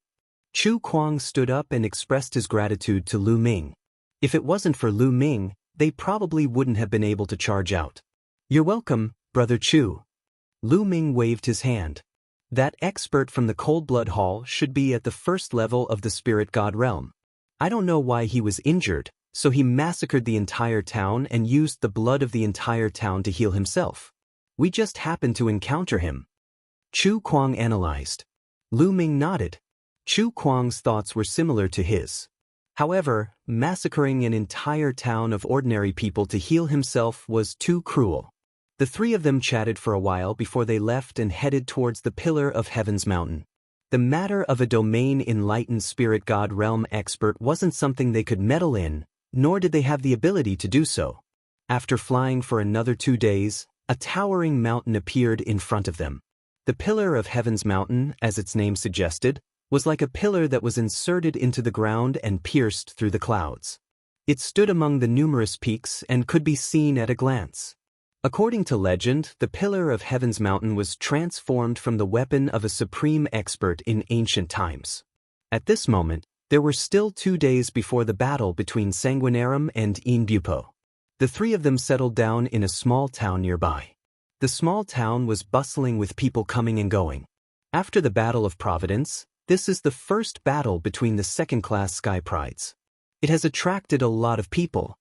Chu Kuang stood up and expressed his gratitude to Lu Ming. If it wasn't for Lu Ming, they probably wouldn't have been able to charge out. You're welcome, Brother Chu. Lu Ming waved his hand. That expert from the Cold Blood Hall should be at the 1st level of the spirit god realm. I don't know why he was injured, so he massacred the entire town and used the blood of the entire town to heal himself. We just happened to encounter him. Chu Kuang analyzed. Lu Ming nodded. Chu Kuang's thoughts were similar to his. However, massacring an entire town of ordinary people to heal himself was too cruel. The three of them chatted for a while before they left and headed towards the Pillar of Heaven's mountain. The matter of a domain enlightened spirit god realm expert wasn't something they could meddle in, nor did they have the ability to do so. After flying for another 2 days, a towering mountain appeared in front of them. The Pillar of Heaven's mountain, as its name suggested, was like a pillar that was inserted into the ground and pierced through the clouds. It stood among the numerous peaks and could be seen at a glance. According to legend, the Pillar of Heaven's mountain was transformed from the weapon of a supreme expert in ancient times. At this moment, there were still 2 days before the battle between Sanguinarum and Inbupo. The three of them settled down in a small town nearby. The small town was bustling with people coming and going. After the Battle of Providence, this is the first battle between the second-class Sky Prides. It has attracted a lot of people.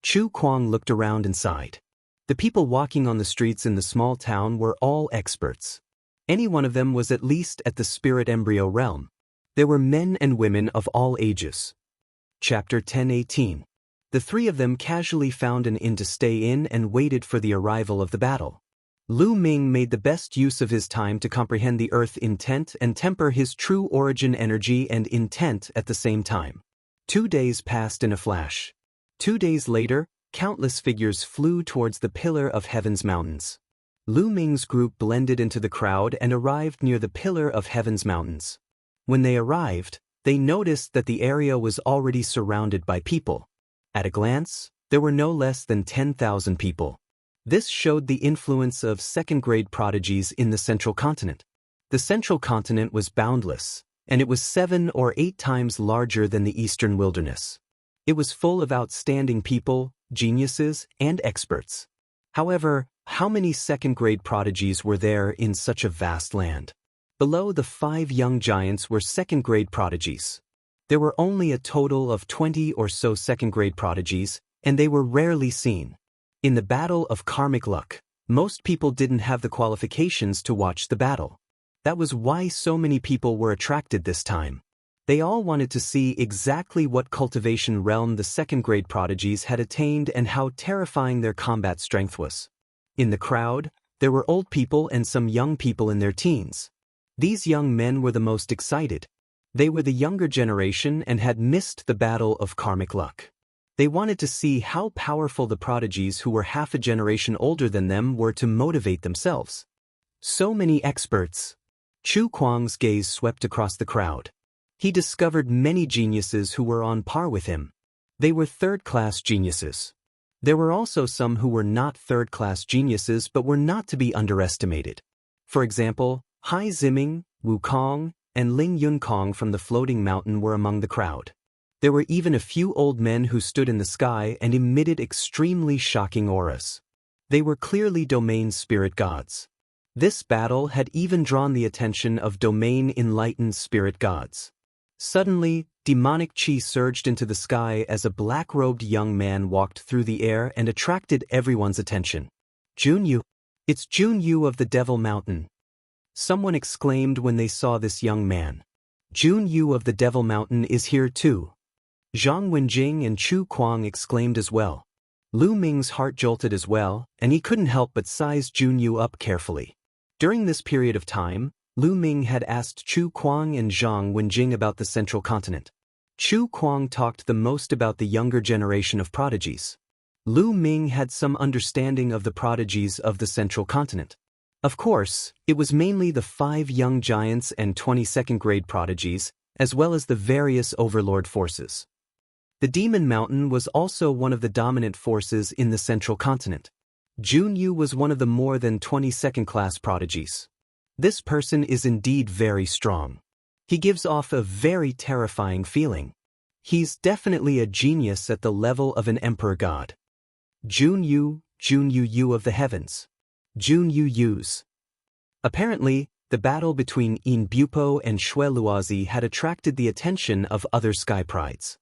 Chu Kuang looked around and sighed. The people walking on the streets in the small town were all experts. Any one of them was at least at the spirit embryo realm. There were men and women of all ages. Chapter 10:18. The three of them casually found an inn to stay in and waited for the arrival of the battle. Lu Ming made the best use of his time to comprehend the earth intent and temper his true origin energy and intent at the same time. 2 days passed in a flash. 2 days later, countless figures flew towards the Pillar of Heaven's mountains. Lu Ming's group blended into the crowd and arrived near the Pillar of Heaven's mountains. When they arrived, they noticed that the area was already surrounded by people. At a glance, there were no less than 10,000 people. This showed the influence of second-grade prodigies in the central continent. The central continent was boundless, and it was 7 or 8 times larger than the eastern wilderness. It was full of outstanding people, geniuses, and experts. However, how many second-grade prodigies were there in such a vast land? Below the 5 young giants were second-grade prodigies. There were only a total of 20 or so second-grade prodigies, and they were rarely seen. In the Battle of Karmic Luck, most people didn't have the qualifications to watch the battle. That was why so many people were attracted this time. They all wanted to see exactly what cultivation realm the second-grade prodigies had attained and how terrifying their combat strength was. In the crowd, there were old people and some young people in their teens. These young men were the most excited. They were the younger generation and had missed the Battle of Karmic Luck. They wanted to see how powerful the prodigies who were half a generation older than them were to motivate themselves. So many experts. Chu Kuang's gaze swept across the crowd. He discovered many geniuses who were on par with him. They were third-class geniuses. There were also some who were not third-class geniuses but were not to be underestimated. For example, Hai Ziming, Wu Kong, and Ling Yunkong from the floating mountain were among the crowd. There were even a few old men who stood in the sky and emitted extremely shocking auras. They were clearly domain spirit gods. This battle had even drawn the attention of domain enlightened spirit gods. Suddenly, demonic chi surged into the sky as a black-robed young man walked through the air and attracted everyone's attention. Junyu. It's Junyu of the Devil Mountain. Someone exclaimed when they saw this young man. Junyu of the Devil Mountain is here too. Zhang Wenjing and Chu Kuang exclaimed as well. Lu Ming's heart jolted as well, and he couldn't help but size Junyu up carefully. During this period of time, Lu Ming had asked Chu Kuang and Zhang Wenjing about the central continent. Chu Kuang talked the most about the younger generation of prodigies. Lu Ming had some understanding of the prodigies of the central continent. Of course, it was mainly the 5 young giants and 20 second-grade prodigies, as well as the various overlord forces. The Demon Mountain was also one of the dominant forces in the central continent. Junyu was one of the more than 20 second-class prodigies. This person is indeed very strong. He gives off a very terrifying feeling. He's definitely a genius at the level of an emperor god. Junyu Yu of the heavens. Junyu Yus. Apparently, the battle between Inbupo and Shueluazi had attracted the attention of other sky prides.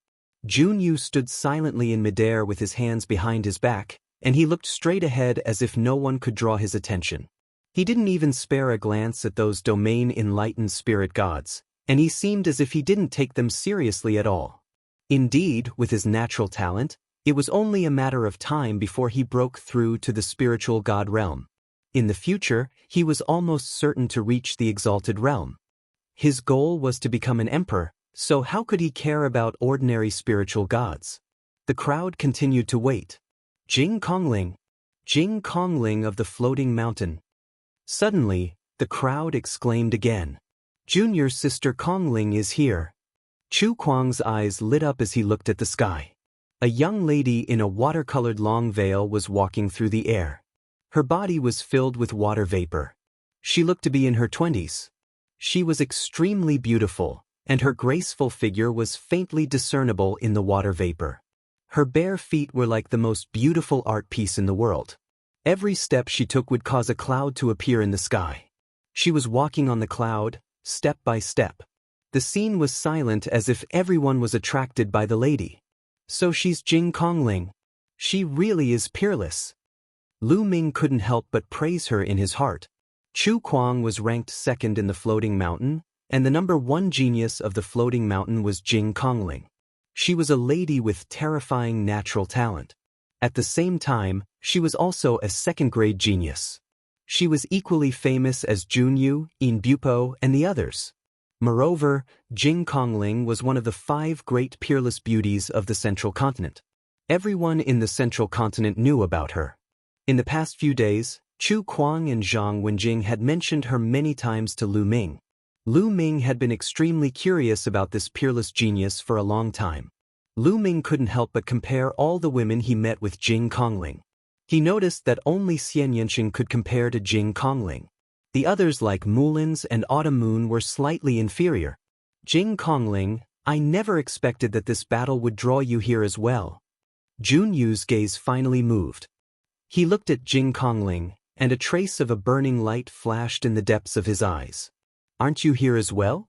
Junyu stood silently in midair with his hands behind his back, and he looked straight ahead as if no one could draw his attention. He didn't even spare a glance at those domain-enlightened spirit gods, and he seemed as if he didn't take them seriously at all. Indeed, with his natural talent, it was only a matter of time before he broke through to the spiritual god realm. In the future, he was almost certain to reach the exalted realm. His goal was to become an emperor, so how could he care about ordinary spiritual gods? The crowd continued to wait. Jing Kongling of the floating mountain. Suddenly, the crowd exclaimed again. Junior Sister Kongling is here. Chu Kuang's eyes lit up as he looked at the sky. A young lady in a watercolored long veil was walking through the air. Her body was filled with water vapor. She looked to be in her 20s. She was extremely beautiful, and her graceful figure was faintly discernible in the water vapor. Her bare feet were like the most beautiful art piece in the world. Every step she took would cause a cloud to appear in the sky. She was walking on the cloud, step by step. The scene was silent as if everyone was attracted by the lady. So she's Jing Kongling. She really is peerless. Lu Ming couldn't help but praise her in his heart. Chu Kuang was ranked second in the floating mountain, and the number one genius of the floating mountain was Jing Kongling. She was a lady with terrifying natural talent. At the same time, she was also a second-grade genius. She was equally famous as Junyu, In Bupo, and the others. Moreover, Jing Kongling was one of the 5 great peerless beauties of the central continent. Everyone in the central continent knew about her. In the past few days, Chu Kuang and Zhang Wenjing had mentioned her many times to Lu Ming. Lu Ming had been extremely curious about this peerless genius for a long time. Lu Ming couldn't help but compare all the women he met with Jing Kongling. He noticed that only Xian Yanqing could compare to Jing Kongling. The others like Mulins and Autumn Moon were slightly inferior. Jing Kongling, I never expected that this battle would draw you here as well. Junyu's gaze finally moved. He looked at Jing Kongling, and a trace of a burning light flashed in the depths of his eyes. Aren't you here as well?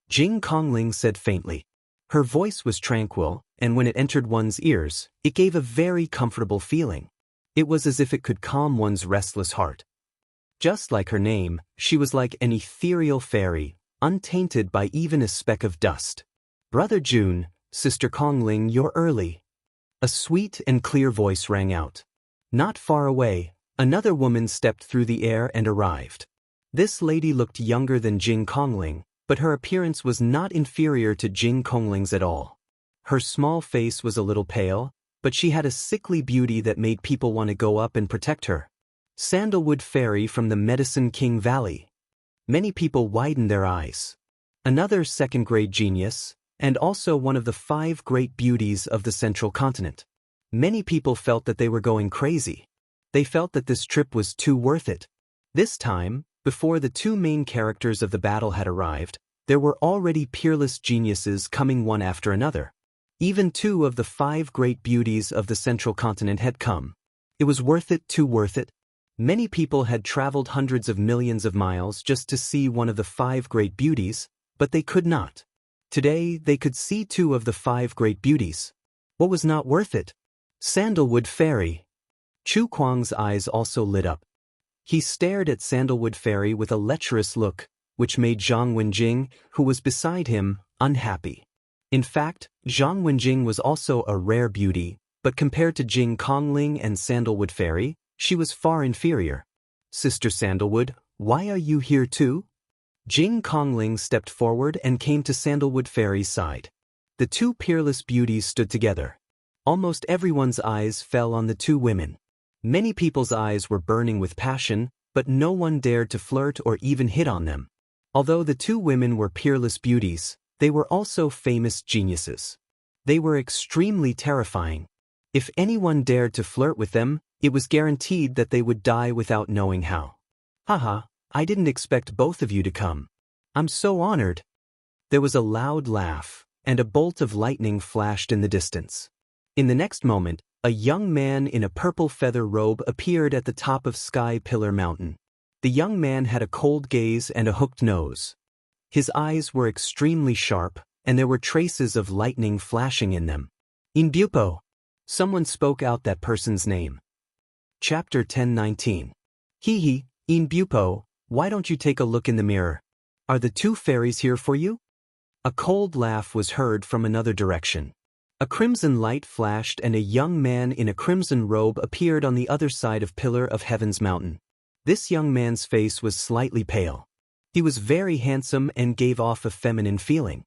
Jing Kongling said faintly. Her voice was tranquil, and when it entered one's ears, it gave a very comfortable feeling. It was as if it could calm one's restless heart. Just like her name, she was like an ethereal fairy, untainted by even a speck of dust. Brother Jun, Sister Kongling, you're early. A sweet and clear voice rang out. Not far away, another woman stepped through the air and arrived. This lady looked younger than Jing Kongling, but her appearance was not inferior to Jing Kongling's at all. Her small face was a little pale, but she had a sickly beauty that made people want to go up and protect her. Sandalwood Fairy from the Medicine King Valley. Many people widened their eyes. Another second-grade genius, and also one of the 5 great beauties of the central continent. Many people felt that they were going crazy. They felt that this trip was too worth it. This time, before the 2 main characters of the battle had arrived, there were already peerless geniuses coming one after another. Even 2 of the 5 great beauties of the central continent had come. It was worth it, too worth it. Many people had traveled hundreds of millions of miles just to see one of the 5 great beauties, but they could not. Today, they could see 2 of the 5 great beauties. What was not worth it? Sandalwood Fairy. Chu Kuang's eyes also lit up. He stared at Sandalwood Fairy with a lecherous look, which made Zhang Wenjing, who was beside him, unhappy. In fact, Zhang Wenjing was also a rare beauty, but compared to Jing Kongling and Sandalwood Fairy, she was far inferior. Sister Sandalwood, why are you here too? Jing Kongling stepped forward and came to Sandalwood Fairy's side. The 2 peerless beauties stood together. Almost everyone's eyes fell on the 2 women. Many people's eyes were burning with passion, but no one dared to flirt or even hit on them. Although the 2 women were peerless beauties, they were also famous geniuses. They were extremely terrifying. If anyone dared to flirt with them, it was guaranteed that they would die without knowing how. Haha, I didn't expect both of you to come. I'm so honored. There was a loud laugh, and a bolt of lightning flashed in the distance. In the next moment, a young man in a purple feather robe appeared at the top of Sky Pillar Mountain. The young man had a cold gaze and a hooked nose. His eyes were extremely sharp, and there were traces of lightning flashing in them. In Bupo. Someone spoke out that person's name. Chapter 1019. Hee, Inbupo, why don't you take a look in the mirror? Are the two fairies here for you? A cold laugh was heard from another direction. A crimson light flashed and a young man in a crimson robe appeared on the other side of Pillar of Heaven's mountain. This young man's face was slightly pale. He was very handsome and gave off a feminine feeling.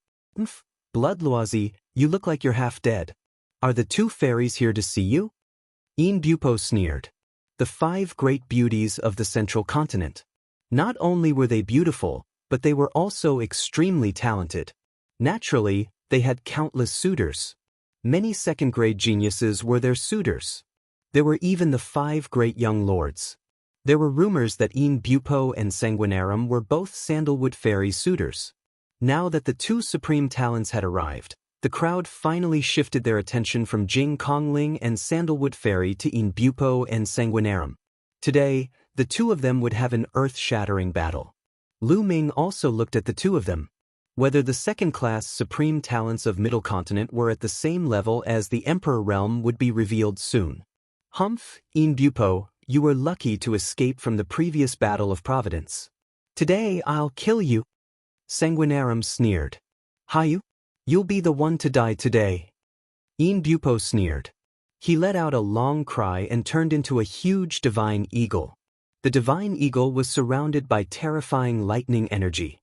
Bloodloisy, you look like you're half dead. Are the two fairies here to see you? Inbupo sneered. The 5 great beauties of the central continent. Not only were they beautiful, but they were also extremely talented. Naturally, they had countless suitors. Many second-grade geniuses were their suitors. There were even the 5 great young lords. There were rumors that Inbupo and Sanguinarum were both Sandalwood Fairy suitors. Now that the 2 supreme talents had arrived, the crowd finally shifted their attention from Jing Kongling and Sandalwood Fairy to Inbupo and Sanguinarum. Today, the 2 of them would have an earth-shattering battle. Lu Ming also looked at the 2 of them. Whether the second-class supreme talents of Middle Continent were at the same level as the Emperor Realm would be revealed soon. Humph, Inbupo, you were lucky to escape from the previous battle of Providence. Today I'll kill you. Sanguinarum sneered. Hayu? You'll be the one to die today. Inbupo sneered. He let out a long cry and turned into a huge divine eagle. The divine eagle was surrounded by terrifying lightning energy.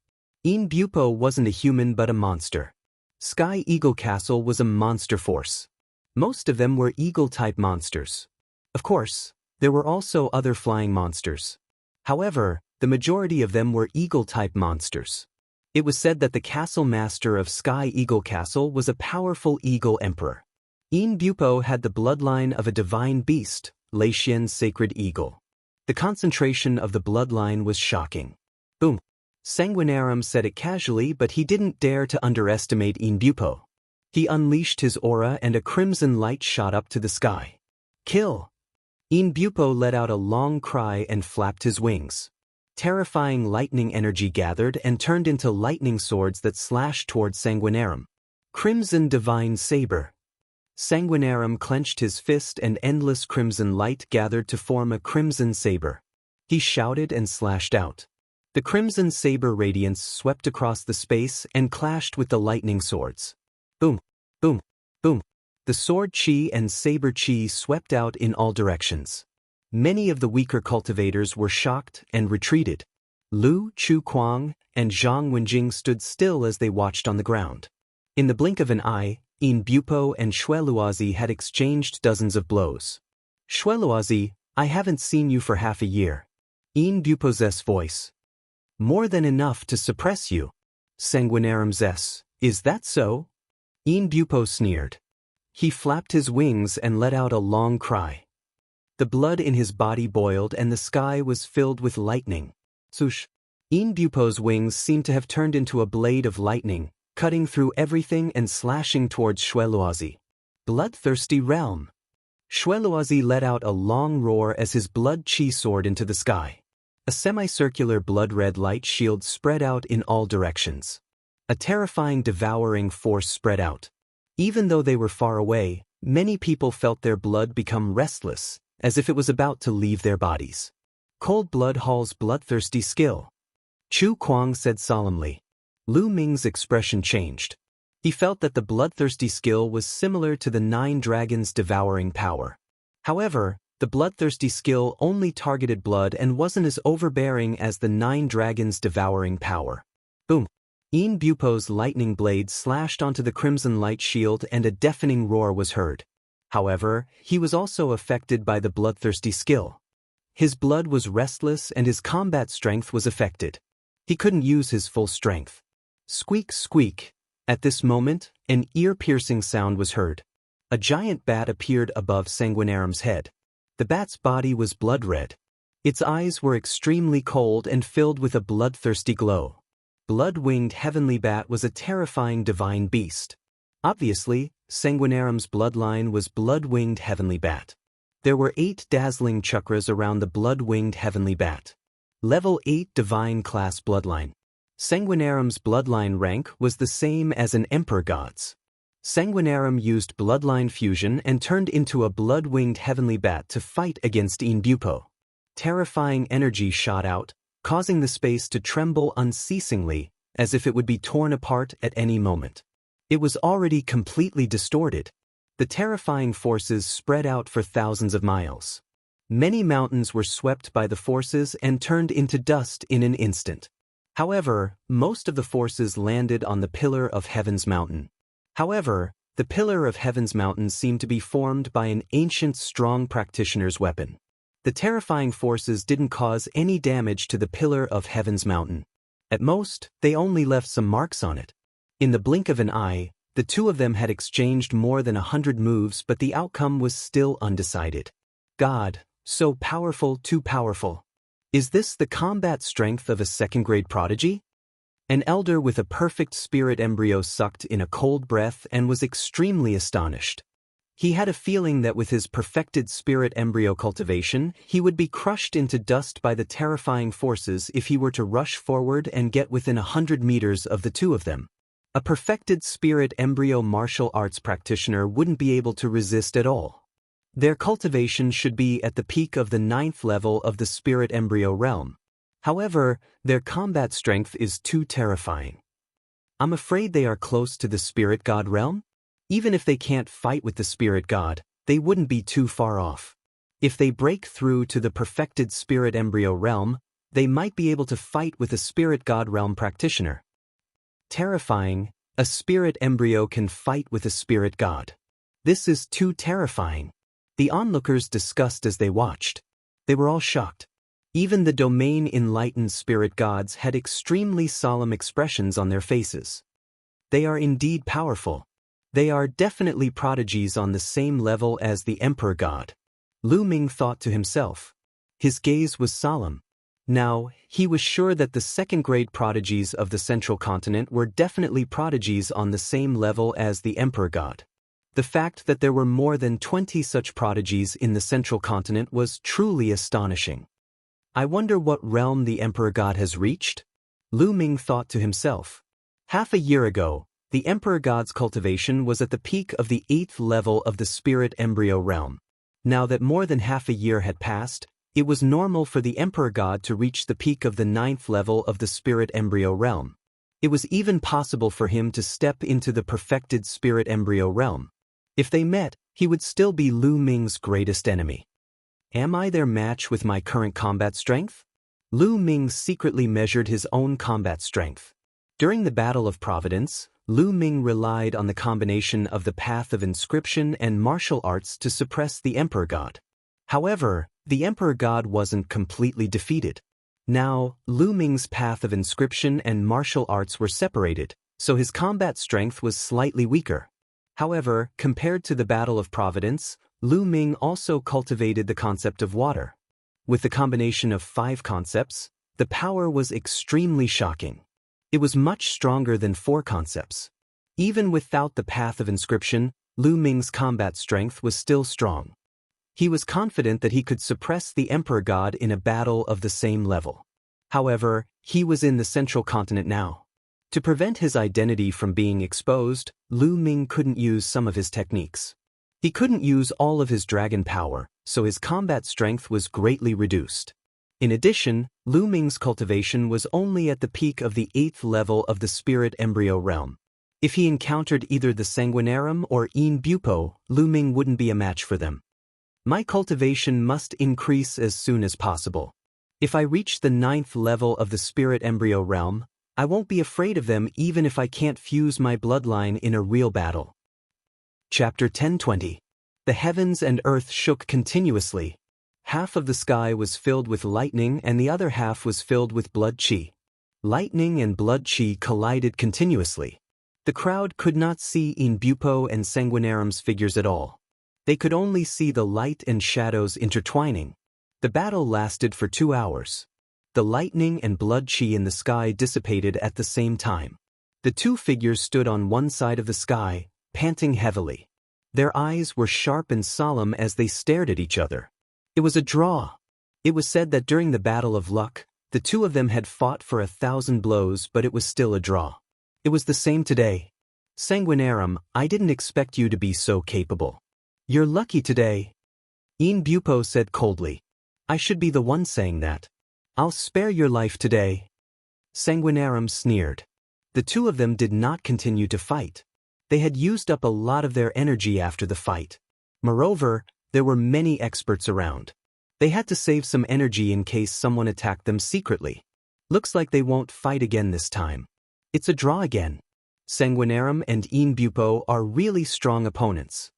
Inbupo wasn't a human but a monster. Sky Eagle Castle was a monster force. Most of them were eagle-type monsters. Of course, there were also other flying monsters. However, the majority of them were eagle-type monsters. It was said that the castle master of Sky Eagle Castle was a powerful eagle emperor. Inbupo had the bloodline of a divine beast, Latian's sacred eagle. The concentration of the bloodline was shocking. Boom. Sanguinarum said it casually, but he didn't dare to underestimate Inbupo. He unleashed his aura and a crimson light shot up to the sky. Kill! Inbupo let out a long cry and flapped his wings. Terrifying lightning energy gathered and turned into lightning swords that slashed towards Sanguinarum. Crimson Divine Saber. Sanguinarum clenched his fist and endless crimson light gathered to form a crimson saber. He shouted and slashed out. The crimson saber radiance swept across the space and clashed with the lightning swords. Boom, boom, boom. The sword chi and saber chi swept out in all directions. Many of the weaker cultivators were shocked and retreated. Lu Chuquang and Zhang Wenjing stood still as they watched on the ground. In the blink of an eye, Inbupo and Shueluazi had exchanged dozens of blows. Shueluazi, I haven't seen you for half a year. Inbupo's voice. More than enough to suppress you. Sanguinarum's, is that so? Inbupo sneered. He flapped his wings and let out a long cry. The blood in his body boiled and the sky was filled with lightning. Swoosh! Inbupo's wings seemed to have turned into a blade of lightning, cutting through everything and slashing towards Shueluazi. Bloodthirsty realm! Shueluazi let out a long roar as his blood chi soared into the sky. A semicircular blood-red light shield spread out in all directions. A terrifying devouring force spread out. Even though they were far away, many people felt their blood become restless, as if it was about to leave their bodies. Cold blood halls bloodthirsty skill. Chu Kuang said solemnly. Lu Ming's expression changed. He felt that the bloodthirsty skill was similar to the 9 dragons' devouring power. However, the bloodthirsty skill only targeted blood and wasn't as overbearing as the 9 dragons' devouring power. Boom! Inbupo's lightning blade slashed onto the crimson light shield and a deafening roar was heard. However, he was also affected by the bloodthirsty skill. His blood was restless and his combat strength was affected. He couldn't use his full strength. Squeak, squeak. At this moment, an ear-piercing sound was heard. A giant bat appeared above Sanguinarum's head. The bat's body was blood-red. Its eyes were extremely cold and filled with a bloodthirsty glow. Blood-winged heavenly bat was a terrifying divine beast. Obviously, Sanguinarum's bloodline was blood-winged heavenly bat. There were 8 dazzling chakras around the blood-winged heavenly bat. Level 8 divine class bloodline. Sanguinarum's bloodline rank was the same as an emperor god's. Sanguinarum used bloodline fusion and turned into a blood-winged heavenly bat to fight against Inbupo. Terrifying energy shot out, causing the space to tremble unceasingly, as if it would be torn apart at any moment. It was already completely distorted. The terrifying forces spread out for thousands of miles. Many mountains were swept by the forces and turned into dust in an instant. However, most of the forces landed on the Pillar of Heaven's mountain. However, the Pillar of Heaven's mountain seemed to be formed by an ancient strong practitioner's weapon. The terrifying forces didn't cause any damage to the Pillar of Heaven's mountain. At most, they only left some marks on it. In the blink of an eye, the two of them had exchanged more than 100 moves, but the outcome was still undecided. God, so powerful, too powerful. Is this the combat strength of a second-grade prodigy? An elder with a perfect spirit embryo sucked in a cold breath and was extremely astonished. He had a feeling that with his perfected spirit embryo cultivation, he would be crushed into dust by the terrifying forces if he were to rush forward and get within 100 meters of the two of them. A perfected spirit embryo martial arts practitioner wouldn't be able to resist at all. Their cultivation should be at the peak of the 9th level of the spirit embryo realm. However, their combat strength is too terrifying. I'm afraid they are close to the spirit god realm? Even if they can't fight with the spirit god, they wouldn't be too far off. If they break through to the perfected spirit embryo realm, they might be able to fight with a spirit god realm practitioner. Terrifying, a spirit embryo can fight with a spirit god. This is too terrifying. The onlookers discussed as they watched. They were all shocked. Even the domain-enlightened spirit gods had extremely solemn expressions on their faces. They are indeed powerful. They are definitely prodigies on the same level as the Emperor God. Lu Ming thought to himself. His gaze was solemn. Now, he was sure that the second-grade prodigies of the Central Continent were definitely prodigies on the same level as the Emperor God. The fact that there were more than 20 such prodigies in the Central Continent was truly astonishing. I wonder what realm the Emperor God has reached? Lu Ming thought to himself. Half a year ago, the Emperor God's cultivation was at the peak of the 8th level of the spirit embryo realm. Now that more than half a year had passed, it was normal for the Emperor God to reach the peak of the 9th level of the spirit embryo realm. It was even possible for him to step into the perfected spirit embryo realm. If they met, he would still be Lu Ming's greatest enemy. Am I their match with my current combat strength? Lu Ming secretly measured his own combat strength. During the Battle of Providence, Lu Ming relied on the combination of the Path of Inscription and martial arts to suppress the Emperor God. However, the Emperor God wasn't completely defeated. Now, Lu Ming's Path of Inscription and martial arts were separated, so his combat strength was slightly weaker. However, compared to the Battle of Providence, Lu Ming also cultivated the concept of water. With the combination of 5 concepts, the power was extremely shocking. It was much stronger than 4 concepts. Even without the Path of Inscription, Lu Ming's combat strength was still strong. He was confident that he could suppress the Emperor God in a battle of the same level. However, he was in the Central Continent now. To prevent his identity from being exposed, Lu Ming couldn't use some of his techniques. He couldn't use all of his dragon power, so his combat strength was greatly reduced. In addition, Lu Ming's cultivation was only at the peak of the 8th level of the spirit embryo realm. If he encountered either the Sanguinarum or Inbupo, Lu Ming wouldn't be a match for them. My cultivation must increase as soon as possible. If I reach the 9th level of the spirit embryo realm, I won't be afraid of them even if I can't fuse my bloodline in a real battle. Chapter 10:20. The heavens and earth shook continuously. Half of the sky was filled with lightning and the other half was filled with blood chi. Lightning and blood chi collided continuously. The crowd could not see Inbupo and Sanguinarum's figures at all. They could only see the light and shadows intertwining. The battle lasted for 2 hours. The lightning and blood chi in the sky dissipated at the same time. The two figures stood on one side of the sky, panting heavily. Their eyes were sharp and solemn as they stared at each other. It was a draw. It was said that during the Battle of Luck, the two of them had fought for 1,000 blows, but it was still a draw. It was the same today. Sanguinarum, I didn't expect you to be so capable. You're lucky today. Bupo said coldly. I should be the one saying that. I'll spare your life today. Sanguinarum sneered. The two of them did not continue to fight. They had used up a lot of their energy after the fight. Moreover, there were many experts around. They had to save some energy in case someone attacked them secretly. Looks like they won't fight again this time. It's a draw again. Sanguinarum and Bupo are really strong opponents.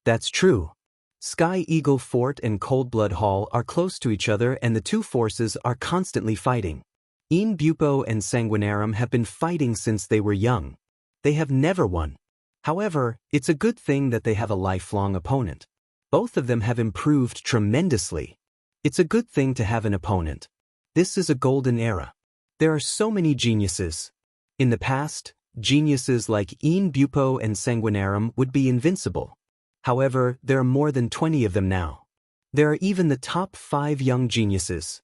That's true. Sky Eagle Fort and Coldblood Hall are close to each other and the two forces are constantly fighting. Bupo and Sanguinarum have been fighting since they were young. They have never won. However, it's a good thing that they have a lifelong opponent. Both of them have improved tremendously. It's a good thing to have an opponent. This is a golden era. There are so many geniuses. In the past, geniuses like Bupo and Sanguinarum would be invincible. However, there are more than 20 of them now. There are even the top 5 young geniuses.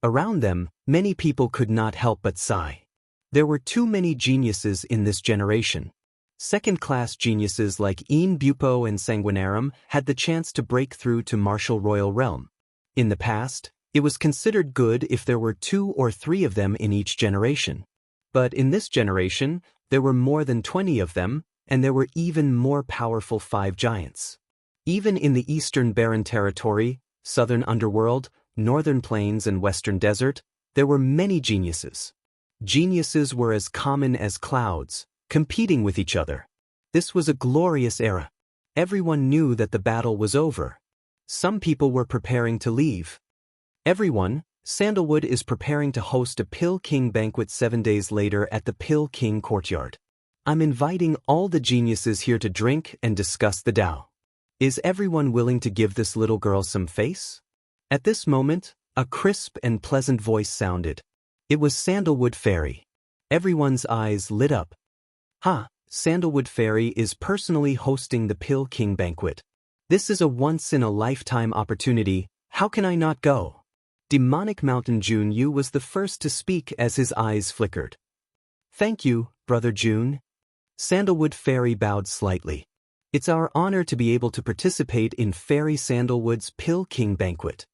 Around them, many people could not help but sigh. There were too many geniuses in this generation. Second-class geniuses like Bupo and Sanguinarum had the chance to break through to martial royal realm. In the past, it was considered good if there were 2 or 3 of them in each generation. But in this generation, there were more than 20 of them, and there were even more powerful 5 giants. Even in the Eastern Barren Territory, Southern Underworld, Northern Plains and Western Desert, there were many geniuses. Geniuses were as common as clouds, competing with each other. This was a glorious era. Everyone knew that the battle was over. Some people were preparing to leave. Everyone, Sandalwood is preparing to host a Pill King banquet 7 days later at the Pill King courtyard. I'm inviting all the geniuses here to drink and discuss the Tao. Is everyone willing to give this little girl some face? At this moment, a crisp and pleasant voice sounded. It was Sandalwood Fairy. Everyone's eyes lit up. Sandalwood Fairy is personally hosting the Pill King banquet. This is a once-in-a-lifetime opportunity. How can I not go? Demonic Mountain Junyu was the first to speak as his eyes flickered. Thank you, Brother June. Sandalwood Fairy bowed slightly. It's our honor to be able to participate in Fairy Sandalwood's Pill King banquet.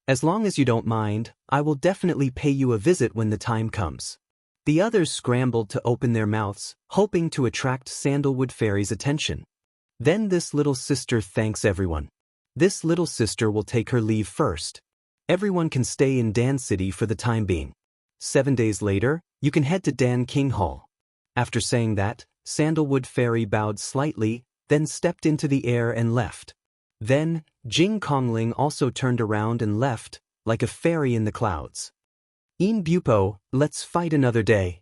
As long as you don't mind, I will definitely pay you a visit when the time comes. The others scrambled to open their mouths, hoping to attract Sandalwood Fairy's attention. Then this little sister thanks everyone. This little sister will take her leave first. Everyone can stay in Dan City for the time being. 7 days later, you can head to Dan King Hall. After saying that, Sandalwood Fairy bowed slightly, then stepped into the air and left. Then, Jing Kongling also turned around and left, like a fairy in the clouds. Bupo, let's fight another day,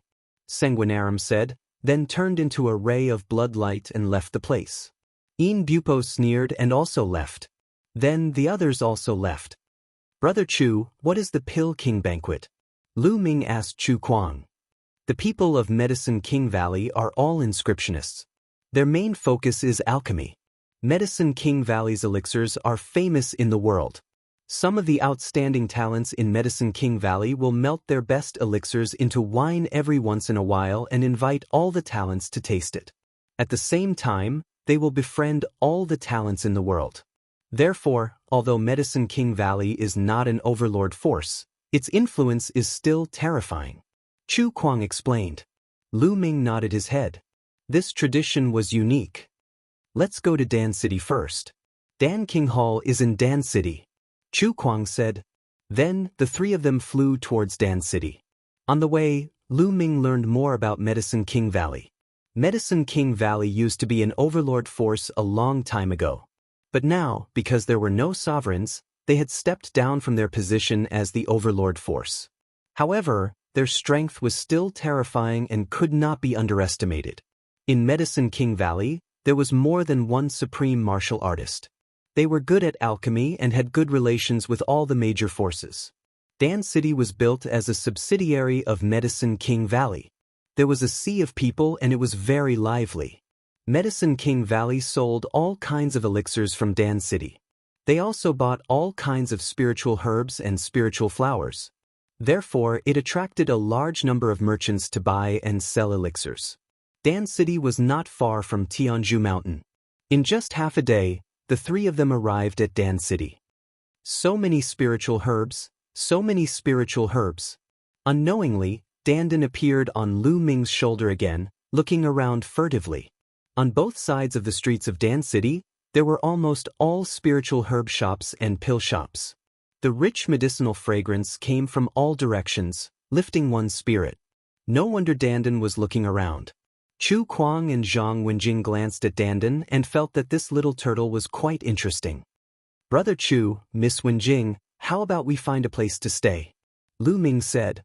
Sanguinarum said, then turned into a ray of blood light and left the place. Bupo sneered and also left. Then the others also left. Brother Chu, what is the Pill King banquet? Lu Ming asked Chu Kuang. The people of Medicine King Valley are all inscriptionists. Their main focus is alchemy. Medicine King Valley's elixirs are famous in the world. Some of the outstanding talents in Medicine King Valley will melt their best elixirs into wine every once in a while and invite all the talents to taste it. At the same time, they will befriend all the talents in the world. Therefore, although Medicine King Valley is not an overlord force, its influence is still terrifying. Chu Kuang explained. Lu Ming nodded his head. This tradition was unique. Let's go to Dan City first. Dan King Hall is in Dan City, Chu Kuang said. Then, the 3 of them flew towards Dan City. On the way, Lu Ming learned more about Medicine King Valley. Medicine King Valley used to be an overlord force a long time ago. But now, because there were no sovereigns, they had stepped down from their position as the overlord force. However, their strength was still terrifying and could not be underestimated. In Medicine King Valley, there was more than one supreme martial artist. They were good at alchemy and had good relations with all the major forces. Dan City was built as a subsidiary of Medicine King Valley. There was a sea of people and it was very lively. Medicine King Valley sold all kinds of elixirs from Dan City. They also bought all kinds of spiritual herbs and spiritual flowers. Therefore, it attracted a large number of merchants to buy and sell elixirs. Dan City was not far from Tianju Mountain. In just half a day, the three of them arrived at Dan City. So many spiritual herbs, so many spiritual herbs. Unknowingly, Dandan appeared on Lu Ming's shoulder again, looking around furtively. On both sides of the streets of Dan City, there were almost all spiritual herb shops and pill shops. The rich medicinal fragrance came from all directions, lifting one's spirit. No wonder Dandan was looking around. Chu Kuang and Zhang Wenjing glanced at Dandan and felt that this little turtle was quite interesting. "Brother Chu, Miss Wenjing, how about we find a place to stay?" Lu Ming said.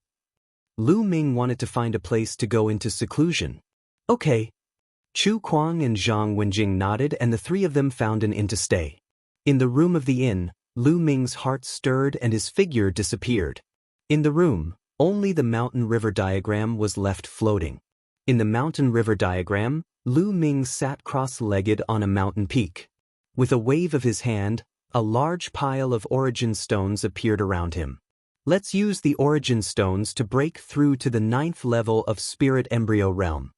Lu Ming wanted to find a place to go into seclusion. "Okay." Chu Kuang and Zhang Wenjing nodded and the three of them found an inn to stay. In the room of the inn, Lu Ming's heart stirred and his figure disappeared. In the room, only the mountain river diagram was left floating. In the mountain river diagram, Lu Ming sat cross-legged on a mountain peak. With a wave of his hand, a large pile of origin stones appeared around him. "Let's use the origin stones to break through to the 9th level of spirit embryo realm."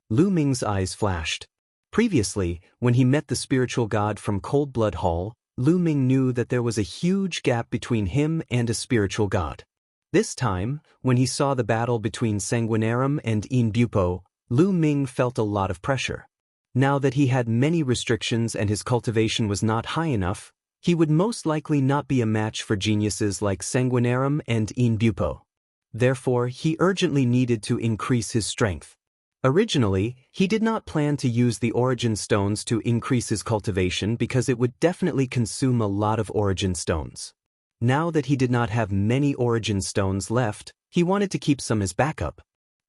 Lu Ming's eyes flashed. Previously, when he met the spiritual god from Cold Blood Hall, Lu Ming knew that there was a huge gap between him and a spiritual god. This time, when he saw the battle between Sanguinarum and Inbupo, Lu Ming felt a lot of pressure. Now that he had many restrictions and his cultivation was not high enough, he would most likely not be a match for geniuses like Sanguinarum and Inbupo. Therefore, he urgently needed to increase his strength. Originally, he did not plan to use the origin stones to increase his cultivation because it would definitely consume a lot of origin stones. Now that he did not have many origin stones left, he wanted to keep some as backup.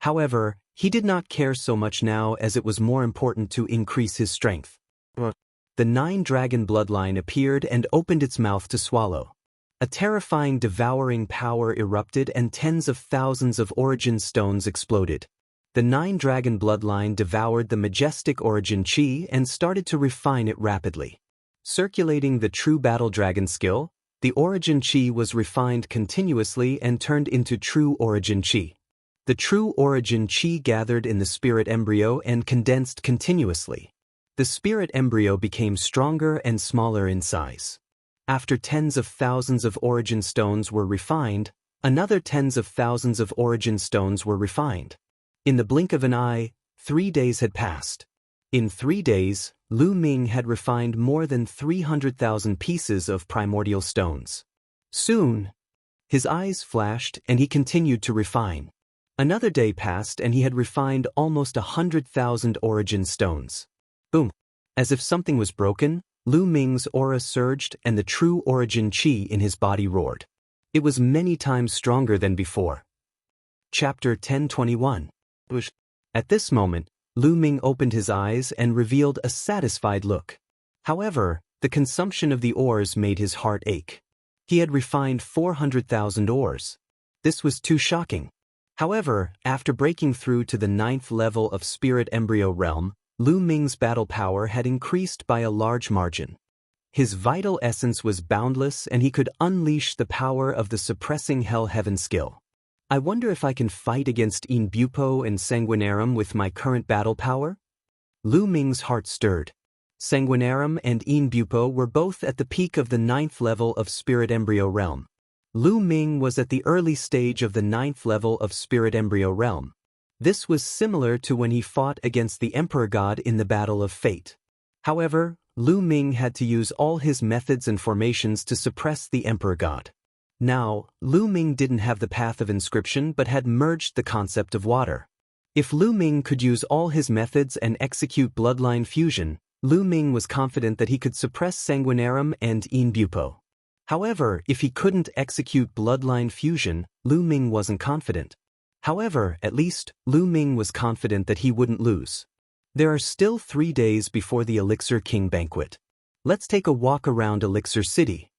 However, he did not care so much now as it was more important to increase his strength. The 9-dragon bloodline appeared and opened its mouth to swallow. A terrifying devouring power erupted and tens of thousands of origin stones exploded. The 9-dragon bloodline devoured the majestic origin chi and started to refine it rapidly. Circulating the true battle dragon skill, the origin chi was refined continuously and turned into true origin chi. The true origin chi gathered in the spirit embryo and condensed continuously. The spirit embryo became stronger and smaller in size. After tens of thousands of origin stones were refined, another tens of thousands of origin stones were refined. In the blink of an eye, 3 days had passed. In 3 days, Lu Ming had refined more than 300,000 pieces of primordial stones. Soon, his eyes flashed and he continued to refine. Another day passed and he had refined almost 100,000 origin stones. Boom! As if something was broken, Lu Ming's aura surged and the true origin chi in his body roared. It was many times stronger than before. Chapter 1021. At this moment, Lu Ming opened his eyes and revealed a satisfied look. However, the consumption of the ores made his heart ache. He had refined 400,000 ores. This was too shocking. However, after breaking through to the 9th level of spirit embryo realm, Lu Ming's battle power had increased by a large margin. His vital essence was boundless and he could unleash the power of the suppressing hell heaven skill. I wonder if I can fight against Inbupo and Sanguinarum with my current battle power? Lu Ming's heart stirred. Sanguinarum and Inbupo were both at the peak of the 9th level of spirit embryo realm. Lu Ming was at the early stage of the 9th level of spirit embryo realm. This was similar to when he fought against the Emperor God in the Battle of Fate. However, Lu Ming had to use all his methods and formations to suppress the Emperor God. Now, Lu Ming didn't have the path of inscription but had merged the concept of water. If Lu Ming could use all his methods and execute bloodline fusion, Lu Ming was confident that he could suppress Sanguinarum and Inbupo. However, if he couldn't execute bloodline fusion, Lu Ming wasn't confident. However, at least, Lu Ming was confident that he wouldn't lose. There are still 3 days before the Elixir King banquet. Let's take a walk around Elixir City.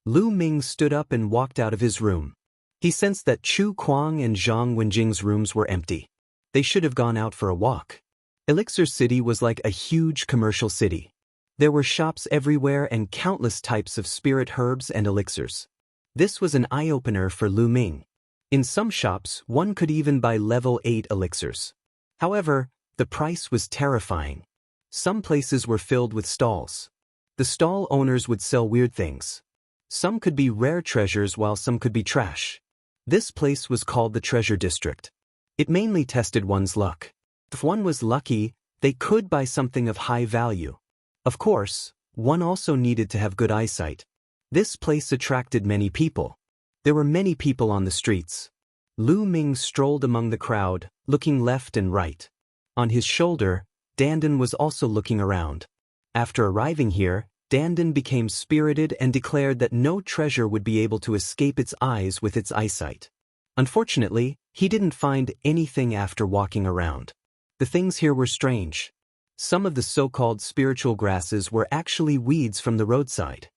Lu Ming stood up and walked out of his room. He sensed that Chu Kuang and Zhang Wenjing's rooms were empty. They should have gone out for a walk. Elixir City was like a huge commercial city. There were shops everywhere and countless types of spirit herbs and elixirs. This was an eye-opener for Lu Ming. In some shops, one could even buy level 8 elixirs. However, The price was terrifying. Some places were filled with stalls. The stall owners would sell weird things. Some could be rare treasures while some could be trash. This place was called the Treasure District. It mainly tested one's luck. If one was lucky, they could buy something of high value. Of course, one also needed to have good eyesight. This place attracted many people. There were many people on the streets. Lu Ming strolled among the crowd, looking left and right. On his shoulder, Dandan was also looking around. After arriving here, Dandan became spirited and declared that no treasure would be able to escape its eyes with its eyesight. Unfortunately, he didn't find anything after walking around. The things here were strange. Some of the so-called spiritual grasses were actually weeds from the roadside.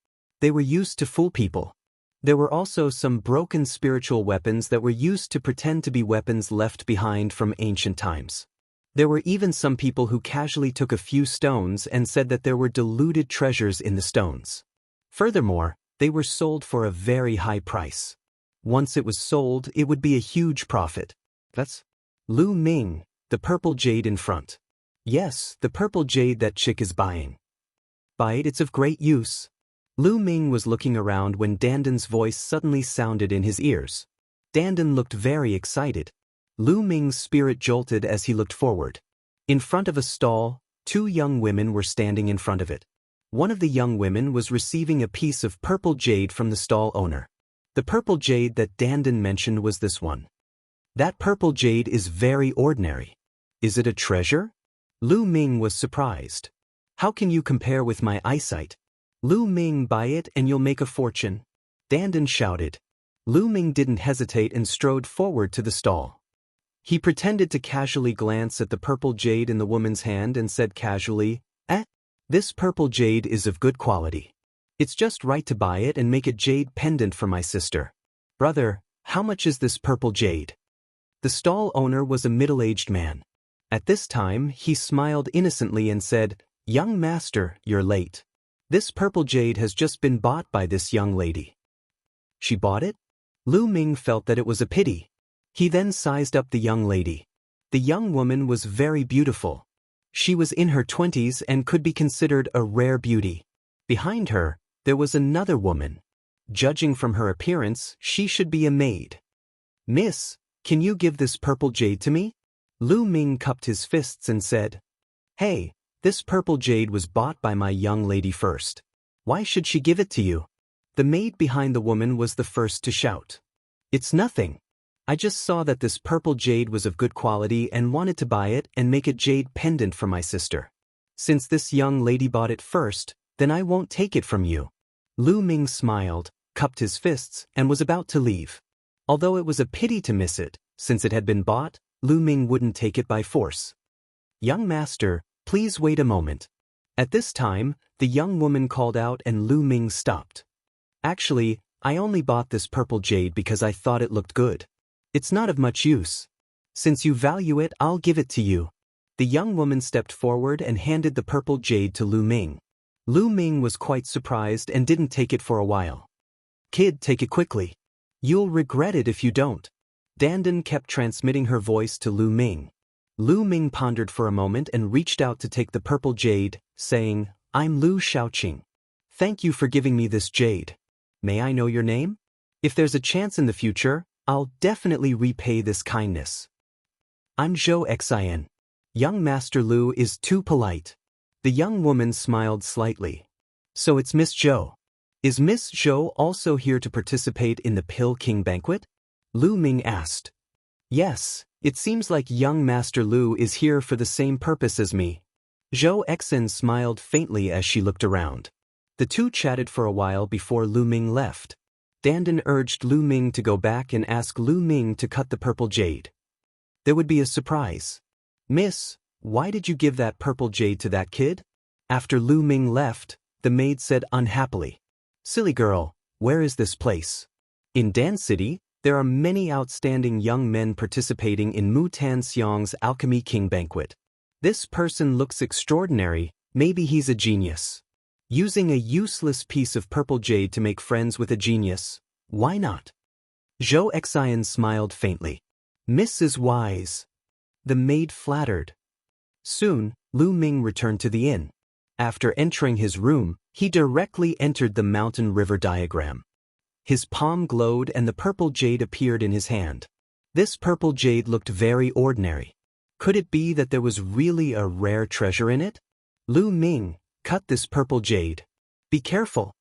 They were used to fool people. There were also some broken spiritual weapons that were used to pretend to be weapons left behind from ancient times. There were even some people who casually took a few stones and said that there were diluted treasures in the stones. Furthermore, they were sold for a very high price. Once it was sold, it would be a huge profit. That's Lu Ming, the purple jade in front. Yes, the purple jade that chick is buying. Buy it, it's of great use. Lu Ming was looking around when Dandan's voice suddenly sounded in his ears. Dandan looked very excited. Lu Ming's spirit jolted as he looked forward. In front of a stall, two young women were standing in front of it. One of the young women was receiving a piece of purple jade from the stall owner. The purple jade that Dandan mentioned was this one. That purple jade is very ordinary. Is it a treasure? Lu Ming was surprised. How can you compare with my eyesight? Lu Ming, buy it and you'll make a fortune. Dandan shouted. Lu Ming didn't hesitate and strode forward to the stall. He pretended to casually glance at the purple jade in the woman's hand and said casually, this purple jade is of good quality. It's just right to buy it and make a jade pendant for my sister. Brother, how much is this purple jade? The stall owner was a middle-aged man. At this time, he smiled innocently and said, Young master, you're late. This purple jade has just been bought by this young lady. She bought it? Lu Ming felt that it was a pity. He then sized up the young lady. The young woman was very beautiful. She was in her 20s and could be considered a rare beauty. Behind her, there was another woman. Judging from her appearance, she should be a maid. Miss, can you give this purple jade to me? Lu Ming cupped his fists and said, Hey, this purple jade was bought by my young lady first. Why should she give it to you? The maid behind the woman was the first to shout. It's nothing. I just saw that this purple jade was of good quality and wanted to buy it and make a jade pendant for my sister. Since this young lady bought it first, then I won't take it from you. Lu Ming smiled, cupped his fists, and was about to leave. Although it was a pity to miss it, since it had been bought, Lu Ming wouldn't take it by force. Young master, please wait a moment. At this time, the young woman called out and Lu Ming stopped. Actually, I only bought this purple jade because I thought it looked good. It's not of much use. Since you value it, I'll give it to you. The young woman stepped forward and handed the purple jade to Lu Ming. Lu Ming was quite surprised and didn't take it for a while. Kid, take it quickly. You'll regret it if you don't. Dandan kept transmitting her voice to Lu Ming. Lu Ming pondered for a moment and reached out to take the purple jade, saying, I'm Lu Shaoqing. Thank you for giving me this jade. May I know your name? If there's a chance in the future, I'll definitely repay this kindness. I'm Zhou Xin. Young Master Lu is too polite. The young woman smiled slightly. So it's Miss Zhou. Is Miss Zhou also here to participate in the Pill King banquet? Lu Ming asked. Yes, it seems like young Master Lu is here for the same purpose as me. Zhou Xin smiled faintly as she looked around. The two chatted for a while before Lu Ming left. Dandan urged Lu Ming to go back and ask Lu Ming to cut the purple jade. There would be a surprise. Miss, why did you give that purple jade to that kid? After Lu Ming left, the maid said unhappily. Silly girl, where is this place? In Dan City, there are many outstanding young men participating in Mu Tan Xiang's Alchemy King banquet. This person looks extraordinary, maybe he's a genius. Using a useless piece of purple jade to make friends with a genius, why not? Zhou Xian smiled faintly. Miss is wise. The maid flattered. Soon, Lu Ming returned to the inn. After entering his room, he directly entered the mountain river diagram. His palm glowed and the purple jade appeared in his hand. This purple jade looked very ordinary. Could it be that there was really a rare treasure in it? Lu Ming, cut this purple jade. Be careful.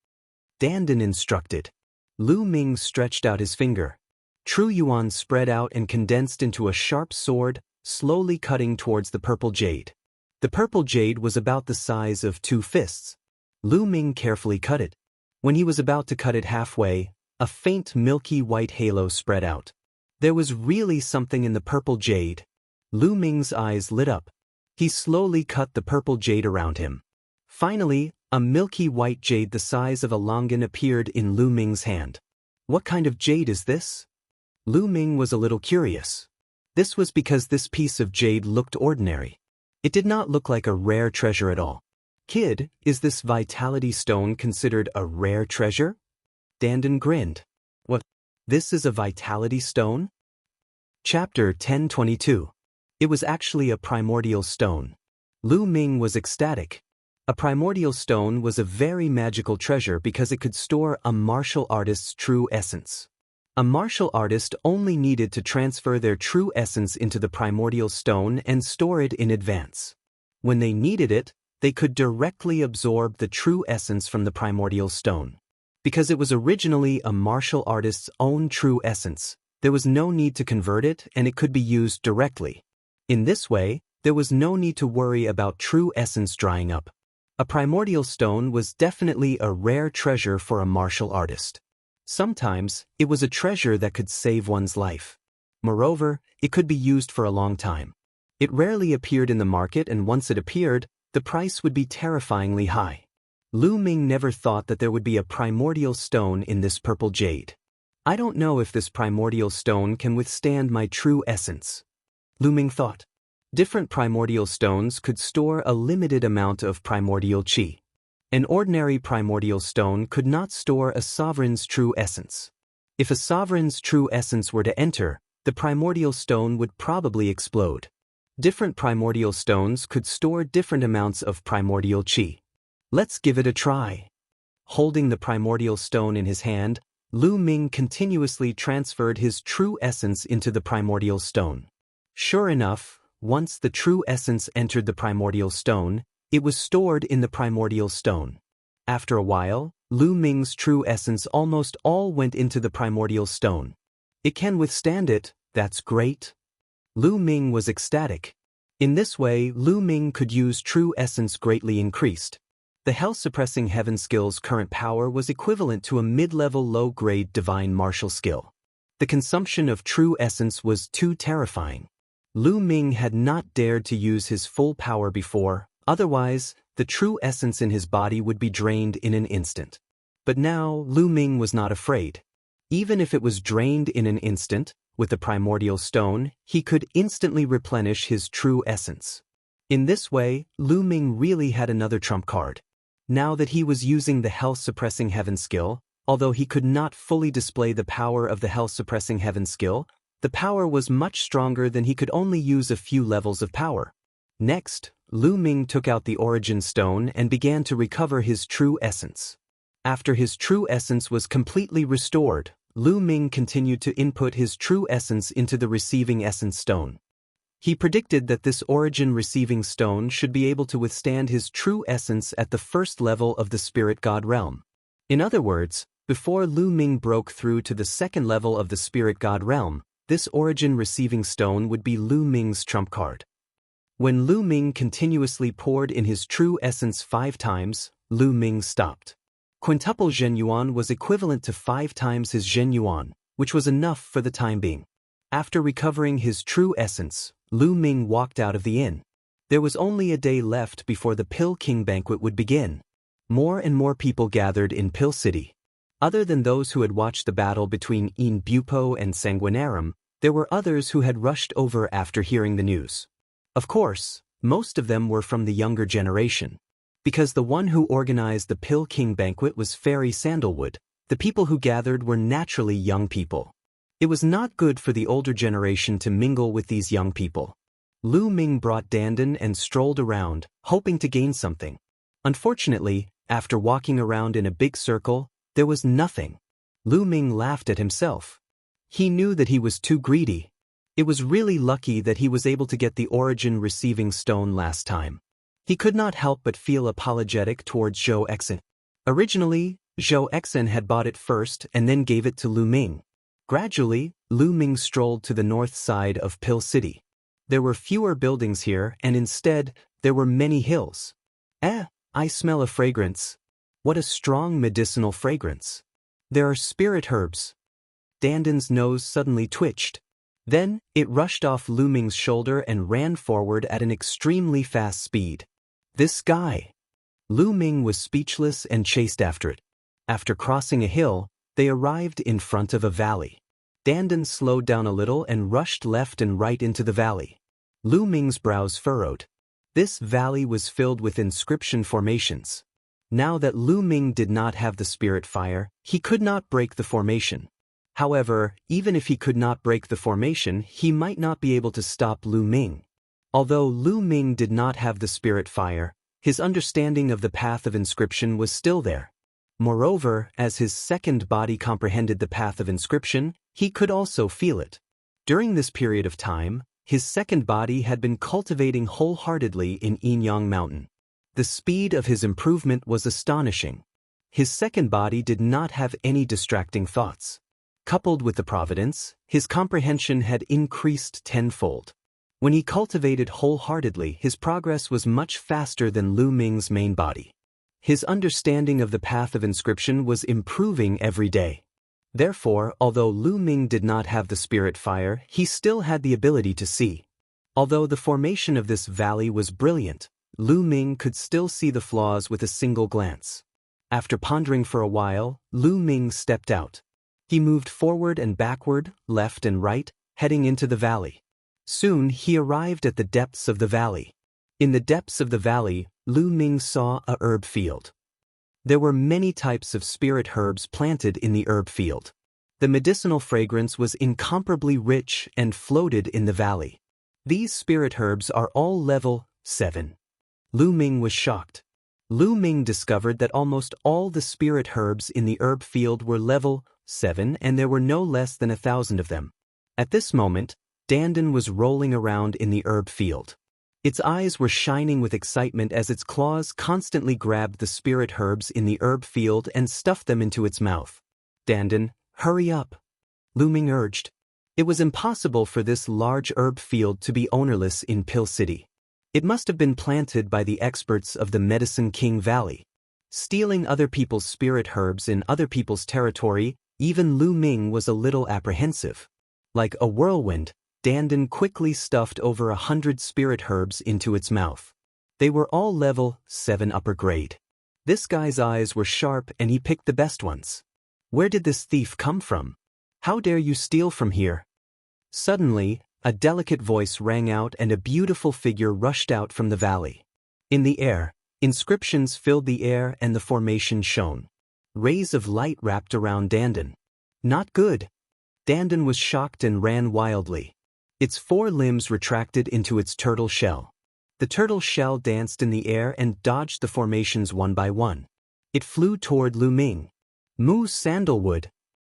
Dandan instructed. Lu Ming stretched out his finger. True yuan spread out and condensed into a sharp sword, slowly cutting towards the purple jade. The purple jade was about the size of 2 fists. Lu Ming carefully cut it. When he was about to cut it halfway, a faint milky white halo spread out. There was really something in the purple jade. Lu Ming's eyes lit up. He slowly cut the purple jade around him. Finally, a milky white jade the size of a longan appeared in Lu Ming's hand. What kind of jade is this? Lu Ming was a little curious. This was because this piece of jade looked ordinary. It did not look like a rare treasure at all. Kid, is this vitality stone considered a rare treasure? Dandan grinned. What? This is a vitality stone? Chapter 1022. It was actually a primordial stone. Lu Ming was ecstatic. A primordial stone was a very magical treasure because it could store a martial artist's true essence. A martial artist only needed to transfer their true essence into the primordial stone and store it in advance. When they needed it, they could directly absorb the true essence from the primordial stone. Because it was originally a martial artist's own true essence, there was no need to convert it and it could be used directly. In this way, there was no need to worry about true essence drying up. A primordial stone was definitely a rare treasure for a martial artist. Sometimes, it was a treasure that could save one's life. Moreover, it could be used for a long time. It rarely appeared in the market, and once it appeared, the price would be terrifyingly high. Lu Ming never thought that there would be a primordial stone in this purple jade. I don't know if this primordial stone can withstand my true essence. Lu Ming thought. Different primordial stones could store a limited amount of primordial qi. An ordinary primordial stone could not store a sovereign's true essence. If a sovereign's true essence were to enter, the primordial stone would probably explode. Different primordial stones could store different amounts of primordial qi. Let's give it a try. Holding the primordial stone in his hand, Lu Ming continuously transferred his true essence into the primordial stone. Sure enough, once the true essence entered the primordial stone, it was stored in the primordial stone. After a while, Lu Ming's true essence almost all went into the primordial stone. It can withstand it, that's great. Lu Ming was ecstatic. In this way, Lu Ming could use true essence greatly increased. The hell-suppressing heaven skill's current power was equivalent to a mid-level low-grade divine martial skill. The consumption of true essence was too terrifying. Lu Ming had not dared to use his full power before, otherwise, the true essence in his body would be drained in an instant. But now, Lu Ming was not afraid. Even if it was drained in an instant, with the primordial stone, he could instantly replenish his true essence. In this way, Lu Ming really had another trump card. Now that he was using the hell-suppressing heaven skill, although he could not fully display the power of the hell-suppressing heaven skill, the power was much stronger than he could only use a few levels of power. Next, Lu Ming took out the origin stone and began to recover his true essence. After his true essence was completely restored, Lu Ming continued to input his true essence into the receiving essence stone. He predicted that this origin receiving stone should be able to withstand his true essence at the first level of the spirit god realm. In other words, before Lu Ming broke through to the second level of the spirit god realm, this origin receiving stone would be Lu Ming's trump card. When Lu Ming continuously poured in his true essence 5 times, Lu Ming stopped. Quintuple Zhen Yuan was equivalent to 5 times his Zhen Yuan, which was enough for the time being. After recovering his true essence, Lu Ming walked out of the inn. There was only a day left before the Pill King banquet would begin. More and more people gathered in Pill City. Other than those who had watched the battle between In Bupo and Sanguinarum, there were others who had rushed over after hearing the news. Of course, most of them were from the younger generation. Because the one who organized the Pill King banquet was Fairy Sandalwood, the people who gathered were naturally young people. It was not good for the older generation to mingle with these young people. Lu Ming brought Dandan and strolled around, hoping to gain something. Unfortunately, after walking around in a big circle, there was nothing. Lu Ming laughed at himself. He knew that he was too greedy. It was really lucky that he was able to get the origin receiving stone last time. He could not help but feel apologetic towards Zhou Exen. Originally, Zhou Exen had bought it first and then gave it to Lu Ming. Gradually, Lu Ming strolled to the north side of Pill City. There were fewer buildings here, and instead, there were many hills. I smell a fragrance. What a strong medicinal fragrance. There are spirit herbs. Dandan's nose suddenly twitched. Then, it rushed off Lu Ming's shoulder and ran forward at an extremely fast speed. This guy. Lu Ming was speechless and chased after it. After crossing a hill, they arrived in front of a valley. Dandan slowed down a little and rushed left and right into the valley. Lu Ming's brows furrowed. This valley was filled with inscription formations. Now that Lu Ming did not have the spirit fire, he could not break the formation. However, even if he could not break the formation, he might not be able to stop Lu Ming. Although Lu Ming did not have the spirit fire, his understanding of the path of inscription was still there. Moreover, as his second body comprehended the path of inscription, he could also feel it. During this period of time, his second body had been cultivating wholeheartedly in Yinyang Mountain. The speed of his improvement was astonishing. His second body did not have any distracting thoughts. Coupled with the providence, his comprehension had increased tenfold. When he cultivated wholeheartedly, his progress was much faster than Lu Ming's main body. His understanding of the path of inscription was improving every day. Therefore, although Lu Ming did not have the spirit fire, he still had the ability to see. Although the formation of this valley was brilliant, Lu Ming could still see the flaws with a single glance. After pondering for a while, Lu Ming stepped out. He moved forward and backward, left and right, heading into the valley. Soon he arrived at the depths of the valley. In the depths of the valley, Lu Ming saw a herb field. There were many types of spirit herbs planted in the herb field. The medicinal fragrance was incomparably rich and floated in the valley. These spirit herbs are all level 7. Lu Ming was shocked. Lu Ming discovered that almost all the spirit herbs in the herb field were level 7 and there were no less than 1,000 of them. At this moment, Dandan was rolling around in the herb field. Its eyes were shining with excitement as its claws constantly grabbed the spirit herbs in the herb field and stuffed them into its mouth. Dandan, hurry up, Lu Ming urged. It was impossible for this large herb field to be ownerless in Pill City. It must have been planted by the experts of the Medicine King Valley. Stealing other people's spirit herbs in other people's territory, even Lu Ming was a little apprehensive. Like a whirlwind, Dandan quickly stuffed over 100 spirit herbs into its mouth. They were all level 7 upper grade. This guy's eyes were sharp and he picked the best ones. Where did this thief come from? How dare you steal from here? Suddenly, a delicate voice rang out and a beautiful figure rushed out from the valley. In the air, inscriptions filled the air and the formation shone. Rays of light wrapped around Dandan. Not good. Dandan was shocked and ran wildly. Its 4 limbs retracted into its turtle shell. The turtle shell danced in the air and dodged the formations one by one. It flew toward Lu Ming. Moo Sandalwood.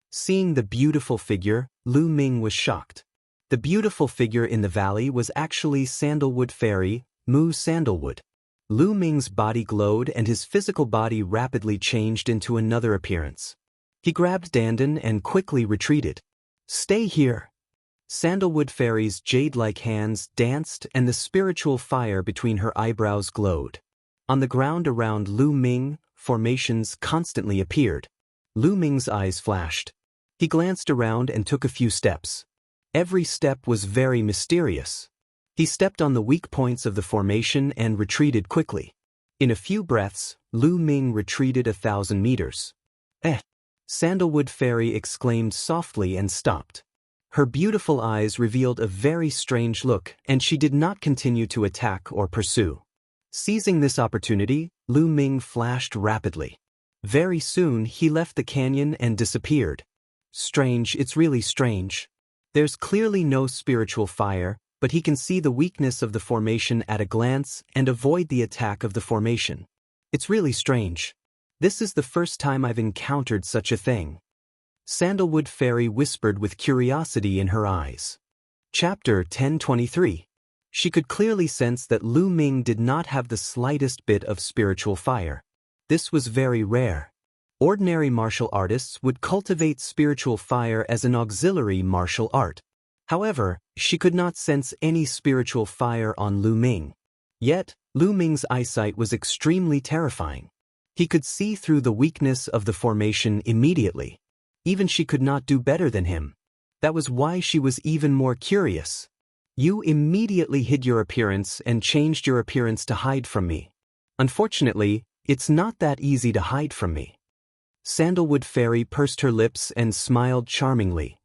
Seeing the beautiful figure, Lu Ming was shocked. The beautiful figure in the valley was actually Sandalwood Fairy, Moo Sandalwood. Lu Ming's body glowed and his physical body rapidly changed into another appearance. He grabbed Dandan and quickly retreated. Stay here. Sandalwood Fairy's jade-like hands danced and the spiritual fire between her eyebrows glowed. On the ground around Lu Ming, formations constantly appeared. Lu Ming's eyes flashed. He glanced around and took a few steps. Every step was very mysterious. He stepped on the weak points of the formation and retreated quickly. In a few breaths, Lu Ming retreated 1,000 meters. Sandalwood Fairy exclaimed softly and stopped. Her beautiful eyes revealed a very strange look, and she did not continue to attack or pursue. Seizing this opportunity, Lu Ming flashed rapidly. Very soon he left the canyon and disappeared. Strange, it's really strange. There's clearly no spiritual fire, but he can see the weakness of the formation at a glance and avoid the attack of the formation. It's really strange. This is the first time I've encountered such a thing. Sandalwood Fairy whispered with curiosity in her eyes. Chapter 1023. She could clearly sense that Lu Ming did not have the slightest bit of spiritual fire. This was very rare. Ordinary martial artists would cultivate spiritual fire as an auxiliary martial art. However, she could not sense any spiritual fire on Lu Ming. Yet, Lu Ming's eyesight was extremely terrifying. He could see through the weakness of the formation immediately. Even she could not do better than him. That was why she was even more curious. You immediately hid your appearance and changed your appearance to hide from me. Unfortunately, it's not that easy to hide from me. Sandalwood Fairy pursed her lips and smiled charmingly.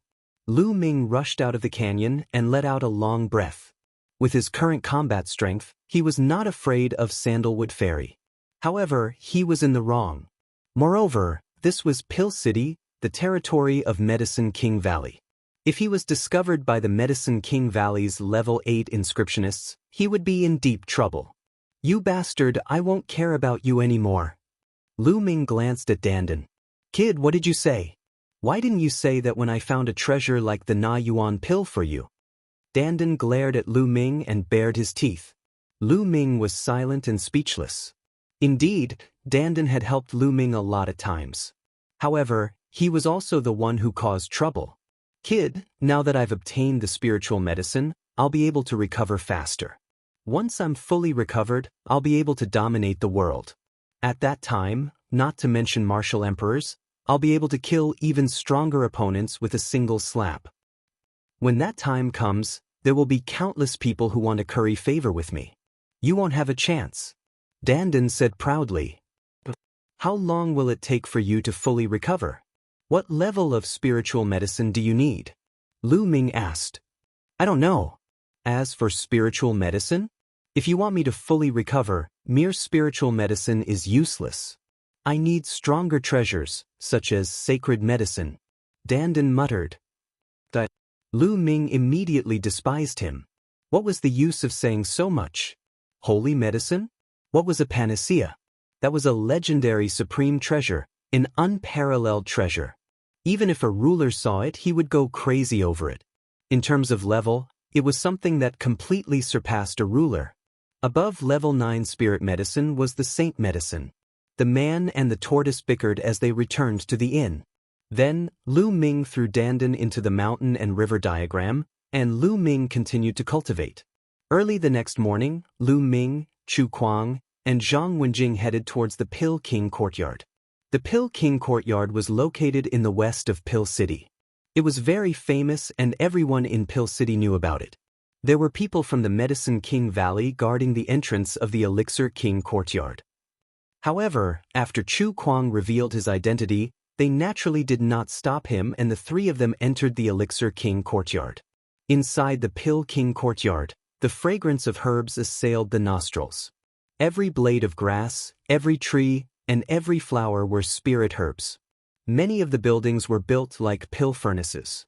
Lu Ming rushed out of the canyon and let out a long breath. With his current combat strength, he was not afraid of Sandalwood Fairy. However, he was in the wrong. Moreover, this was Pill City, the territory of Medicine King Valley. If he was discovered by the Medicine King Valley's level 8 inscriptionists, he would be in deep trouble. You bastard, I won't care about you anymore. Lu Ming glanced at Dandan. Kid, what did you say? Why didn't you say that when I found a treasure like the Na Yuan pill for you? Dandan glared at Lu Ming and bared his teeth. Lu Ming was silent and speechless. Indeed, Dandan had helped Lu Ming a lot of times. However, he was also the one who caused trouble. Kid, now that I've obtained the spiritual medicine, I'll be able to recover faster. Once I'm fully recovered, I'll be able to dominate the world. At that time, not to mention martial emperors, I'll be able to kill even stronger opponents with a single slap. When that time comes, there will be countless people who want to curry favor with me. You won't have a chance. Dandan said proudly. How long will it take for you to fully recover? What level of spiritual medicine do you need? Lu Ming asked. I don't know. As for spiritual medicine? If you want me to fully recover, mere spiritual medicine is useless. I need stronger treasures, such as sacred medicine. Dandan muttered. That Lu Ming immediately despised him. What was the use of saying so much? Holy medicine? What was a panacea? That was a legendary supreme treasure, an unparalleled treasure. Even if a ruler saw it, he would go crazy over it. In terms of level, it was something that completely surpassed a ruler. Above level 9 spirit medicine was the saint medicine. The man and the tortoise bickered as they returned to the inn. Then, Lu Ming threw Dandan into the mountain and river diagram, and Lu Ming continued to cultivate. Early the next morning, Lu Ming, Chu Kuang, and Zhang Wenjing headed towards the Pill King Courtyard. The Pill King Courtyard was located in the west of Pill City. It was very famous and everyone in Pill City knew about it. There were people from the Medicine King Valley guarding the entrance of the Elixir King Courtyard. However, after Chu Kuang revealed his identity, they naturally did not stop him and the three of them entered the Elixir King Courtyard. Inside the Pill King Courtyard, the fragrance of herbs assailed the nostrils. Every blade of grass, every tree, and every flower were spirit herbs. Many of the buildings were built like pill furnaces.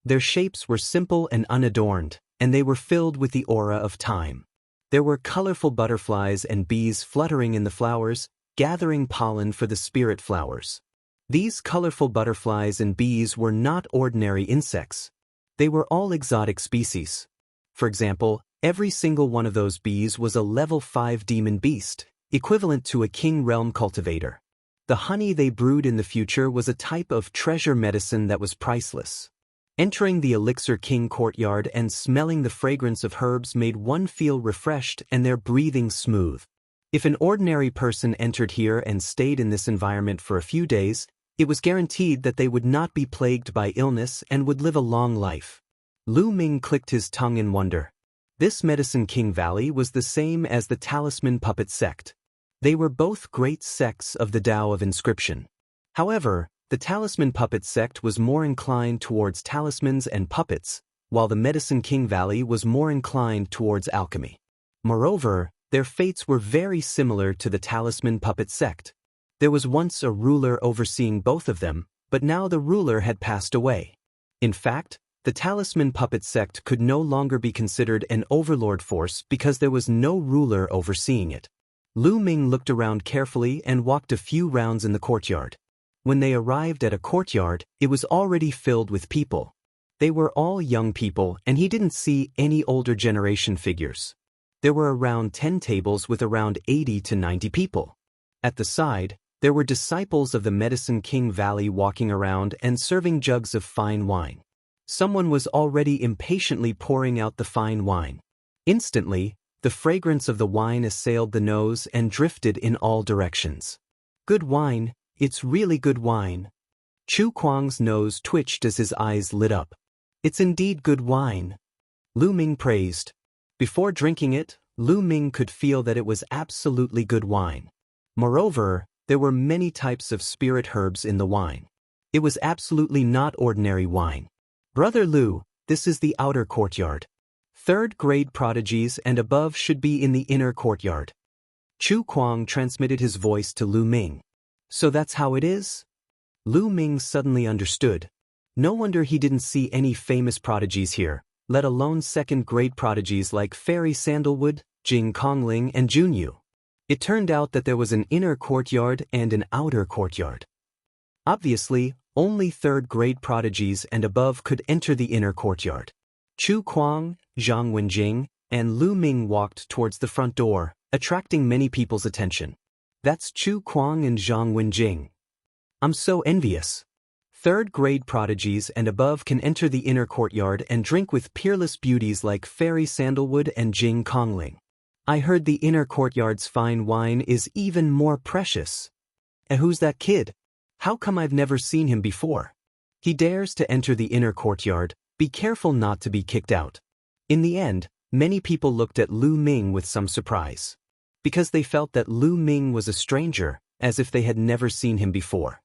Their shapes were simple and unadorned, and they were filled with the aura of time. There were colorful butterflies and bees fluttering in the flowers, gathering pollen for the spirit flowers. These colorful butterflies and bees were not ordinary insects. They were all exotic species. For example, every single one of those bees was a level 5 demon beast, equivalent to a king realm cultivator. The honey they brewed in the future was a type of treasure medicine that was priceless. Entering the Elixir King Courtyard and smelling the fragrance of herbs made one feel refreshed and their breathing smooth. If an ordinary person entered here and stayed in this environment for a few days, it was guaranteed that they would not be plagued by illness and would live a long life. Lu Ming clicked his tongue in wonder. This Medicine King Valley was the same as the Talisman Puppet Sect. They were both great sects of the Tao of Inscription. However, the Talisman Puppet Sect was more inclined towards talismans and puppets, while the Medicine King Valley was more inclined towards alchemy. Moreover, their fates were very similar to the Talisman Puppet Sect. There was once a ruler overseeing both of them, but now the ruler had passed away. In fact, The talisman puppet sect could no longer be considered an overlord force because there was no ruler overseeing it. Lu Ming looked around carefully and walked a few rounds in the courtyard. When they arrived at a courtyard, it was already filled with people. They were all young people, and he didn't see any older generation figures. There were around 10 tables with around 80 to 90 people. At the side, there were disciples of the Medicine King Valley walking around and serving jugs of fine wine. Someone was already impatiently pouring out the fine wine. Instantly, the fragrance of the wine assailed the nose and drifted in all directions. Good wine, it's really good wine. Chu Kuang's nose twitched as his eyes lit up. It's indeed good wine. Lu Ming praised. Before drinking it, Lu Ming could feel that it was absolutely good wine. Moreover, there were many types of spirit herbs in the wine. It was absolutely not ordinary wine. Brother Lu, this is the outer courtyard. Third-grade prodigies and above should be in the inner courtyard. Chu Kuang transmitted his voice to Lu Ming. So that's how it is? Lu Ming suddenly understood. No wonder he didn't see any famous prodigies here, let alone second-grade prodigies like Fairy Sandalwood, Jing Kongling and Junyu. It turned out that there was an inner courtyard and an outer courtyard. Obviously, only third-grade prodigies and above could enter the inner courtyard. Chu Kuang, Zhang Wenjing, and Lu Ming walked towards the front door, attracting many people's attention. That's Chu Kuang and Zhang Wenjing. I'm so envious. Third-grade prodigies and above can enter the inner courtyard and drink with peerless beauties like Fairy Sandalwood and Jing Kongling. I heard the inner courtyard's fine wine is even more precious. And who's that kid? How come I've never seen him before? He dares to enter the inner courtyard, be careful not to be kicked out. In the end, many people looked at Lu Ming with some surprise. Because they felt that Lu Ming was a stranger, as if they had never seen him before.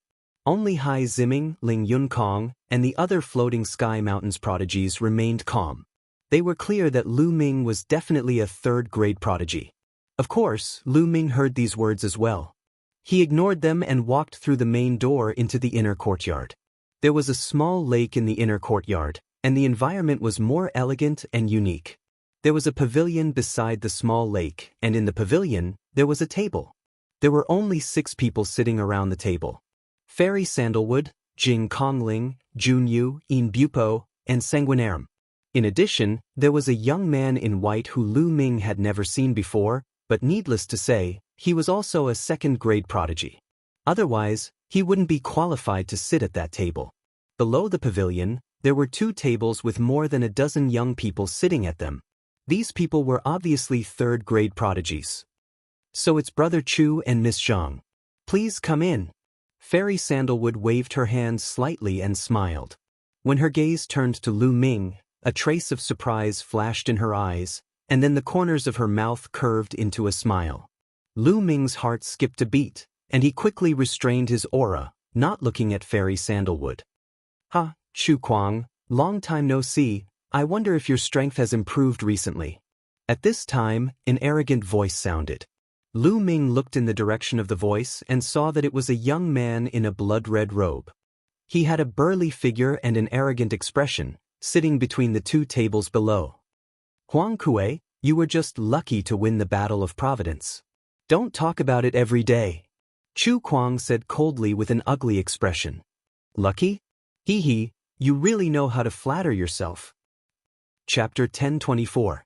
Only Hai Ziming, Ling Yunkong, and the other floating sky mountains prodigies remained calm. They were clear that Lu Ming was definitely a third-grade prodigy. Of course, Lu Ming heard these words as well. He ignored them and walked through the main door into the inner courtyard. There was a small lake in the inner courtyard, and the environment was more elegant and unique. There was a pavilion beside the small lake, and in the pavilion, there was a table. There were only 6 people sitting around the table. Fairy Sandalwood, Jing Kongling, Junyu, In Bupo, and Sanguinarum. In addition, there was a young man in white who Lu Ming had never seen before, but needless to say, he was also a second-grade prodigy. Otherwise, he wouldn't be qualified to sit at that table. Below the pavilion, there were 2 tables with more than a dozen young people sitting at them. These people were obviously third-grade prodigies. So it's Brother Chu and Miss Zhang. Please come in. Fairy Sandalwood waved her hands slightly and smiled. When her gaze turned to Lu Ming, a trace of surprise flashed in her eyes, and then the corners of her mouth curved into a smile. Lu Ming's heart skipped a beat, and he quickly restrained his aura, not looking at Fairy Sandalwood. Ha, Chu Kuang, long time no see, I wonder if your strength has improved recently. At this time, an arrogant voice sounded. Lu Ming looked in the direction of the voice and saw that it was a young man in a blood-red robe. He had a burly figure and an arrogant expression, sitting between the 2 tables below. Huang Kuei, you were just lucky to win the Battle of Providence. Don't talk about it every day. Chu Kuang said coldly with an ugly expression. Lucky? Hee hee, you really know how to flatter yourself. Chapter 1024.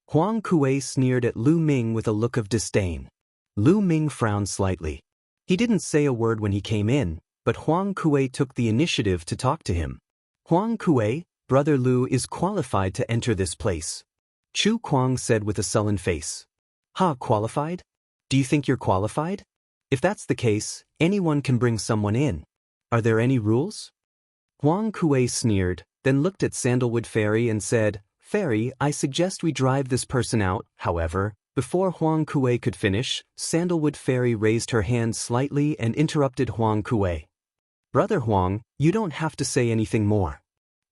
Huang Kuei sneered at Lu Ming with a look of disdain. Lu Ming frowned slightly. He didn't say a word when he came in, but Huang Kuei took the initiative to talk to him. Huang Kuei, Brother Lu is qualified to enter this place. Chu Kuang said with a sullen face. Ha, qualified? Do you think you're qualified? If that's the case, anyone can bring someone in. Are there any rules? Huang Kuei sneered, then looked at Sandalwood Fairy and said, Fairy, I suggest we drive this person out. However, before Huang Kuei could finish, Sandalwood Fairy raised her hand slightly and interrupted Huang Kuei. Brother Huang, you don't have to say anything more.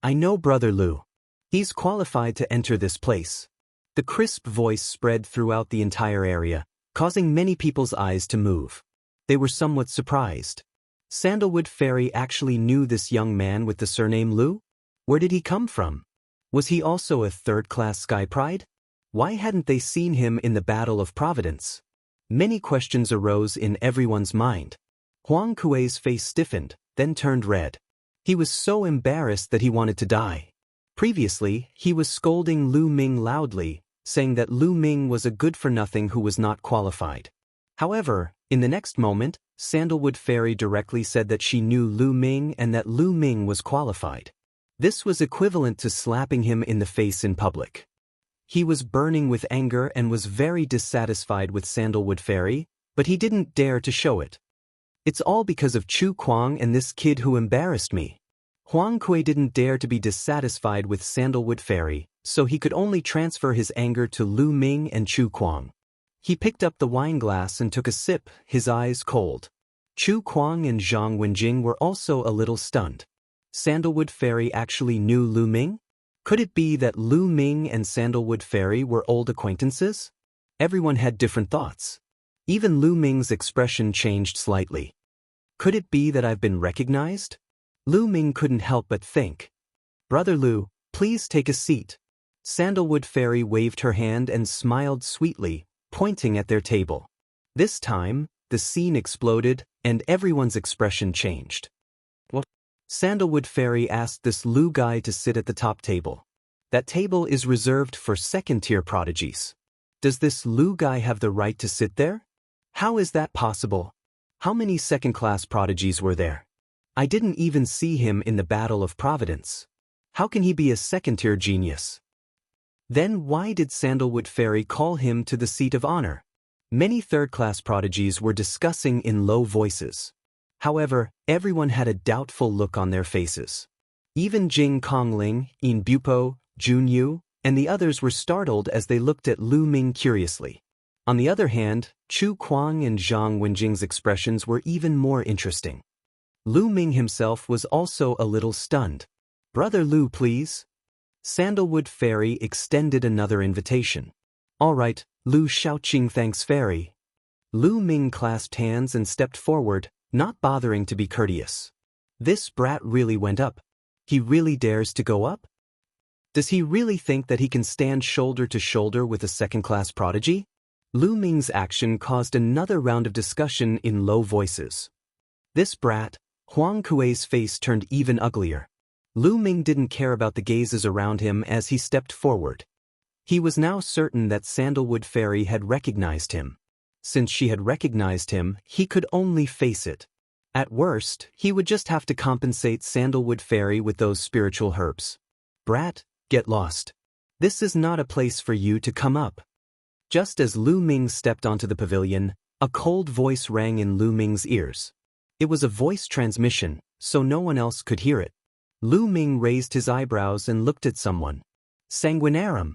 I know Brother Lu. He's qualified to enter this place. The crisp voice spread throughout the entire area, causing many people's eyes to move. They were somewhat surprised. Sandalwood Fairy actually knew this young man with the surname Lu? Where did he come from? Was he also a third-class sky pride? Why hadn't they seen him in the Battle of Providence? Many questions arose in everyone's mind. Huang Kuei's face stiffened, then turned red. He was so embarrassed that he wanted to die. Previously, he was scolding Lu Ming loudly, saying that Lu Ming was a good-for-nothing who was not qualified. However, in the next moment, Sandalwood Fairy directly said that she knew Lu Ming and that Lu Ming was qualified. This was equivalent to slapping him in the face in public. He was burning with anger and was very dissatisfied with Sandalwood Fairy, but he didn't dare to show it. It's all because of Chu Kuang and this kid who embarrassed me. Huang Kui didn't dare to be dissatisfied with Sandalwood Fairy, so he could only transfer his anger to Lu Ming and Chu Kuang. He picked up the wine glass and took a sip, his eyes cold. Chu Kuang and Zhang Wenjing were also a little stunned. Sandalwood Fairy actually knew Lu Ming? Could it be that Lu Ming and Sandalwood Fairy were old acquaintances? Everyone had different thoughts. Even Lu Ming's expression changed slightly. Could it be that I've been recognized? Lu Ming couldn't help but think. Brother Lu, please take a seat. Sandalwood Fairy waved her hand and smiled sweetly, pointing at their table. This time, the scene exploded, and everyone's expression changed. What? Sandalwood Fairy asked this Lu guy to sit at the top table. That table is reserved for second-tier prodigies. Does this Lu guy have the right to sit there? How is that possible? How many second-class prodigies were there? I didn't even see him in the Battle of Providence. How can he be a second-tier genius? Then why did Sandalwood Fairy call him to the seat of honor? Many third-class prodigies were discussing in low voices. However, everyone had a doubtful look on their faces. Even Jing Kongling, Yin Bupo, Jun Yu, and the others were startled as they looked at Lu Ming curiously. On the other hand, Chu Kuang and Zhang Wenjing's expressions were even more interesting. Lu Ming himself was also a little stunned. Brother Lu, please. Sandalwood Fairy extended another invitation. All right, Lu Shaoqing, thanks Fairy. Lu Ming clasped hands and stepped forward, not bothering to be courteous. This brat really went up. He really dares to go up? Does he really think that he can stand shoulder to shoulder with a second-class prodigy? Lu Ming's action caused another round of discussion in low voices. This brat, Huang Kuei's face turned even uglier. Lu Ming didn't care about the gazes around him as he stepped forward. He was now certain that Sandalwood Fairy had recognized him. Since she had recognized him, he could only face it. At worst, he would just have to compensate Sandalwood Fairy with those spiritual herbs. Brat, get lost. This is not a place for you to come up. Just as Lu Ming stepped onto the pavilion, a cold voice rang in Lu Ming's ears. It was a voice transmission, so no one else could hear it. Lu Ming raised his eyebrows and looked at someone. Sanguinarum.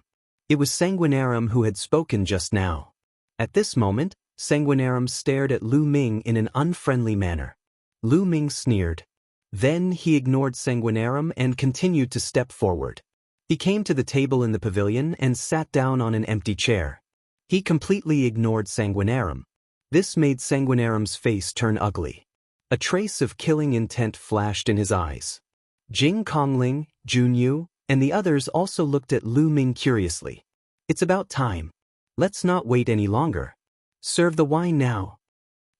It was Sanguinarum who had spoken just now. At this moment, Sanguinarum stared at Lu Ming in an unfriendly manner. Lu Ming sneered. Then he ignored Sanguinarum and continued to step forward. He came to the table in the pavilion and sat down on an empty chair. He completely ignored Sanguinarum. This made Sanguinarum's face turn ugly. A trace of killing intent flashed in his eyes. Jing Kongling, Jun Yu, and the others also looked at Lu Ming curiously. It's about time. Let's not wait any longer. Serve the wine now.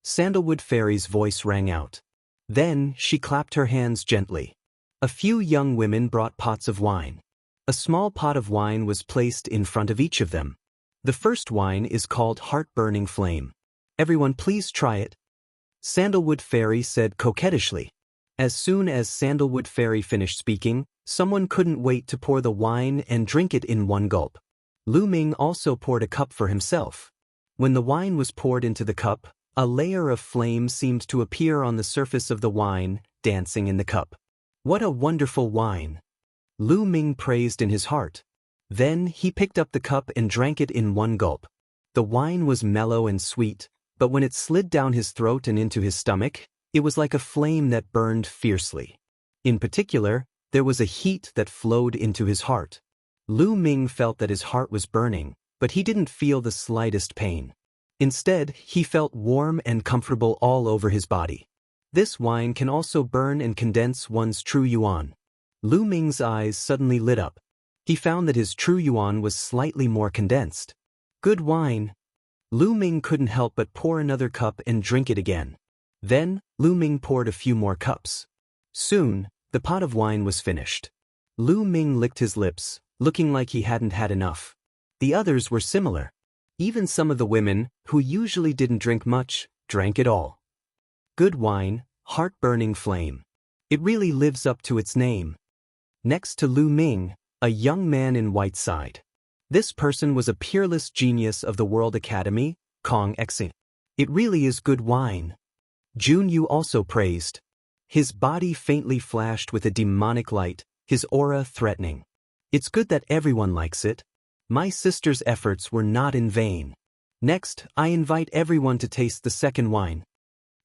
Sandalwood Fairy's voice rang out. Then she clapped her hands gently. A few young women brought pots of wine. A small pot of wine was placed in front of each of them. The first wine is called Heart-Burning Flame. Everyone please try it. Sandalwood Fairy said coquettishly. As soon as Sandalwood Fairy finished speaking, someone couldn't wait to pour the wine and drink it in one gulp. Lu Ming also poured a cup for himself. When the wine was poured into the cup, a layer of flame seemed to appear on the surface of the wine, dancing in the cup. What a wonderful wine! Lu Ming praised in his heart. Then he picked up the cup and drank it in one gulp. The wine was mellow and sweet, but when it slid down his throat and into his stomach, it was like a flame that burned fiercely. In particular, there was a heat that flowed into his heart. Lu Ming felt that his heart was burning, but he didn't feel the slightest pain. Instead, he felt warm and comfortable all over his body. This wine can also burn and condense one's true yuan. Lu Ming's eyes suddenly lit up. He found that his true yuan was slightly more condensed. Good wine. Lu Ming couldn't help but pour another cup and drink it again. Then, Lu Ming poured a few more cups. Soon, the pot of wine was finished. Lu Ming licked his lips, looking like he hadn't had enough. The others were similar. Even some of the women, who usually didn't drink much, drank it all. Good wine, heart-burning flame. It really lives up to its name. Next to Lu Ming, a young man in white sighed. This person was a peerless genius of the World Academy, Kong Xing. It really is good wine. Jun Yu also praised. His body faintly flashed with a demonic light, his aura threatening. It's good that everyone likes it. My sister's efforts were not in vain. Next, I invite everyone to taste the second wine.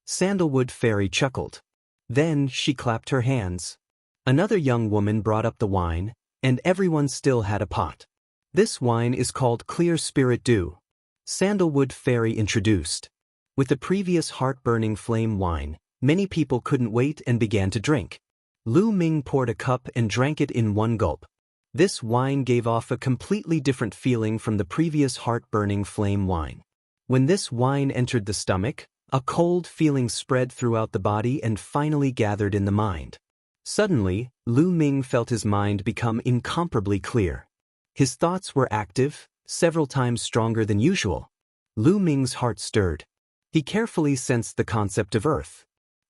Sandalwood Fairy chuckled. Then she clapped her hands. Another young woman brought up the wine, and everyone still had a pot. This wine is called Clear Spirit Dew. Sandalwood Fairy introduced. With the previous heart-burning flame wine, many people couldn't wait and began to drink. Lu Ming poured a cup and drank it in one gulp. This wine gave off a completely different feeling from the previous heart-burning flame wine. When this wine entered the stomach, a cold feeling spread throughout the body and finally gathered in the mind. Suddenly, Lu Ming felt his mind become incomparably clear. His thoughts were active, several times stronger than usual. Lu Ming's heart stirred. He carefully sensed the concept of earth.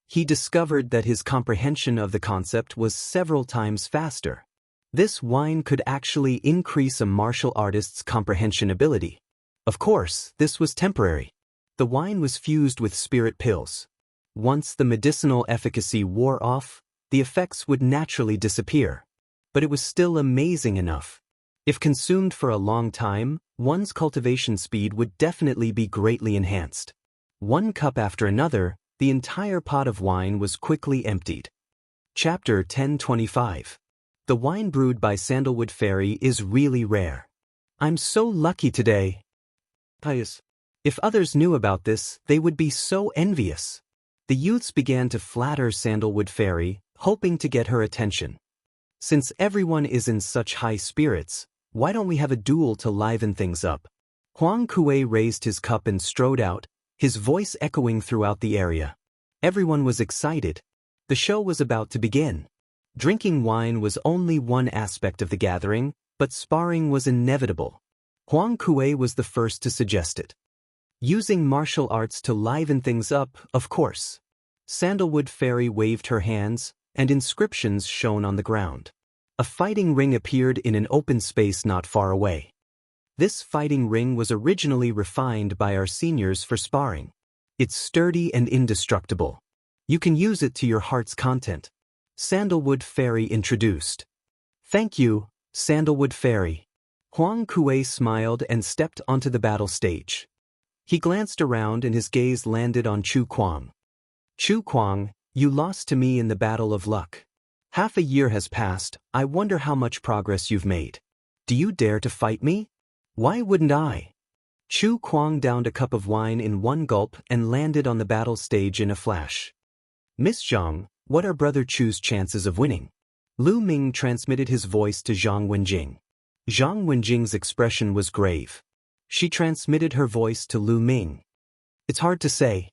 He discovered that his comprehension of the concept was several times faster. This wine could actually increase a martial artist's comprehension ability. Of course, this was temporary. The wine was fused with spirit pills. Once the medicinal efficacy wore off, the effects would naturally disappear. But it was still amazing enough. If consumed for a long time, one's cultivation speed would definitely be greatly enhanced. One cup after another, the entire pot of wine was quickly emptied. Chapter 1025. The wine brewed by Sandalwood Fairy is really rare. I'm so lucky today. If others knew about this, they would be so envious. The youths began to flatter Sandalwood Fairy, hoping to get her attention. Since everyone is in such high spirits, why don't we have a duel to liven things up? Huang Kuei raised his cup and strode out, his voice echoing throughout the area. Everyone was excited. The show was about to begin. Drinking wine was only one aspect of the gathering, but sparring was inevitable. Huang Kuei was the first to suggest it. Using martial arts to liven things up, of course. Sandalwood Fairy waved her hands, and inscriptions shone on the ground. A fighting ring appeared in an open space not far away. This fighting ring was originally refined by our seniors for sparring. It's sturdy and indestructible. You can use it to your heart's content. Sandalwood Fairy introduced. Thank you, Sandalwood Fairy. Huang Kuei smiled and stepped onto the battle stage. He glanced around and his gaze landed on Chu Kuang. Chu Kuang, you lost to me in the battle of luck. Half a year has passed, I wonder how much progress you've made. Do you dare to fight me? Why wouldn't I? Chu Kuang downed a cup of wine in one gulp and landed on the battle stage in a flash. Miss Zhang, what are Brother Chu's chances of winning? Lu Ming transmitted his voice to Zhang Wenjing. Zhang Wenjing's expression was grave. She transmitted her voice to Lu Ming. It's hard to say.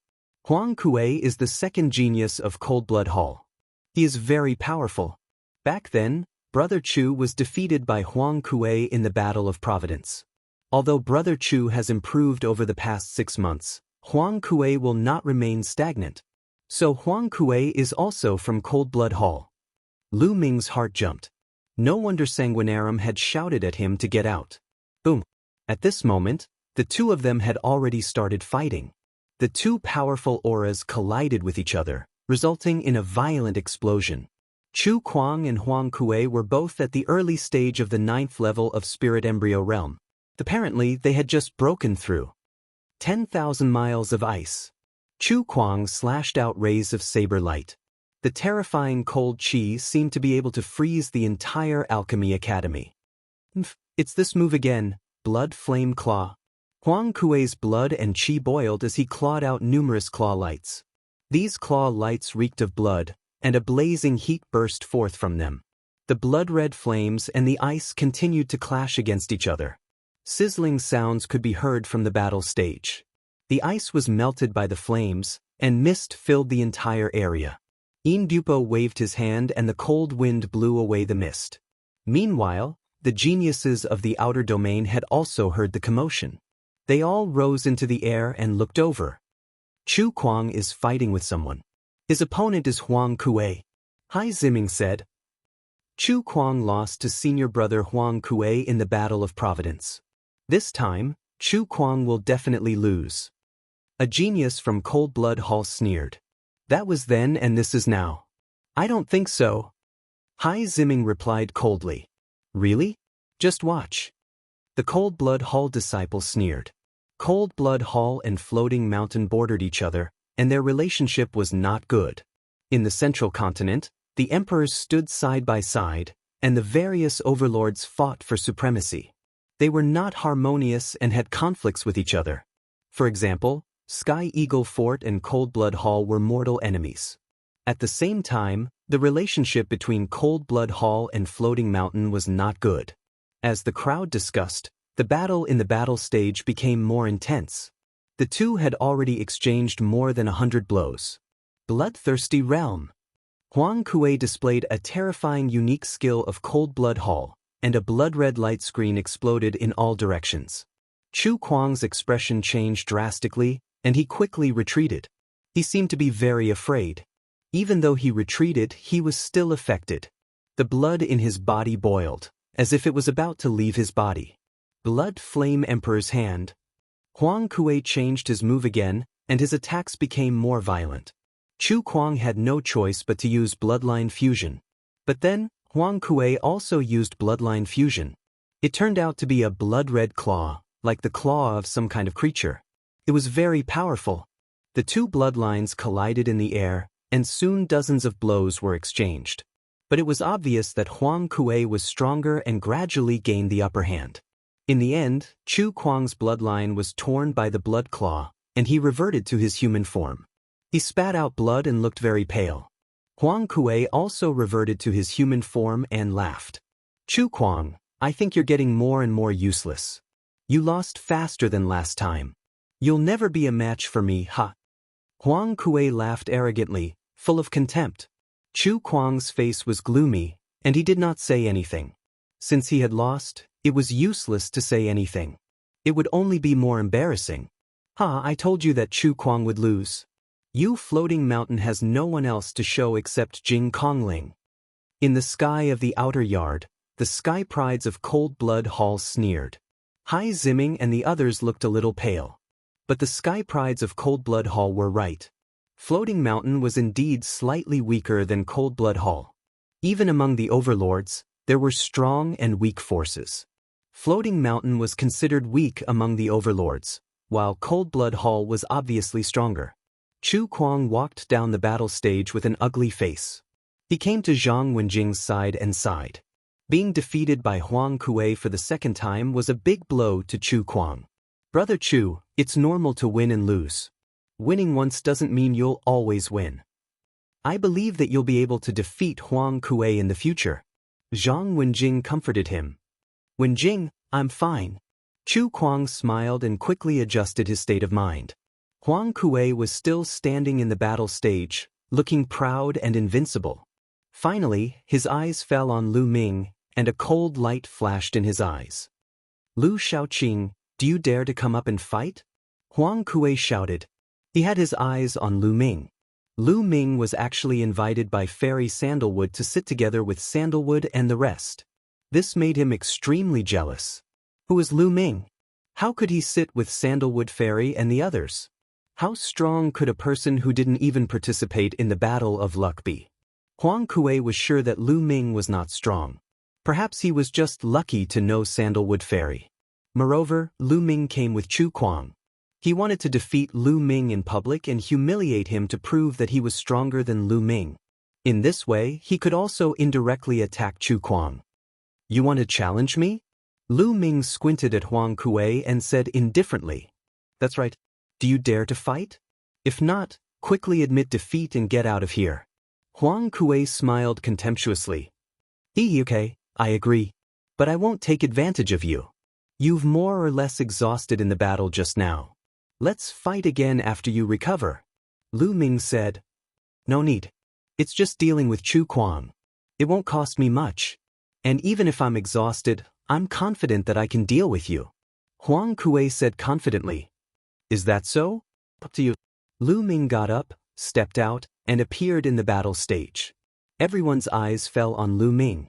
Huang Kuei is the second genius of Cold Blood Hall. He is very powerful. Back then, Brother Chu was defeated by Huang Kuei in the Battle of Providence. Although Brother Chu has improved over the past 6 months, Huang Kuei will not remain stagnant. So Huang Kuei is also from Cold Blood Hall. Lu Ming's heart jumped. No wonder Sanguinarum had shouted at him to get out. Boom. At this moment, the two of them had already started fighting. The two powerful auras collided with each other, resulting in a violent explosion. Chu Kuang and Huang Kuei were both at the early stage of the 9th level of Spirit Embryo Realm. Apparently, they had just broken through 10,000 miles of ice. Chu Kuang slashed out rays of saber light. The terrifying cold chi seemed to be able to freeze the entire Alchemy Academy. It's this move again, Blood Flame Claw. Huang Kuei's blood and chi boiled as he clawed out numerous claw lights. These claw lights reeked of blood, and a blazing heat burst forth from them. The blood-red flames and the ice continued to clash against each other. Sizzling sounds could be heard from the battle stage. The ice was melted by the flames, and mist filled the entire area. Indyupo waved his hand and the cold wind blew away the mist. Meanwhile, the geniuses of the outer domain had also heard the commotion. They all rose into the air and looked over. Chu Kuang is fighting with someone. His opponent is Huang Kuei. Hai Ziming said. Chu Kuang lost to senior brother Huang Kuei in the Battle of Providence. This time, Chu Kuang will definitely lose. A genius from Cold Blood Hall sneered. That was then and this is now. I don't think so. Hai Ziming replied coldly. Really? Just watch. The Cold Blood Hall disciple sneered. Cold Blood Hall and Floating Mountain bordered each other, and their relationship was not good. In the central continent, the emperors stood side by side, and the various overlords fought for supremacy. They were not harmonious and had conflicts with each other. For example, Sky Eagle Fort and Cold Blood Hall were mortal enemies. At the same time, the relationship between Cold Blood Hall and Floating Mountain was not good. As the crowd discussed, the battle in the battle stage became more intense. The two had already exchanged more than 100 blows. Bloodthirsty Realm. Huang Kuei displayed a terrifying unique skill of Cold Blood Hall, and a blood-red light screen exploded in all directions. Chu Kuang's expression changed drastically, and he quickly retreated. He seemed to be very afraid. Even though he retreated, he was still affected. The blood in his body boiled, as if it was about to leave his body. Blood Flame Emperor's hand. Huang Kuei changed his move again, and his attacks became more violent. Chu Kuang had no choice but to use Bloodline Fusion. But then, Huang Kuei also used Bloodline Fusion. It turned out to be a blood-red claw, like the claw of some kind of creature. It was very powerful. The two bloodlines collided in the air, and soon dozens of blows were exchanged. But it was obvious that Huang Kuei was stronger and gradually gained the upper hand. In the end, Chu Kuang's bloodline was torn by the blood claw, and he reverted to his human form. He spat out blood and looked very pale. Huang Kuei also reverted to his human form and laughed. Chu Kuang, I think you're getting more and more useless. You lost faster than last time. You'll never be a match for me, ha. Huang Kuei laughed arrogantly, full of contempt. Chu Kuang's face was gloomy, and he did not say anything. Since he had lost, it was useless to say anything. It would only be more embarrassing. Ha, I told you that Chu Kuang would lose. You Floating Mountain has no one else to show except Jing Kongling. In the sky of the outer yard, the sky prides of Cold Blood Hall sneered. Hai Ziming and the others looked a little pale. But the sky prides of Cold Blood Hall were right. Floating Mountain was indeed slightly weaker than Cold Blood Hall. Even among the overlords, there were strong and weak forces. Floating Mountain was considered weak among the overlords, while Cold Blood Hall was obviously stronger. Chu Kuang walked down the battle stage with an ugly face. He came to Zhang Wenjing's side and sighed. Being defeated by Huang Kuei for the second time was a big blow to Chu Kuang. Brother Chu, it's normal to win and lose. Winning once doesn't mean you'll always win. I believe that you'll be able to defeat Huang Kuei in the future. Zhang Wenjing comforted him. Wenjing, I'm fine. Chu Kuang smiled and quickly adjusted his state of mind. Huang Kuei was still standing in the battle stage, looking proud and invincible. Finally, his eyes fell on Lu Ming, and a cold light flashed in his eyes. Lu Shaoqing, do you dare to come up and fight? Huang Kuei shouted. He had his eyes on Lu Ming. Lu Ming was actually invited by Fairy Sandalwood to sit together with Sandalwood and the rest. This made him extremely jealous. Who is Lu Ming? How could he sit with Sandalwood Fairy and the others? How strong could a person who didn't even participate in the Battle of Luck be? Huang Kuei was sure that Lu Ming was not strong. Perhaps he was just lucky to know Sandalwood Fairy. Moreover, Lu Ming came with Chu Kuang. He wanted to defeat Lu Ming in public and humiliate him to prove that he was stronger than Lu Ming. In this way, he could also indirectly attack Chu Kuang. You want to challenge me? Lu Ming squinted at Huang Kuei and said indifferently. That's right. Do you dare to fight? If not, quickly admit defeat and get out of here. Huang Kuei smiled contemptuously. Okay, I agree. But I won't take advantage of you. You've more or less exhausted in the battle just now. Let's fight again after you recover. Lu Ming said. No need. It's just dealing with Chu Kuang. It won't cost me much. And even if I'm exhausted, I'm confident that I can deal with you. Huang Kuei said confidently. Is that so? Up to you. Lu Ming got up, stepped out, and appeared in the battle stage. Everyone's eyes fell on Lu Ming.